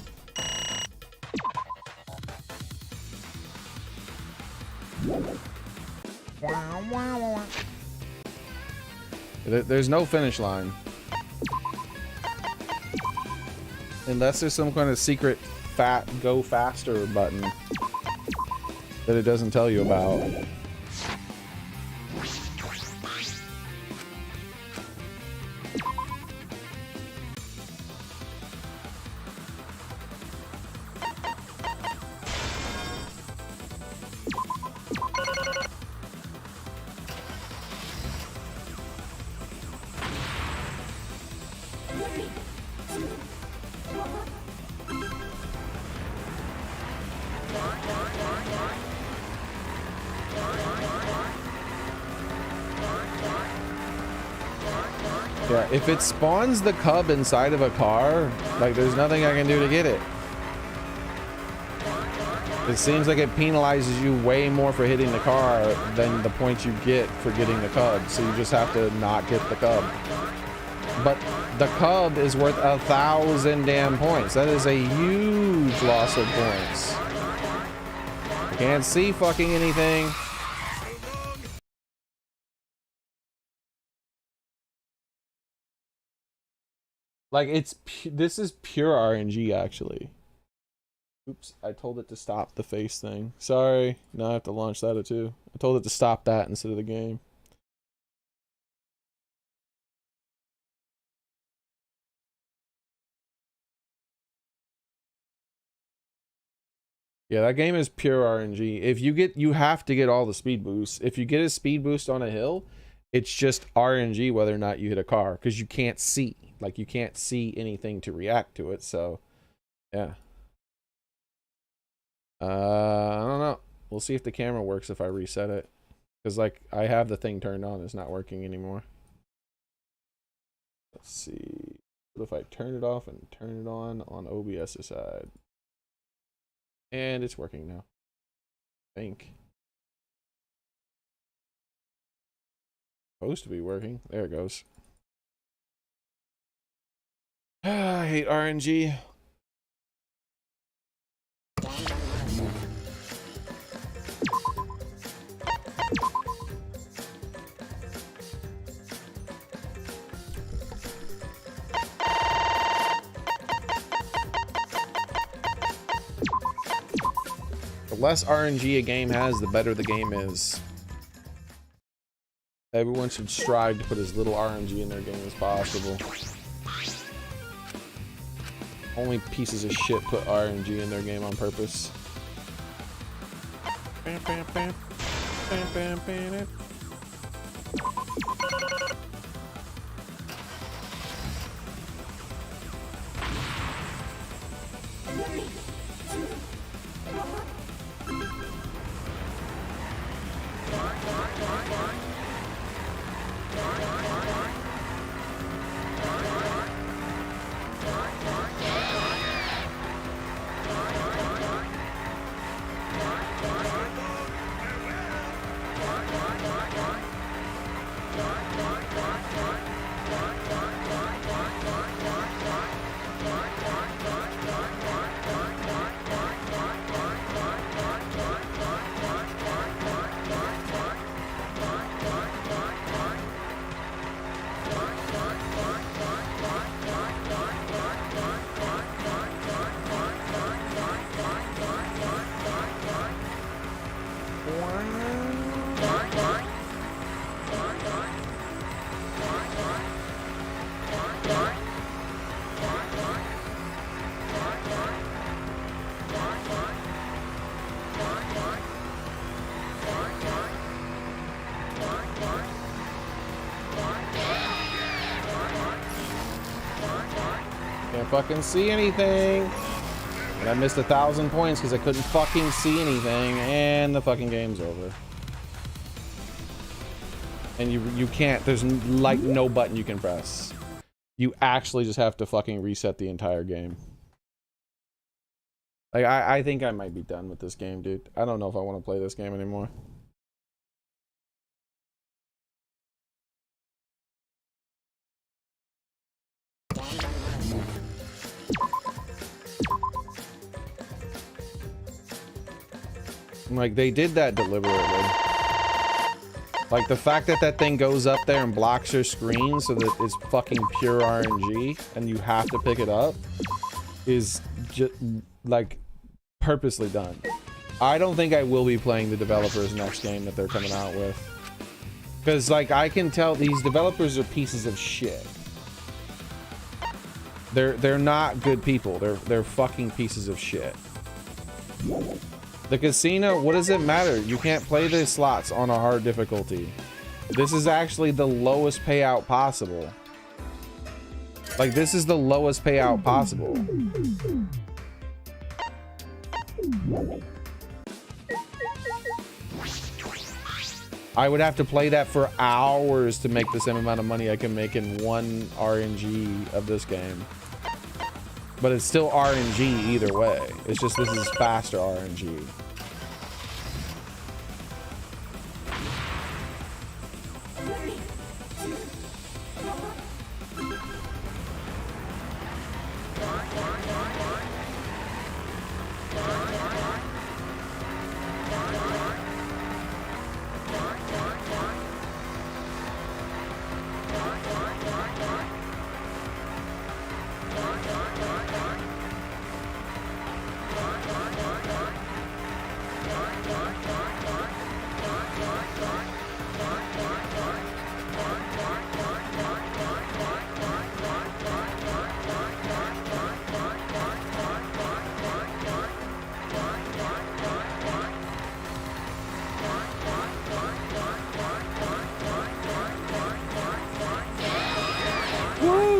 There's no finish line. Unless there's some kind of secret go faster button that it doesn't tell you about. Yeah, if it spawns the cub inside of a car, like, there's nothing I can do to get it. It seems like it penalizes you way more for hitting the car than the points you get for getting the cub, so you just have to not get the cub. But the cub is worth 1,000 damn points. That is a huge loss of points. I can't see fucking anything. Like, this is pure RNG, actually. Oops, I told it to stop the face thing. Sorry, now I have to launch that too. I told it to stop that instead of the game. Yeah, that game is pure RNG. If you have to get all the speed boosts. If you get a speed boost on a hill, it's just RNG whether or not you hit a car, because you can't see. Like, you can't see anything to react to it, so yeah. I don't know. We'll see if the camera works if I reset it. Because, like, I have the thing turned on. It's not working anymore. Let's see. What if I turn it off and turn it on OBS's side? And it's working now. I think. Supposed to be working. There it goes. I hate RNG. The less RNG a game has, the better the game is. Everyone should strive to put as little RNG in their game as possible. Only pieces of shit put RNG in their game on purpose. Bam, bam, bam. Bam, bam, bam. Can't fucking see anything. And I missed 1,000 points because I couldn't fucking see anything, and the fucking game's over. And you can't, there's like no button you can press. You actually just have to fucking reset the entire game. Like, I think I might be done with this game, dude. I don't know if I want to play this game anymore. Like, they did that deliberately. Like, the fact that that thing goes up there and blocks your screen so that it's fucking pure RNG and you have to pick it up is just, like, purposely done. I don't think I will be playing the developers' next game that they're coming out with. Because, like, I can tell these developers are pieces of shit. They're not good people. They're fucking pieces of shit. The casino, what does it matter? You can't play the slots on a hard difficulty. This is actually the lowest payout possible. Like, this is the lowest payout possible. I would have to play that for hours to make the same amount of money I can make in one RNG of this game. But it's still RNG either way. It's just this is faster RNG.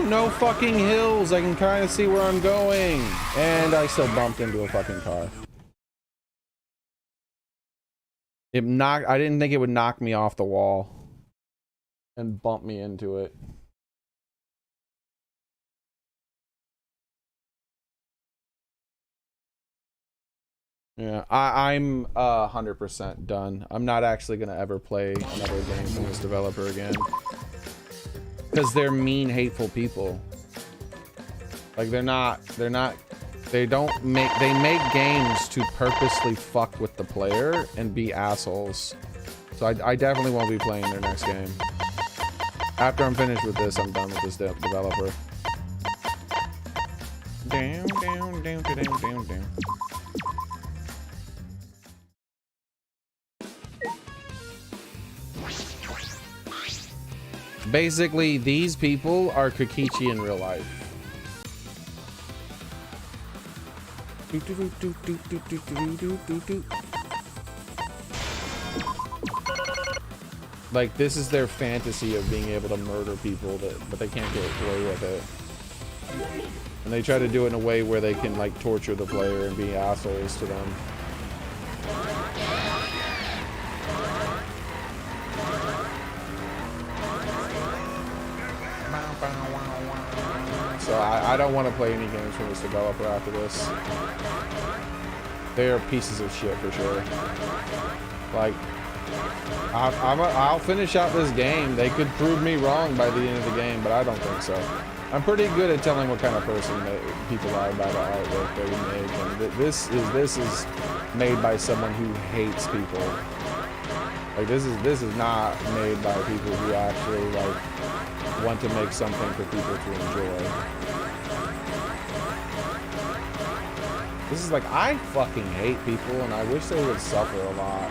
No fucking hills. I can kind of see where I'm going. And I still bumped into a fucking car. It knocked, I didn't think it would knock me off the wall and bump me into it. Yeah, I'm 100% done. I'm not actually gonna ever play another game from this developer again. Because they're mean, hateful people. Like, they make games to purposely fuck with the player and be assholes. So I definitely won't be playing their next game. After I'm finished with this, I'm done with this developer. Down, down, down, down, down, down. Basically, these people are Kokichi in real life. Like, this is their fantasy of being able to murder people, but they can't get away with it. And they try to do it in a way where they can, like, torture the player and be assholes to them. So I don't want to play any games from this developer after this. They are pieces of shit for sure. Like, I'll finish out this game. They could prove me wrong by the end of the game, but I don't think so. I'm pretty good at telling what kind of person people are by the artwork they make. And this is made by someone who hates people. Like, this is not made by people who actually, like, want to make something for people to enjoy. This is like, I fucking hate people and I wish they would suffer a lot.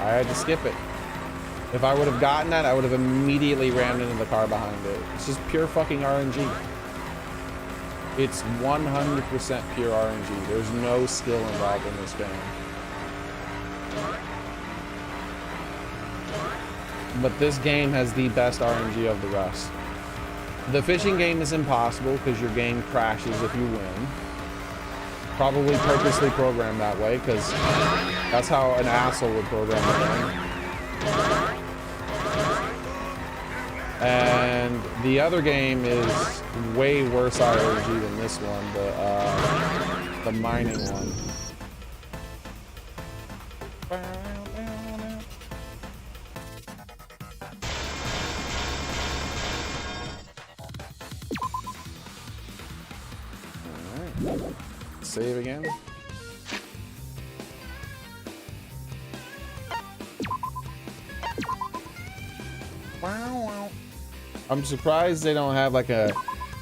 I had to skip it. If I would have gotten that, I would have immediately rammed into the car behind it. It's just pure fucking RNG. It's 100% pure RNG. There's no skill involved in this game. But this game has the best RNG of the rest. The fishing game is impossible because your game crashes if you win. Probably purposely programmed that way because that's how an asshole would program the game. And the other game is way worse RNG than this one, the mining one. Alright. Save again. I'm surprised they don't have like an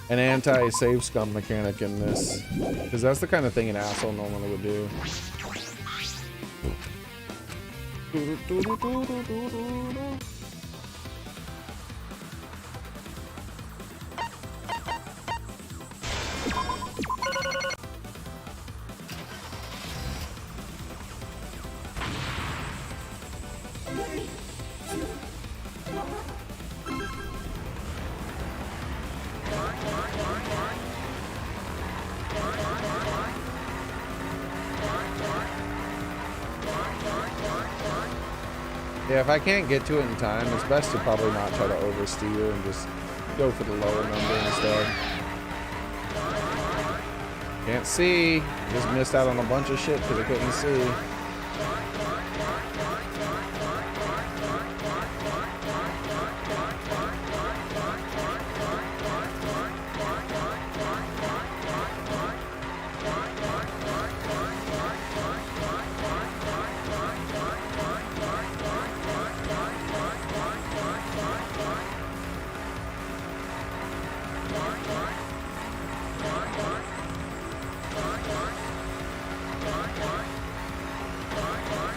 anti-save scum mechanic in this, because that's the kind of thing an asshole normally would do. Yeah, if I can't get to it in time, it's best to probably not try to oversteer and just go for the lower number instead. Can't see. Just missed out on a bunch of shit because I couldn't see.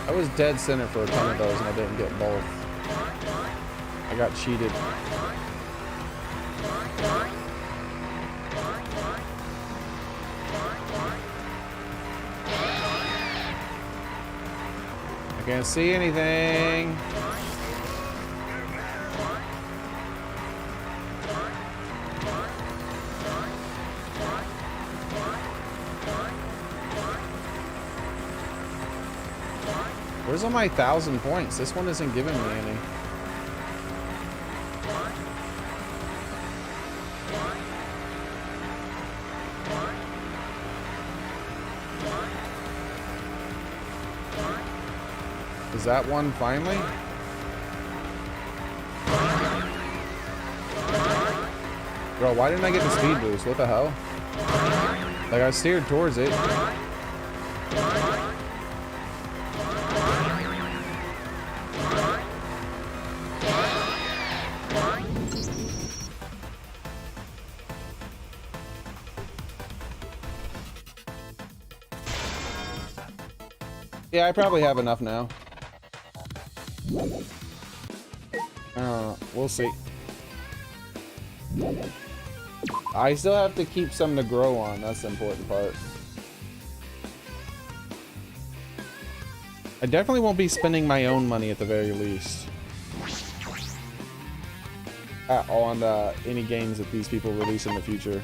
I was dead center for a ton of those and I didn't get both. I got cheated. I can't see anything. Where's all my 1,000 points? This one isn't giving me any. Is that one finally? Bro, why didn't I get the speed boost? What the hell? Like, I steered towards it. Yeah, I probably have enough now. We'll see. I still have to keep some to grow on. That's the important part. I definitely won't be spending my own money at the very least. On any games that these people release in the future.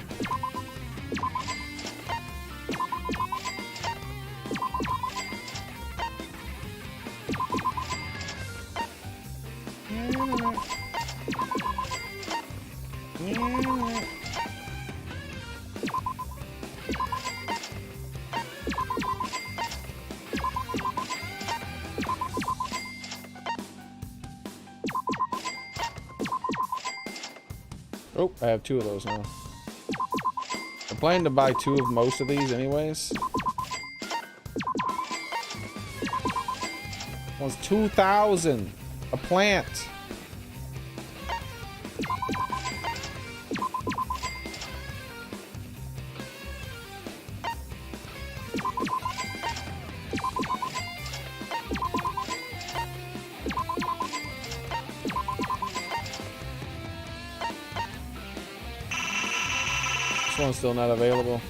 Oh, I have 2 of those now. I'm planning to buy 2 of most of these anyways. Was 2,000 a plant. one's still not available.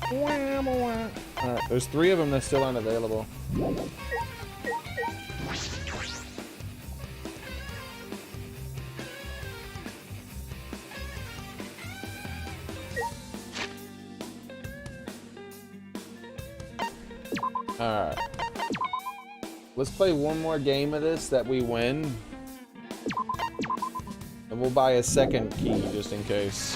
Alright, there's 3 of them that still aren't available. Alright. Let's play one more game of this that we win. And we'll buy a second key just in case.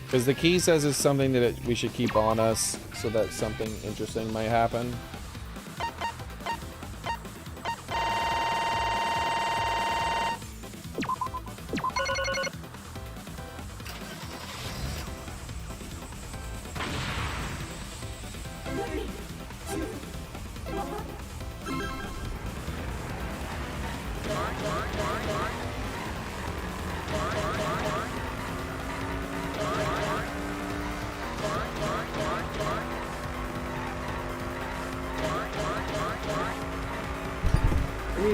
Because the key says it's something that we should keep on us so that something interesting might happen.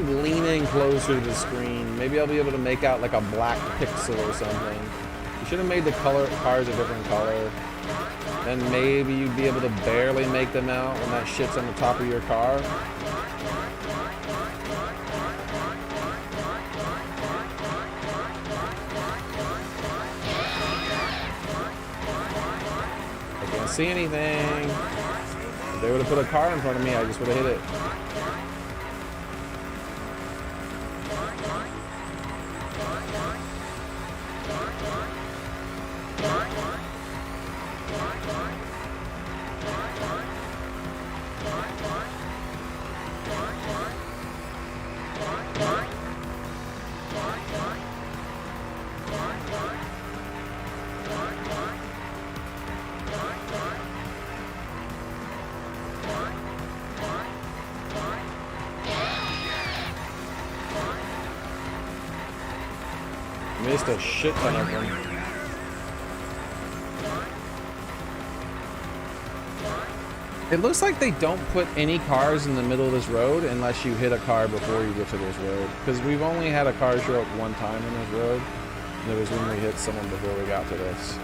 Leaning closer to the screen. Maybe I'll be able to make out like a black pixel or something. You should have made the cars a different color. Then maybe you'd be able to barely make them out when that shit's on the top of your car. I can't see anything. If they would have put a car in front of me, I just would have hit it. Missed a shit ton of them. It looks like they don't put any cars in the middle of this road unless you hit a car before you get to this road. Because we've only had a car show up one time in this road. And it was when we hit someone before we got to this.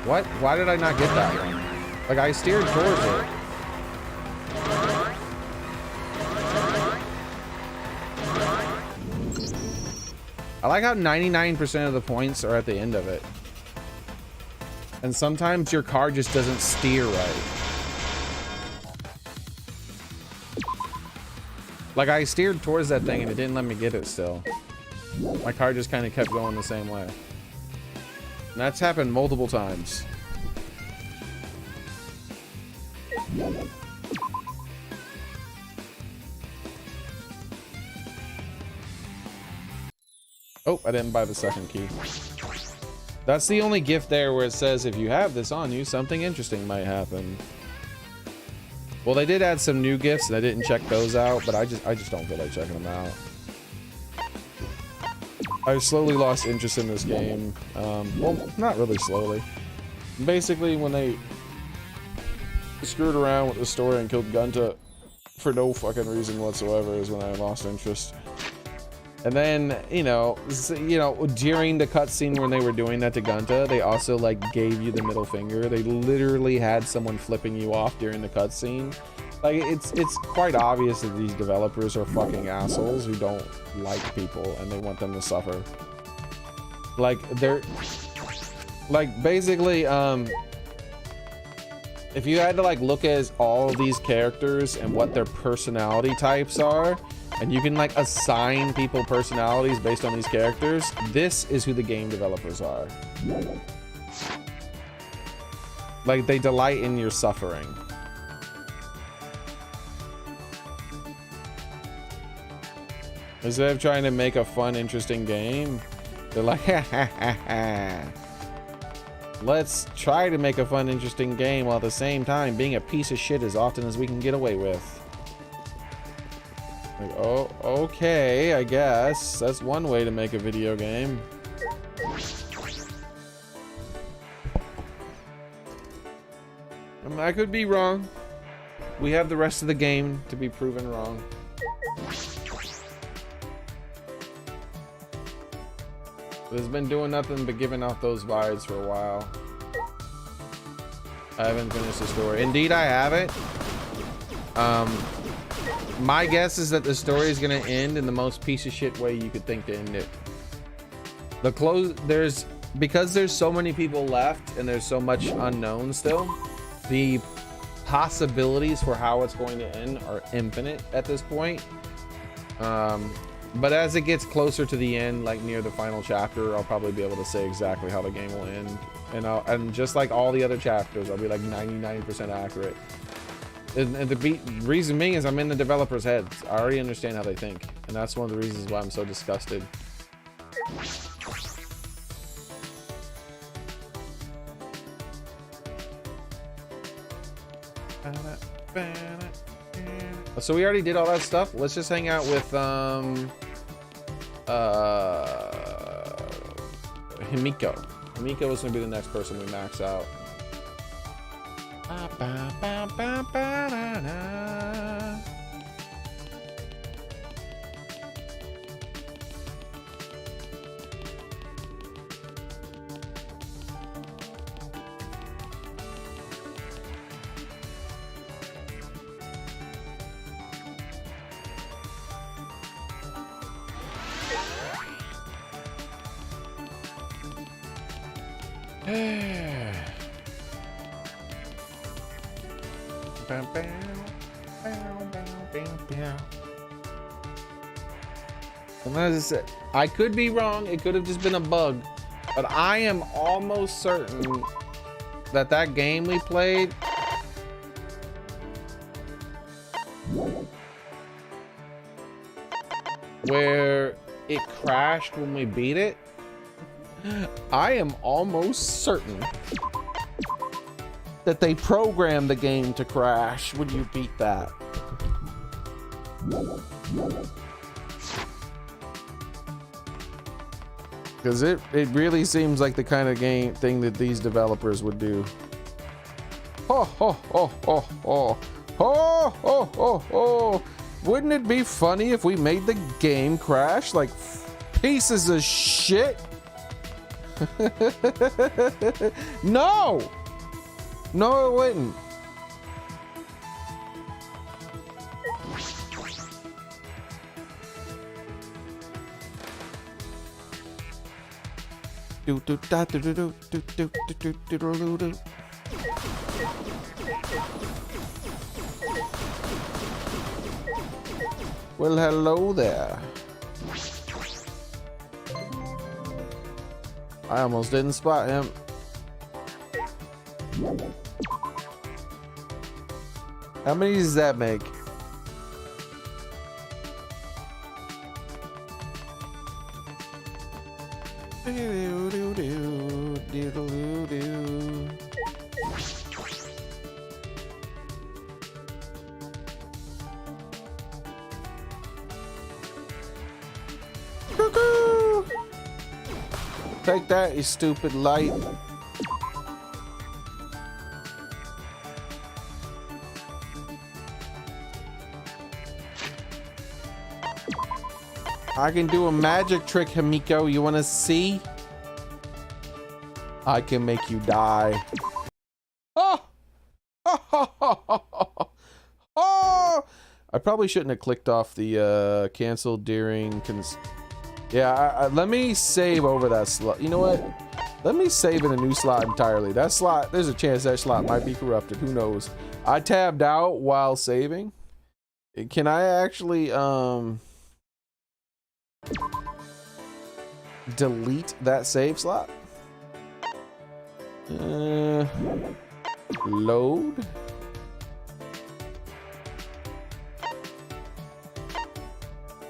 What? Why did I not get that one? Like, I steered towards it. I like how 99% of the points are at the end of it. And sometimes your car just doesn't steer right. Like, I steered towards that thing and it didn't let me get it still. My car just kind of kept going the same way. And that's happened multiple times. Oh, I didn't buy the second key. That's the only gift there where it says if you have this on you, something interesting might happen. Well, they did add some new gifts and I didn't check those out, but I just don't feel like checking them out. I've slowly lost interest in this game. Well, not really slowly. Basically, when they screwed around with the story and killed Gunta for no fucking reason whatsoever is when I lost interest. And then, you know, during the cutscene when they were doing that to Gunta, they also, like, gave you the middle finger. They literally had someone flipping you off during the cutscene. Like, it's quite obvious that these developers are fucking assholes who don't like people and they want them to suffer. Like, they're... Like, basically, if you had to, like, look at all of these characters and what their personality types are, and you can, like, assign people personalities based on these characters, this is who the game developers are. Like, they delight in your suffering. Instead of trying to make a fun, interesting game, they're like, ha ha ha ha. Let's try to make a fun, interesting game while at the same time being a piece of shit as often as we can get away with. Like, oh, okay, I guess. That's one way to make a video game. I could be wrong. We have the rest of the game to be proven wrong. It's been doing nothing but giving out those vibes for a while. I haven't finished the story. Indeed, I haven't. My guess is that the story is going to end in the most piece of shit way you could think to end it. Because there's so many people left and there's so much unknown still, the possibilities for how it's going to end are infinite at this point. But as it gets closer to the end, like near the final chapter, I'll probably be able to say exactly how the game will end. And just like all the other chapters, I'll be like 99% accurate. And the reason being is I'm in the developer's heads. I already understand how they think. And that's one of the reasons why I'm so disgusted. So we already did all that stuff. Let's just hang out with Himiko. Himiko is gonna be the next person we max out. And as I said, I could be wrong. It could have just been a bug, but I am almost certain that that game we played where it crashed when we beat it, I am almost certain that they programmed the game to crash when you beat that. Because it really seems like the kind of game thing that these developers would do. Ho ho ho ho ho ho ho ho ho. Wouldn't it be funny if we made the game crash like pieces of shit? No! No, it wouldn't. Do do da do do do do do do do do do. Well, hello there. I almost didn't spot him. How many does that make? Cuckoo! Take that, you stupid light. I can do a magic trick, Himiko. You want to see? I can make you die. Oh! Oh! I probably shouldn't have clicked off the canceled during. Yeah, let me save over that slot. You know what? Let me save in a new slot entirely. That slot, there's a chance that slot might be corrupted. Who knows? I tabbed out while saving. Can I actually delete that save slot? Load.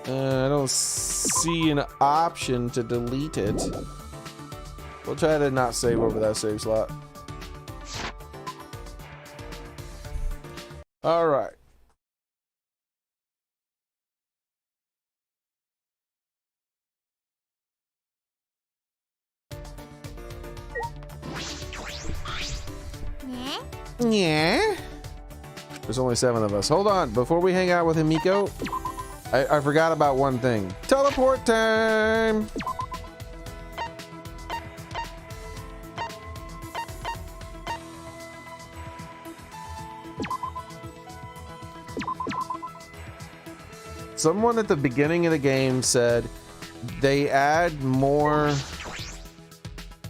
I don't see an option to delete it. We'll try to not save over that save slot. All right. Yeah. There's only 7 of us. Hold on. Before we hang out with Himiko, I forgot about one thing. Teleport time. Someone at the beginning of the game said they add more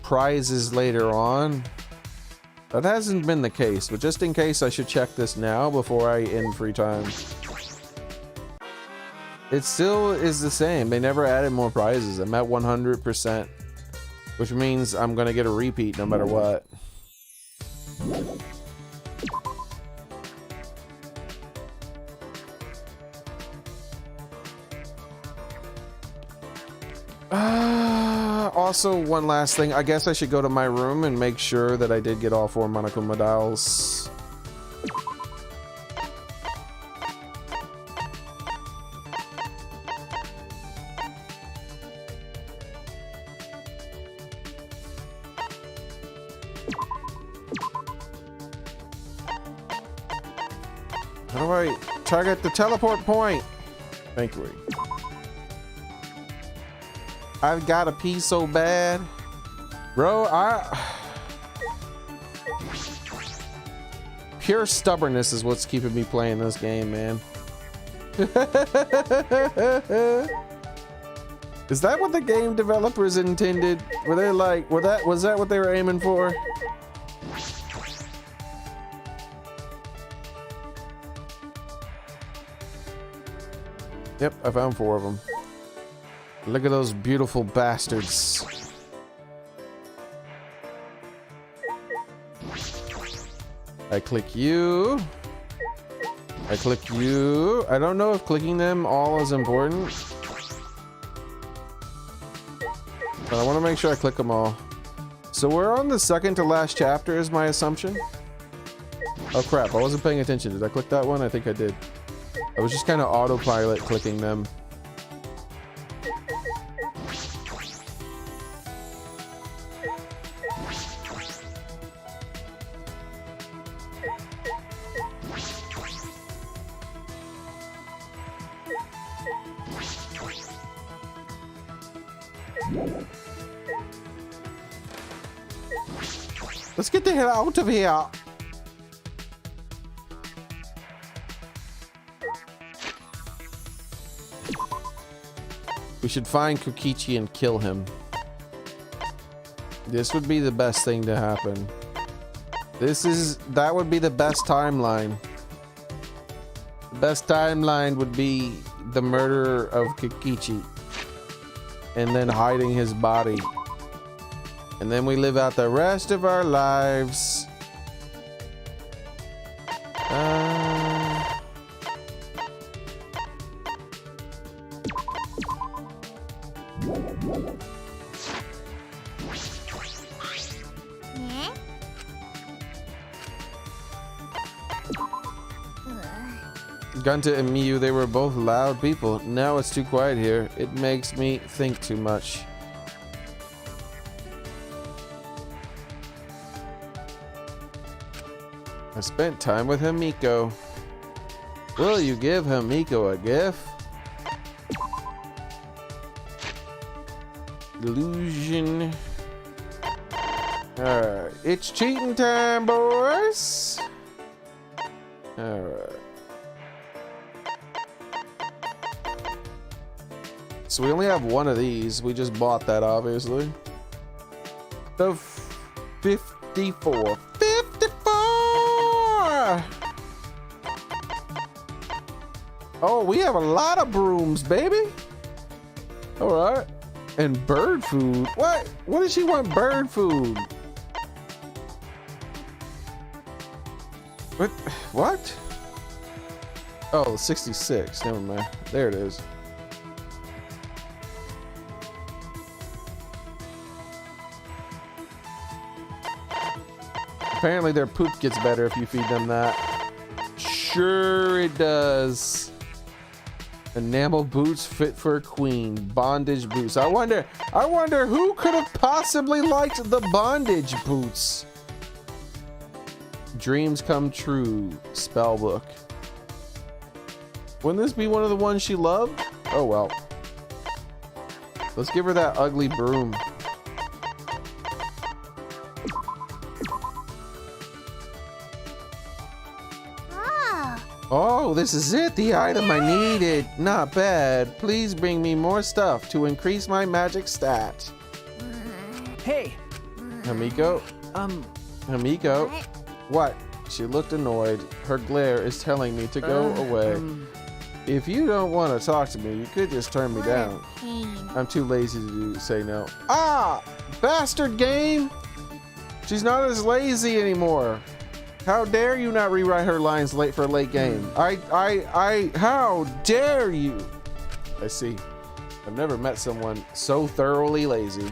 prizes later on. That hasn't been the case, but just in case, I should check this now before I end free time. It still is the same. They never added more prizes. I'm at 100%, which means I'm gonna get a repeat no matter what. Also, one last thing. I guess I should go to my room and make sure that I did get all 4 Monokuma dolls. How do I target the teleport point? Thank you. I've got to pee so bad. Bro, pure stubbornness is what's keeping me playing this game, man. Is that what the game developers intended? Were they like, was that what they were aiming for? Yep, I found 4 of them. Look at those beautiful bastards. I click you. I click you. I don't know if clicking them all is important, but I want to make sure I click them all. So we're on the second to last chapter is my assumption. Oh crap, I wasn't paying attention. Did I click that one? I think I did. I was just kind of autopilot clicking them. Let's get the hell out of here. We should find Kokichi and kill him. This would be the best thing to happen. That would be the best timeline. The best timeline would be the murder of Kokichi and then hiding his body. And then we live out the rest of our lives. Gunta and Miyu, they were both loud people. Now it's too quiet here. It makes me think too much. I spent time with Himiko. Will you give Himiko a gift? Illusion. Alright, it's cheating time, boys. Alright. So we only have 1 of these. We just bought that, obviously. The 54. 54! Oh, we have a lot of brooms, baby. Alright. And bird food. What? What does she want bird food? What? Oh, 66. Never mind. There it is. Apparently their poop gets better if you feed them that. Sure it does. Enamel boots fit for a queen. Bondage boots. I wonder who could have possibly liked the bondage boots. Dreams come true. Spell book. Wouldn't this be one of the ones she loved? Oh well. Let's give her that ugly broom. Oh, this is it, the item I needed. Not bad. Please bring me more stuff to increase my magic stat.
Hey,
Hamiko? Hamiko? What? She looked annoyed. Her glare is telling me to go away. If you don't want to talk to me, you could just turn me down. I'm too lazy to say no. Ah! Bastard game! She's not as lazy anymore. How dare you not rewrite her lines late for a late game? How dare you? I see. I've never met someone so thoroughly lazy.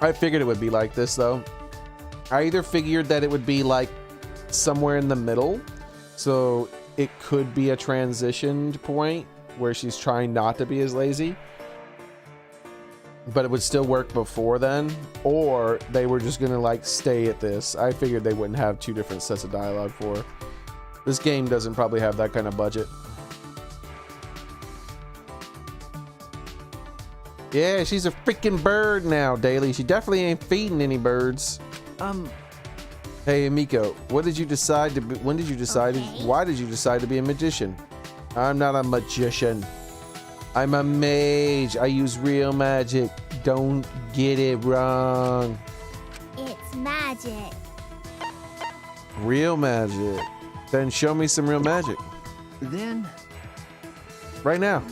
I figured it would be like this though. I either figured that it would be like somewhere in the middle, so it could be a transitioned point where she's trying not to be as lazy, but it would still work before then, or they were just gonna like stay at this. I figured they wouldn't have two different sets of dialogue for. This game doesn't probably have that kind of budget. Yeah, she's a freaking bird now, Daily. She definitely ain't feeding any birds. Hey, Miko, what did you decide to be? When did you decide? Why did you decide to be a magician? I'm not a magician. I'm a mage. I use real magic. Don't get it wrong.
It's magic.
Real magic. Then show me some real magic.
then
Right now.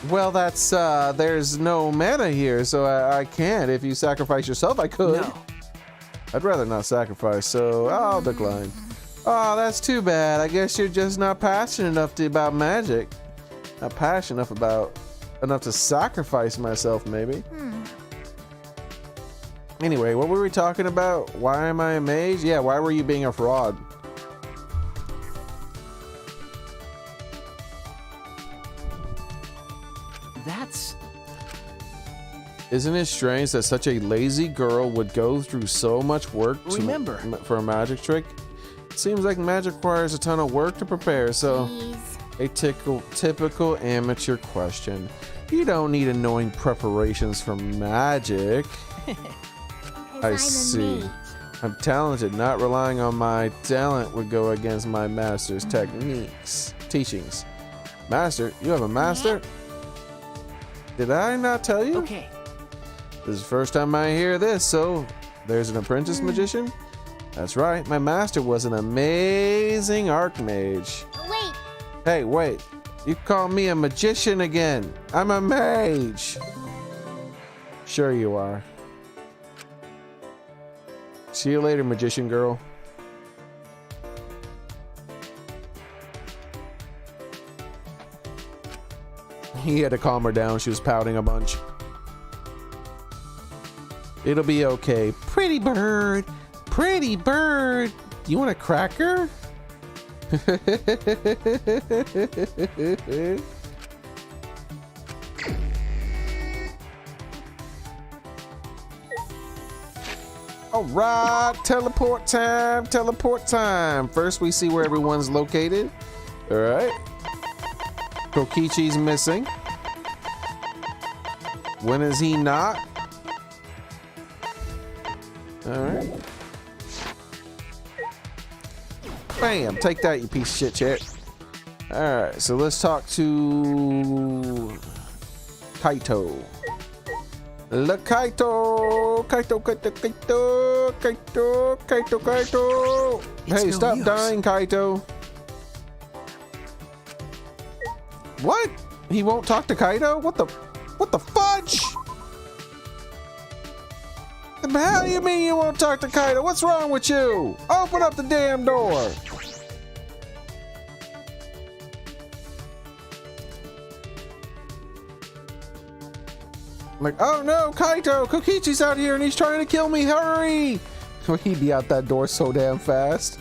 Well, that's, there's no mana here, so I can't. If you sacrifice yourself, I could.
no.
I'd rather not sacrifice, so I'll decline. Oh, that's too bad. I guess you're just not passionate enough about magic. Not passionate enough to sacrifice myself, maybe. Anyway, what were we talking about? Why am I a mage? Yeah, why were you being a fraud?
That's
Isn't it strange that such a lazy girl would go through so much work for a magic trick? It seems like magic requires a ton of work to prepare, so a typical amateur question. You don't need annoying preparations for magic. I see. I'm talented. Not relying on my talent would go against my master's teachings. Master? You have a master? Did I not tell you?
okay.
This is the first time I hear this, so there's an apprentice magician? That's right, my master was an amazing archmage.
Wait,
Hey, wait. You call me a magician again. I'm a mage. Sure you are. See you later, magician girl. He had to calm her down. She was pouting a bunch. It'll be okay. Pretty bird. Pretty bird. You want a cracker? All right, teleport time, teleport time. First, we see where everyone's located. All right. Kokichi's missing. When is he not? All right. Bam! Take that, you piece of shit, chat. All right, so let's talk to Kaito. Look, Kaito! Kaito, Kaito, Kaito, Kaito, Kaito, Kaito!
It's
Hey,
no
stop
use.
dying, Kaito. What? He won't talk to Kaito? What the fudge? The hell you mean you won't talk to Kaito? What's wrong with you? Open up the damn door. I'm like, oh no, Kaito, Kokichi's out here and he's trying to kill me, hurry! He'd be out that door so damn fast.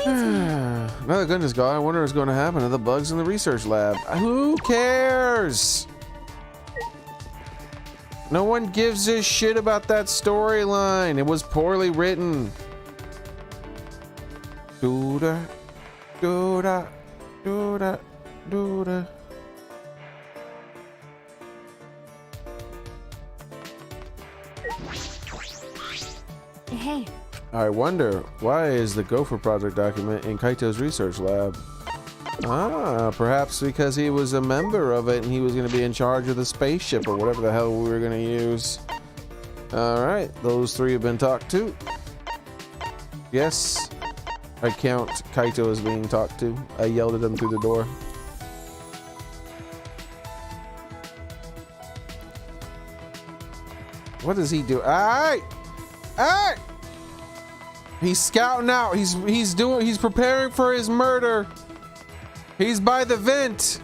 reminds me.
Another goodness, God, I wonder what's going to happen to the bugs in the research lab. Who cares? No one gives a shit about that storyline. It was poorly written. Doo-da, doo-da, doo-da, doo-da.
Hey,
I wonder, why is the Gopher Project document in Kaito's research lab? Ah, perhaps because he was a member of it and he was going to be in charge of the spaceship or whatever the hell we were going to use. Alright, those three have been talked to. Yes, I count Kaito as being talked to. I yelled at him through the door. What does he do? Alright! Alright! He's scouting out. He's preparing for his murder. He's by the vent.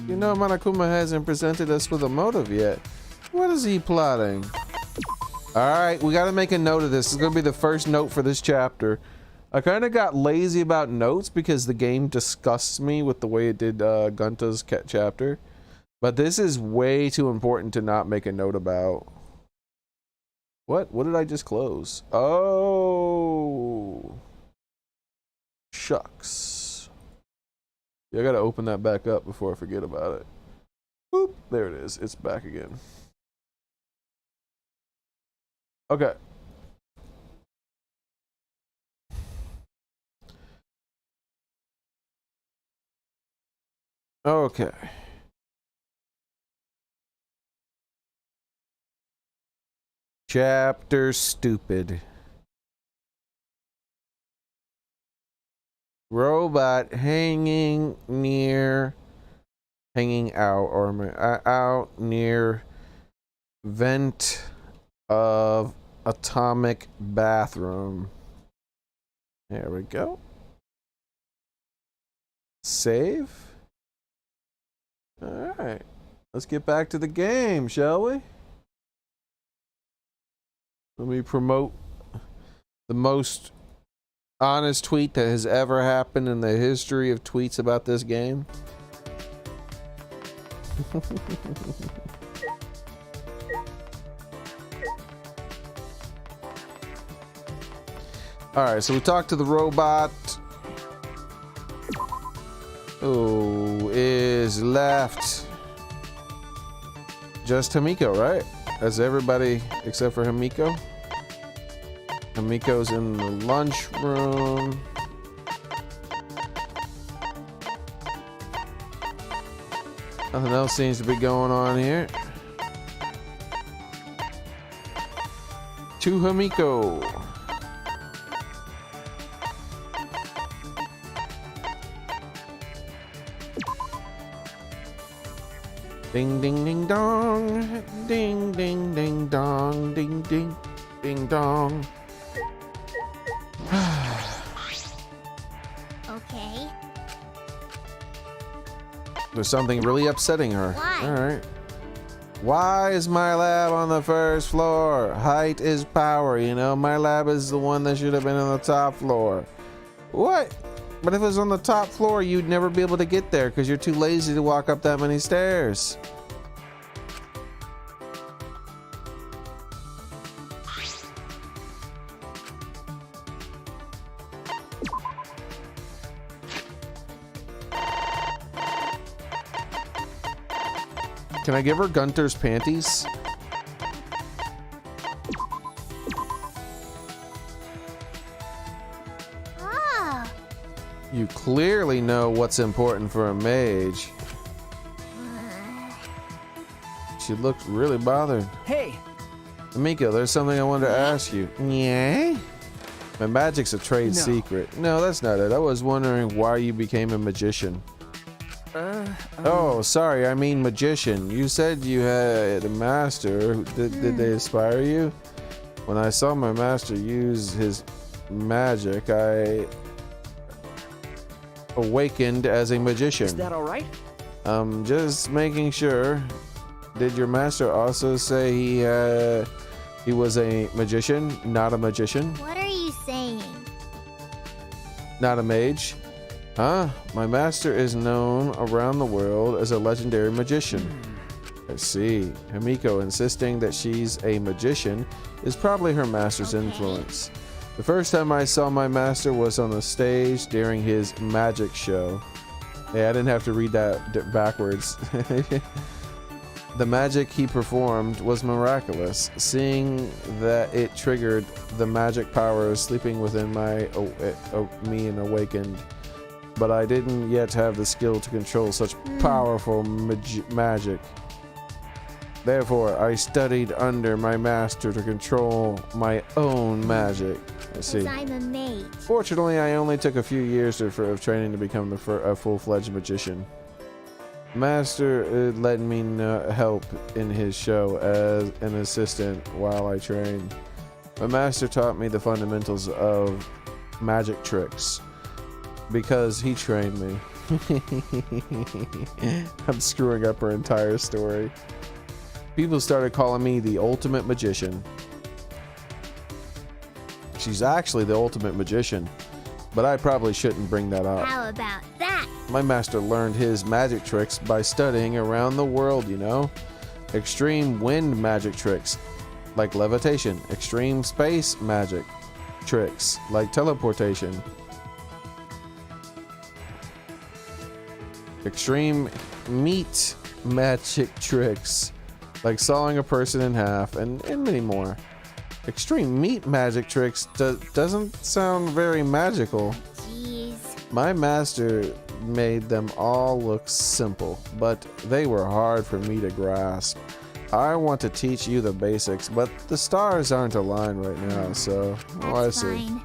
You know, Monokuma hasn't presented us with a motive yet. What is he plotting? Alright, we gotta make a note of this. This is gonna be the first note for this chapter. I kind of got lazy about notes because the game disgusts me with the way it did Gunta's chapter. But this is way too important to not make a note about. What did I just close? Oh. Shucks. Yeah, I gotta open that back up before I forget about it. Boop. There it is. It's back again. Okay. Okay. Chapter stupid. Robot hanging out near vent of atomic bathroom. There we go. Save. All right. Let's get back to the game, shall we? Let me promote the most honest tweet that has ever happened in the history of tweets about this game. Alright, so we talked to the robot. Who is left? Just Hamiko, right? That's everybody except for Hamiko. Hamiko's in the lunchroom. Nothing else seems to be going on here. To Hamiko. Ding ding ding dong, ding ding ding dong, ding ding ding dong.
Okay.
There's something really upsetting her.
Why?
All right. Why is my lab on the first floor? Height is power, you know. My lab is the one that should have been on the top floor. What? But if it was on the top floor, you'd never be able to get there because you're too lazy to walk up that many stairs. Can I give her Gunter's panties?
Ah.
You clearly know what's important for a mage. She looked really bothered.
Hey,
Amiko, there's something I wanted to ask you. Yeah? My magic's a trade secret. No, that's not it. I was wondering why you became a magician. Oh, sorry, I mean magician. You said you had a master. Did they inspire you? When I saw my master use his magic, I awakened as a magician.
is that all right?
Just making sure. Did your master also say he He was a magician, not a magician.
What are you saying?
Not a mage. Huh? My master is known around the world as a legendary magician. I see. Himiko insisting that she's a magician is probably her master's influence. The first time I saw my master was on the stage during his magic show. Yeah, I didn't have to read that backwards. The magic he performed was miraculous. Seeing that it triggered the magic powers sleeping within me and awakened. But I didn't yet have the skill to control such powerful magic. Therefore, I studied under my master to control my own magic. I see.
'Cause I'm a mage.
Fortunately, I only took a few years of training to become a full-fledged magician. Master let me help in his show as an assistant while I trained. My master taught me the fundamentals of magic tricks because he trained me. I'm screwing up her entire story. People started calling me the ultimate magician. She's actually the ultimate magician, but I probably shouldn't bring that up.
How about that?
My master learned his magic tricks by studying around the world, you know? Extreme wind magic tricks, like levitation. Extreme space magic tricks, like teleportation. Extreme meat magic tricks, like sawing a person in half, and many more. Extreme meat magic tricks doesn't sound very magical.
Jeez.
My master made them all look simple, but they were hard for me to grasp. I want to teach you the basics, but the stars aren't aligned right now, so I
That's
see.
fine.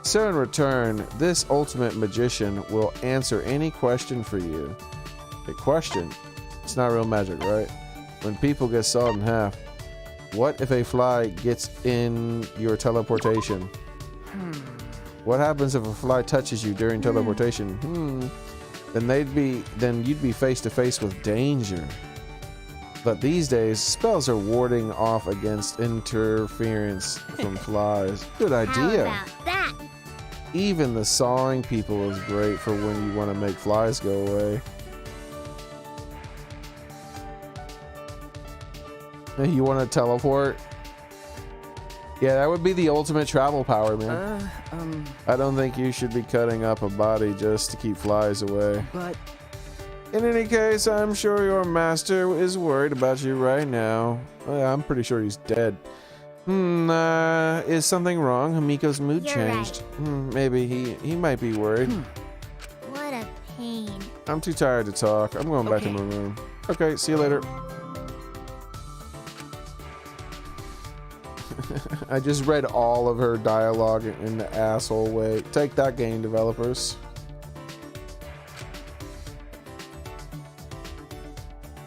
So in return, this ultimate magician will answer any question for you. A question? It's not real magic, right? When people get sawed in half, what if a fly gets in your teleportation? What happens if a fly touches you during teleportation? Then you'd be face to face with danger. But these days, spells are warding off against interference from flies. Good
How
idea.
about that?
Even the sawing people is great for when you want to make flies go away. You want to teleport? Yeah, that would be the ultimate travel power, man. I don't think you should be cutting up a body just to keep flies away.
But
In any case, I'm sure your master is worried about you right now. I'm pretty sure he's dead. Is something wrong? Himiko's mood
You're
changed. Maybe he might be worried.
What a pain.
I'm too tired to talk. I'm going back to
Okay.
my room. Okay, see you later. I just read all of her dialogue in the asshole way. Take that, game developers.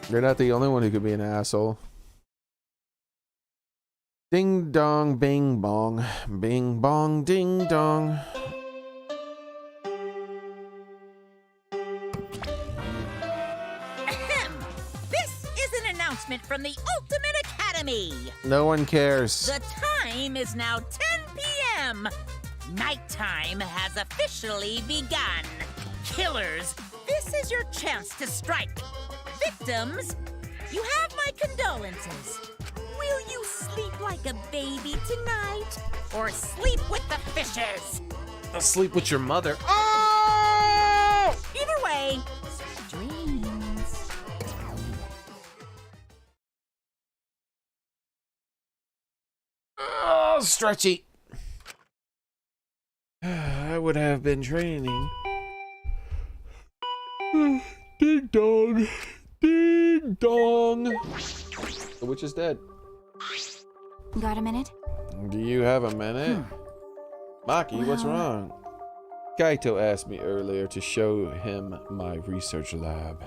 You're not the only one who could be an asshole. Ding dong, bing bong. Bing bong, ding dong.
Ahem. This is an announcement from the Ultimate Academy.
No one cares.
The time is now 10 p.m. Nighttime has officially begun. Killers, this is your chance to strike. Victims, you have my condolences. Will you sleep like a baby tonight? Or sleep with the fishes?
I'll sleep with your mother. Oh!
Either way, sweet dreams.
Oh, stretchy. I would have been training. Ding dong. Ding dong. The witch is dead.
Got a minute?
Do you have a minute? Maki, what's
Well-
wrong? Kaito asked me earlier to show him my research lab.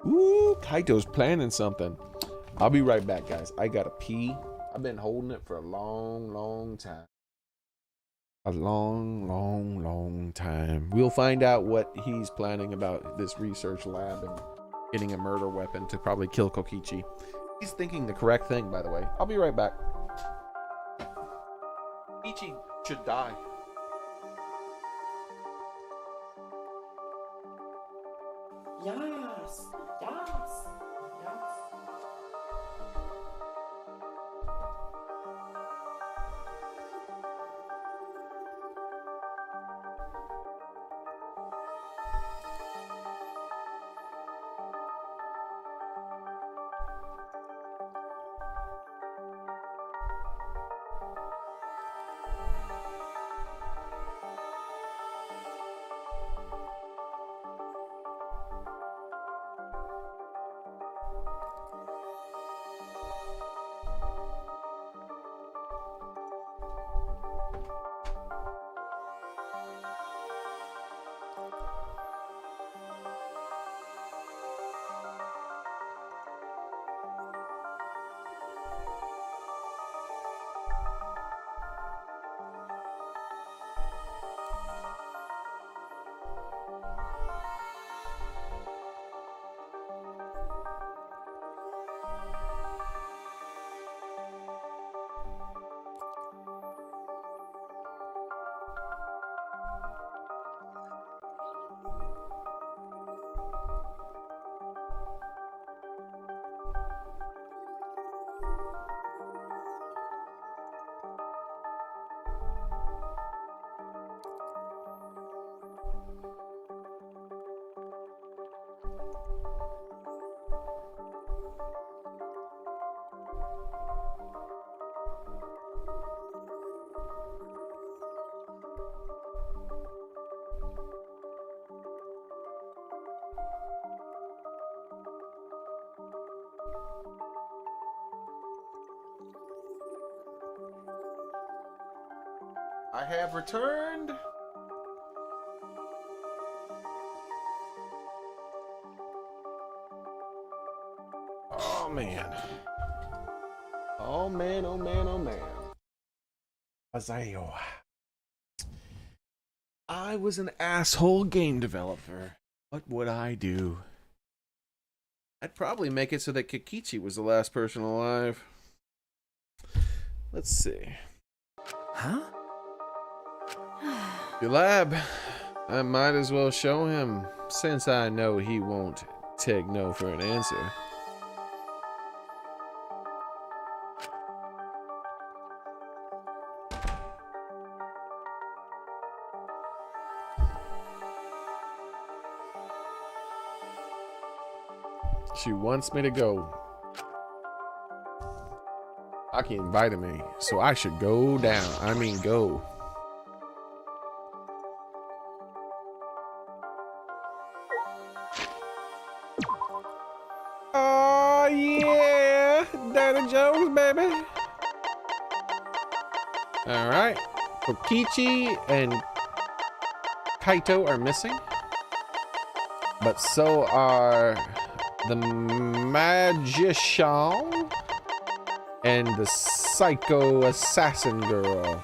Ooh, Kaito's planning something. I'll be right back, guys. I gotta pee. I've been holding it for a long, long time. A long, long, long time. We'll find out what he's planning about this research lab and getting a murder weapon to probably kill Kokichi. He's thinking the correct thing, by the way. I'll be right back. should die.
Yes. Yes. Yes.
I have returned. Oh man. Oh man, oh man, oh man. Azayo. I was an asshole game developer. What would I do? I'd probably make it so that Kikichi was the last person alive. Let's see.
Huh?
Your lab. I might as well show him, since I know he won't take no for an answer. She wants me to go. Aki invited me, so I should go down. I mean, go. Oh yeah, Daddy Jones, baby. All right, Kokichi and Kaito are missing, but so are the magician and the psycho assassin girl.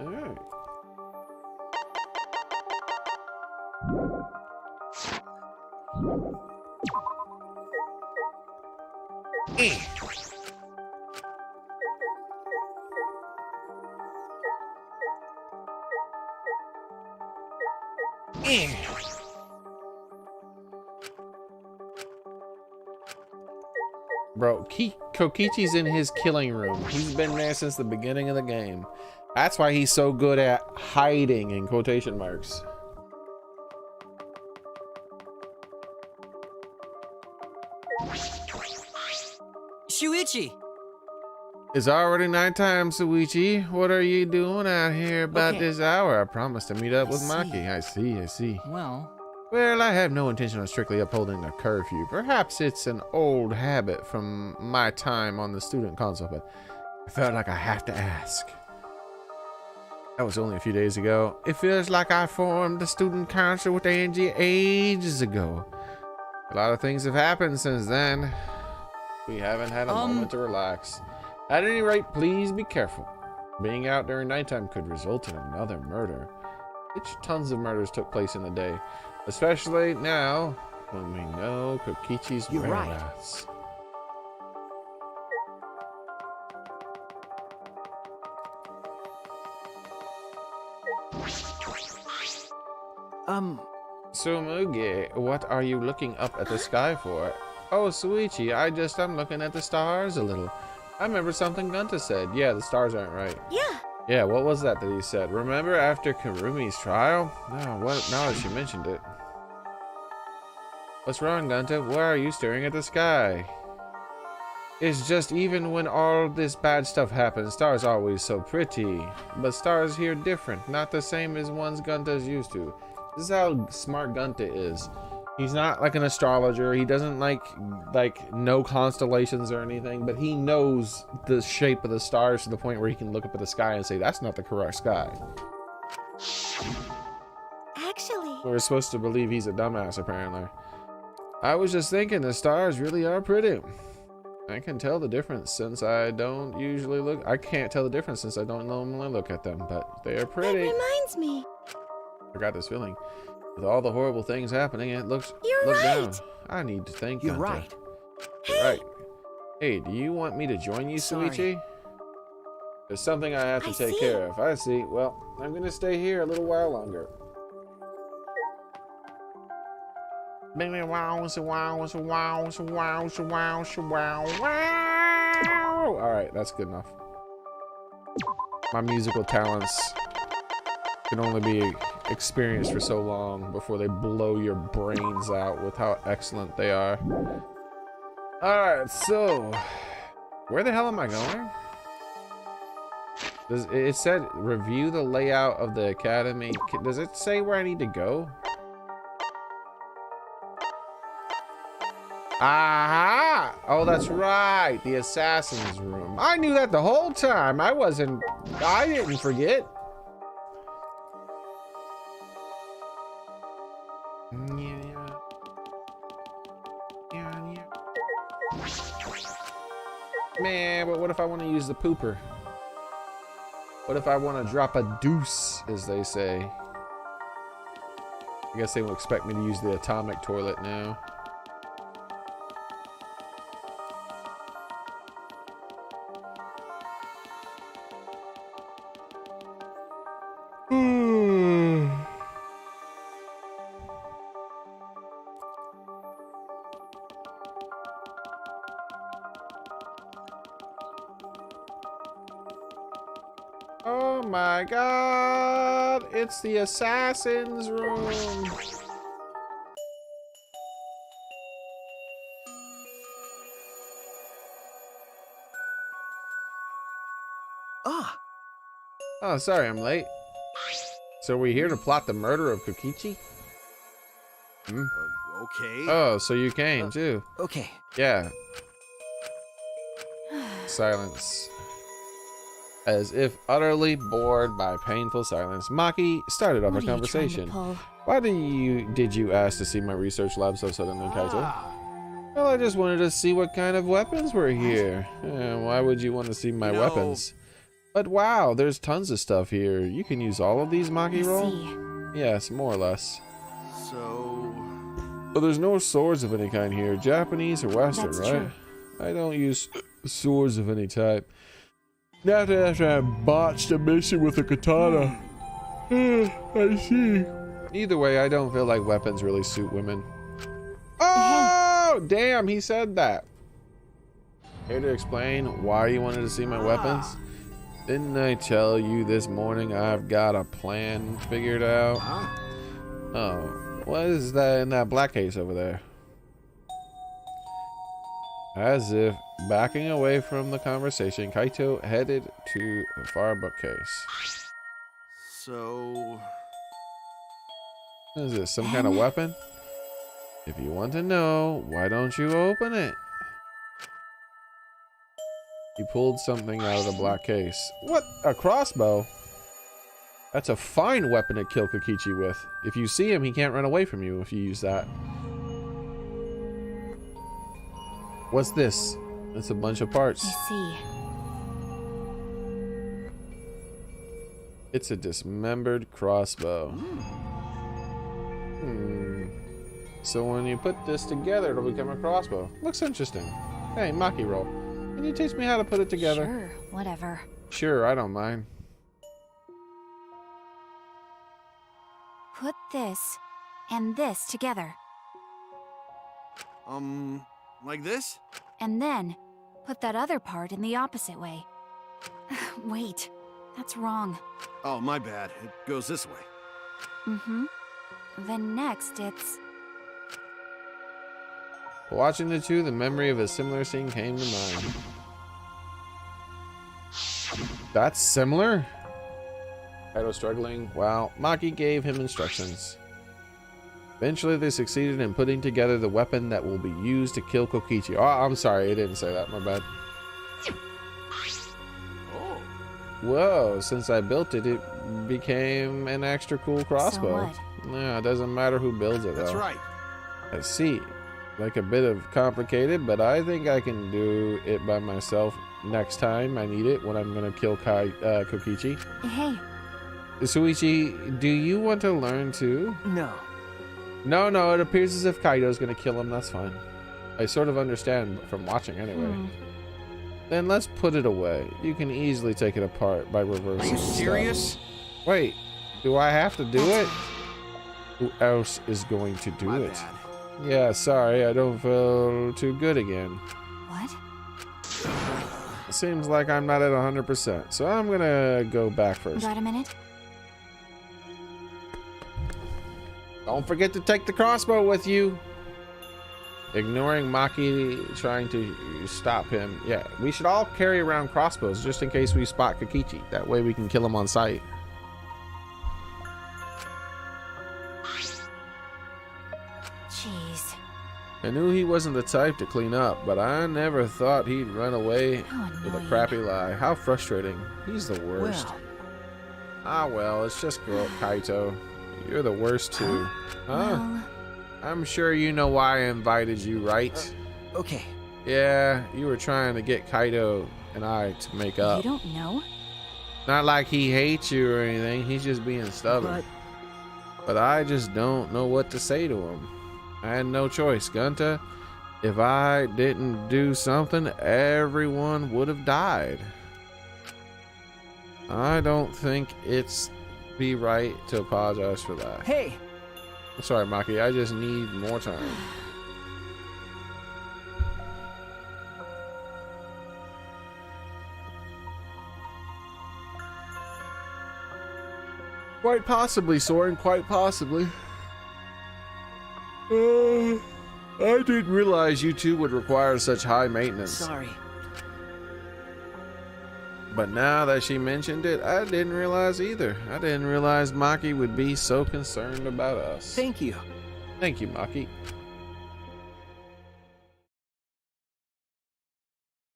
All right. Bro, Kokichi's in his killing room. He's been there since the beginning of the game. That's why he's so good at hiding in quotation marks.
Shuichi!
It's already nighttime, Suichi. What are you doing out here about
Okay.
this hour? I promised to meet up with
see.
Maki. I see.
Well,
I have no intention of strictly upholding the curfew. Perhaps it's an old habit from my time on the student council, but I felt like I have to ask. That was only a few days ago. It feels like I formed the student council with Angie ages ago. A lot of things have happened since then. We haven't had a moment to relax. At any rate, please be careful. Being out during nighttime could result in another murder. Tons of murders took place in the day, especially now when we know Kokichi's
You're right.
whereabouts. Sumugi, what are you looking up at the sky for? Oh, Suichi, I'm looking at the stars a little. I remember something Gunta said. Yeah, the stars aren't right.
Yeah.
Yeah, what was that he said? Remember after Karumi's trial? No, what? Now that she mentioned it. What's wrong, Gunta? Why are you staring at the sky? It's just even when all this bad stuff happens, stars are always so pretty. But stars here different, not the same as ones Gunta's used to. This is how smart Gunta is. He's not like an astrologer. He doesn't like know constellations or anything, but he knows the shape of the stars to the point where he can look up at the sky and say, that's not the correct sky.
Actually,
We're supposed to believe he's a dumbass, apparently. I was just thinking the stars really are pretty. I can tell the difference since I don't usually look. I can't tell the difference since I don't normally look at them, but they are pretty.
that reminds me.
I got this feeling. With all the horrible things happening, it looks.
You're
look
right.
down. I need to think.
You're
Gunta.
right.
You're right. Hey, do you want me to join you,
Sorry.
Suichi? There's something I have to
I
take
see.
care of. I see. Well, I'm gonna stay here a little while longer. Alright, that's good enough. My musical talents can only be experienced for so long before they blow your brains out with how excellent they are. Alright, so where the hell am I going? It said review the layout of the academy. Does it say where I need to go? Aha! Oh, that's right. The assassin's room. I knew that the whole time. I didn't forget. Man, but what if I want to use the pooper? What if I want to drop a deuce, as they say? I guess they will expect me to use the atomic toilet now. Oh my god, it's the assassin's room.
Ah,
Oh, sorry, I'm late. So we're here to plot the murder of Kokichi? Hmm?
Okay.
Oh, so you came too.
okay.
Yeah. Silence. As if utterly bored by painful silence, Maki started off a conversation. Why did you ask to see my research lab so suddenly, Kaito? Well, I just wanted to see what kind of weapons were here. Why would you want to see my weapons? But wow, there's tons of stuff here. You can use all of these, Maki roll? Yes, more or less.
So...
But there's no swords of any kind here, Japanese or Western,
That's
right?
true.
I don't use swords of any type. Not after I botched a mission with a katana. I see. Either way, I don't feel like weapons really suit women. Oh, damn, he said that. Here to explain why you wanted to see my weapons? Didn't I tell you this morning I've got a plan figured out? Oh, what is that in that black case over there? As if backing away from the conversation, Kaito headed to the far bookcase.
So...
Is this some kind of weapon? If you want to know, why don't you open it? He pulled something out of the black case. What? A crossbow? That's a fine weapon to kill Kokichi with. If you see him, he can't run away from you if you use that. What's this? It's a bunch of parts.
I see.
It's a dismembered crossbow. So when you put this together, it'll become a crossbow. Looks interesting. Hey, Maki roll. Can you teach me how to put it together?
Sure, whatever.
Sure, I don't mind.
Put this and this together.
Like this?
And then put that other part in the opposite way. Wait, that's wrong.
Oh, my bad. It goes this way.
Mm-hmm. Then next it's...
Watching the two, the memory of a similar scene came to mind. That's similar? Kaido struggling. Wow. Maki gave him instructions. Eventually they succeeded in putting together the weapon that will be used to kill Kokichi. Oh, I'm sorry, I didn't say that. My bad.
Oh.
Whoa, since I built it, it became an extra cool crossbow.
So
Yeah, it doesn't matter who builds it, though.
That's right.
I see. Like a bit of complicated, but I think I can do it by myself next time I need it when I'm gonna kill Kokichi.
Hey.
Suichi, do you want to learn too?
No.
No, it appears as if Kaido's gonna kill him. That's fine. I sort of understand from watching anyway. Then let's put it away. You can easily take it apart by reversing.
Are you serious?
steps. Wait, do I have to do it? Who else is going to do
My
it?
bad.
Yeah, sorry, I don't feel too good again.
What?
Seems like I'm not at 100%, so I'm gonna go back first.
Got a minute?
Don't forget to take the crossbow with you. Ignoring Maki trying to stop him. Yeah, we should all carry around crossbows just in case we spot Kokichi. That way we can kill him on sight.
Jeez.
I knew he wasn't the type to clean up, but I never thought he'd run away
How
with a
annoying.
crappy lie. How frustrating. He's the worst.
Well,
Ah, well, it's just Kaito. You're the worst too. Huh?
Well,
I'm sure you know why I invited you, right?
okay.
Yeah, you were trying to get Kaito and I to make
you
up.
don't know?
Not like he hates you or anything, he's just being stubborn. But I just don't know what to say to him. I had no choice, Gunta. If I didn't do something, everyone would have died. I don't think it's be right to apologize for that.
Hey,
I'm sorry, Maki, I just need more time. Quite possibly, Soren, quite possibly. I didn't realize you two would require such high maintenance.
sorry.
But now that she mentioned it, I didn't realize either. I didn't realize Maki would be so concerned about us.
Thank you.
Thank you, Maki.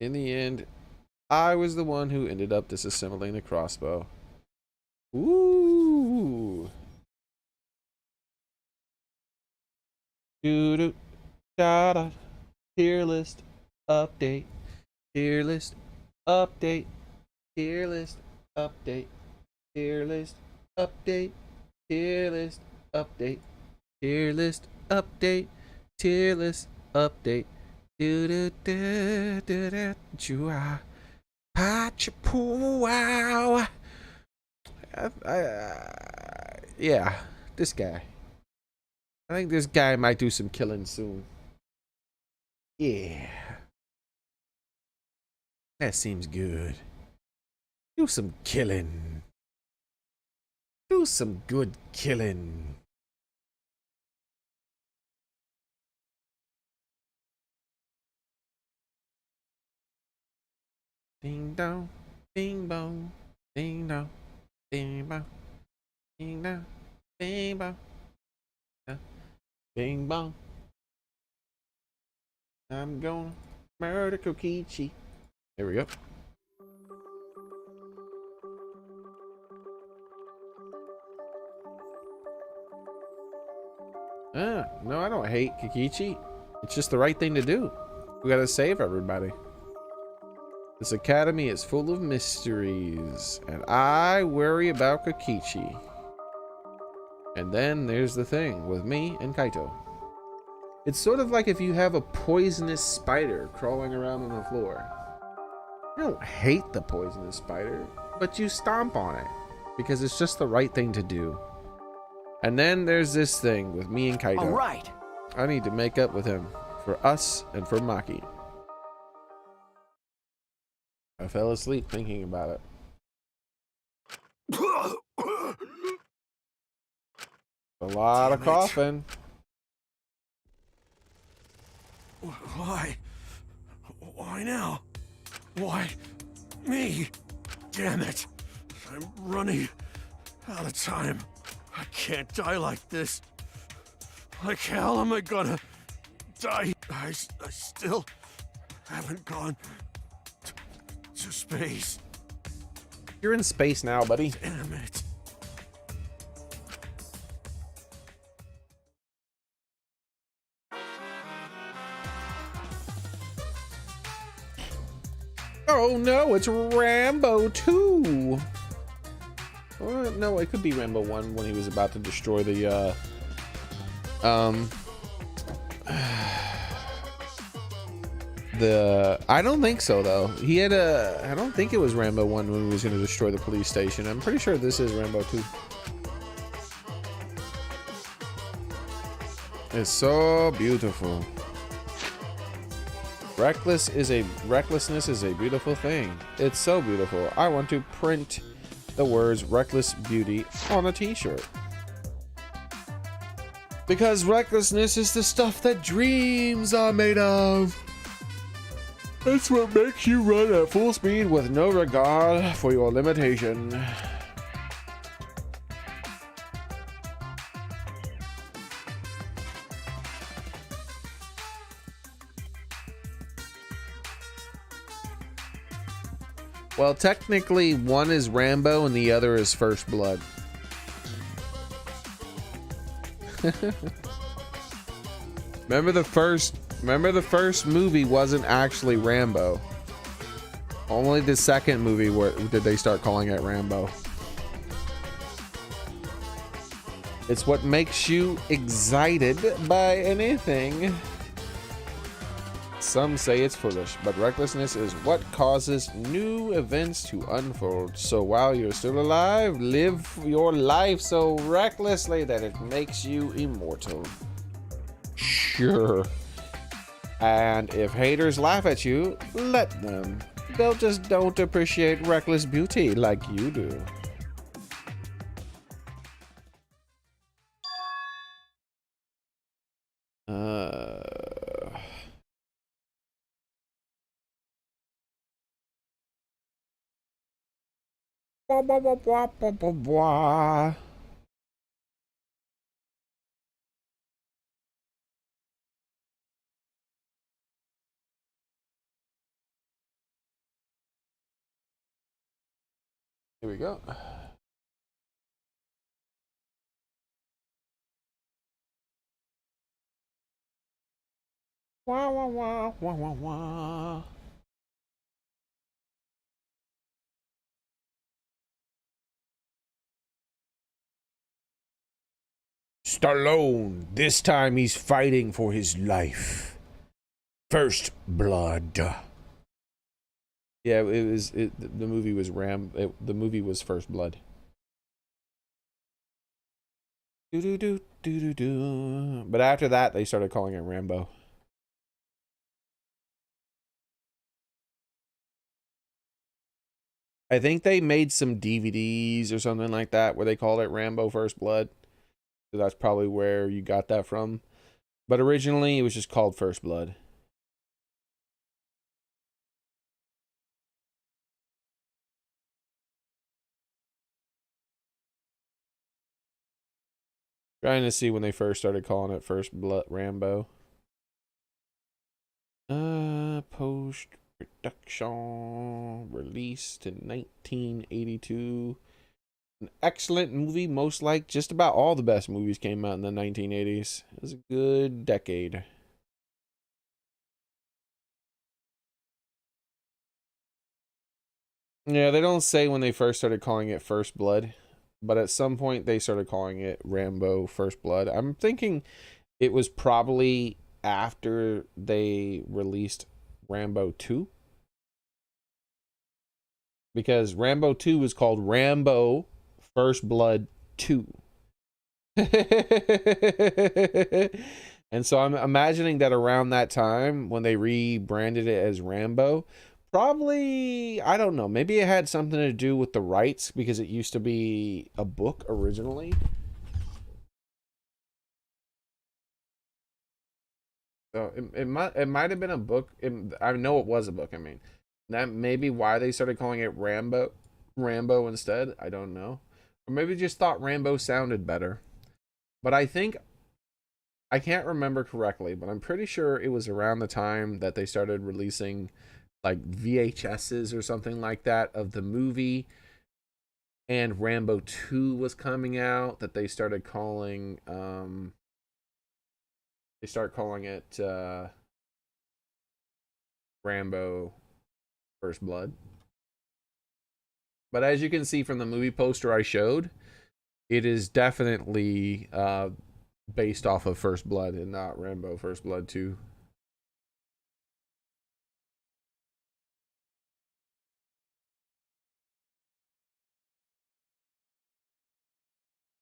In the end, I was the one who ended up disassembling the crossbow. Ooh. Doo-doo. Da-da. Tier list update. Tier list update. Tier list update. Tier list update. Tier list update. Tier list update. Tier list update. Do do do do do chua pacha poo wow. Yeah, this guy. I think this guy might do some killing soon. Yeah, that seems good. Do some killing. Do some good killing. Ding dong, ding bong, ding dong, ding bong, ding dong, ding bong, ding bong. I'm gonna murder Kokichi. There we go. No, I don't hate Kokichi. It's just the right thing to do. We gotta save everybody. This academy is full of mysteries, and I worry about Kokichi. And then there's the thing with me and Kaito. It's sort of like if you have a poisonous spider crawling around on the floor. You don't hate the poisonous spider, but you stomp on it because it's just the right thing to do. And then there's this thing with me and Kaito.
All right.
I need to make up with him for us and for Maki. I fell asleep thinking about it. A lot of coughing.
Why? Why now? Why me? Damn it. I'm running out of time. I can't die like this. Like hell am I gonna die? I still haven't gone to space.
You're in space now, buddy.
Damn it.
Oh no, it's Rambo 2. No, it could be Rambo 1 when he was about to destroy the I don't think so though. He had I don't think it was Rambo 1 when he was going to destroy the police station. I'm pretty sure this is Rambo 2. It's so beautiful. Recklessness is a beautiful thing. It's so beautiful. I want to print the words reckless beauty on a t-shirt. Because recklessness is the stuff that dreams are made of. It's what makes you run at full speed with no regard for your limitation. Well, technically, one is Rambo and the other is First Blood. Remember the first movie wasn't actually Rambo. Only the second movie did they start calling it Rambo. It's what makes you excited by anything. Some say it's foolish, but recklessness is what causes new events to unfold. So while you're still alive, live your life so recklessly that it makes you immortal. Sure. And if haters laugh at you, let them. They'll just don't appreciate reckless beauty like you do. Blah, blah, blah, blah, blah, blah, blah. Here we go. Wah, wah, wah, wah, wah, wah. Stallone. This time he's fighting for his life. First Blood. Yeah, the movie was the movie was First Blood. Do do do do do do. But after that, they started calling it Rambo. I think they made some DVDs or something like that where they called it Rambo First Blood. So that's probably where you got that from. But originally, it was just called First Blood. Trying to see when they first started calling it First Blood Rambo. Post-production. Released in 1982. An excellent movie, most like just about all the best movies came out in the 1980s. It was a good decade. Yeah, they don't say when they first started calling it First Blood, but at some point they started calling it Rambo First Blood. I'm thinking it was probably after they released Rambo 2. Because Rambo 2 was called Rambo First Blood 2. And so I'm imagining that around that time when they rebranded it as Rambo, probably, I don't know, maybe it had something to do with the rights because it used to be a book originally. So it might have been a book. I know it was a book. I mean, that may be why they started calling it Rambo instead. I don't know, or maybe just thought Rambo sounded better. But I can't remember correctly, but I'm pretty sure it was around the time that they started releasing like VHSs or something like that of the movie, and Rambo 2 was coming out that they started calling it Rambo First Blood. But as you can see from the movie poster I showed, it is definitely based off of First Blood and not Rambo First Blood 2.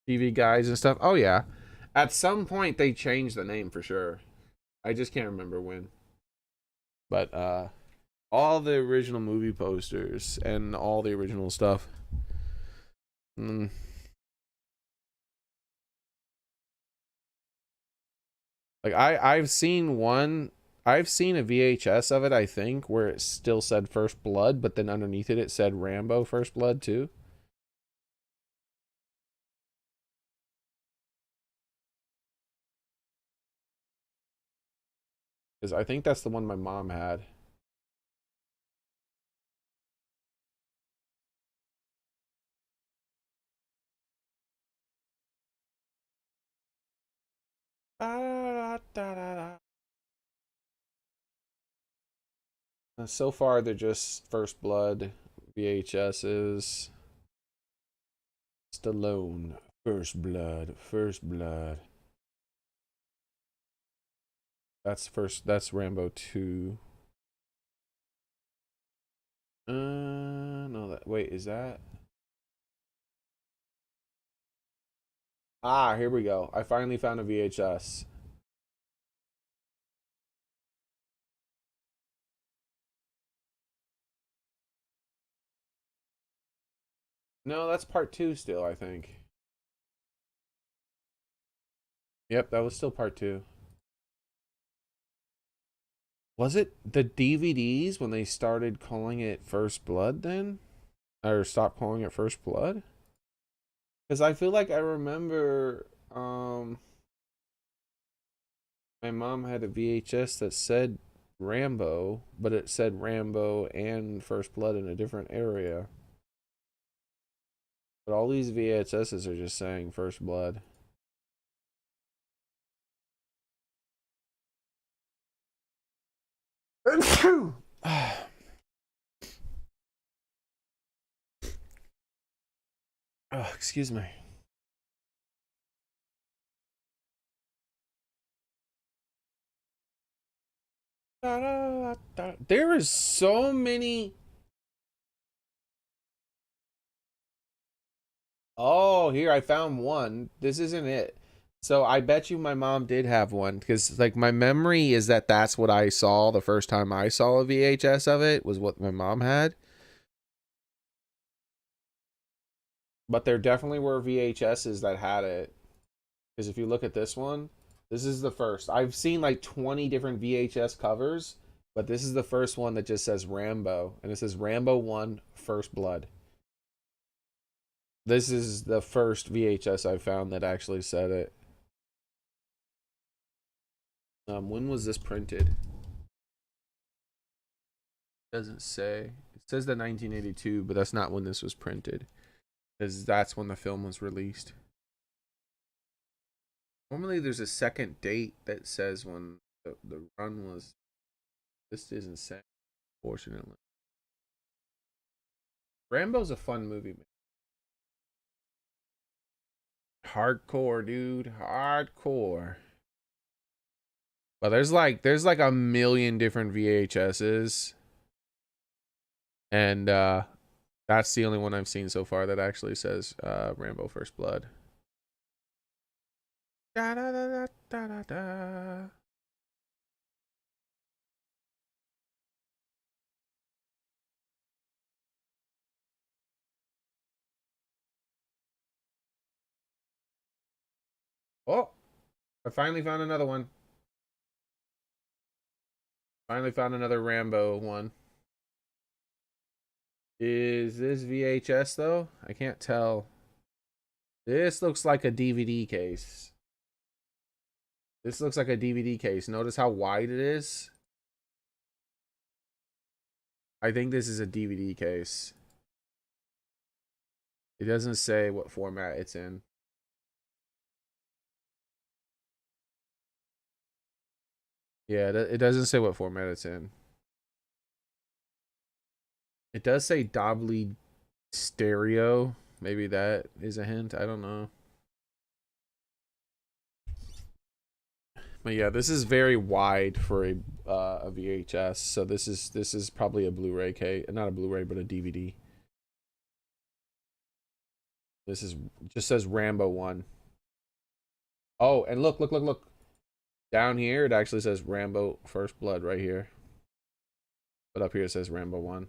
TV guides and stuff. Oh yeah. At some point they changed the name for sure. I just can't remember when. But all the original movie posters and all the original stuff. Like I've seen a VHS of it, I think, where it still said First Blood, but then underneath it said Rambo First Blood too. Because I think that's the one my mom had. So far, they're just First Blood VHSs. Stallone, First Blood, First Blood. That's Rambo 2. No, wait, is that? Ah, here we go. I finally found a VHS. No, that's part 2 still, I think. Yep, that was still part 2. Was it the DVDs when they started calling it First Blood then? Or stopped calling it First Blood? Because I feel like I remember my mom had a VHS that said Rambo, but it said Rambo and First Blood in a different area. But all these VHSs are just saying First Blood. Oh, excuse me. There is so many. Oh, here I found one. This isn't it. So I bet you my mom did have one because like my memory is that that's what I saw the first time I saw a VHS of it was what my mom had. But there definitely were VHSs that had it. Because if you look at this one, this is the first. I've seen like 20 different VHS covers, but this is the first one that just says Rambo. And it says Rambo 1 First Blood. This is the first VHS I found that actually said it. When was this printed? Doesn't say. It says that 1982, but that's not when this was printed. Because that's when the film was released. Normally there's a second date that says when the run was. This isn't saying, fortunately. Rambo's a fun movie, man. Hardcore, dude. Hardcore. But there's like a million different VHSs. And that's the only one I've seen so far that actually says Rambo First Blood. Da, da, da, da, da, da. Oh, I finally found another one. Finally found another Rambo one. Is this VHS though? I can't tell. This looks like a DVD case. This looks like a DVD case. Notice how wide it is? I think this is a DVD case. It doesn't say what format it's in. Yeah, it doesn't say what format it's in. It does say Dolby stereo. Maybe that is a hint. I don't know. But yeah, this is very wide for a VHS. So this is probably a Blu-ray case, not a Blu-ray, but a DVD. This is just says Rambo 1. Oh, and look. Down here it actually says Rambo First Blood right here. But up here it says Rambo 1.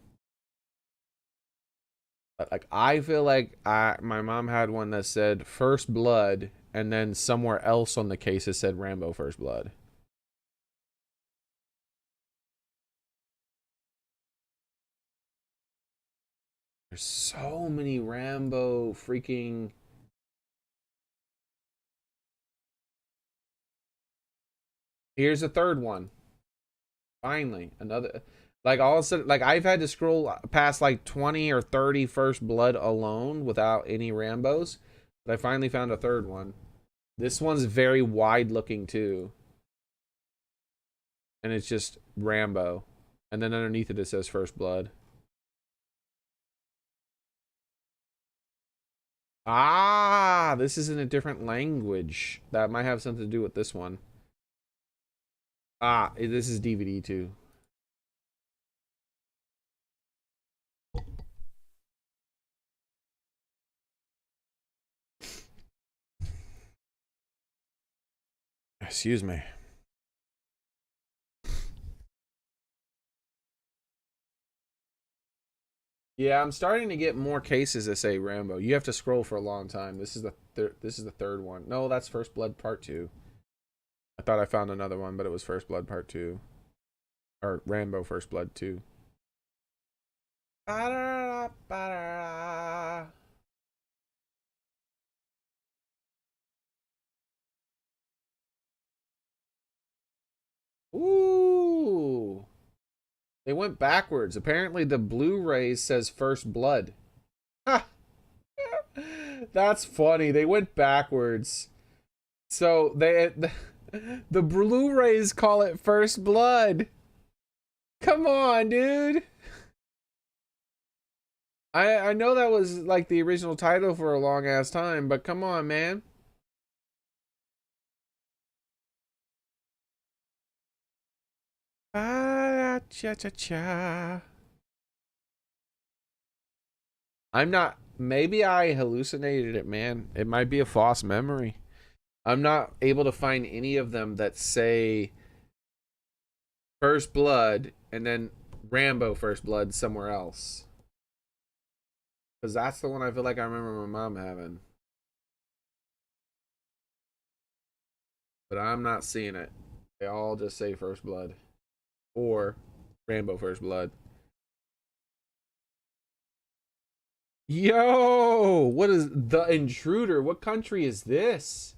But like I feel like my mom had one that said First Blood, and then somewhere else on the case it said Rambo First Blood. There's so many Rambo freaking... Here's a third one. Finally, another... Like all of a sudden, like I've had to scroll past like 20 or 30 First Blood alone without any Rambos. But I finally found a third one. This one's very wide looking too. And it's just Rambo. And then underneath it, it says First Blood. Ah, this is in a different language. That might have something to do with this one. Ah, this is DVD too. Excuse me. Yeah, I'm starting to get more cases that say Rambo. You have to scroll for a long time. This is the third one. No, that's First Blood Part 2. I thought I found another one, but it was First Blood Part 2. Or Rambo First Blood 2. Ba-da-da, ba-da-da. Ooh. They went backwards. Apparently the Blu-ray says First Blood. Ha! That's funny. They went backwards. So the Blu-rays call it First Blood. Come on, dude. I know that was like the original title for a long ass time, but come on, man. Ah, cha cha cha. I'm not. Maybe I hallucinated it, man. It might be a false memory. I'm not able to find any of them that say First Blood and then Rambo First Blood somewhere else. Because that's the one I feel like I remember my mom having. But I'm not seeing it. They all just say First Blood. Or Rambo First Blood. Yo! What is The Intruder? What country is this?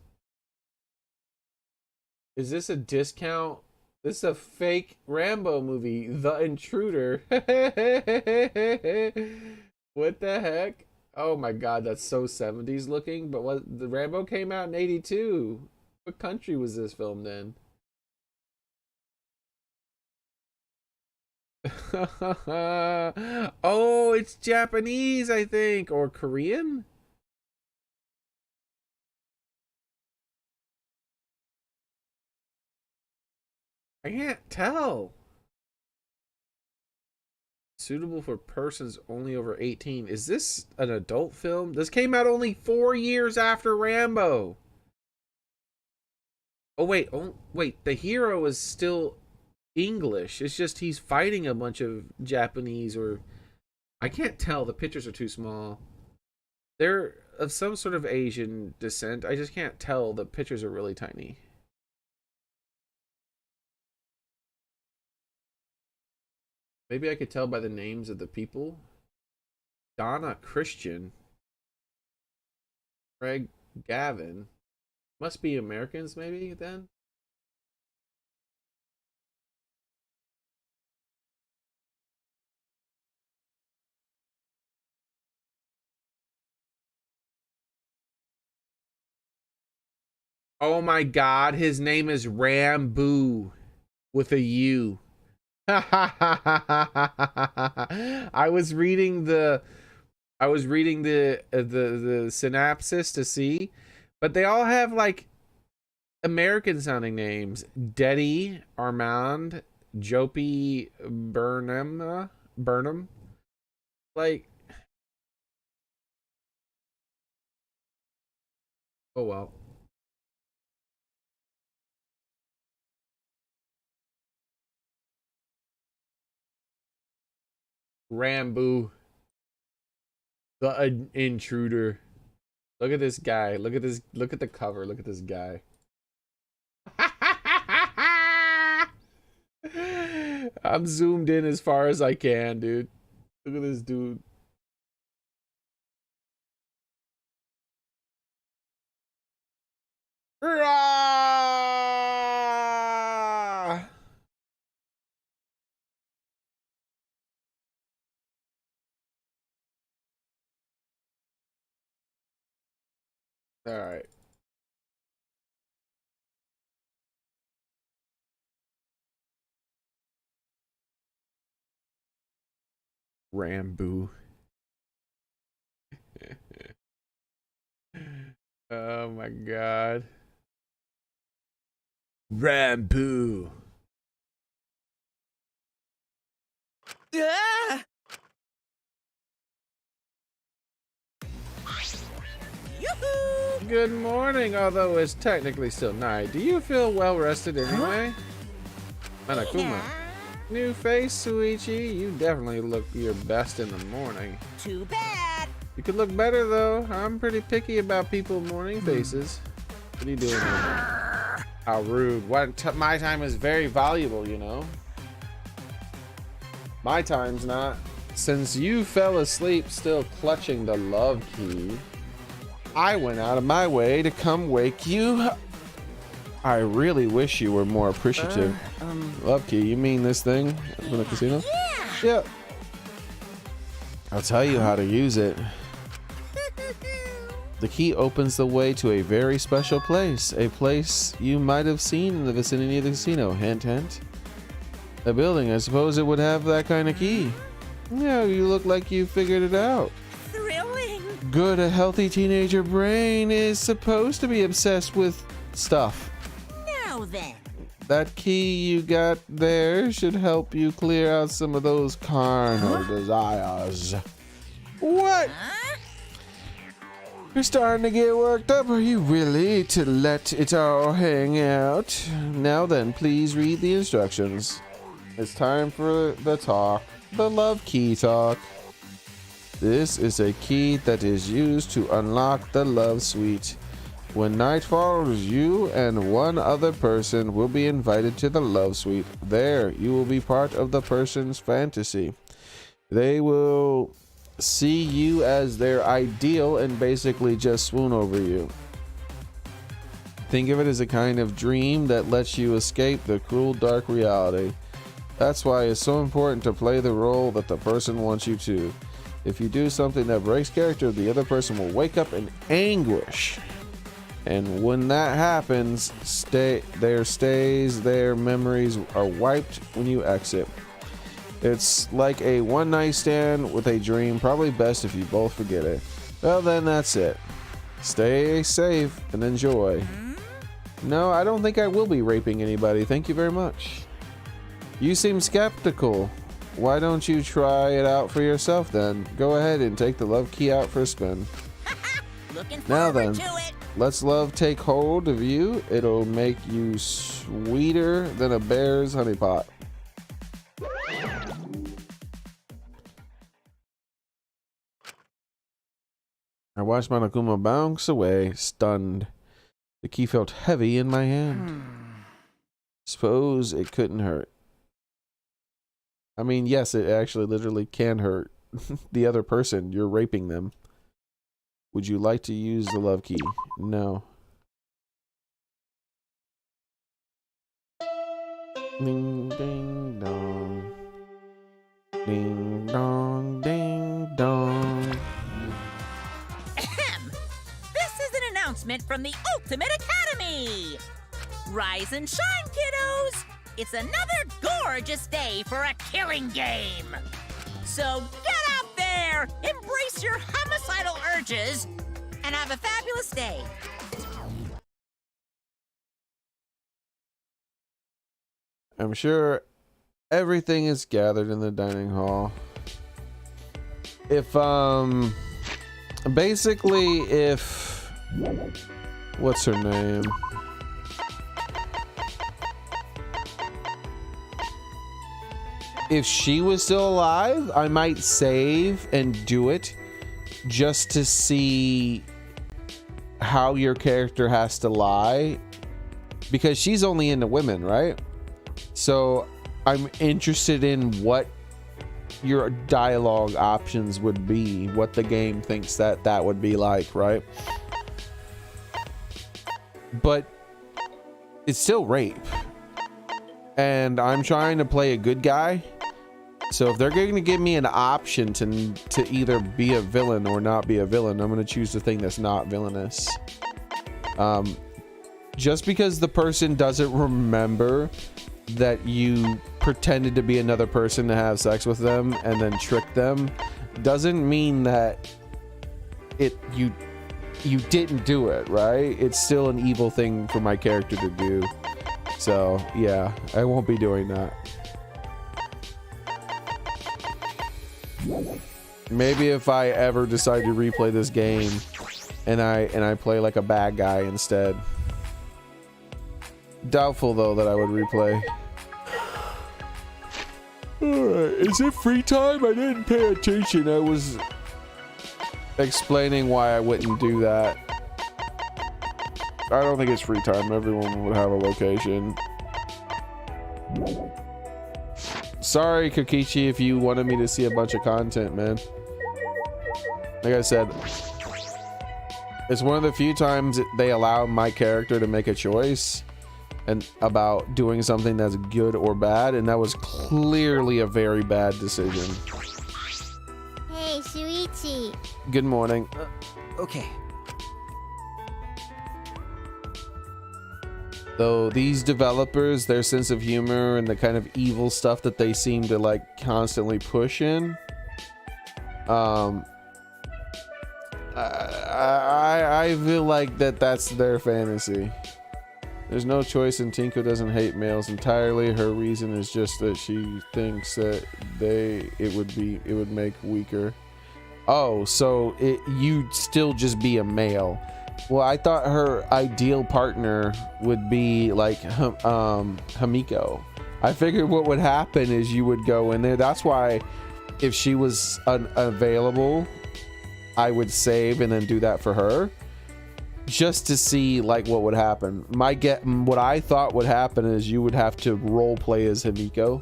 Is this a discount? This is a fake Rambo movie. The Intruder. What the heck? Oh my god, that's so 70s looking. But what, the Rambo came out in 82. What country was this filmed in? Oh, it's Japanese, I think, or Korean. I can't tell. Suitable for persons only over 18. Is this an adult film? This came out only 4 years after Rambo. Oh wait, the hero is still English. It's just he's fighting a bunch of Japanese, or I can't tell. The pictures are too small. They're of some sort of Asian descent. I just can't tell. The pictures are really tiny. Maybe I could tell by the names of the people. Donna Christian. Craig Gavin. Must be Americans, maybe, then? Oh my god, his name is Rambo with a U. I was reading the synopsis to see, but they all have like American sounding names. Deddy, Armand, Jopie, Burnham. Like, oh well. Rambo, the intruder. Look at this guy. Look at this. Look at the cover. Look at this guy. I'm zoomed in as far as I can, dude. Look at this dude. Rah! All right. Rambo. Oh my god. Rambo.
Ah! Yoo-hoo!
Good morning, although it's technically still night. Do you feel well rested anyway? Manakuma. New face, Suichi. You definitely look your best in the morning.
Too bad.
You could look better though. I'm pretty picky about people morning faces. What are you doing here? How rude. My time is very valuable, you know. My time's not. Since you fell asleep still clutching the love key, I went out of my way to come wake you. I really wish you were more appreciative. Love key, you mean this thing from the casino? Yeah. I'll tell you how to use it. The key opens the way to a very special place. A place you might have seen in the vicinity of the casino. Hint, hint. A building, I suppose it would have that kind of key. Yeah, you look like you figured it out.
Thrilling.
Good, a healthy teenager brain is supposed to be obsessed with stuff.
Now then.
That key you got there should help you clear out some of those carnal desires. What?
Huh?
You're starting to get worked up. Are you really to let it all hang out? Now then, please read the instructions. It's time for the talk. The love key talk. This is a key that is used to unlock the love suite. When night falls, you and one other person will be invited to the love suite. There, you will be part of the person's fantasy. They will see you as their ideal and basically just swoon over you. Think of it as a kind of dream that lets you escape the cruel, dark reality. That's why it's so important to play the role that the person wants you to. If you do something that breaks character, the other person will wake up in anguish. And when that happens, their memories are wiped when you exit. It's like a one night stand with a dream, probably best if you both forget it. Well then, that's it. Stay safe and enjoy. No, I don't think I will be raping anybody, thank you very much. You seem skeptical. Why don't you try it out for yourself then? Go ahead and take the love key out for a spin.
Looking
Now
forward
then,
to it.
Let's love take hold of you. It'll make you sweeter than a bear's honey pot. I watched Monokuma bounce away, stunned. The key felt heavy in my hand. Suppose it couldn't hurt. I mean, yes, it actually literally can hurt the other person. You're raping them. Would you like to use the love key? No. Ding, ding, dong. Ding, dong, ding, dong.
Ahem. This is an announcement from the Ultimate Academy. Rise and shine, kiddos. It's another gorgeous day for a killing game. So get out there, embrace your homicidal urges, and have a fabulous day.
I'm sure everything is gathered in the dining hall. If, basically, if, what's her name? If she was still alive, I might save and do it just to see how your character has to lie, because she's only into women, right? So I'm interested in what your dialogue options would be, what the game thinks that would be like, right? But it's still rape, and I'm trying to play a good guy. So if they're going to give me an option to either be a villain or not be a villain, I'm going to choose the thing that's not villainous. Just because the person doesn't remember that you pretended to be another person to have sex with them and then tricked them doesn't mean that you didn't do it, right? It's still an evil thing for my character to do. So yeah, I won't be doing that. Maybe if I ever decide to replay this game and I play like a bad guy instead. Doubtful though that I would replay. Alright, is it free time? I didn't pay attention. I was explaining why I wouldn't do that. I don't think it's free time. Everyone would have a location. Sorry, Kokichi, if you wanted me to see a bunch of content, man. Like I said, it's one of the few times they allow my character to make a choice and about doing something that's good or bad, and that was clearly a very bad decision.
Hey, Shuichi.
Good morning.
Okay.
Though these developers, their sense of humor and the kind of evil stuff that they seem to like constantly push in, I feel like that's their fantasy. There's no choice, and Tinko doesn't hate males entirely. Her reason is just that she thinks that it would make weaker. Oh, so you'd still just be a male. Well, I thought her ideal partner would be like Hamiko. I figured what would happen is you would go in there. That's why if she was unavailable, I would save and then do that for her, just to see like what would happen. What I thought would happen is you would have to role play as Hamiko,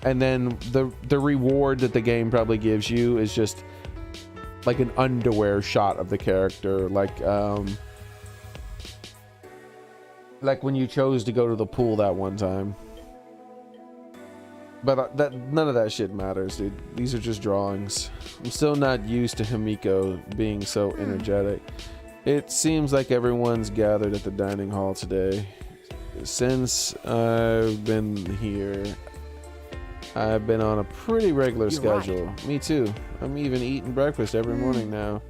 and then the reward that the game probably gives you is just like an underwear shot of the character, like when you chose to go to the pool that one time. But none of that shit matters, dude. These are just drawings. I'm still not used to Hamiko being so energetic. It seems like everyone's gathered at the dining hall today. Since I've been here, I've been on a pretty regular schedule. Right. Me too. I'm even eating breakfast every morning now.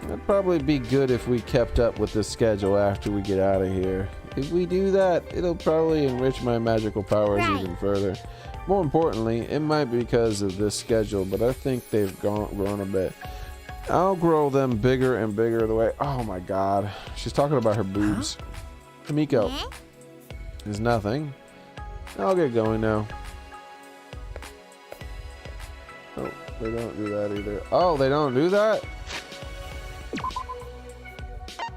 It'd probably be good if we kept up with this schedule after we get out of here. If we do that, it'll probably enrich my magical powers even further. More importantly, it might be because of this schedule, but I think they've grown a bit. I'll grow them bigger and bigger the way. Oh my god. She's talking about her boobs. Kamiko. There's nothing. I'll get going now. Oh, they don't do that either. Oh, they don't do that?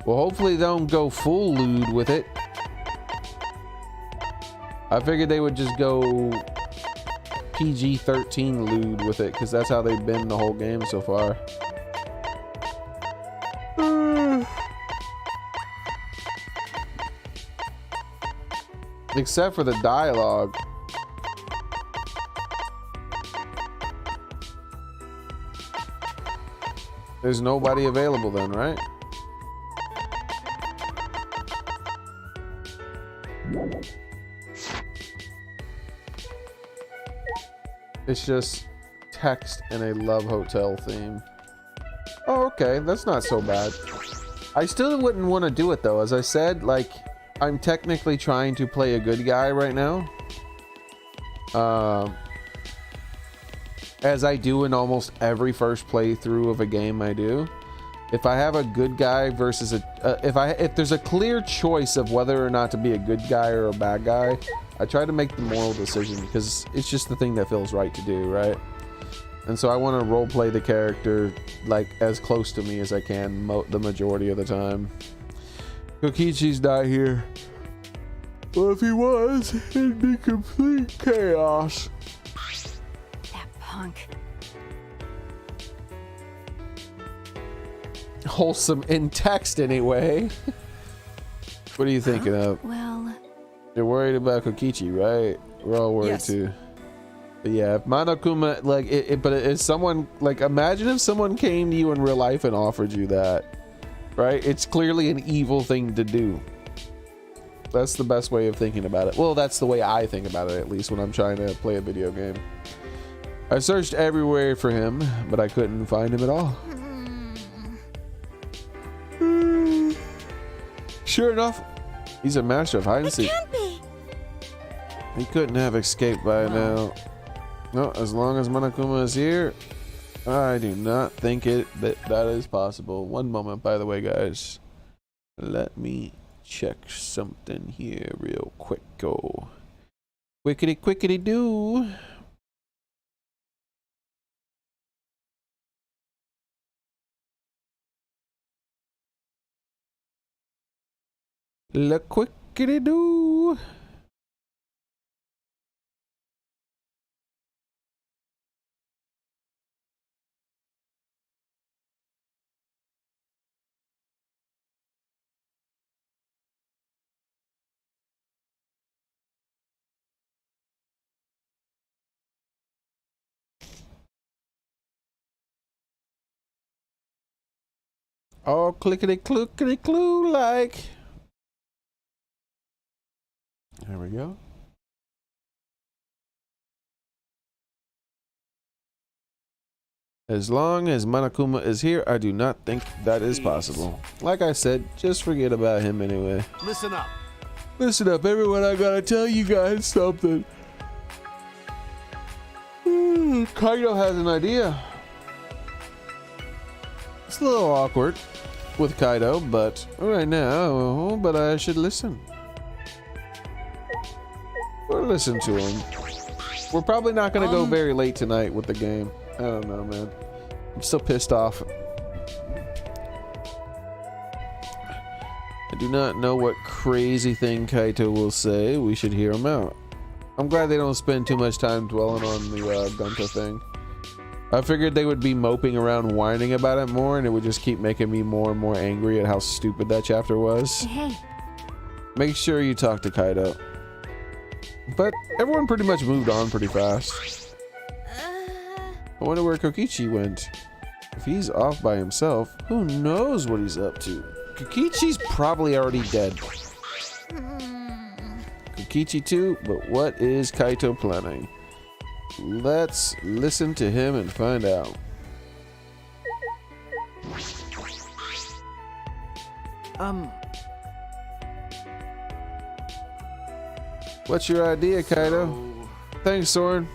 Well, hopefully they don't go full lewd with it. I figured they would just go PG-13 lewd with it, because that's how they've been the whole game so far. Except for the dialogue. There's nobody available then, right? It's just text and a love hotel theme. Oh, okay, that's not so bad. I still wouldn't want to do it though. As I said, like, I'm technically trying to play a good guy right now. As I do in almost every first playthrough of a game I do. If I have a good guy versus a... if there's a clear choice of whether or not to be a good guy or a bad guy, I try to make the moral decision because it's just the thing that feels right to do, right? And so I want to roleplay the character like as close to me as I can the majority of the time. Kokichi's not here. Well, if he was, it'd be complete chaos.
That punk.
Wholesome in text anyway. What are you thinking of?
Well,
You're worried about Kokichi, right? We're all worried too. But yeah, if Monokuma, like, but if someone, like, imagine if someone came to you in real life and offered you that, right? It's clearly an evil thing to do. That's the best way of thinking about it. Well, that's the way I think about it, at least when I'm trying to play a video game. I searched everywhere for him, but I couldn't find him at all. Sure enough, he's a master of hide and seek.
Can't be.
He couldn't have escaped by now. No, as long as Monokuma is here, I do not think that is possible. One moment, by the way, guys. Let me check something here real quick. Go. Quickity do. La quickity do. Oh, clickety clickety clue like. There we go. As long as Monokuma is here, I do not think that is possible. Like I said, just forget about him anyway.
Listen up.
Listen up, everyone. I gotta tell you guys something. Kaido has an idea. It's a little awkward with Kaido, but right now, but I should listen. We'll listen to him. We're probably not gonna go very late tonight with the game. I don't know, man. I'm still pissed off. I do not know what crazy thing Kaito will say. We should hear him out. I'm glad they don't spend too much time dwelling on the Gunta thing. I figured they would be moping around whining about it more, and it would just keep making me more and more angry at how stupid that chapter was.
hey,
Make sure you talk to Kaido. But everyone pretty much moved on pretty fast. I wonder where Kokichi went. If he's off by himself, who knows what he's up to? Kokichi's probably already dead. Kokichi too, but what is Kaito planning? Let's listen to him and find out. What's your idea, Kaito? Thanks, Soren.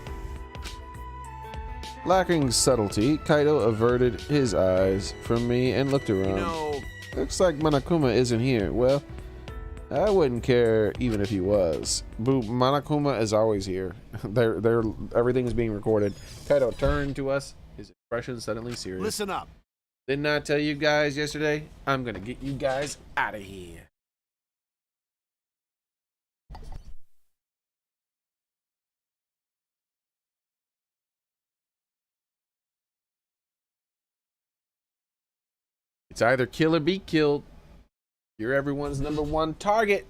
Lacking subtlety, Kaido averted his eyes from me and looked around.
No.
Looks like Monokuma isn't here. Well, I wouldn't care even if he was. Boo, Monokuma is always here. Everything is being recorded. Kaido turned to us, his expression suddenly serious.
Listen up.
Didn't I tell you guys yesterday? I'm gonna get you guys out of here. It's either kill or be killed. You're everyone's #1 target.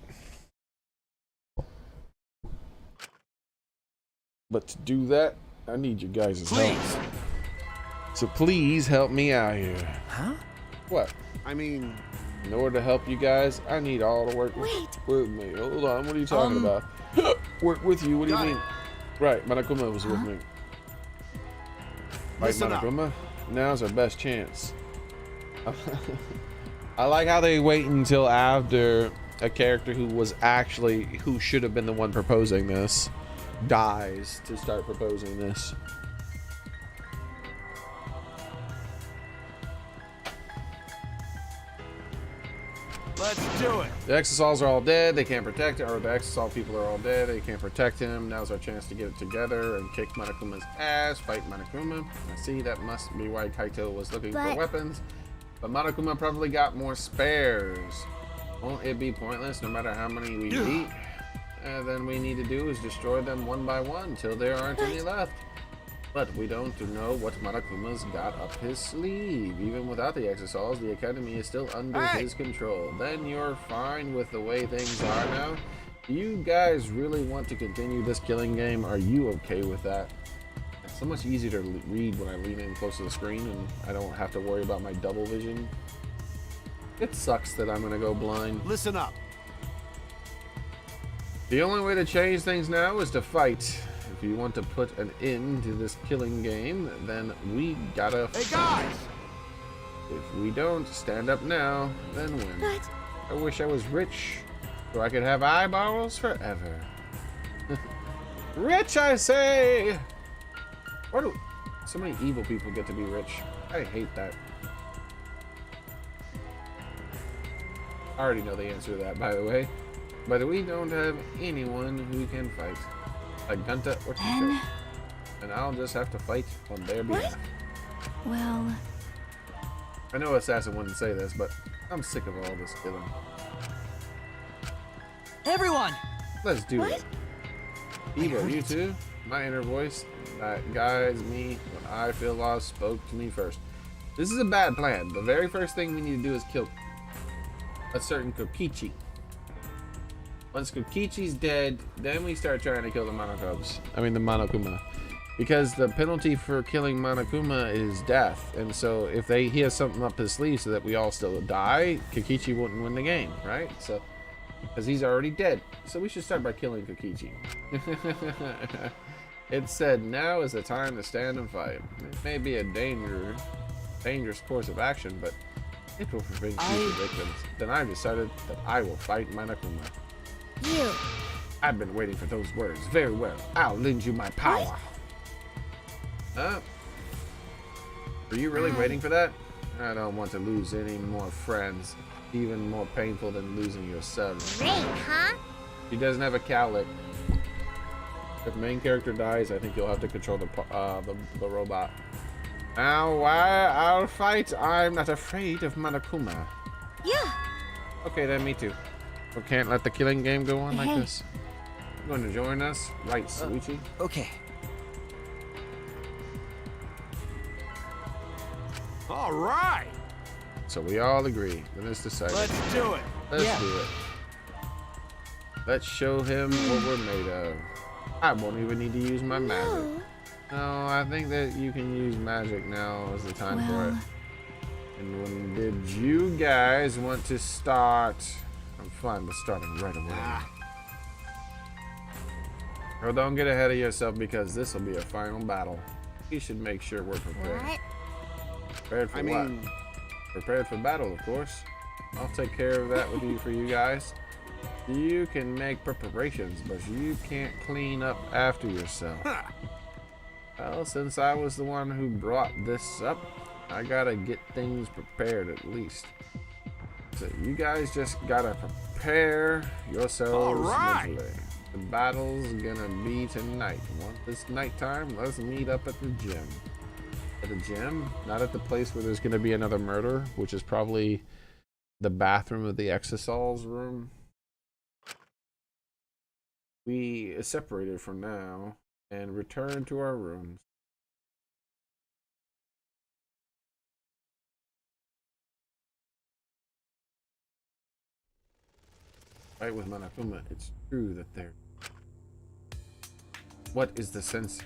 But to do that, I need you guys' help. So please help me out here.
Huh?
What?
I mean,
In order to help you guys, I need all to work with me. Hold on, what are you talking about? Work with you? What do you mean? Right, Monokuma was with me. Right,
Listen up.
Monokuma? Now's our best chance. I like how they wait until after a character who should have been the one proposing this dies to start proposing this.
let's do it.
The Exosols are all dead. They can't protect it, or the Exosol people are all dead. They can't protect him. Now's our chance to get it together and kick Monokuma's ass. Fight Monokuma. I see that must be why Kaito was looking for weapons. But Monokuma probably got more spares. Won't it be pointless no matter how many we beat? Then we need to do is destroy them one by one till there aren't any left. But we don't know what Monokuma's got up his sleeve. Even without the Exosols, the Academy is still under his control. Then you're fine with the way things are now? Do you guys really want to continue this killing game? Are you okay with that? It's so much easier to read when I lean in close to the screen and I don't have to worry about my double vision. It sucks that I'm gonna go blind.
Listen up.
The only way to change things now is to fight. If you want to put an end to this killing game, then we gotta
Hey
fight.
guys!
If we don't stand up now, then when? I wish I was rich, so I could have eyeballs forever. Rich, I say! Why do so many evil people get to be rich? I hate that. I already know the answer to that, by the way. But we don't have anyone who can fight. Like Gunta or Tito. And I'll just have to fight on their behalf.
Well,
I know Assassin wouldn't say this, but I'm sick of all this killing.
Everyone!
Let's do it. Evo, you too? My inner voice that guides me when I feel lost spoke to me first. This is a bad plan. The very first thing we need to do is kill a certain Kokichi. Once Kokichi's dead, then we start trying to kill the Monokuma. Because the penalty for killing Monokuma is death. And so if he has something up his sleeve so that we all still die, Kokichi wouldn't win the game, right? So, because he's already dead. So we should start by killing Kokichi. It said, now is the time to stand and fight. It may be a dangerous course of action, but it will prevent future victims. Then I decided that I will fight Monokuma.
You.
I've been waiting for those words. Very well. I'll lend you my power. Huh? Are you really waiting for that? I don't want to lose any more friends. Even more painful than losing yourself.
Great, huh?
He doesn't have a cowlick. If the main character dies, I think you'll have to control the robot. Now, I'll fight. I'm not afraid of Monokuma.
Yeah.
Okay, then me too. We can't let the killing game go on like this. You going to join us? Right, Suichi?
Okay.
All right.
So we all agree. Then it's decided.
Let's do it.
Let's do it. Let's show him what we're made of. I won't even need to use my magic. No, I think that you can use magic now is the time for it. And when did you guys want to start? I'm fine with starting right away. Well, don't get ahead of yourself because this will be a final battle. You should make sure we're prepared.
What?
Prepared for what? Prepared for battle, of course. I'll take care of that with you for you guys. You can make preparations, but you can't clean up after yourself. Well, since I was the one who brought this up, I gotta get things prepared at least. So you guys just gotta prepare yourselves
All right.
mentally. The battle's gonna be tonight. Once it's nighttime, let's meet up at the gym. At the gym? Not at the place where there's gonna be another murder, which is probably the bathroom of the Exosol's room. We separated from now and return to our rooms. Right with Monokuma, it's true that they're... What is the sense?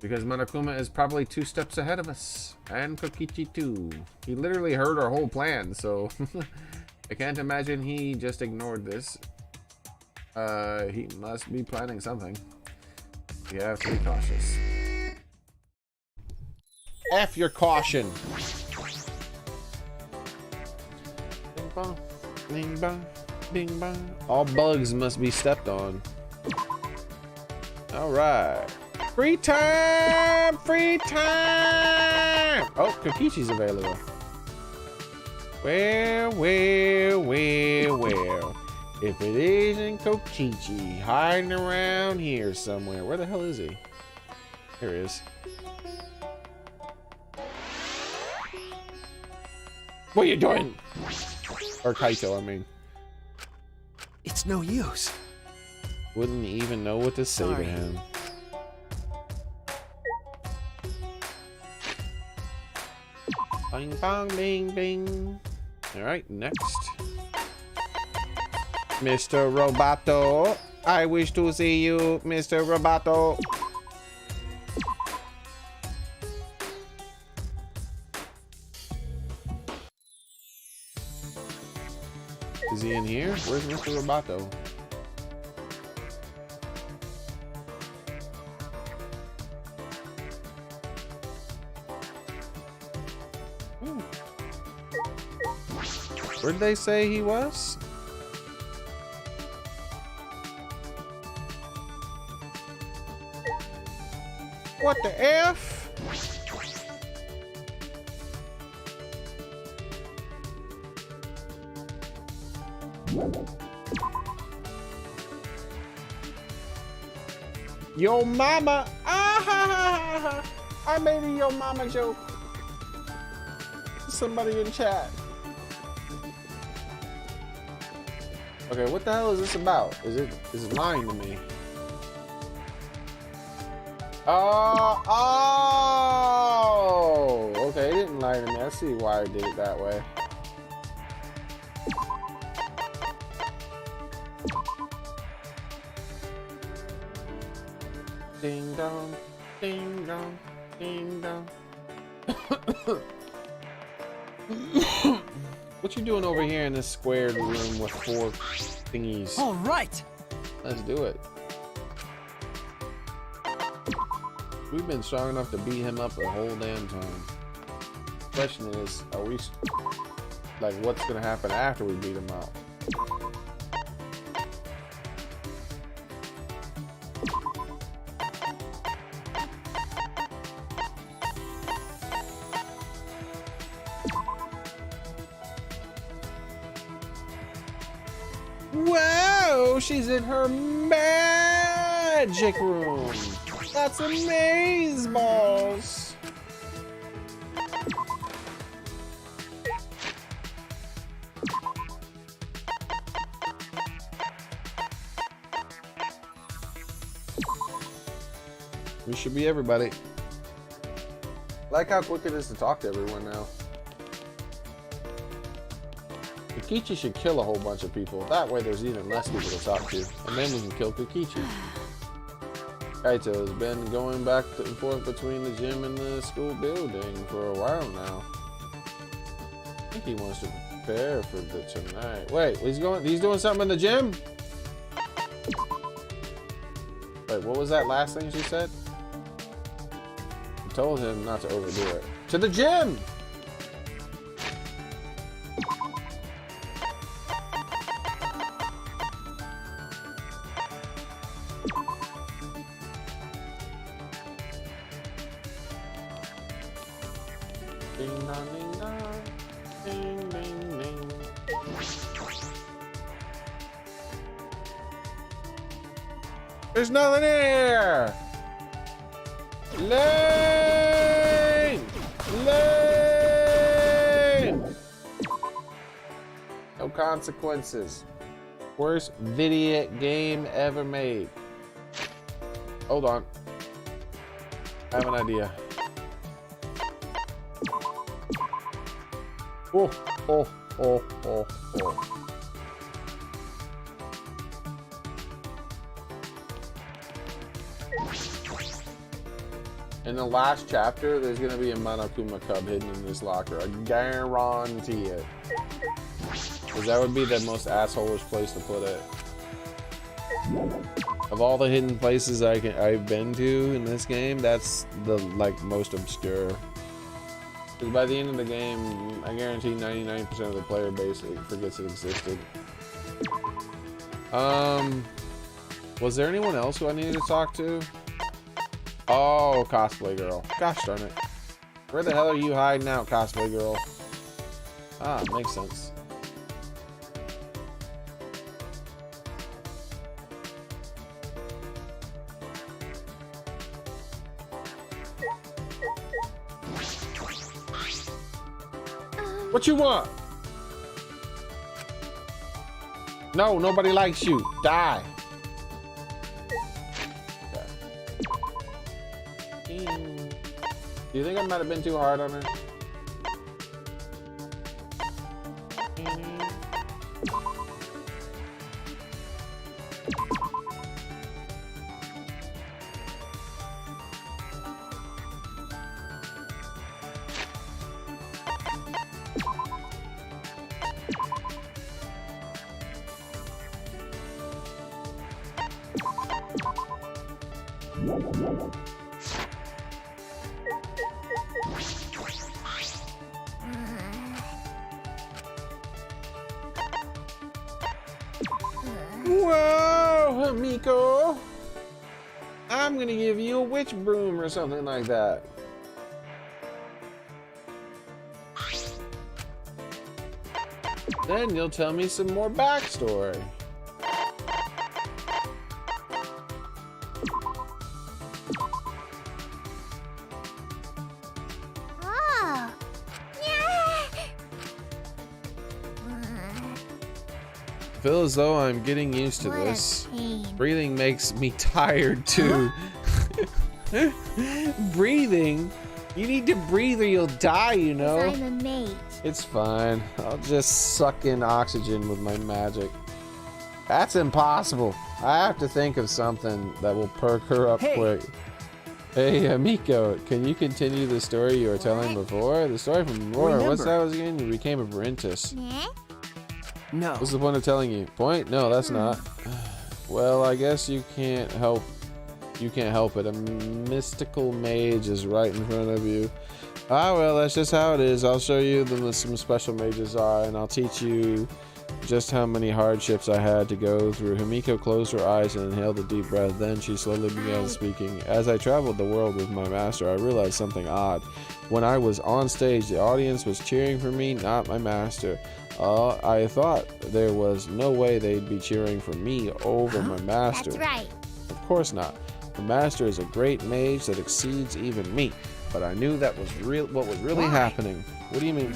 Because Monokuma is probably 2 steps ahead of us. And Kokichi too. He literally heard our whole plan, so... I can't imagine he just ignored this. He must be planning something. We have to be cautious. F your caution! Bing bong. Bing bong, bing bong. All bugs must be stepped on. All right. Free time! Free time! Oh, Kokichi's available. Well. If it isn't Kokichi hiding around here somewhere. Where the hell is he? Here he is. What are you doing? Or Kaito, I mean.
It's no use.
Wouldn't even know what to say to
Sorry.
him. Bing bong bing bing. Alright, next. Mr. Roboto. I wish to see you, Mr. Roboto. Is he in here? Where's Mr. Roboto? Where'd they say he was? What the F? Yo mama, ah ha ha ha! I made a yo mama joke. Somebody in chat. Okay, what the hell is this about? Is it lying to me? Oh, okay, it didn't lie to me. I see why I did it that way. Ding dong, ding dong, ding dong. What you doing over here in this squared room with 4 thingies?
All right.
Let's do it. We've been strong enough to beat him up the whole damn time. Question is, are we like, what's gonna happen after we beat him up? Whoa, she's in her magic room. That's amazeballs. We should be everybody. Like how quick it is to talk to everyone now. Kokichi should kill a whole bunch of people. That way there's even less people to talk to. And then we can kill Kokichi. Kaito has been going back and forth between the gym and the school building for a while now. I think he wants to prepare for the tonight. Wait, he's doing something in the gym? Wait, what was that last thing she said? I told him not to overdo it. To the gym! dong, ding dong. Ding ding ding. There's nothing in here! Lane! Lane! No consequences. Worst video game ever made. Hold on. I have an idea. Oh, oh, oh, oh, oh. In the last chapter, there's gonna be a Monokuma cub hidden in this locker. I guarantee it. Because that would be the most assholish place to put it. Of all the hidden places I've been to in this game, that's the most obscure. Because by the end of the game, I guarantee 99% of the player base forgets it existed. Was there anyone else who I needed to talk to? Oh, cosplay girl. Gosh darn it. Where the hell are you hiding out, cosplay girl? Ah, makes sense. What you want? No, nobody likes you. Die. Do you think I might have been too hard on her? Whoa, Miko! I'm gonna give you a witch broom or something like that. Then you'll tell me some more backstory.
Oh.
I feel as though I'm getting used to this. Breathing makes me tired too. Breathing? You need to breathe or you'll die, you know?
I'm a mate.
It's fine. I'll just suck in oxygen with my magic. That's impossible. I have to think of something that will perk her up quick. Hey, Miko, can you continue the story you were telling before? The story from before. What's that was again? You became a apprentice.
No.
What's the point of telling you? Point? No, that's not. Well, I guess you can't help. You can't help it. A mystical mage is right in front of you. Ah, well, that's just how it is. I'll show you some special mages are, and I'll teach you just how many hardships I had to go through. Himiko closed her eyes and inhaled a deep breath. Then she slowly began speaking. As I traveled the world with my master, I realized something odd. When I was on stage, the audience was cheering for me, not my master. I thought there was no way they'd be cheering for me over my master.
That's right.
Of course not. The master is a great mage that exceeds even me. But I knew that was what was really happening. What do you mean?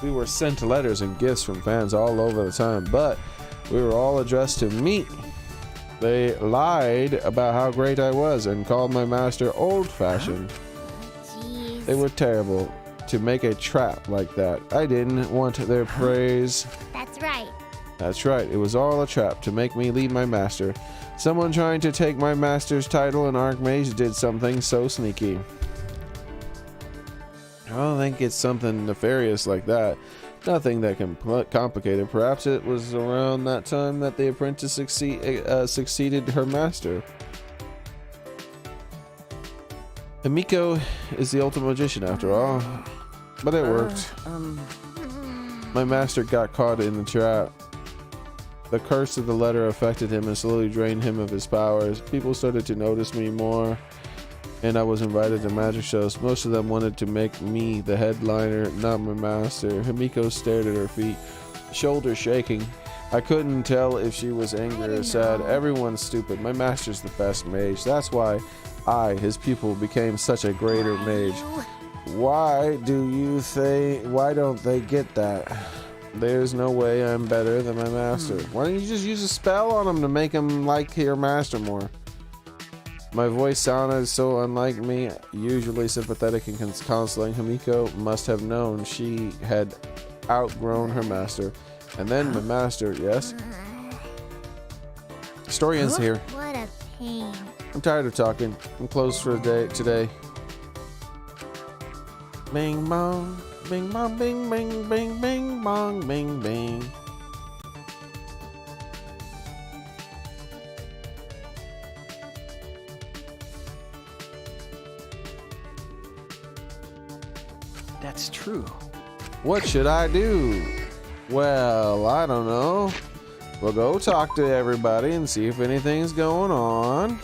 We were sent letters and gifts from fans all over the time, but we were all addressed to me. They lied about how great I was and called my master old-fashioned.
Jeez.
They were terrible to make a trap like that. I didn't want their praise.
That's right.
That's right. It was all a trap to make me leave my master. Someone trying to take my master's title in Archmage did something so sneaky. I don't think it's something nefarious like that. Nothing that complicated. Perhaps it was around that time that the apprentice succeeded her master. Himiko is the ultimate magician after all. But it worked. My master got caught in the trap. The curse of the letter affected him and slowly drained him of his powers. People started to notice me more. and I was invited to magic shows. Most of them wanted to make me the headliner, not my master. Himiko stared at her feet, shoulders shaking. I couldn't tell if she was angry or sad. Everyone's stupid. My master's the best mage. That's why I, his pupil, became such a greater mage. Why don't they get that? There's no way I'm better than my master. Why don't you just use a spell on him to make him like your master more? My voice sounded so unlike me, usually sympathetic and counseling. Himiko must have known she had outgrown her master. And then my master, yes? Story ends here.
What a pain.
I'm tired of talking. I'm closed for the day today. Bing bong, bing bong, bing bing bing bing bong, bing bing.
That's true.
What should I do? Well, I don't know. We'll go talk to everybody and see if anything's going on.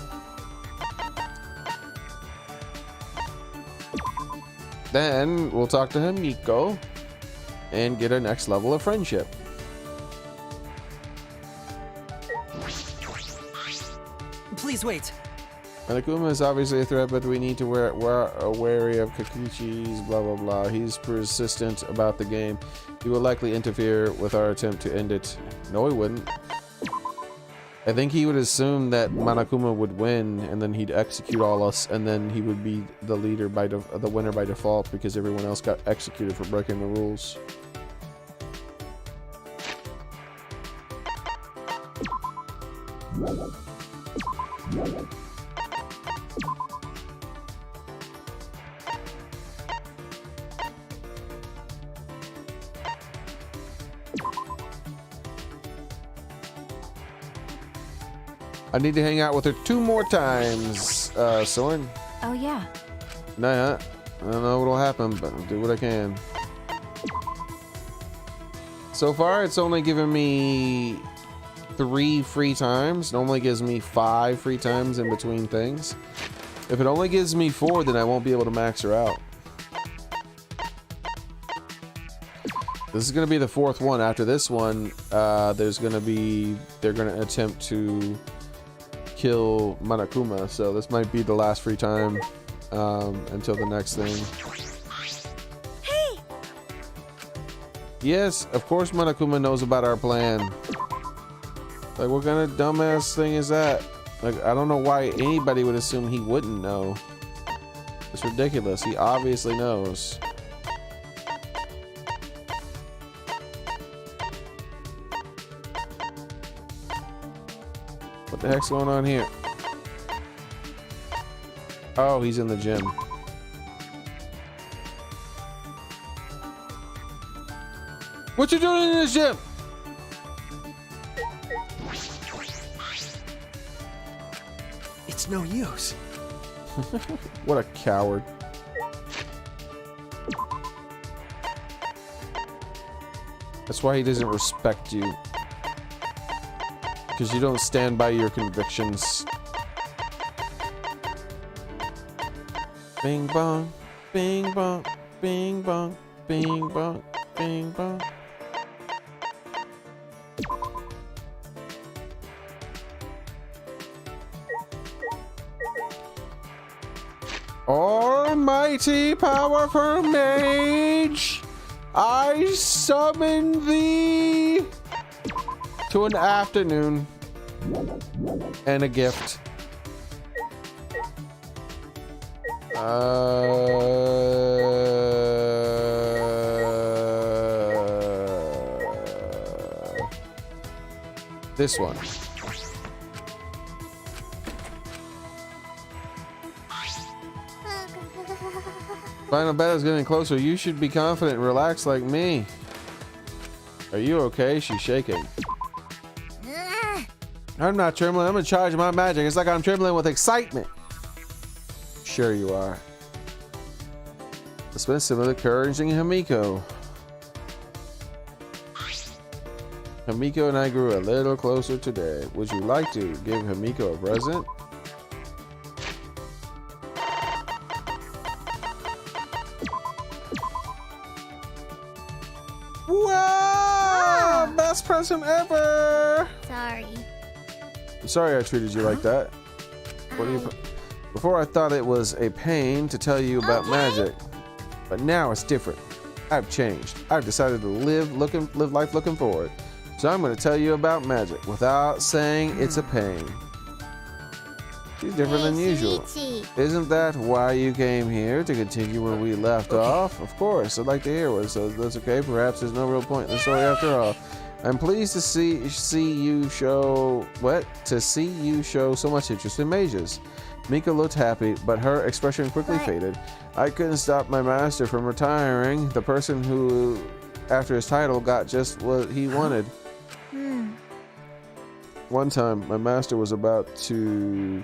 Then we'll talk to Himiko and get our next level of friendship.
Please wait.
Monokuma is obviously a threat, but we need to wear wary of Kakichi's blah blah blah. He's persistent about the game. He will likely interfere with our attempt to end it. No, he wouldn't. I think he would assume that Monokuma would win, and then he'd execute all us, and then he would be the leader by the winner by default because everyone else got executed for breaking the rules. I need to hang out with her 2 more times, Soren.
Oh, yeah.
Nah, I don't know what'll happen, but I'll do what I can. So far, it's only given me 3 free times. It normally gives me 5 free times in between things. If it only gives me 4, then I won't be able to max her out. This is going to be the 4th one. After this one, they're going to attempt to kill Monokuma, so this might be the last free time until the next thing.
Hey!
Yes, of course Monokuma knows about our plan. Like, what kind of dumbass thing is that? Like, I don't know why anybody would assume he wouldn't know. It's ridiculous. He obviously knows. What the heck's going on here? Oh, he's in the gym. What you doing in this gym?
It's no use.
What a coward. That's why he doesn't respect you. Because you don't stand by your convictions. Bing bong, bing bong, bing bong, bing bong, bing bong. Almighty powerful mage, I summon thee to an afternoon and a gift. This one. Final battle's getting closer. You should be confident and relaxed like me. Are you okay? She's shaking. I'm not trembling. I'm in charge of my magic. It's like I'm trembling with excitement. Sure you are. It's been similar to encouraging Himiko. Himiko and I grew a little closer today. Would you like to give Himiko a present? present ever.
Sorry.
I'm sorry I treated you like that. What do you? Before I thought it was a pain to tell you about magic, but now it's different. I've changed. I've decided to live life looking forward. So I'm going to tell you about magic without saying it's a pain. She's different than usual. Isn't that why you came here, to continue where we left off? Of course, I'd like to hear what. So that's okay. Perhaps there's no real point in the story after all. I'm pleased to see you show so much interest in mages. Miko looked happy, but her expression quickly faded. I couldn't stop my master from retiring. The person who, after his title, got just what he wanted. One time, my master was about to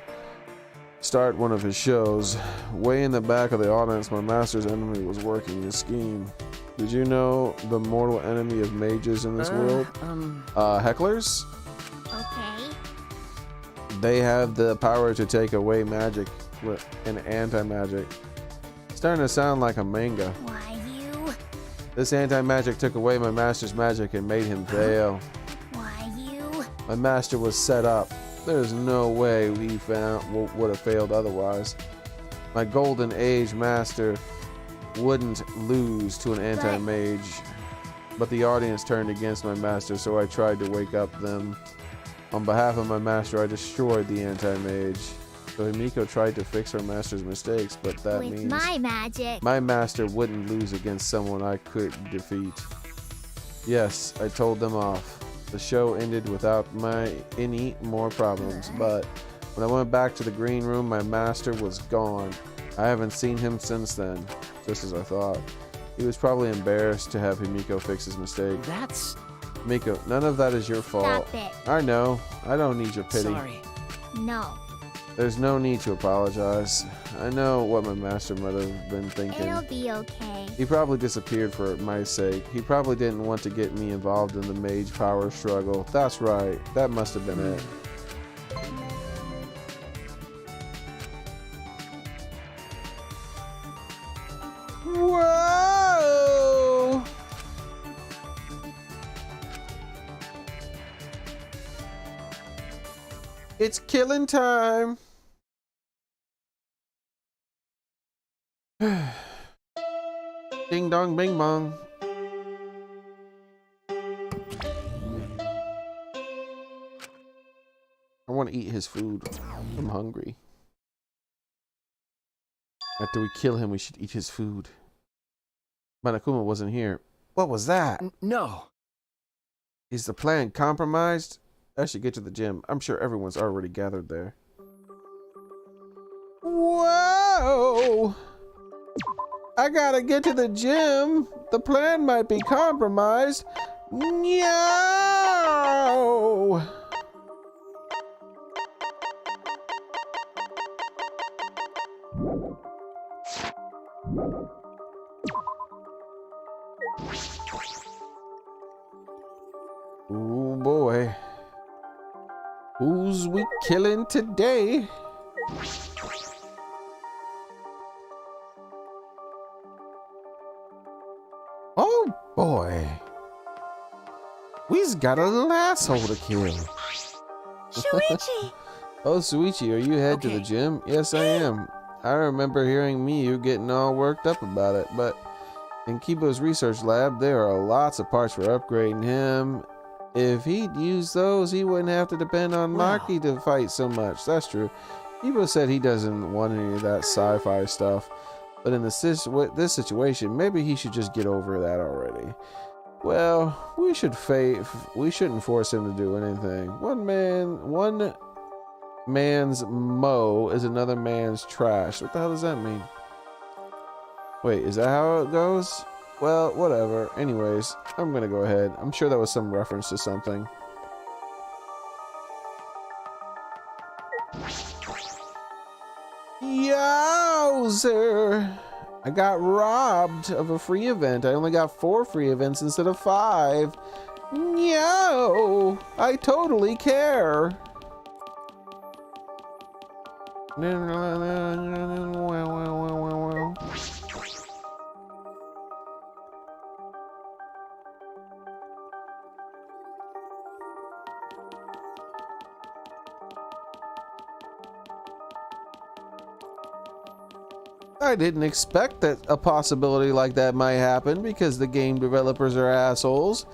start one of his shows. Way in the back of the audience, my master's enemy was working his scheme. Did you know the mortal enemy of mages in this world? Hecklers?
Okay.
They have the power to take away magic and anti-magic. It's starting to sound like a manga.
Why you?
This anti-magic took away my master's magic and made him fail.
Why you?
My master was set up. There's no way we would have failed otherwise. My golden age master wouldn't lose to an anti-mage, but the audience turned against my master, so I tried to wake up them. On behalf of my master, I destroyed the anti-mage. So Himiko tried to fix her master's mistakes, but that
With
means
my magic.
my master wouldn't lose against someone I could defeat. Yes, I told them off. The show ended without any more problems, but when I went back to the green room, my master was gone. I haven't seen him since then, just as I thought. He was probably embarrassed to have Himiko fix his mistake.
That's...
Miko, none of that is your fault.
Stop it.
I know. I don't need your pity.
Sorry.
No.
There's no need to apologize. I know what my master might have been thinking.
It'll be okay.
He probably disappeared for my sake. He probably didn't want to get me involved in the mage power struggle. That's right. That must have been it. Whoa! It's killing time. Ding dong bing bong. I want to eat his food. I'm hungry. After we kill him, we should eat his food. Monokuma wasn't here. What was that?
No.
Is the plan compromised? I should get to the gym. I'm sure everyone's already gathered there. Whoa! I gotta get to the gym. The plan might be compromised. No! Oh boy. Who's we killing today? Oh boy. We's got a little asshole to kill.
Shuichi!
Oh, Suichi, are you head to the gym? Yes, I am. I remember hearing Miyu getting all worked up about it, but in Kibo's research lab, there are lots of parts for upgrading him. If he'd use those, he wouldn't have to depend on Maki to fight so much. That's true. Kibo said he doesn't want any of that sci-fi stuff, but in this situation, maybe he should just get over that already. Well, we shouldn't force him to do anything. One man's mow is another man's trash. What the hell does that mean? Wait, is that how it goes? Well, whatever. Anyways, I'm gonna go ahead. I'm sure that was some reference to something. Yowzer! I got robbed of a free event. I only got 4 free events instead of 5. No! I totally care. I didn't expect that a possibility like that might happen because the game developers are assholes.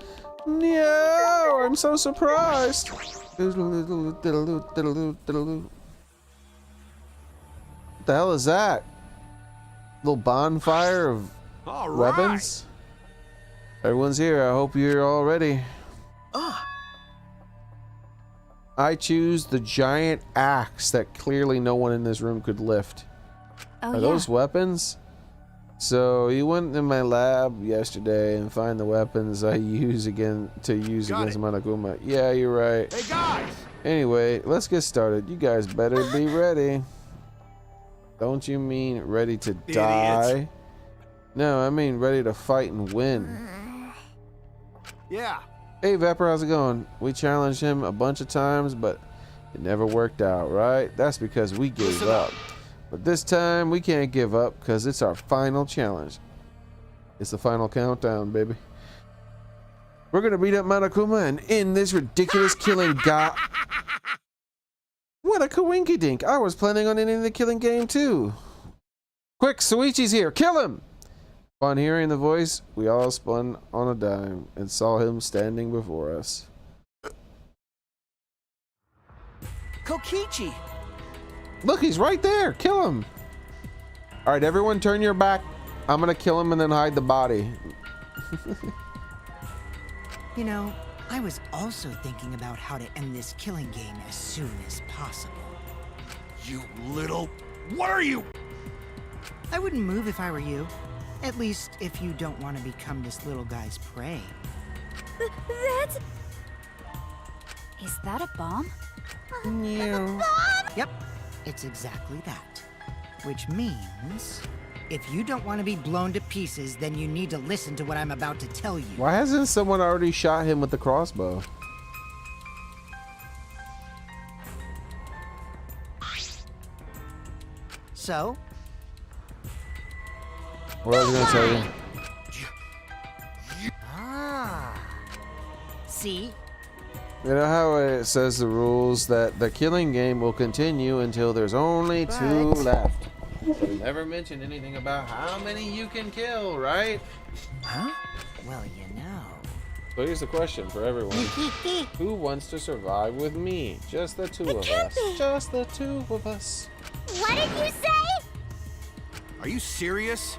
No, I'm so surprised. What the hell is that? Little bonfire of
All right.
weapons? Everyone's here. I hope you're all ready. I choose the giant axe that clearly no one in this room could lift.
Oh,
Are
yeah.
those weapons? So you went in my lab yesterday and find the weapons I use against Monokuma. Yeah, you're right.
Hey guys!
Anyway, let's get started. You guys better be ready. Don't you mean ready to die? No, I mean ready to fight and win.
Yeah.
Hey Vepper, how's it going? We challenged him a bunch of times, but it never worked out, right? That's because we gave up. But this time we can't give up because it's our final challenge. It's the final countdown, baby. We're gonna beat up Monokuma and end this ridiculous killing What a coinkydink! I was planning on ending the killing game too. Quick, Suichi's here. Kill him! Upon hearing the voice, we all spun on a dime and saw him standing before us.
Kokichi!
Look, he's right there. Kill him. All right, everyone turn your back. I'm gonna kill him and then hide the body.
You know, I was also thinking about how to end this killing game as soon as possible.
You little... What are you?
I wouldn't move if I were you. At least if you don't want to become this little guy's prey.
That's... Is that a bomb?
Yep, it's exactly that. Which means, if you don't want to be blown to pieces, then you need to listen to what I'm about to tell you.
Why hasn't someone already shot him with the crossbow?
So,
What I was gonna tell you.
see?
You know how it says the rules that the killing game will continue until there's only two left. But it never mentioned anything about how many you can kill, right?
Huh? Well, you know.
So here's the question for everyone. Who wants to survive with me? Just the two of us. Just the two of us.
What did you say?
Are you serious?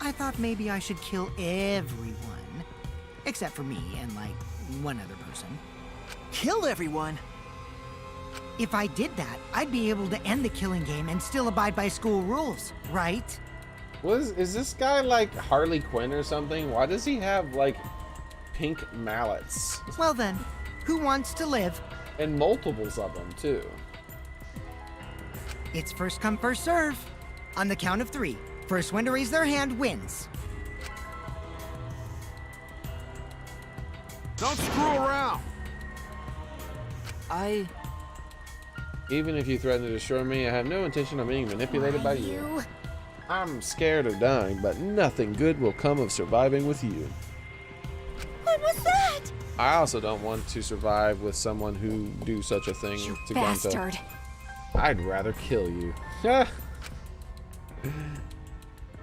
I thought maybe I should kill everyone. Except for me and, like, one other person.
Kill everyone!
If I did that, I'd be able to end the killing game and still abide by school rules, right?
Is this guy like Harley Quinn or something? Why does he have like pink mallets?
Well then, who wants to live?
And multiples of them too.
It's first come, first serve. On the count of 3, first one to raise their hand wins.
Don't screw around!
Even if you threaten to destroy me, I have no intention of being manipulated by you. I'm scared of dying, but nothing good will come of surviving with you.
What was that?
I also don't want to survive with someone who do such a thing
You
to
bastard.
Gonta. I'd rather kill you. That's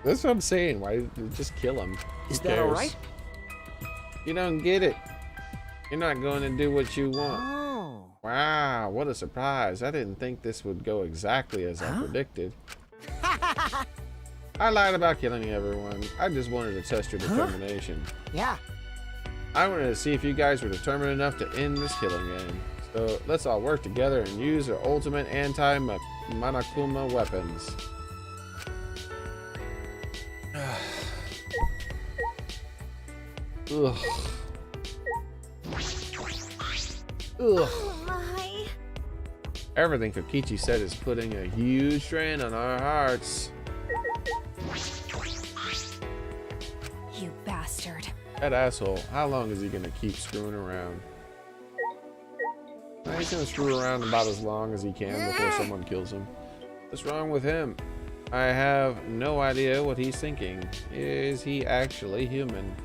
what I'm saying. Why just kill him?
Is that alright?
You don't get it. You're not going to do what you want.
Oh.
Wow, what a surprise. I didn't think this would go exactly as I predicted. I lied about killing everyone. I just wanted to test your determination.
Yeah.
I wanted to see if you guys were determined enough to end this killing game. So let's all work together and use our ultimate anti-Monokuma weapons. Ugh. Ugh.
Oh my.
Everything Kokichi said is putting a huge strain on our hearts.
You bastard.
That asshole, how long is he gonna keep screwing around? He's gonna screw around about as long as he can before someone kills him. What's wrong with him? I have no idea what he's thinking. Is he actually human?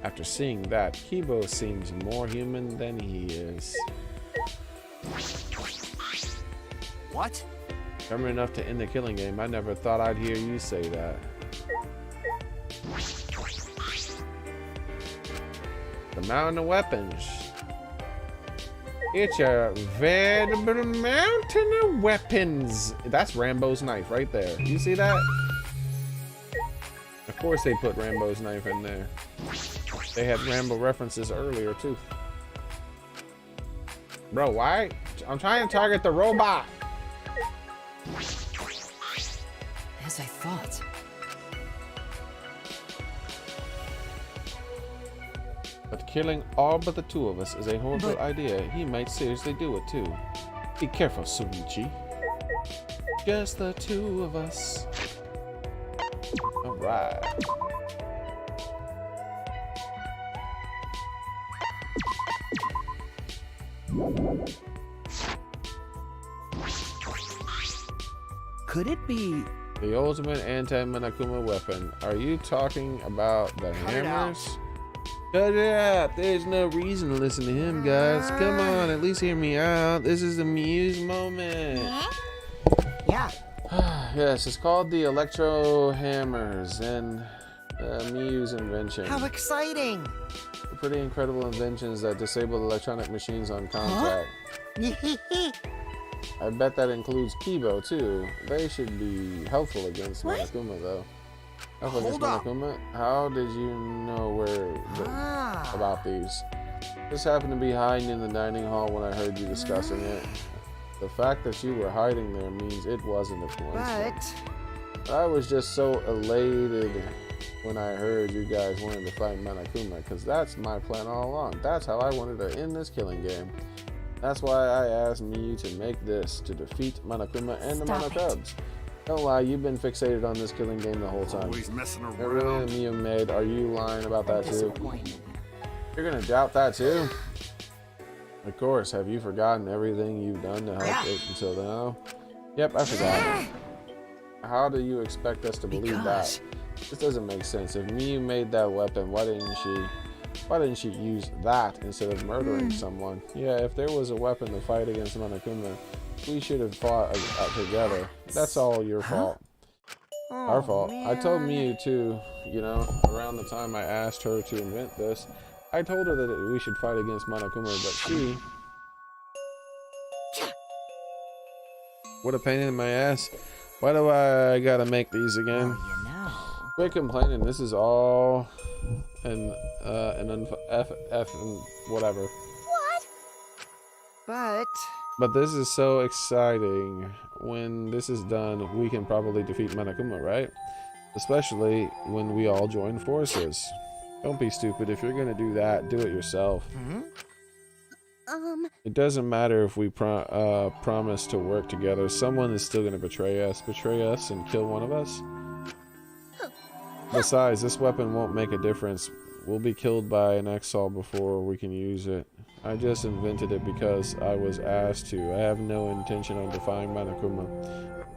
After seeing that, Kibo seems more human than he is.
What?
Determined enough to end the killing game. I never thought I'd hear you say that. The mountain of weapons. It's a veritable mountain of weapons. That's Rambo's knife right there. You see that? Of course they put Rambo's knife in there. They had Rambo references earlier too. Bro, why? I'm trying to target the robot.
As I thought.
But killing all but the two of us is a horrible idea. He might seriously do it too. Be careful, Suichi. Just the two of us. Alright.
Could it be?
The ultimate anti-Monokuma weapon. Are you talking about the hammers? Cut it out. There's no reason to listen to him, guys. Come on, at least hear me out. This is the Muse moment.
Yeah.
Yes, it's called the Electro Hammers and Muse invention.
How exciting!
Pretty incredible inventions that disable electronic machines on contact. I bet that includes Kibo too. They should be helpful against Monokuma though. Helpful against Monokuma? How did you know about these? This happened to be hiding in the dining hall when I heard you discussing it. The fact that you were hiding there means it wasn't a coincidence.
But
I was just so elated when I heard you guys wanted to fight Monokuma, because that's my plan all along. That's how I wanted to end this killing game. That's why I asked Miyu to make this, to defeat Monokuma and the Monokubs. Don't lie, you've been fixated on this killing game the whole time.
Always messing around.
Really, Miyu made, are you lying about that too? You're gonna doubt that too? Of course, have you forgotten everything you've done to help it until now? Yep, I forgot. How do you expect us to believe that? This doesn't make sense. If Miyu made that weapon, why didn't she use that instead of murdering someone? Yeah, if there was a weapon to fight against Monokuma, we should have fought together. That's all your fault. Our fault. I told Miyu too, you know, around the time I asked her to invent this. I told her that we should fight against Monokuma, but she... What a pain in my ass. Why do I gotta make these again?
well, you know.
Quit complaining, this is all an F and whatever.
But
But this is so exciting. When this is done, we can probably defeat Monokuma, right? Especially when we all join forces. Don't be stupid. If you're gonna do that, do it yourself. It doesn't matter if we promise to work together. Someone is still gonna betray us and kill one of us. Besides, this weapon won't make a difference. We'll be killed by an Exalt before we can use it. I just invented it because I was asked to. I have no intention of defying Monokuma.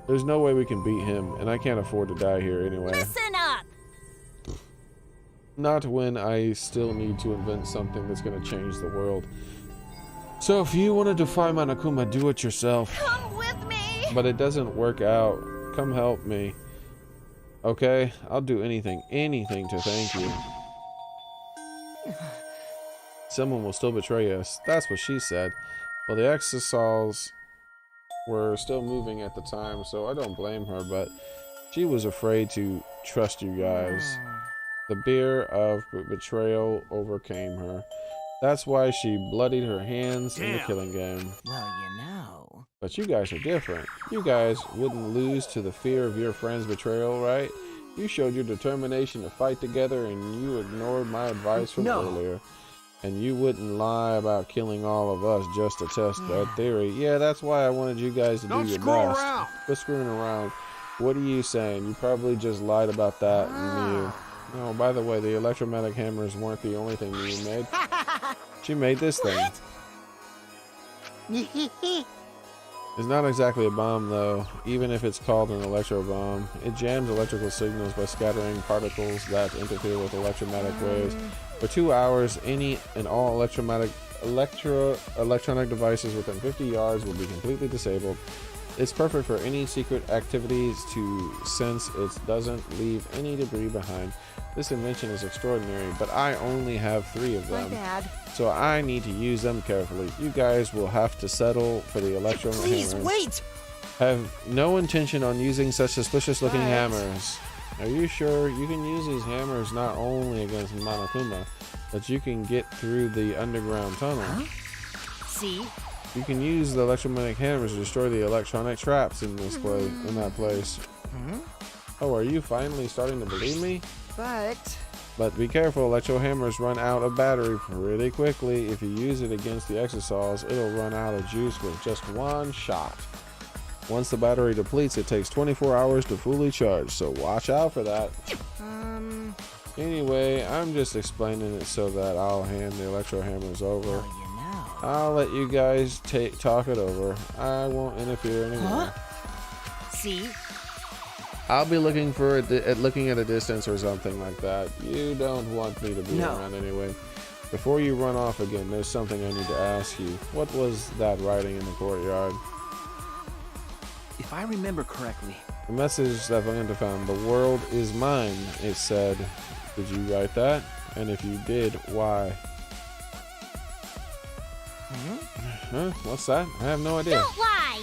There's no way we can beat him, and I can't afford to die here anyway.
Listen up!
Not when I still need to invent something that's gonna change the world. So if you want to defy Monokuma, do it yourself.
Come with me!
But it doesn't work out. Come help me. Okay? I'll do anything to thank you. Someone will still betray us. That's what she said. Well, the Exisals were still moving at the time, so I don't blame her, but she was afraid to trust you guys. The fear of betrayal overcame her. That's why she bloodied her hands in the killing game.
well, you know.
But you guys are different. You guys wouldn't lose to the fear of your friend's betrayal, right? You showed your determination to fight together, and you ignored my advice from earlier. And you wouldn't lie about killing all of us just to test that theory. Yeah, that's why I wanted you guys to do your best. Quit screwing around. What are you saying? You probably just lied about that, Miyu. Oh, by the way, the electromagnetic hammers weren't the only thing Miyu made. She made this thing. It's not exactly a bomb, though, even if it's called an electro bomb. It jams electrical signals by scattering particles that interfere with electromagnetic waves. For 2 hours, any and all electronic devices within 50 yards will be completely disabled. It's perfect for any secret activities to since it doesn't leave any debris behind. This invention is extraordinary, but I only have 3 of them.
My bad.
So I need to use them carefully. You guys will have to settle for the electro
Please,
hammers.
wait!
Have no intention on using such suspicious looking
Right.
hammers. Are you sure? You can use these hammers not only against Monokuma, but you can get through the underground tunnel.
Huh? See?
You can use the electromagnetic hammers to destroy the electronic traps in this place, in that place. Oh, are you finally starting to believe me? But be careful, electro hammers run out of battery pretty quickly. If you use it against the exosaurs, it'll run out of juice with just 1 shot. Once the battery depletes, it takes 24 hours to fully charge, so watch out for that. Anyway, I'm just explaining it so that I'll hand the electro hammers over.
Well, you know.
I'll let you guys talk it over. I won't interfere anymore.
See?
I'll be looking for looking at a distance or something like that. You don't want me to be around anyway. Before you run off again, there's something I need to ask you. What was that writing in the courtyard?
If I remember correctly,
The message that Valenta found. The world is mine. It said. Did you write that? And if you did, why? Huh? What's that? I have no idea.
Don't lie!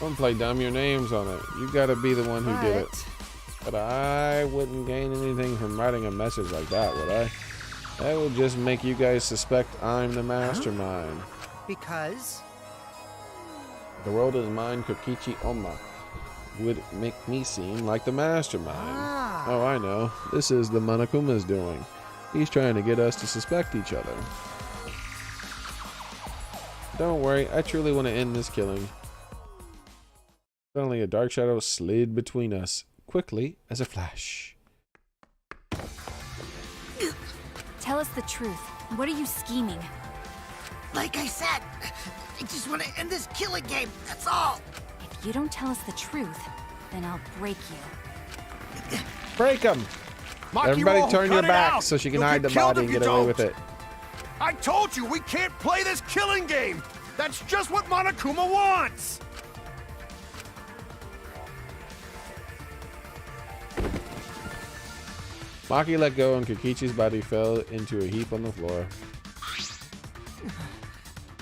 Don't play dumb. Your name's on it. You gotta be the one who did it. But I wouldn't gain anything from writing a message like that, would I? That would just make you guys suspect I'm the mastermind.
Because?
The world is mine, Kokichi Oma. Would make me seem like the mastermind. Oh, I know. This is the Monokuma's doing. He's trying to get us to suspect each other. Don't worry, I truly want to end this killing. Suddenly a dark shadow slid between us, quickly as a flash.
Tell us the truth. What are you scheming?
Like I said, I just want to end this killing game, that's all!
If you don't tell us the truth, then I'll break you.
Break him! Everybody turn your back so she can hide the body and get away with it.
I told you we can't play this killing game. That's just what Monokuma wants.
Maki let go and Kokichi's body fell into a heap on the floor.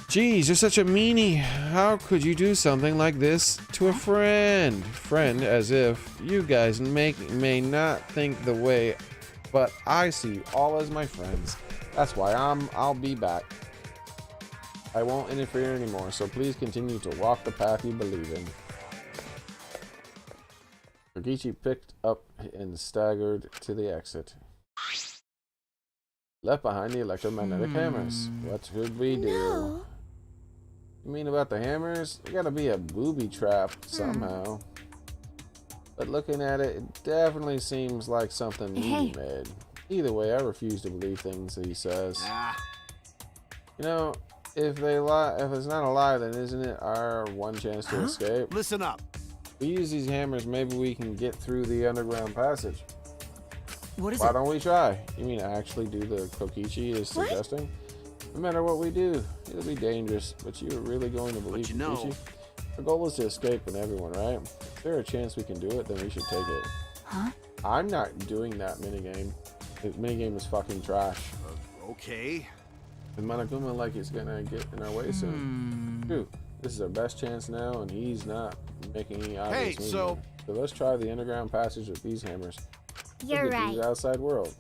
Jeez, you're such a meanie. How could you do something like this to a friend? Friend, as if you guys may not think the way, but I see you all as my friends. That's why I'll be back. I won't interfere anymore, so please continue to walk the path you believe in. Kokichi picked up and staggered to the exit. Left behind the electromagnetic hammers. What should we do?
No.
You mean about the hammers? There gotta be a booby trap somehow. But looking at it, it definitely seems like something he made. Either way, I refuse to believe things that he says. You know, if it's not a lie, then isn't it our one chance to escape?
Listen up.
If we use these hammers, maybe we can get through the underground passage.
What is
Why
it?
don't we try? You mean actually do the Kokichi is suggesting? No matter what we do, it'll be dangerous, but you are really going to believe
you know-
Kokichi? Our goal is to escape with everyone, right? If there's a chance we can do it, then we should take it.
Huh?
I'm not doing that minigame. The minigame is fucking trash.
Okay.
And Monokuma like he's gonna get in our way soon. Dude, this is our best chance now, and he's not making any obvious
Hey, so
let's try the underground passage with these hammers.
You're
We'll get to
right.
the outside world.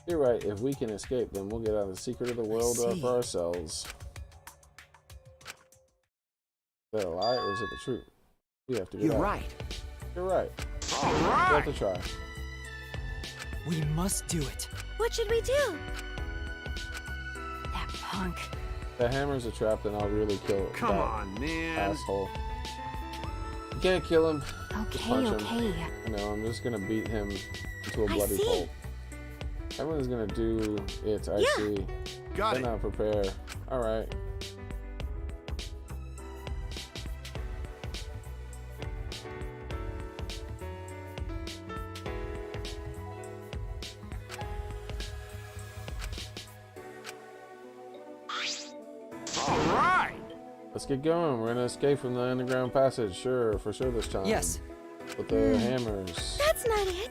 You're right. If we can escape, then we'll get out of the secret of the world for ourselves. Is that a lie or is it the truth? We have to get
you're
out.
right.
You're right.
all
We
right.
have to try.
We must do it.
What should we do?
That punk.
The hammer's a trap, then I'll really kill
Come
that
on, man.
asshole. You can't kill him.
Okay,
punch him.
okay.
I know, I'm just gonna beat him into a
I
bloody
see.
pulp. Everyone's gonna do it, I see.
Got
They're
it.
not prepared. Alright.
All right.
Let's get going. We're gonna escape from the underground passage. Sure, for sure this time.
Yes.
With the hammers.
That's not it.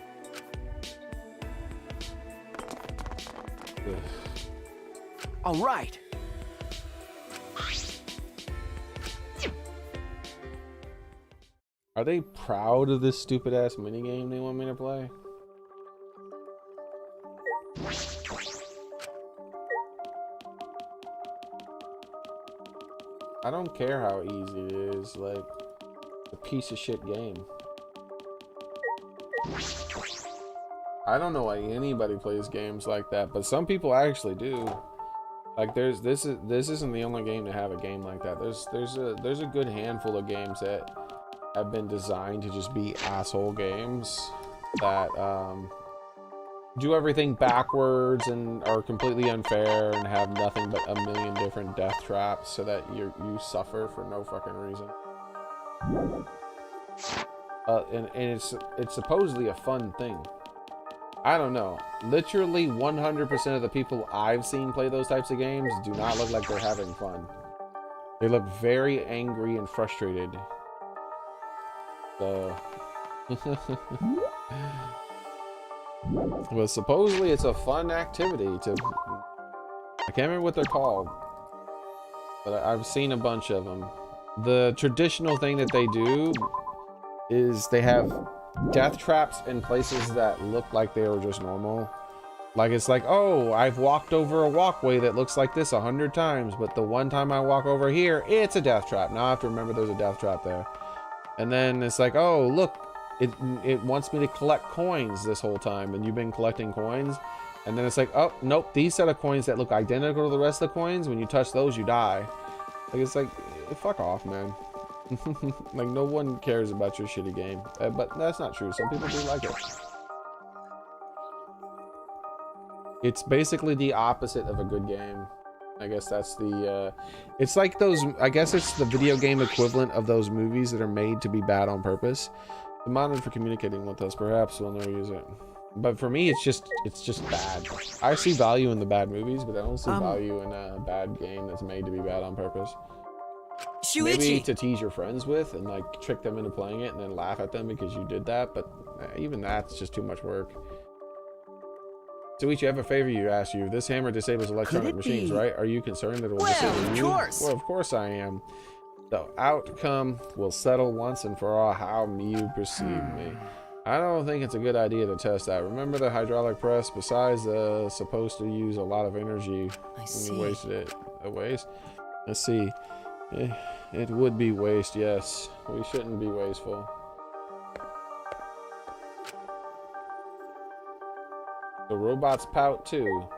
Ugh.
All right.
Are they proud of this stupid ass minigame they want me to play? I don't care how easy it is, like, it's a piece of shit game. I don't know why anybody plays games like that, but some people actually do. Like, this isn't the only game to have a game like that. There's a good handful of games that have been designed to just be asshole games that do everything backwards and are completely unfair and have nothing but a million different death traps so that you suffer for no fucking reason. And it's supposedly a fun thing. I don't know. Literally 100% of the people I've seen play those types of games do not look like they're having fun. They look very angry and frustrated. So... Well, supposedly it's a fun activity to... I can't remember what they're called, but I've seen a bunch of them. The traditional thing that they do is they have death traps in places that look like they were just normal. Like, it's like, oh, I've walked over a walkway that looks like this 100 times, but the one time I walk over here, it's a death trap. Now I have to remember there's a death trap there. And then it's like, oh, look, it wants me to collect coins this whole time, and you've been collecting coins. And then it's like, oh, nope, these set of coins that look identical to the rest of the coins, when you touch those, you die. Like, it's like, fuck off, man. Like, no one cares about your shitty game. But that's not true. Some people do like it. It's basically the opposite of a good game. I guess that's the, it's like those, I guess it's the video game equivalent of those movies that are made to be bad on purpose. The modern for communicating with us, perhaps we'll never use it. But for me, it's just bad. I see value in the bad movies, but I don't see value in a bad game that's made to be bad on purpose. Maybe to tease your friends with and like trick them into playing it and then laugh at them because you did that, but even that's just too much work. So each, I have a favor you ask you. This hammer disables electronic machines, right? Are you concerned that it will disable you? Well, of course I am. The outcome will settle once and for all how you perceive me. I don't think it's a good idea to test that. Remember the hydraulic press? Besides, supposed to use a lot of energy.
I see.
Wasted it. A waste? Let's see. It would be waste, yes. We shouldn't be wasteful. The robots pout too.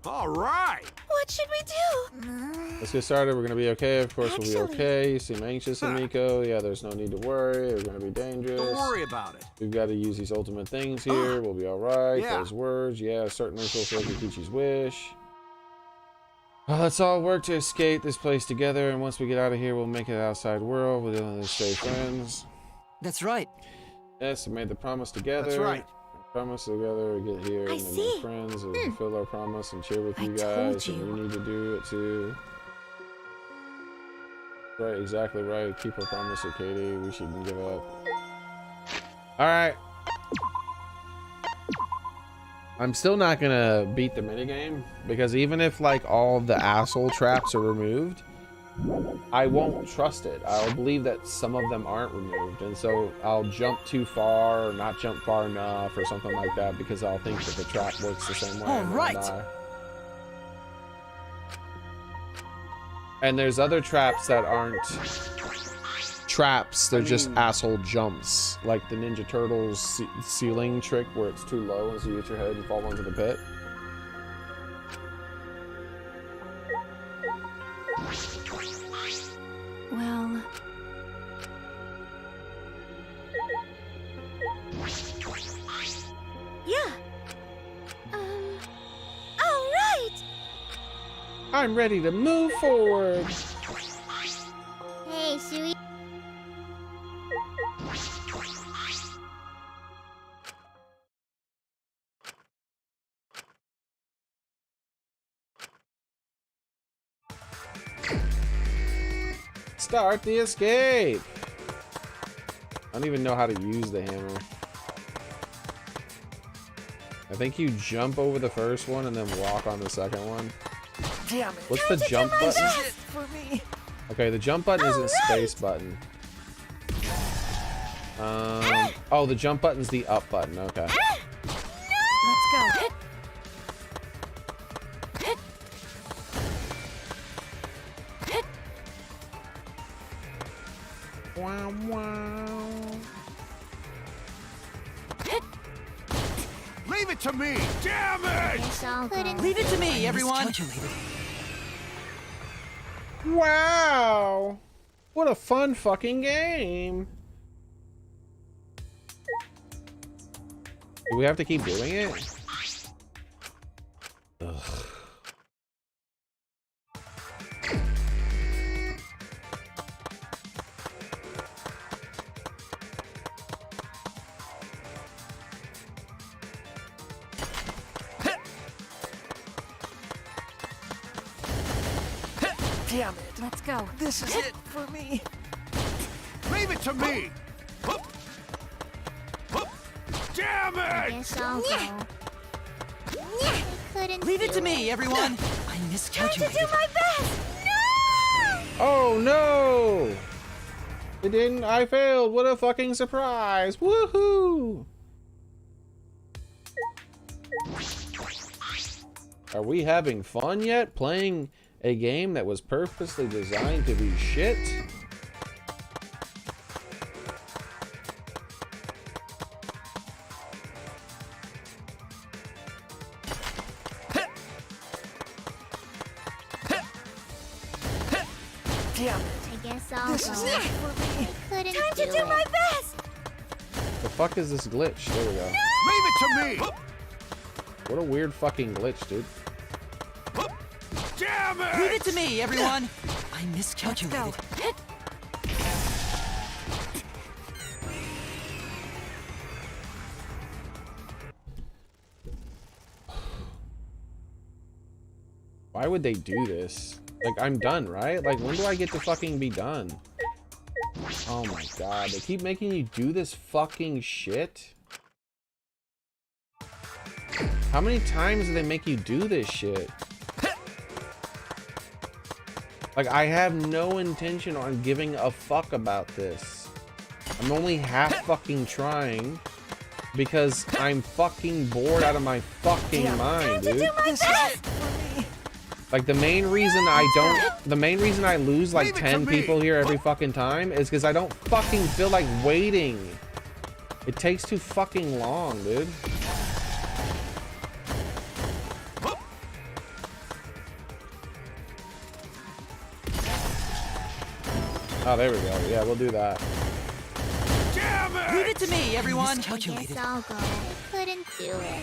All right.
What should we do?
Let's get started. We're gonna be okay. Of course, we'll be okay. You seem anxious, Miko. Yeah, there's no need to worry. We're gonna be dangerous.
Don't worry about it.
We've got to use these ultimate things here. We'll be all right.
Yeah.
Those words. Yeah, certainly fulfill Kikichi's wish. Let's all work to escape this place together, and once we get out of here, we'll make it outside world. We'll stay friends.
That's right.
Yes, we made the promise together.
That's right.
Promise together, we get here
I
and
see.
make friends and fulfill our promise and cheer with
I
you
told
guys.
you.
And you need to do it too. Right, exactly right. Keep our promise, Katie. We shouldn't give up. All right. I'm still not gonna beat the minigame because even if like all the asshole traps are removed, I won't trust it. I'll believe that some of them aren't removed, and so I'll jump too far or not jump far enough or something like that because I'll think that the trap works the same way.
All
and then
right.
I'll die. And there's other traps that aren't traps, they're just asshole jumps, like the Ninja Turtles ceiling trick where it's too low and so you hit your head and fall into the pit.
Well,
Yeah. All right.
I'm ready to move forward.
Hey, should we?
Start the escape. I don't even know how to use the hammer. I think you jump over the first one and then walk on the second one.
Damn it.
What's the jump button?
This is it for me.
Okay, the jump button isn't space button. Oh, the jump button's the up button. Okay.
Let's go.
Wow, wow.
Leave it to me! Damn it!
Guess I'll go.
Leave it to me, everyone.
Wow! What a fun fucking game! Do we have to keep doing it? Ugh.
Damn it.
Let's go.
This is it for me.
Leave it to me! Hup. Hup. Damn it!
Guess I'll go. I couldn't
Leave it
do
to me, everyone. I
Trying to
miscalculated.
do my best! No!
Oh no! It didn't. I failed. What a fucking surprise! Woohoo! Are we having fun yet? Playing a game that was purposely designed to be shit?
Damn it.
I guess I'll
This
go.
is it for me.
I couldn't
Time to
do
do
it.
my best!
The fuck is this glitch? There we go.
Leave it to me!
What a weird fucking glitch, dude.
Damn it!
Leave it to me, everyone. I miscalculated.
Why would they do this? Like, I'm done, right? Like, when do I get to fucking be done? Oh my god, they keep making you do this fucking shit? How many times do they make you do this shit? Like, I have no intention on giving a fuck about this. I'm only half fucking trying because I'm fucking bored out of my fucking mind, dude.
This is it for me.
Like, the main reason I lose like
Leave it to
10
me.
people here every fucking time is because I don't fucking feel like waiting. It takes too fucking long, dude. Oh, there we go. Yeah, we'll do that.
Damn it!
Leave it to me, everyone.
I guess I'll go. I couldn't do it.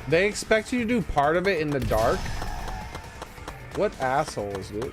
They expect you to do part of it in the dark? What assholes, dude?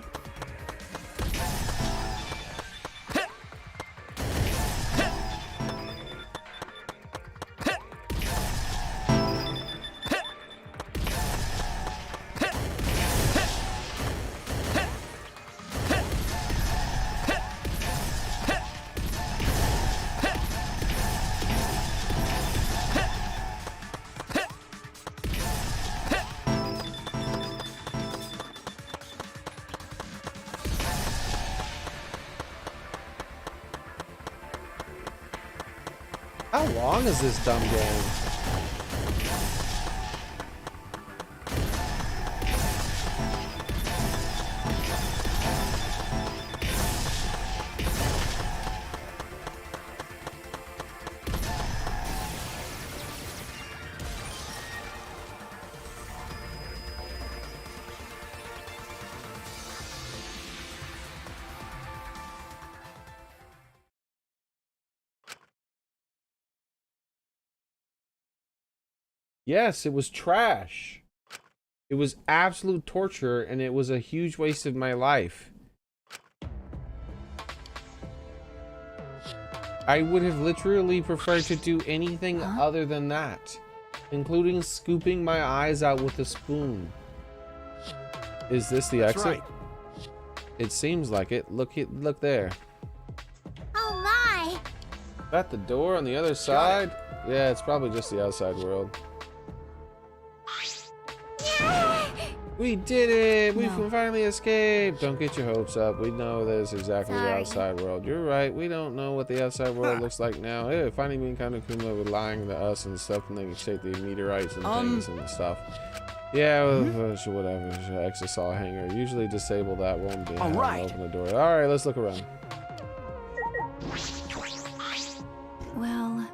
How long is this dumb game? Yes, it was trash. It was absolute torture, and it was a huge waste of my life. I would have literally preferred to do anything other than that, including scooping my eyes out with a spoon. Is this the exit?
Right.
It seems like it. Look there.
Oh my!
Is that the door on the other side? Yeah, it's probably just the outside world. We did it! We finally escaped! Don't get your hopes up. We know that it's exactly the outside world. You're right. We don't know what the outside world looks like now. Hey, finally being kind of cool with lying to us and stuff, and they can shape the meteorites and things and stuff. Yeah, whatever. Exosaw hanger. Usually disable that one.
All right.
Open the door. All right, let's look around.
Well,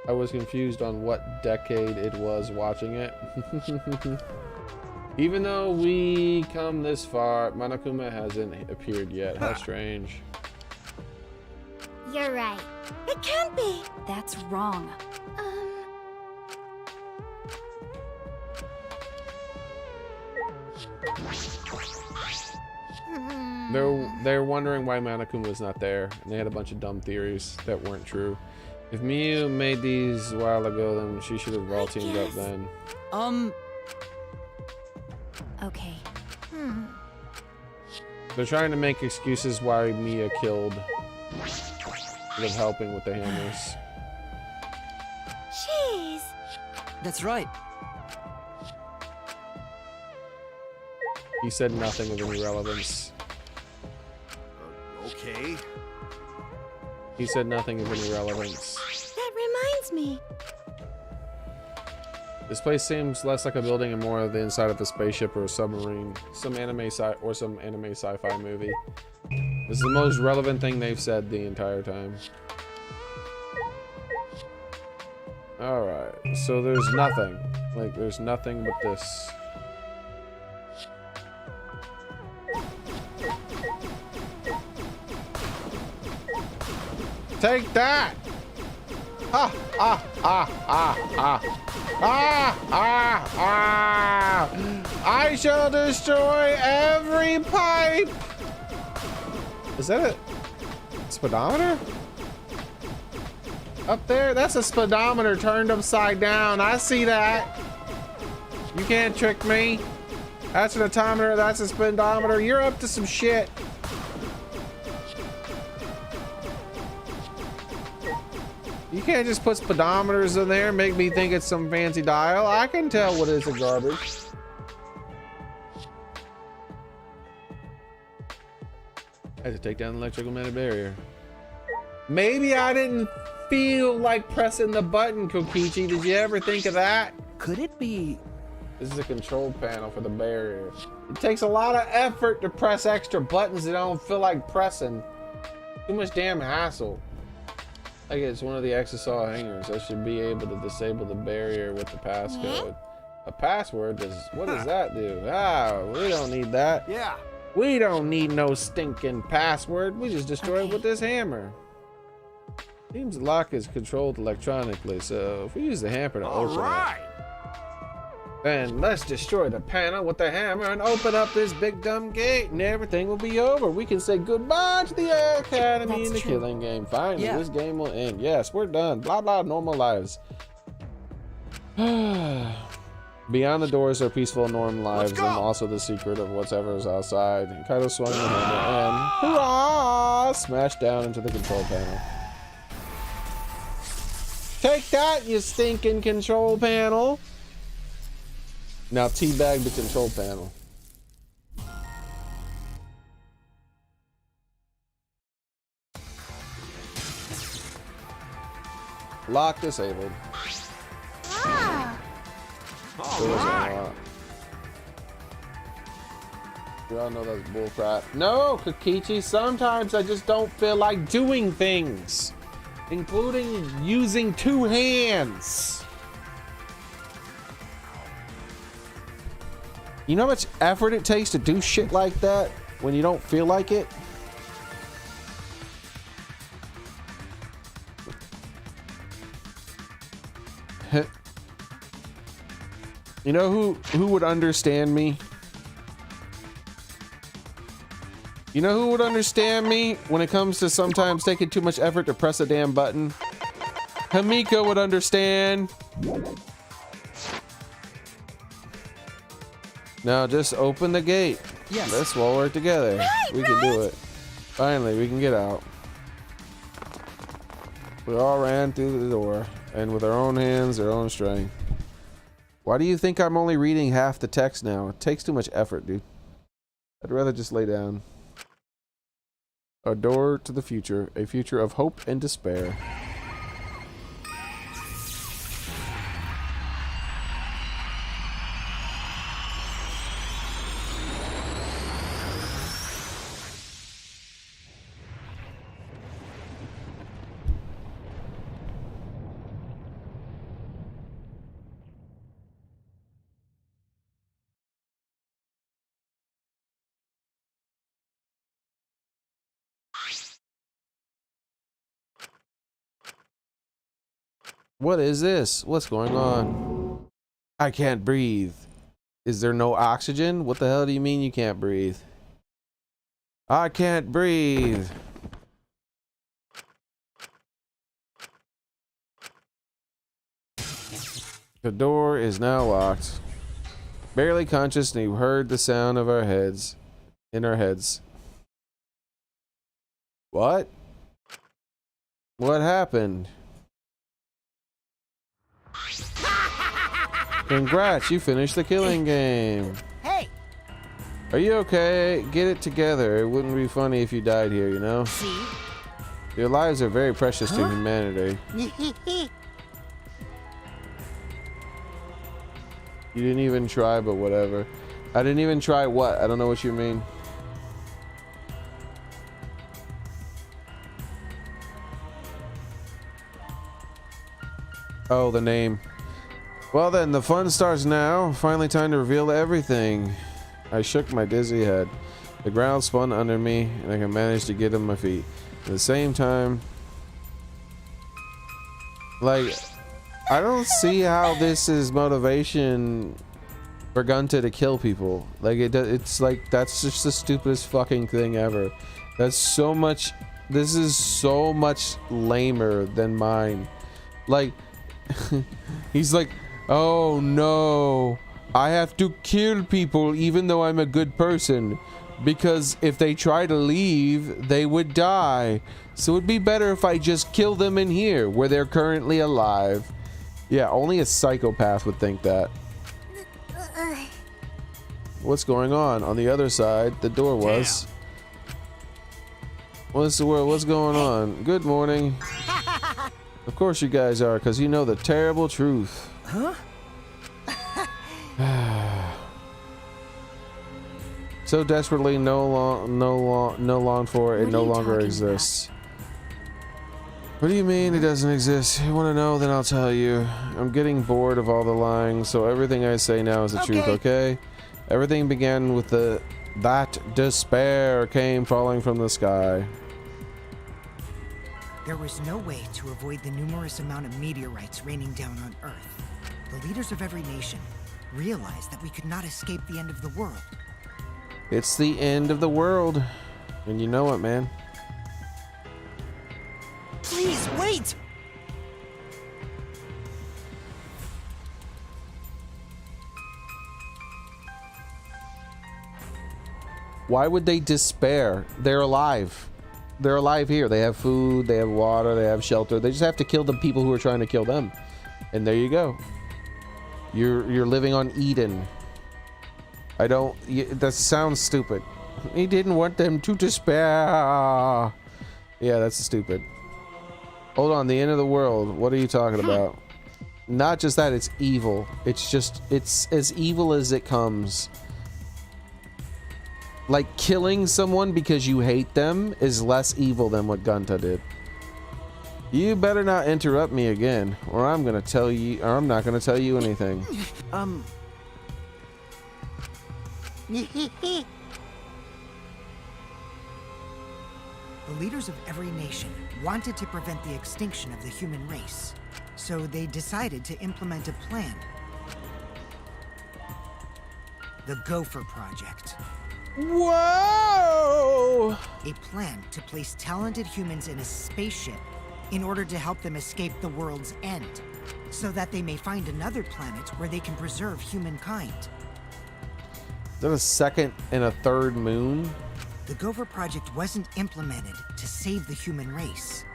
I was confused on what decade it was watching it. Even though we come this far, Monokuma hasn't appeared yet. How strange.
You're right.
It can't be.
that's wrong.
They're wondering why Monokuma was not there, and they had a bunch of dumb theories that weren't true. If Miyu made these a while ago, then she should have all teamed up then.
Okay.
They're trying to make excuses why Mia killed with helping with the hammers.
Jeez.
That's right.
He said nothing of any relevance.
Okay.
He said nothing of any relevance.
That reminds me.
This place seems less like a building and more of the inside of a spaceship or a submarine. Some anime sci-fi movie. This is the most relevant thing they've said the entire time. Alright, so there's nothing. Like, there's nothing but this. Take that! I shall destroy every pipe! Is that a speedometer? Up there? That's a speedometer turned upside down. I see that. You can't trick me. That's an atometer. That's a speedometer. You're up to some shit. You can't just put speedometers in there and make me think it's some fancy dial. I can tell what is a garbage. I had to take down the electromagnetic barrier. Maybe I didn't feel like pressing the button, Kokichi. Did you ever think of that?
Could it be?
This is a control panel for the barrier. It takes a lot of effort to press extra buttons that I don't feel like pressing. Too much damn hassle. I guess it's one of the Exosaw hangers. I should be able to disable the barrier with the passcode. A password? What does that do? Ah, we don't need that.
Yeah.
We don't need no stinking password. We just destroy it with this hammer. Seems the lock is controlled electronically, so if we use the hammer to open it, then let's destroy the panel with the hammer and open up this big dumb gate, and everything will be over. We can say goodbye to the Academy and the killing game. Finally, this game will end. Yes, we're done. Blah, blah, normal lives. Beyond the doors are peaceful, normal lives, and also the secret of whatever is outside. And Kaido swung the hammer and, hurrah, smashed down into the control panel. Take that, you stinking control panel. Now teabag the control panel. Lock disabled.
Ah.
We all know that's bullcrap. No, Kokichi, sometimes I just don't feel like doing things, including using two hands. You know how much effort it takes to do shit like that? when you don't feel like it. You know who would understand me? You know who would understand me when it comes to sometimes taking too much effort to press a damn button? Hamiko would understand. Now just open the gate.
Yes.
Let's all work together. We can do it. Finally, we can get out. We all ran through the door, and with our own hands, our own strength. Why do you think I'm only reading half the text now? It takes too much effort, dude. I'd rather just lay down. A door to the future, a future of hope and despair. What is this? What's going on? I can't breathe. Is there no oxygen? What the hell do you mean you can't breathe? I can't breathe. The door is now locked. Barely conscious, and you heard the sound of our heads. In our heads. What? What happened? Congrats, you finished the killing game.
Hey!
Are you okay? Get it together. It wouldn't be funny if you died here, you know?
See?
Your lives are very precious to humanity. You didn't even try, but whatever. I didn't even try what? I don't know what you mean. Oh, the name. Well then, the fun starts now. Finally time to reveal everything. I shook my dizzy head. The ground spun under me, and I can manage to get on my feet. At the same time, like, I don't see how this is motivation for Gunta to kill people. Like, it's like, that's just the stupidest fucking thing ever. That's so much, this is so much lamer than mine. Like, he's like, oh no, I have to kill people even though I'm a good person, because if they try to leave, they would die. So it'd be better if I just kill them in here where they're currently alive. Yeah, only a psychopath would think that. What's going on? On the other side, the door was. What's going on? Good morning. Of course you guys are, because you know the terrible truth.
Huh?
So desperately no long for it no longer exists. What do you mean it doesn't exist? You want to know? Then I'll tell you. I'm getting bored of all the lying, so everything I say now is the truth, okay? Everything began with that despair came falling from the sky.
There was no way to avoid the numerous amount of meteorites raining down on Earth. The leaders of every nation realized that we could not escape the end of the world.
It's the end of the world, and you know it, man.
Please, wait!
Why would they despair? They're alive. They're alive here. They have food, they have water, they have shelter. They just have to kill the people who are trying to kill them. And there you go. You're living on Eden. That sounds stupid. He didn't want them to despair. Yeah, that's stupid. Hold on, the end of the world. What are you talking about? Not just that, it's evil. It's as evil as it comes. Like, killing someone because you hate them is less evil than what Gunta did. You better not interrupt me again, or I'm gonna tell you, or I'm not gonna tell you anything.
The leaders of every nation wanted to prevent the extinction of the human race, so they decided to implement a plan. The Gopher Project.
Whoa!
A plan to place talented humans in a spaceship in order to help them escape the world's end, so that they may find another planet where they can preserve humankind.
Is that a second and a third moon?
The Gopher Project wasn't implemented to save the human race,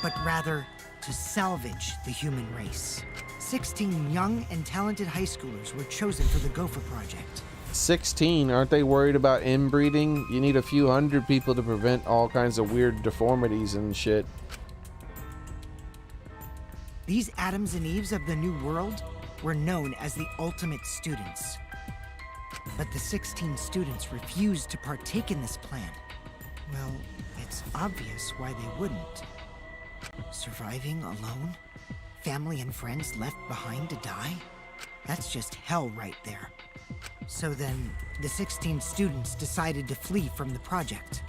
but rather to salvage the human race. 16 young and talented high schoolers were chosen for the Gopher Project.
16? Aren't they worried about inbreeding? You need a few hundred people to prevent all kinds of weird deformities and shit.
These Adams and Eves of the New World were known as the Ultimate Students. But the 16 students refused to partake in this plan. Well, it's obvious why they wouldn't. Surviving alone? Family and friends left behind to die? That's just hell right there. So then, the 16 students decided to flee from the project.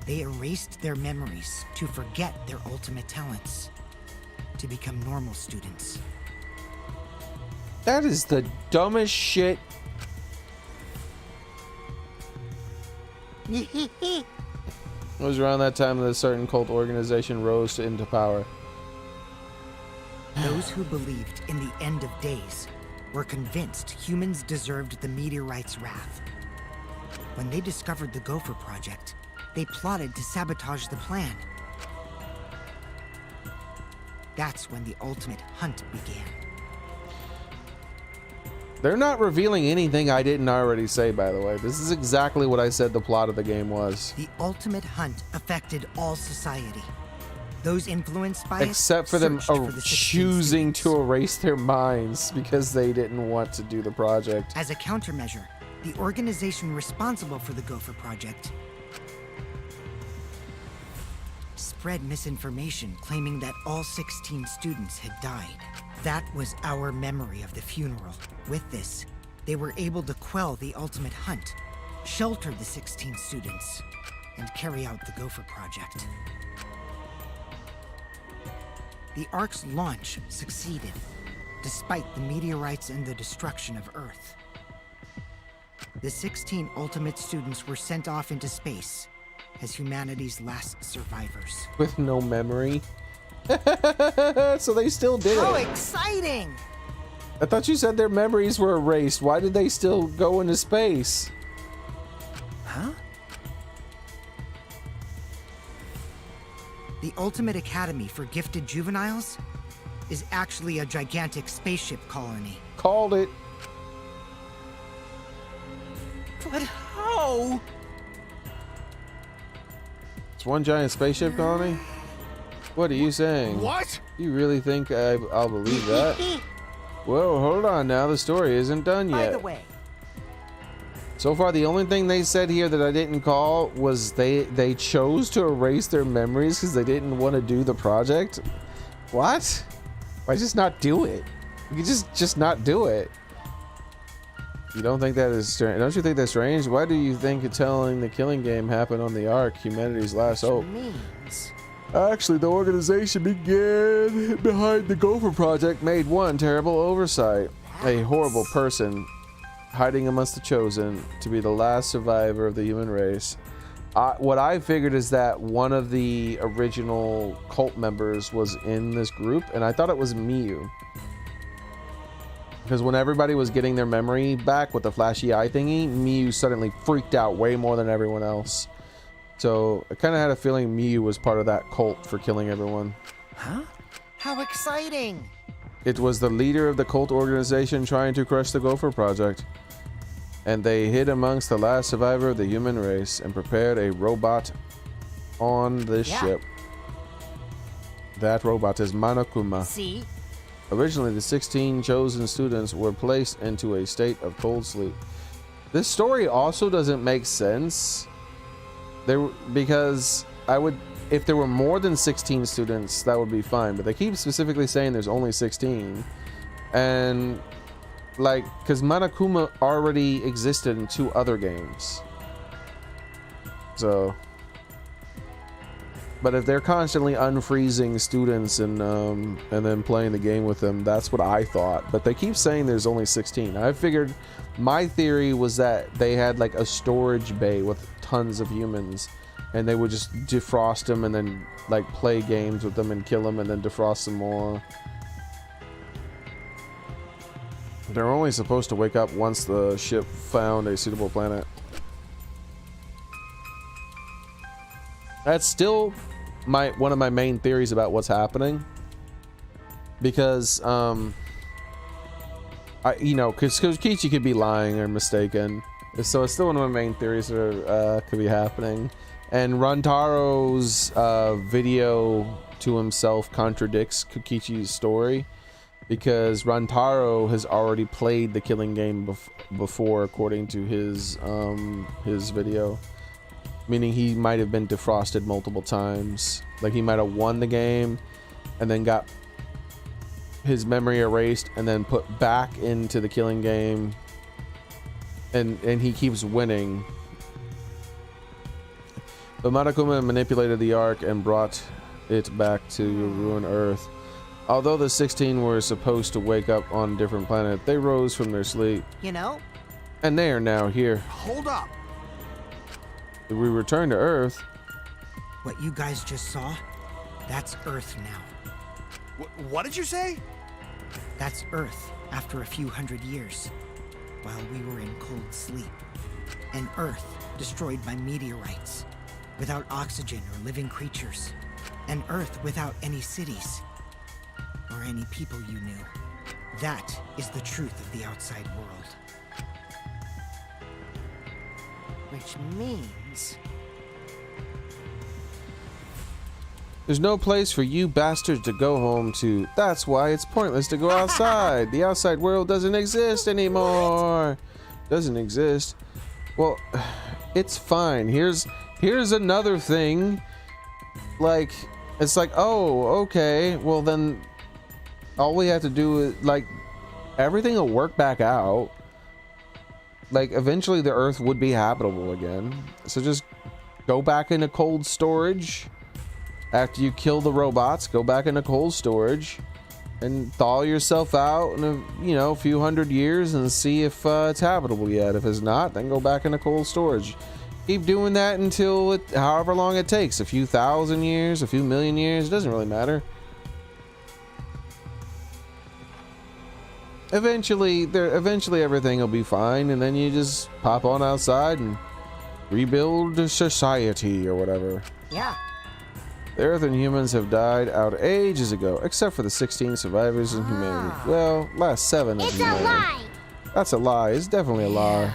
They erased their memories to forget their ultimate talents, to become normal students.
That is the dumbest shit. It was around that time that a certain cult organization rose into power.
Those who believed in the end of days were convinced humans deserved the meteorite's wrath. When they discovered the Gopher Project, they plotted to sabotage the plan. That's when the ultimate hunt began.
They're not revealing anything I didn't already say, by the way. This is exactly what I said the plot of the game was.
The ultimate hunt affected all society. Those influenced by
Except for them choosing to erase their minds because they didn't want to do the project.
As a countermeasure, the organization responsible for the Gopher Project spread misinformation claiming that all 16 students had died. That was our memory of the funeral. With this, they were able to quell the ultimate hunt, shelter the 16 students, and carry out the Gopher Project. The Ark's launch succeeded, despite the meteorites and the destruction of Earth. The 16 ultimate students were sent off into space as humanity's last survivors.
With no memory. So they still did
How
it.
exciting!
I thought you said their memories were erased. Why did they still go into space?
Huh?
The Ultimate Academy for Gifted Juveniles is actually a gigantic spaceship colony.
Called it.
But how?
It's one giant spaceship colony? What are you saying?
What?
You really think I'll believe that? Whoa, hold on now. The story isn't done yet.
By the way,
So far, the only thing they said here that I didn't call was they chose to erase their memories because they didn't want to do the project. What? Why just not do it? You could just not do it. You don't think that is strange? Don't you think that's strange? Why do you think telling the killing game happened on the Ark, humanity's last hope?
means
Actually, the organization began behind the Gopher Project made one terrible oversight. A horrible person hiding amongst the chosen to be the last survivor of the human race. What I figured is that one of the original cult members was in this group, and I thought it was Miyu. Because when everybody was getting their memory back with the flashy eye thingy, Miyu suddenly freaked out way more than everyone else. So I kind of had a feeling Miyu was part of that cult for killing everyone.
Huh?
how exciting!
It was the leader of the cult organization trying to crush the Gopher Project. And they hid amongst the last survivor of the human race and prepared a robot on this ship. That robot is Monokuma.
See?
Originally, the 16 chosen students were placed into a state of cold sleep. This story also doesn't make sense. Because if there were more than 16 students, that would be fine. But they keep specifically saying there's only 16. And like, because Monokuma already existed in 2 other games. So, But if they're constantly unfreezing students and then playing the game with them, that's what I thought. But they keep saying there's only 16. I figured, my theory was that they had like a storage bay with tons of humans, and they would just defrost them and then like play games with them and kill them and then defrost them more. They're only supposed to wake up once the ship found a suitable planet. That's still one of my main theories about what's happening, because because Kichi could be lying or mistaken, so it's still one of my main theories that could be happening. And Rantaro's video to himself contradicts Kokichi's story, because Rantaro has already played the killing game before, according to his video. Meaning he might have been defrosted multiple times. Like he might have won the game and then got his memory erased and then put back into the killing game, and he keeps winning. But Monokuma manipulated the Ark and brought it back to ruined Earth. Although the 16 were supposed to wake up on a different planet, they rose from their sleep.
You know?
And they are now here.
Hold up.
We return to Earth.
What you guys just saw, that's Earth now.
What did you say?
That's Earth after a few hundred years, while we were in cold sleep. An Earth destroyed by meteorites, without oxygen or living creatures. An Earth without any cities, or any people you knew. That is the truth of the outside world. Which means...
There's no place for you bastards to go home to. That's why it's pointless to go outside. The outside world doesn't exist anymore. What? Doesn't exist. Well, it's fine. Here's another thing. Like, it's like, oh, okay. Well, then all we have to do is, like, everything will work back out. Like, eventually the Earth would be habitable again. So just go back into cold storage. After you kill the robots, go back into cold storage and thaw yourself out in a few hundred years and see if it's habitable yet. If it's not, then go back into cold storage. Keep doing that until however long it takes, a few thousand years, a few million years, it doesn't really matter. Eventually everything will be fine, and then you just pop on outside and rebuild society or whatever.
Yeah.
The Earth and humans have died out ages ago, except for the 16 survivors in humanity. Well, last 7 of humanity.
It's a lie!
That's a lie. It's definitely a lie.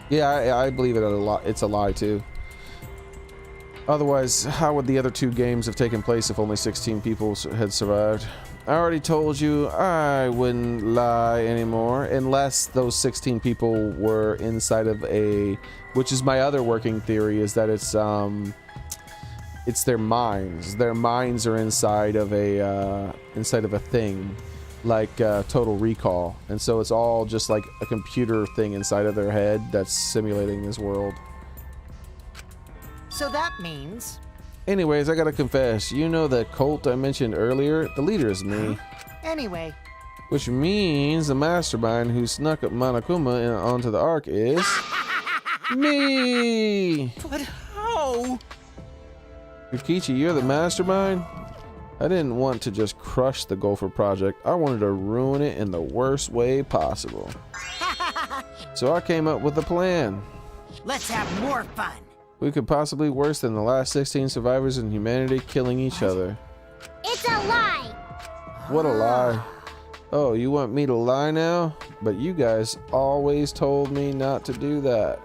Yeah, I believe it a lot. It's a lie too. Otherwise, how would the other 2 games have taken place if only 16 people had survived? I already told you I wouldn't lie anymore, unless those 16 people were inside of a, which is my other working theory, is that it's their minds. Their minds are inside of a thing, like Total Recall, and so it's all just like a computer thing inside of their head that's simulating this world.
So that means...
Anyways, I gotta confess, you know that cult I mentioned earlier? The leader is me.
Anyway.
Which means the mastermind who snuck up Monokuma onto the Ark is... me!
But how?
Yukichi, you're the mastermind? I didn't want to just crush the Gopher project. I wanted to ruin it in the worst way possible. So I came up with a plan.
Let's have more fun.
We could possibly worse than the last 16 survivors in humanity killing each other.
It's a lie!
What a lie. Oh, you want me to lie now? But you guys always told me not to do that.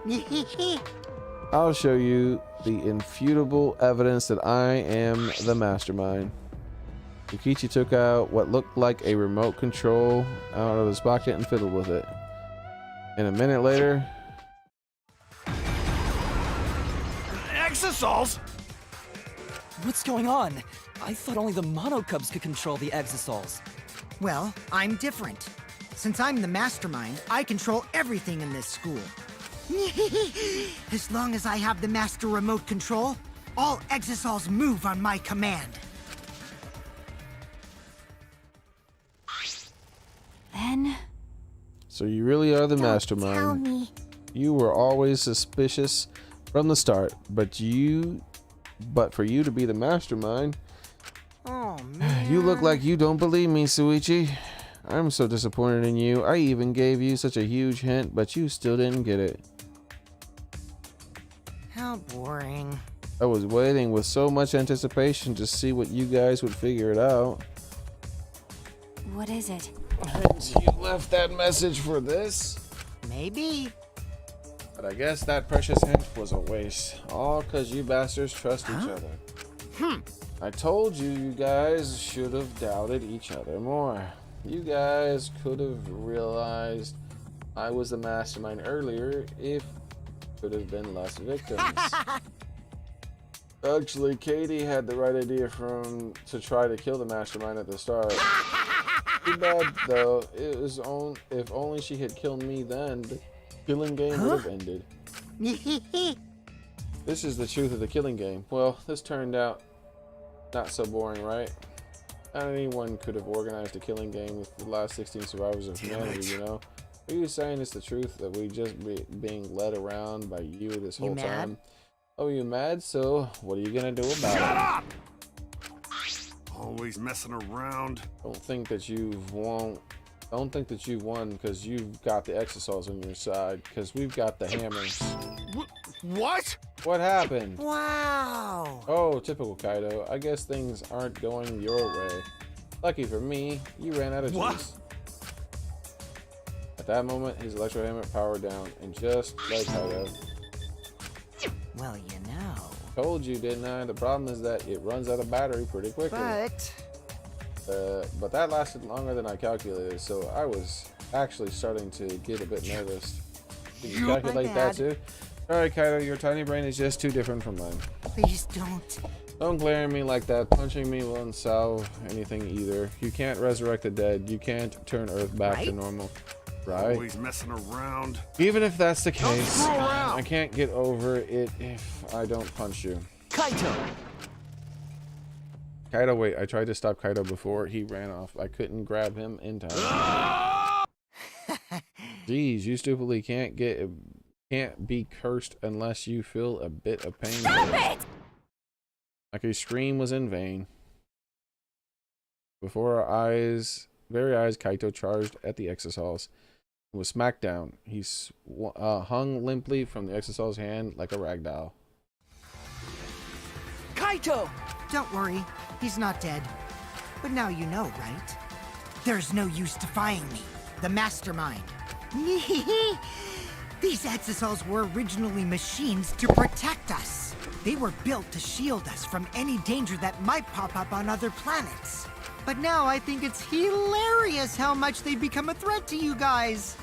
I'll show you the infutable evidence that I am the mastermind. Yukichi took out what looked like a remote control out of his pocket and fiddled with it. And a minute later...
Exosols?
What's going on? I thought only the Monocubs could control the Exosols.
Well, I'm different. Since I'm the mastermind, I control everything in this school. As long as I have the master remote control, All Exisals move on my command.
Then...
So you really are the
Tell
mastermind.
me.
You were always suspicious from the start, but for you to be the mastermind,
Oh, man.
you look like you don't believe me, Suichi. I'm so disappointed in you. I even gave you such a huge hint, but you still didn't get it.
How boring.
I was waiting with so much anticipation to see what you guys would figure it out.
what is it?
And you left that message for this?
Maybe.
But I guess that precious hint was a waste. All because you bastards trust each other. I told you, you guys should have doubted each other more. You guys could have realized I was the mastermind earlier if could have been less victims. Actually, Katie had the right idea to try to kill the mastermind at the start. Too bad though, if only she had killed me then, the killing game would have ended. This is the truth of the killing game. Well, this turned out not so boring, right? Not anyone could have organized a killing game with the last 16 survivors of humanity, you know? Are you saying it's the truth that we just being led around by you this whole time? Oh, you mad? So, what are you gonna do about it?
Up! Always messing around.
Don't think that you've won because you've got the Exisals on your side, because we've got the hammers.
What?
What happened?
Wow.
Oh, typical Kaido. I guess things aren't going your way. Lucky for me, you ran out of
What?
juice. At that moment, his electro hammer powered down, and just like Kaido.
Well, you know.
Told you, didn't I? The problem is that it runs out of battery pretty quickly. But that lasted longer than I calculated, so I was actually starting to get a bit nervous. Did you calculate that too? Alright, Kaido, your tiny brain is just too different from mine.
Please don't.
Don't glare at me like that. Punching me won't solve anything either. You can't resurrect the dead. You can't turn Earth back to normal. Right?
Always messing around.
Even if that's the case,
screw around.
I can't get over it if I don't punch you.
Kaito!
Kaido, wait. I tried to stop Kaido before he ran off. I couldn't grab him in time. Jeez, you stupidly can't be cursed unless you feel a bit of pain.
Stop it!
Like a scream was in vain. Before our very eyes, Kaito charged at the Exisals and was smacked down. He hung limply from the Exisal's hand like a rag doll.
Kaito!
Don't worry. He's not dead. But now you know, right? There's no use defying me. The mastermind. These Exisals were originally machines to protect us. They were built to shield us from any danger that might pop up on other planets. But now I think it's hilarious how much they've become a threat to you guys.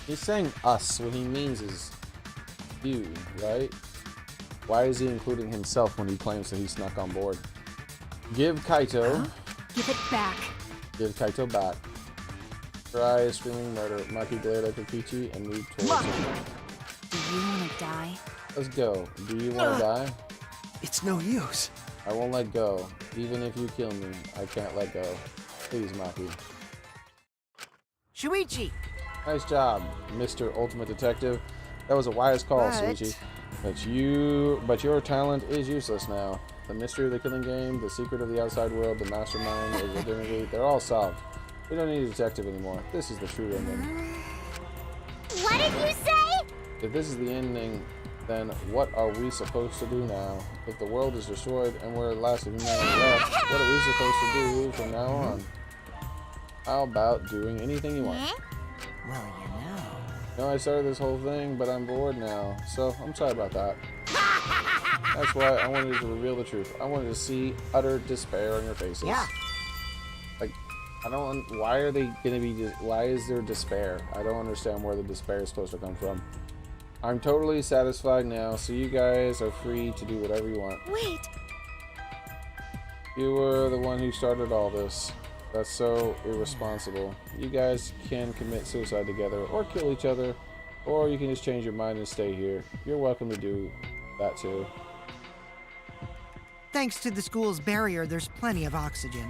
He's saying us. What he means is you, right? Why is he including himself when he claims that he snuck on board? Give Kaito.
Give it back.
Give Kaito back. Cry screaming murder. Maki glared at Kokichi and moved towards him.
Do you want to die?
Let's go. Do you want to die?
It's no use.
I won't let go. Even if you kill me, I can't let go. Please, Maki.
Shuichi!
Nice job, Mr. Ultimate Detective. That was a wise call, Suichi. But your talent is useless now. The mystery of the killing game, the secret of the outside world, the mastermind of the divinity, they're all solved. We don't need a detective anymore. This is the true ending.
What did you say?
If this is the ending, then what are we supposed to do now? If the world is destroyed and we're the last of humanity left, what are we supposed to do from now on? How about doing anything you want?
Well, you know.
You know, I started this whole thing, but I'm bored now, so I'm sorry about that. That's why I wanted to reveal the truth. I wanted to see utter despair on your faces.
Yeah.
Like, why are they gonna be, why is there despair? I don't understand where the despair is supposed to come from. I'm totally satisfied now, so you guys are free to do whatever you want.
Wait.
You were the one who started all this. That's so irresponsible. You guys can commit suicide together or kill each other Or you can just change your mind and stay here. You're welcome to do that too.
Thanks to the school's barrier, there's plenty of oxygen.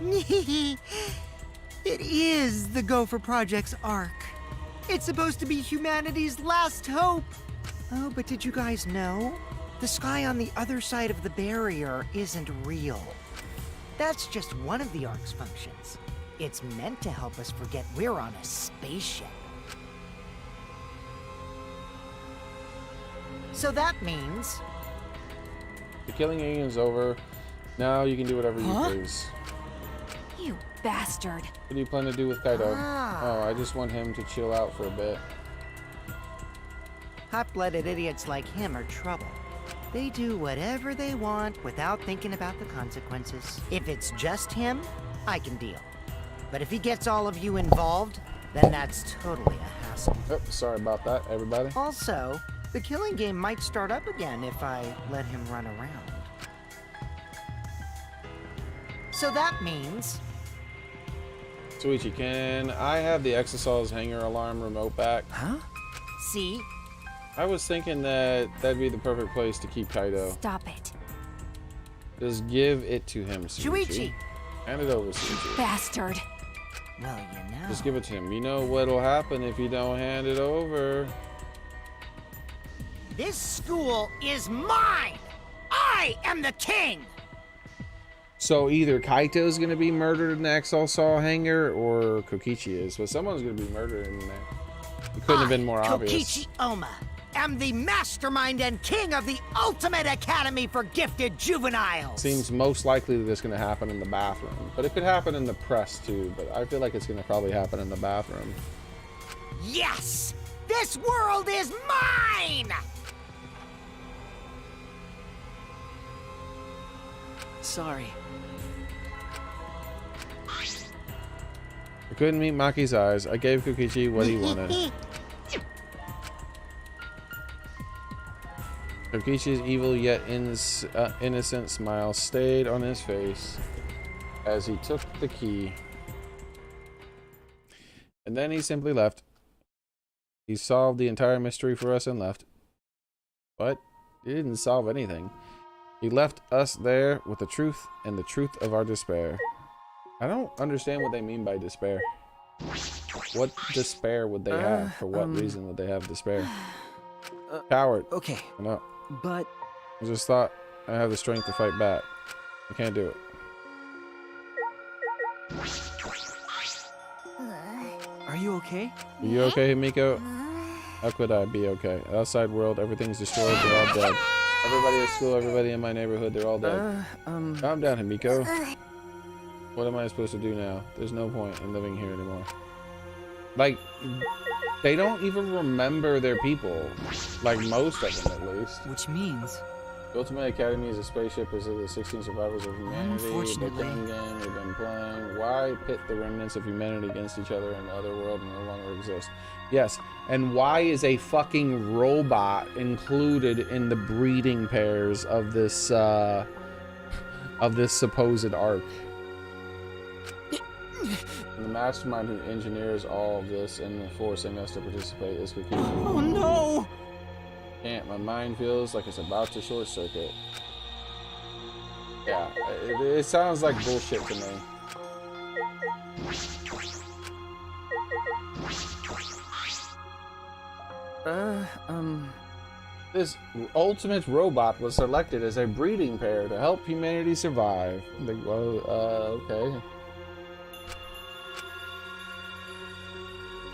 It is the Gopher Project's ark. It's supposed to be humanity's last hope. Oh, but did you guys know? The sky on the other side of the barrier isn't real. That's just one of the ark's functions. It's meant to help us forget we're on a spaceship. So that means...
The killing game is over. Now you can do whatever you please.
You bastard.
What do you plan to do with Kaido? Oh, I just want him to chill out for a bit.
Hot-blooded idiots like him are trouble. They do whatever they want without thinking about the consequences. If it's just him, I can deal. But if he gets all of you involved, then that's totally a hassle.
Oh, sorry about that, everybody.
Also, the killing game might start up again if I let him run around. So that means...
Suichi, can I have the Exosol's hangar alarm remote back?
Huh? See?
I was thinking that that'd be the perfect place to keep Kaido.
Stop it.
Just give it to him, Suichi.
Shuichi!
Hand it over, Suichi.
Bastard.
Well, you know...
Just give it to him. You know what'll happen if you don't hand it over.
This school is mine! I am the king!
So either Kaito's gonna be murdered in the Exosol hangar, or Kokichi is. But someone's gonna be murdered in there. It couldn't have been more obvious.
Kokichi Oma, am the mastermind and king of the ultimate academy for gifted juveniles!
Seems most likely that it's gonna happen in the bathroom. But it could happen in the press too, but I feel like it's gonna probably happen in the bathroom.
Yes! This world is mine!
Sorry.
I couldn't meet Maki's eyes. I gave Kokichi what he wanted. Kokichi's evil yet innocent smile stayed on his face as he took the key. And then he simply left. He solved the entire mystery for us and left. But he didn't solve anything. He left us there with the truth and the truth of our despair. I don't understand what they mean by despair. What despair would they have? For what reason would they have despair? Coward.
Okay.
No.
But...
I just thought I have the strength to fight back. I can't do it.
Are you okay?
Are you okay, Himiko? How could I be okay? Outside world, everything's destroyed. They're all dead. Everybody at school, everybody in my neighborhood, they're all dead. Calm down, Himiko. What am I supposed to do now? There's no point in living here anymore. Like, they don't even remember their people. Like, most of them, at least.
Which means...
The Ultimate Academy is a spaceship as the 16 survivors of humanity.
Unfortunately.
The game we've been playing. Why pit the remnants of humanity against each other in the other world no longer exist? Yes, and why is a fucking robot included in the breeding pairs of this supposed arc? And the mastermind who engineers all of this and forcing us to participate is Kokichi.
Oh no!
Can't. My mind feels like it's about to short circuit. Yeah, it sounds like bullshit to me. This ultimate robot was selected as a breeding pair to help humanity survive. Like, well, okay.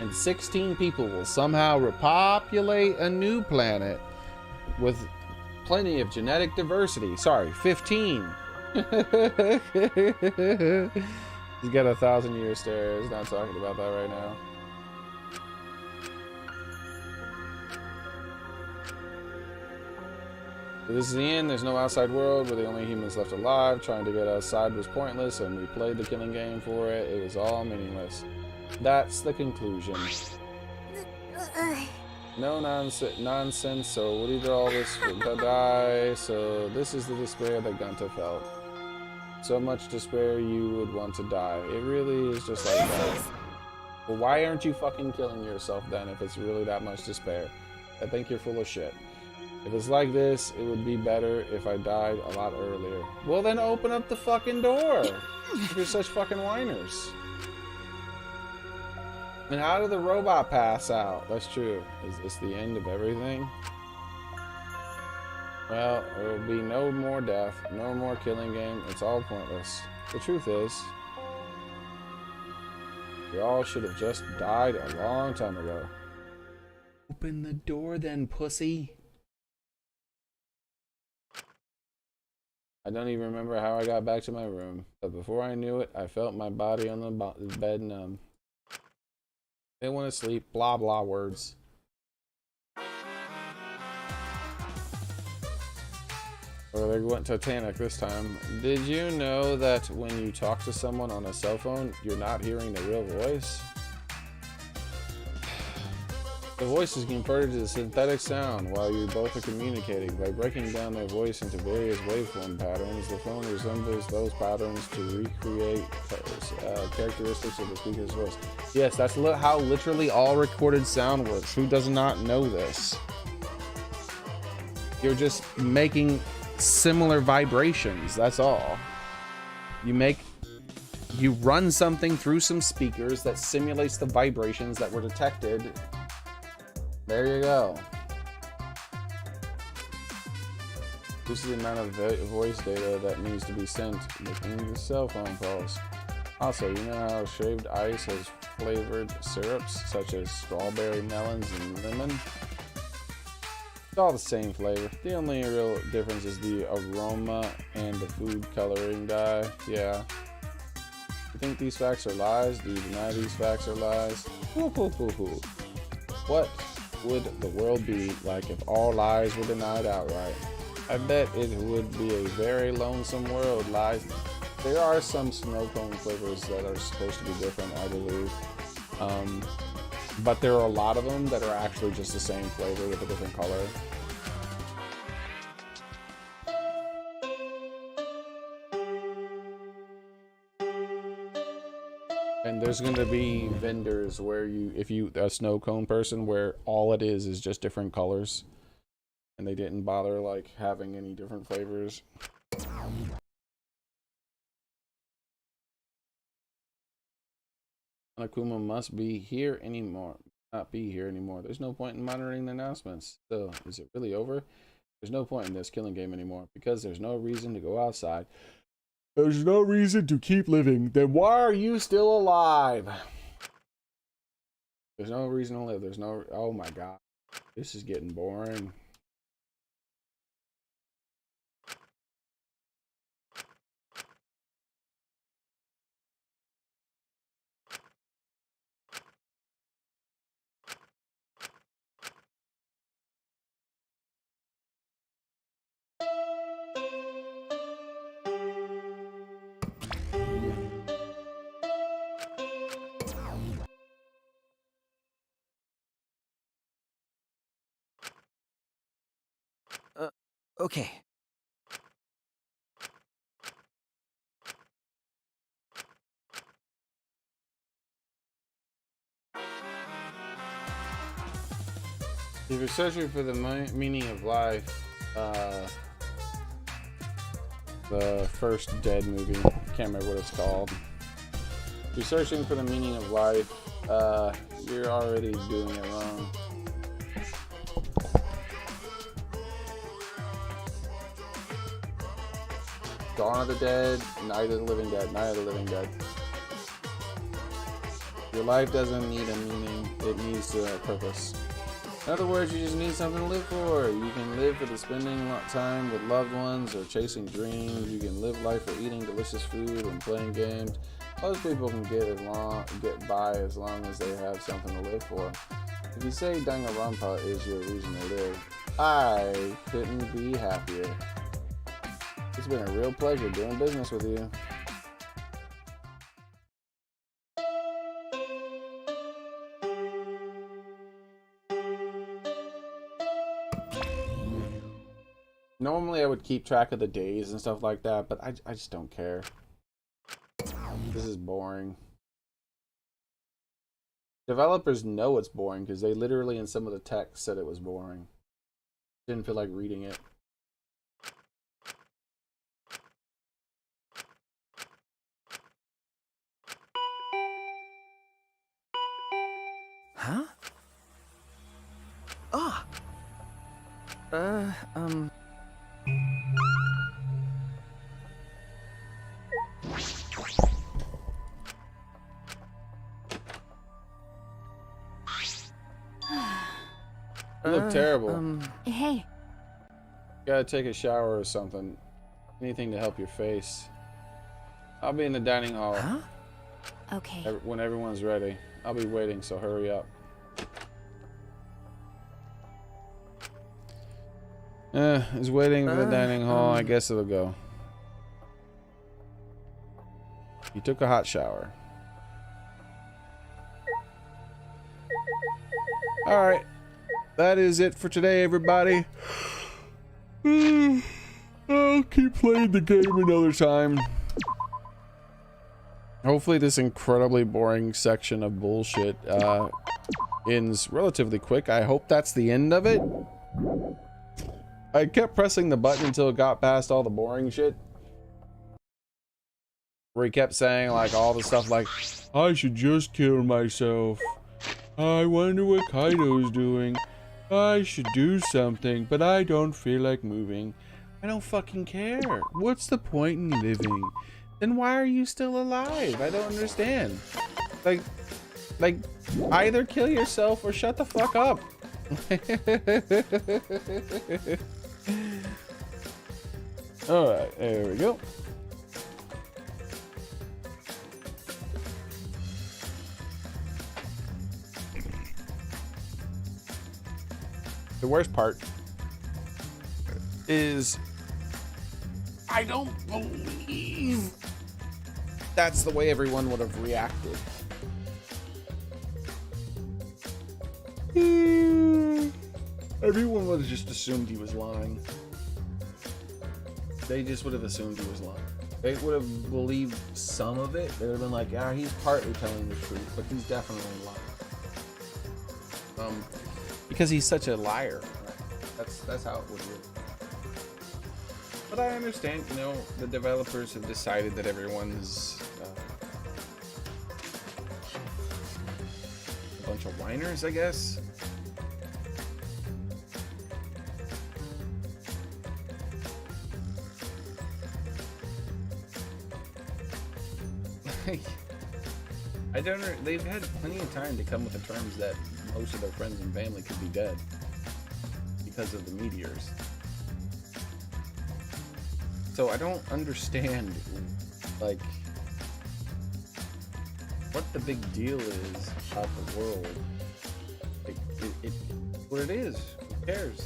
And 16 people will somehow repopulate a new planet with plenty of genetic diversity. Sorry, 15. He's got a 1,000-year stare. He's not talking about that right now. So this is the end. There's no outside world. We're the only humans left alive. Trying to get outside was pointless, and we played the killing game for it. It was all meaningless. That's the conclusion. No nonsense. So what either all this will die. So this is the despair that Gunta felt. So much despair you would want to die. It really is just like that. Well, why aren't you fucking killing yourself then if it's really that much despair? I think you're full of shit. If it's like this, it would be better if I died a lot earlier. Well, then open up the fucking door. If you're such fucking whiners. And how did the robot pass out? That's true. Is this the end of everything? Well, there will be no more death, no more killing game. It's all pointless. The truth is, we all should have just died a long time ago. Open the door then, pussy. I don't even remember how I got back to my room, but before I knew it, I felt my body on the bed numb. They want to sleep, blah blah words. Or they went Titanic this time. Did you know that when you talk to someone on a cell phone, you're not hearing the real voice? The voice is converted to synthetic sound while you both are communicating. By breaking down their voice into various waveform patterns, the phone resembles those patterns to recreate characteristics of the speaker's voice. Yes, that's how literally all recorded sound works. Who does not know this? You're just making similar vibrations, that's all. You run something through some speakers that simulates the vibrations that were detected. There you go. This is the amount of voice data that needs to be sent making the cell phone calls. Also, you know how shaved ice has flavored syrups such as strawberry, melons, and lemon? It's all the same flavor. The only real difference is the aroma and the food coloring dye. Yeah. You think these facts are lies? Do you deny these facts are lies? What would the world be like if all lies were denied outright? I bet it would be a very lonesome world. Lies. There are some snow cone flavors that are supposed to be different, I believe. But there are a lot of them that are actually just the same flavor with a different color. And there's going to be vendors where if you a snow cone person, where all it is just different colors, and they didn't bother like having any different flavors. Akuma must be here anymore. Not be here anymore. There's no point in monitoring the announcements. So, is it really over? There's no point in this killing game anymore because there's no reason to go outside. There's no reason to keep living. Then why are you still alive? There's no reason to live. There's no... Oh my god. This is getting boring.
Okay.
If you're searching for the meaning of life, the first Dead movie, can't remember what it's called. If you're searching for the meaning of life, you're already doing it wrong. Dawn of the Dead, Night of the Living Dead, Night of the Living Dead. Your life doesn't need a meaning, it needs a purpose. In other words, you just need something to live for. You can live for the spending time with loved ones or chasing dreams. You can live life for eating delicious food and playing games. Most people can get by as long as they have something to live for. If you say Danganronpa is your reason to live, I couldn't be happier. It's been a real pleasure doing business with you. Normally I would keep track of the days and stuff like that, but I just don't care. This is boring. Developers know it's boring because they literally in some of the text said it was boring. Didn't feel like reading it.
Huh? Ah.
You look terrible.
Hey,
Gotta take a shower or something. Anything to help your face. I'll be in the dining hall
Huh?
okay.
when everyone's ready. I'll be waiting, so hurry up. Is waiting for the dining hall. I guess it'll go. He took a hot shower. Alright. That is it for today, everybody. I'll keep playing the game another time. Hopefully this incredibly boring section of bullshit ends relatively quick. I hope that's the end of it. I kept pressing the button until it got past all the boring shit. Where he kept saying like all the stuff like, I should just kill myself. I wonder what Kaido's doing. I should do something, but I don't feel like moving. I don't fucking care. What's the point in living? Then why are you still alive? I don't understand. Like either kill yourself or shut the fuck up. Alright, there we go. The worst part is I don't believe that's the way everyone would have reacted. Everyone would have just assumed he was lying. They just would have assumed he was lying. They would have believed some of it. They would have been like, yeah, he's partly telling the truth, but he's definitely lying. Because he's such a liar. Right? That's how it would work. But I understand, you know, the developers have decided that everyone's a bunch of whiners, I guess. I don't know. They've had plenty of time to come with the terms that most of their friends and family could be dead because of the meteors. So I don't understand, like, what the big deal is about the world. What it is. Who cares?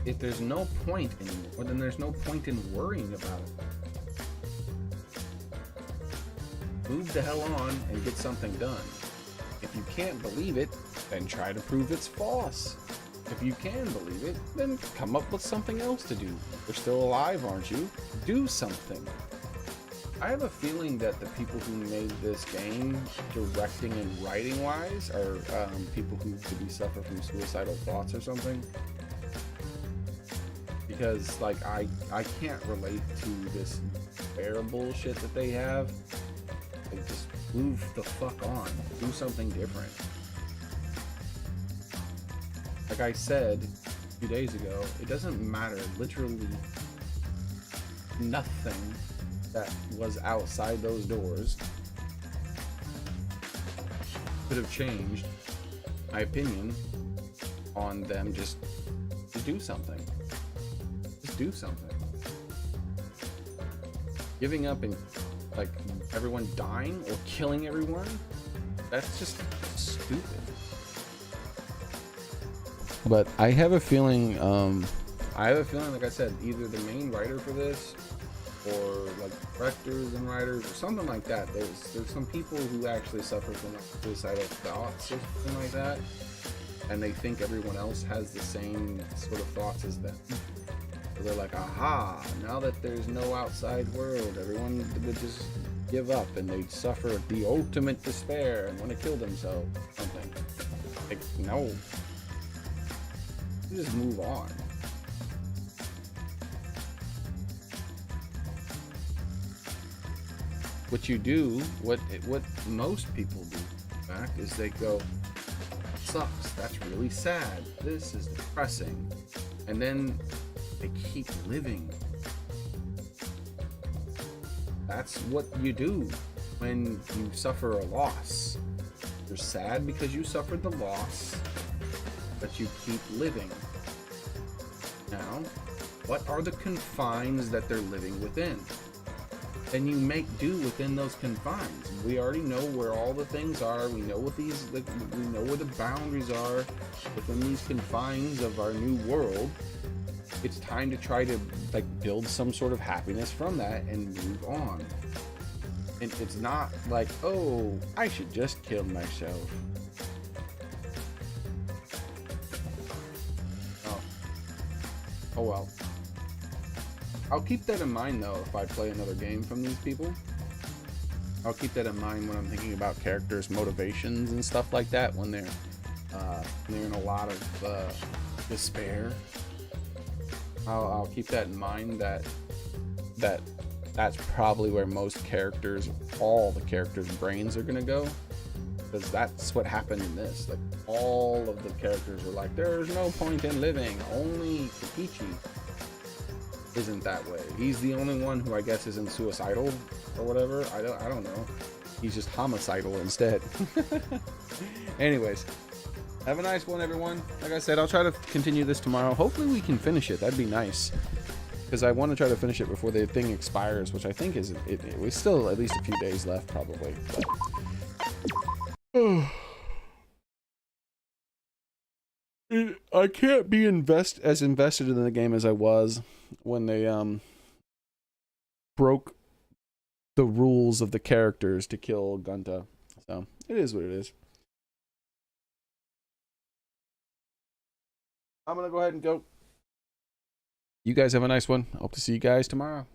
If there's no point anymore, then there's no point in worrying about it. Move the hell on and get something done. If you can't believe it, then try to prove it's false. If you can believe it, then come up with something else to do. You're still alive, aren't you? Do something. I have a feeling that the people who made this game, directing and writing wise, are people who maybe suffer from suicidal thoughts or something. Because like I can't relate to this bear bullshit that they have. Like, just move the fuck on. Do something different. Like I said a few days ago, it doesn't matter. Literally nothing that was outside those doors could have changed my opinion on them just to do something. Just do something. Giving up and like everyone dying or killing everyone, that's just stupid. But I have a feeling, like I said, either the main writer for this or like directors and writers or something like that. There's some people who actually suffer from like suicidal thoughts or something like that, and they think everyone else has the same sort of thoughts as them. So they're like, aha, now that there's no outside world, everyone would just give up and they'd suffer the ultimate despair and want to kill themselves. Something. Like, no. You just move on. What you do, what most people do, in fact, is they go, sucks, that's really sad, this is depressing, and then they keep living. That's what you do when you suffer a loss. You're sad because you suffered the loss, but you keep living. Now, what are the confines that they're living within? And you make do within those confines. We already know where all the things are. We know what these, we know where the boundaries are within these confines of our new world. It's time to try to like build some sort of happiness from that and move on. And it's not like, oh, I should just kill myself. Oh well. I'll keep that in mind though if I play another game from these people. I'll keep that in mind when I'm thinking about characters' motivations and stuff like that when they're in a lot of despair. I'll keep that in mind that's probably where most characters, all the characters' brains are gonna go, because that's what happened in this. Like all of the characters are like, there's no point in living. Only Takechi isn't that way. He's the only one who I guess isn't suicidal or whatever. I don't know. He's just homicidal instead. Anyways, have a nice one, everyone. Like I said, I'll try to continue this tomorrow. Hopefully we can finish it. That'd be nice, because I want to try to finish it before the thing expires, which I think is we still at least a few days left probably. But I can't be as invested in the game as I was when they broke the rules of the characters to kill Gunta. So it is what it is. I'm gonna go ahead and go. You guys have a nice one. Hope to see you guys tomorrow.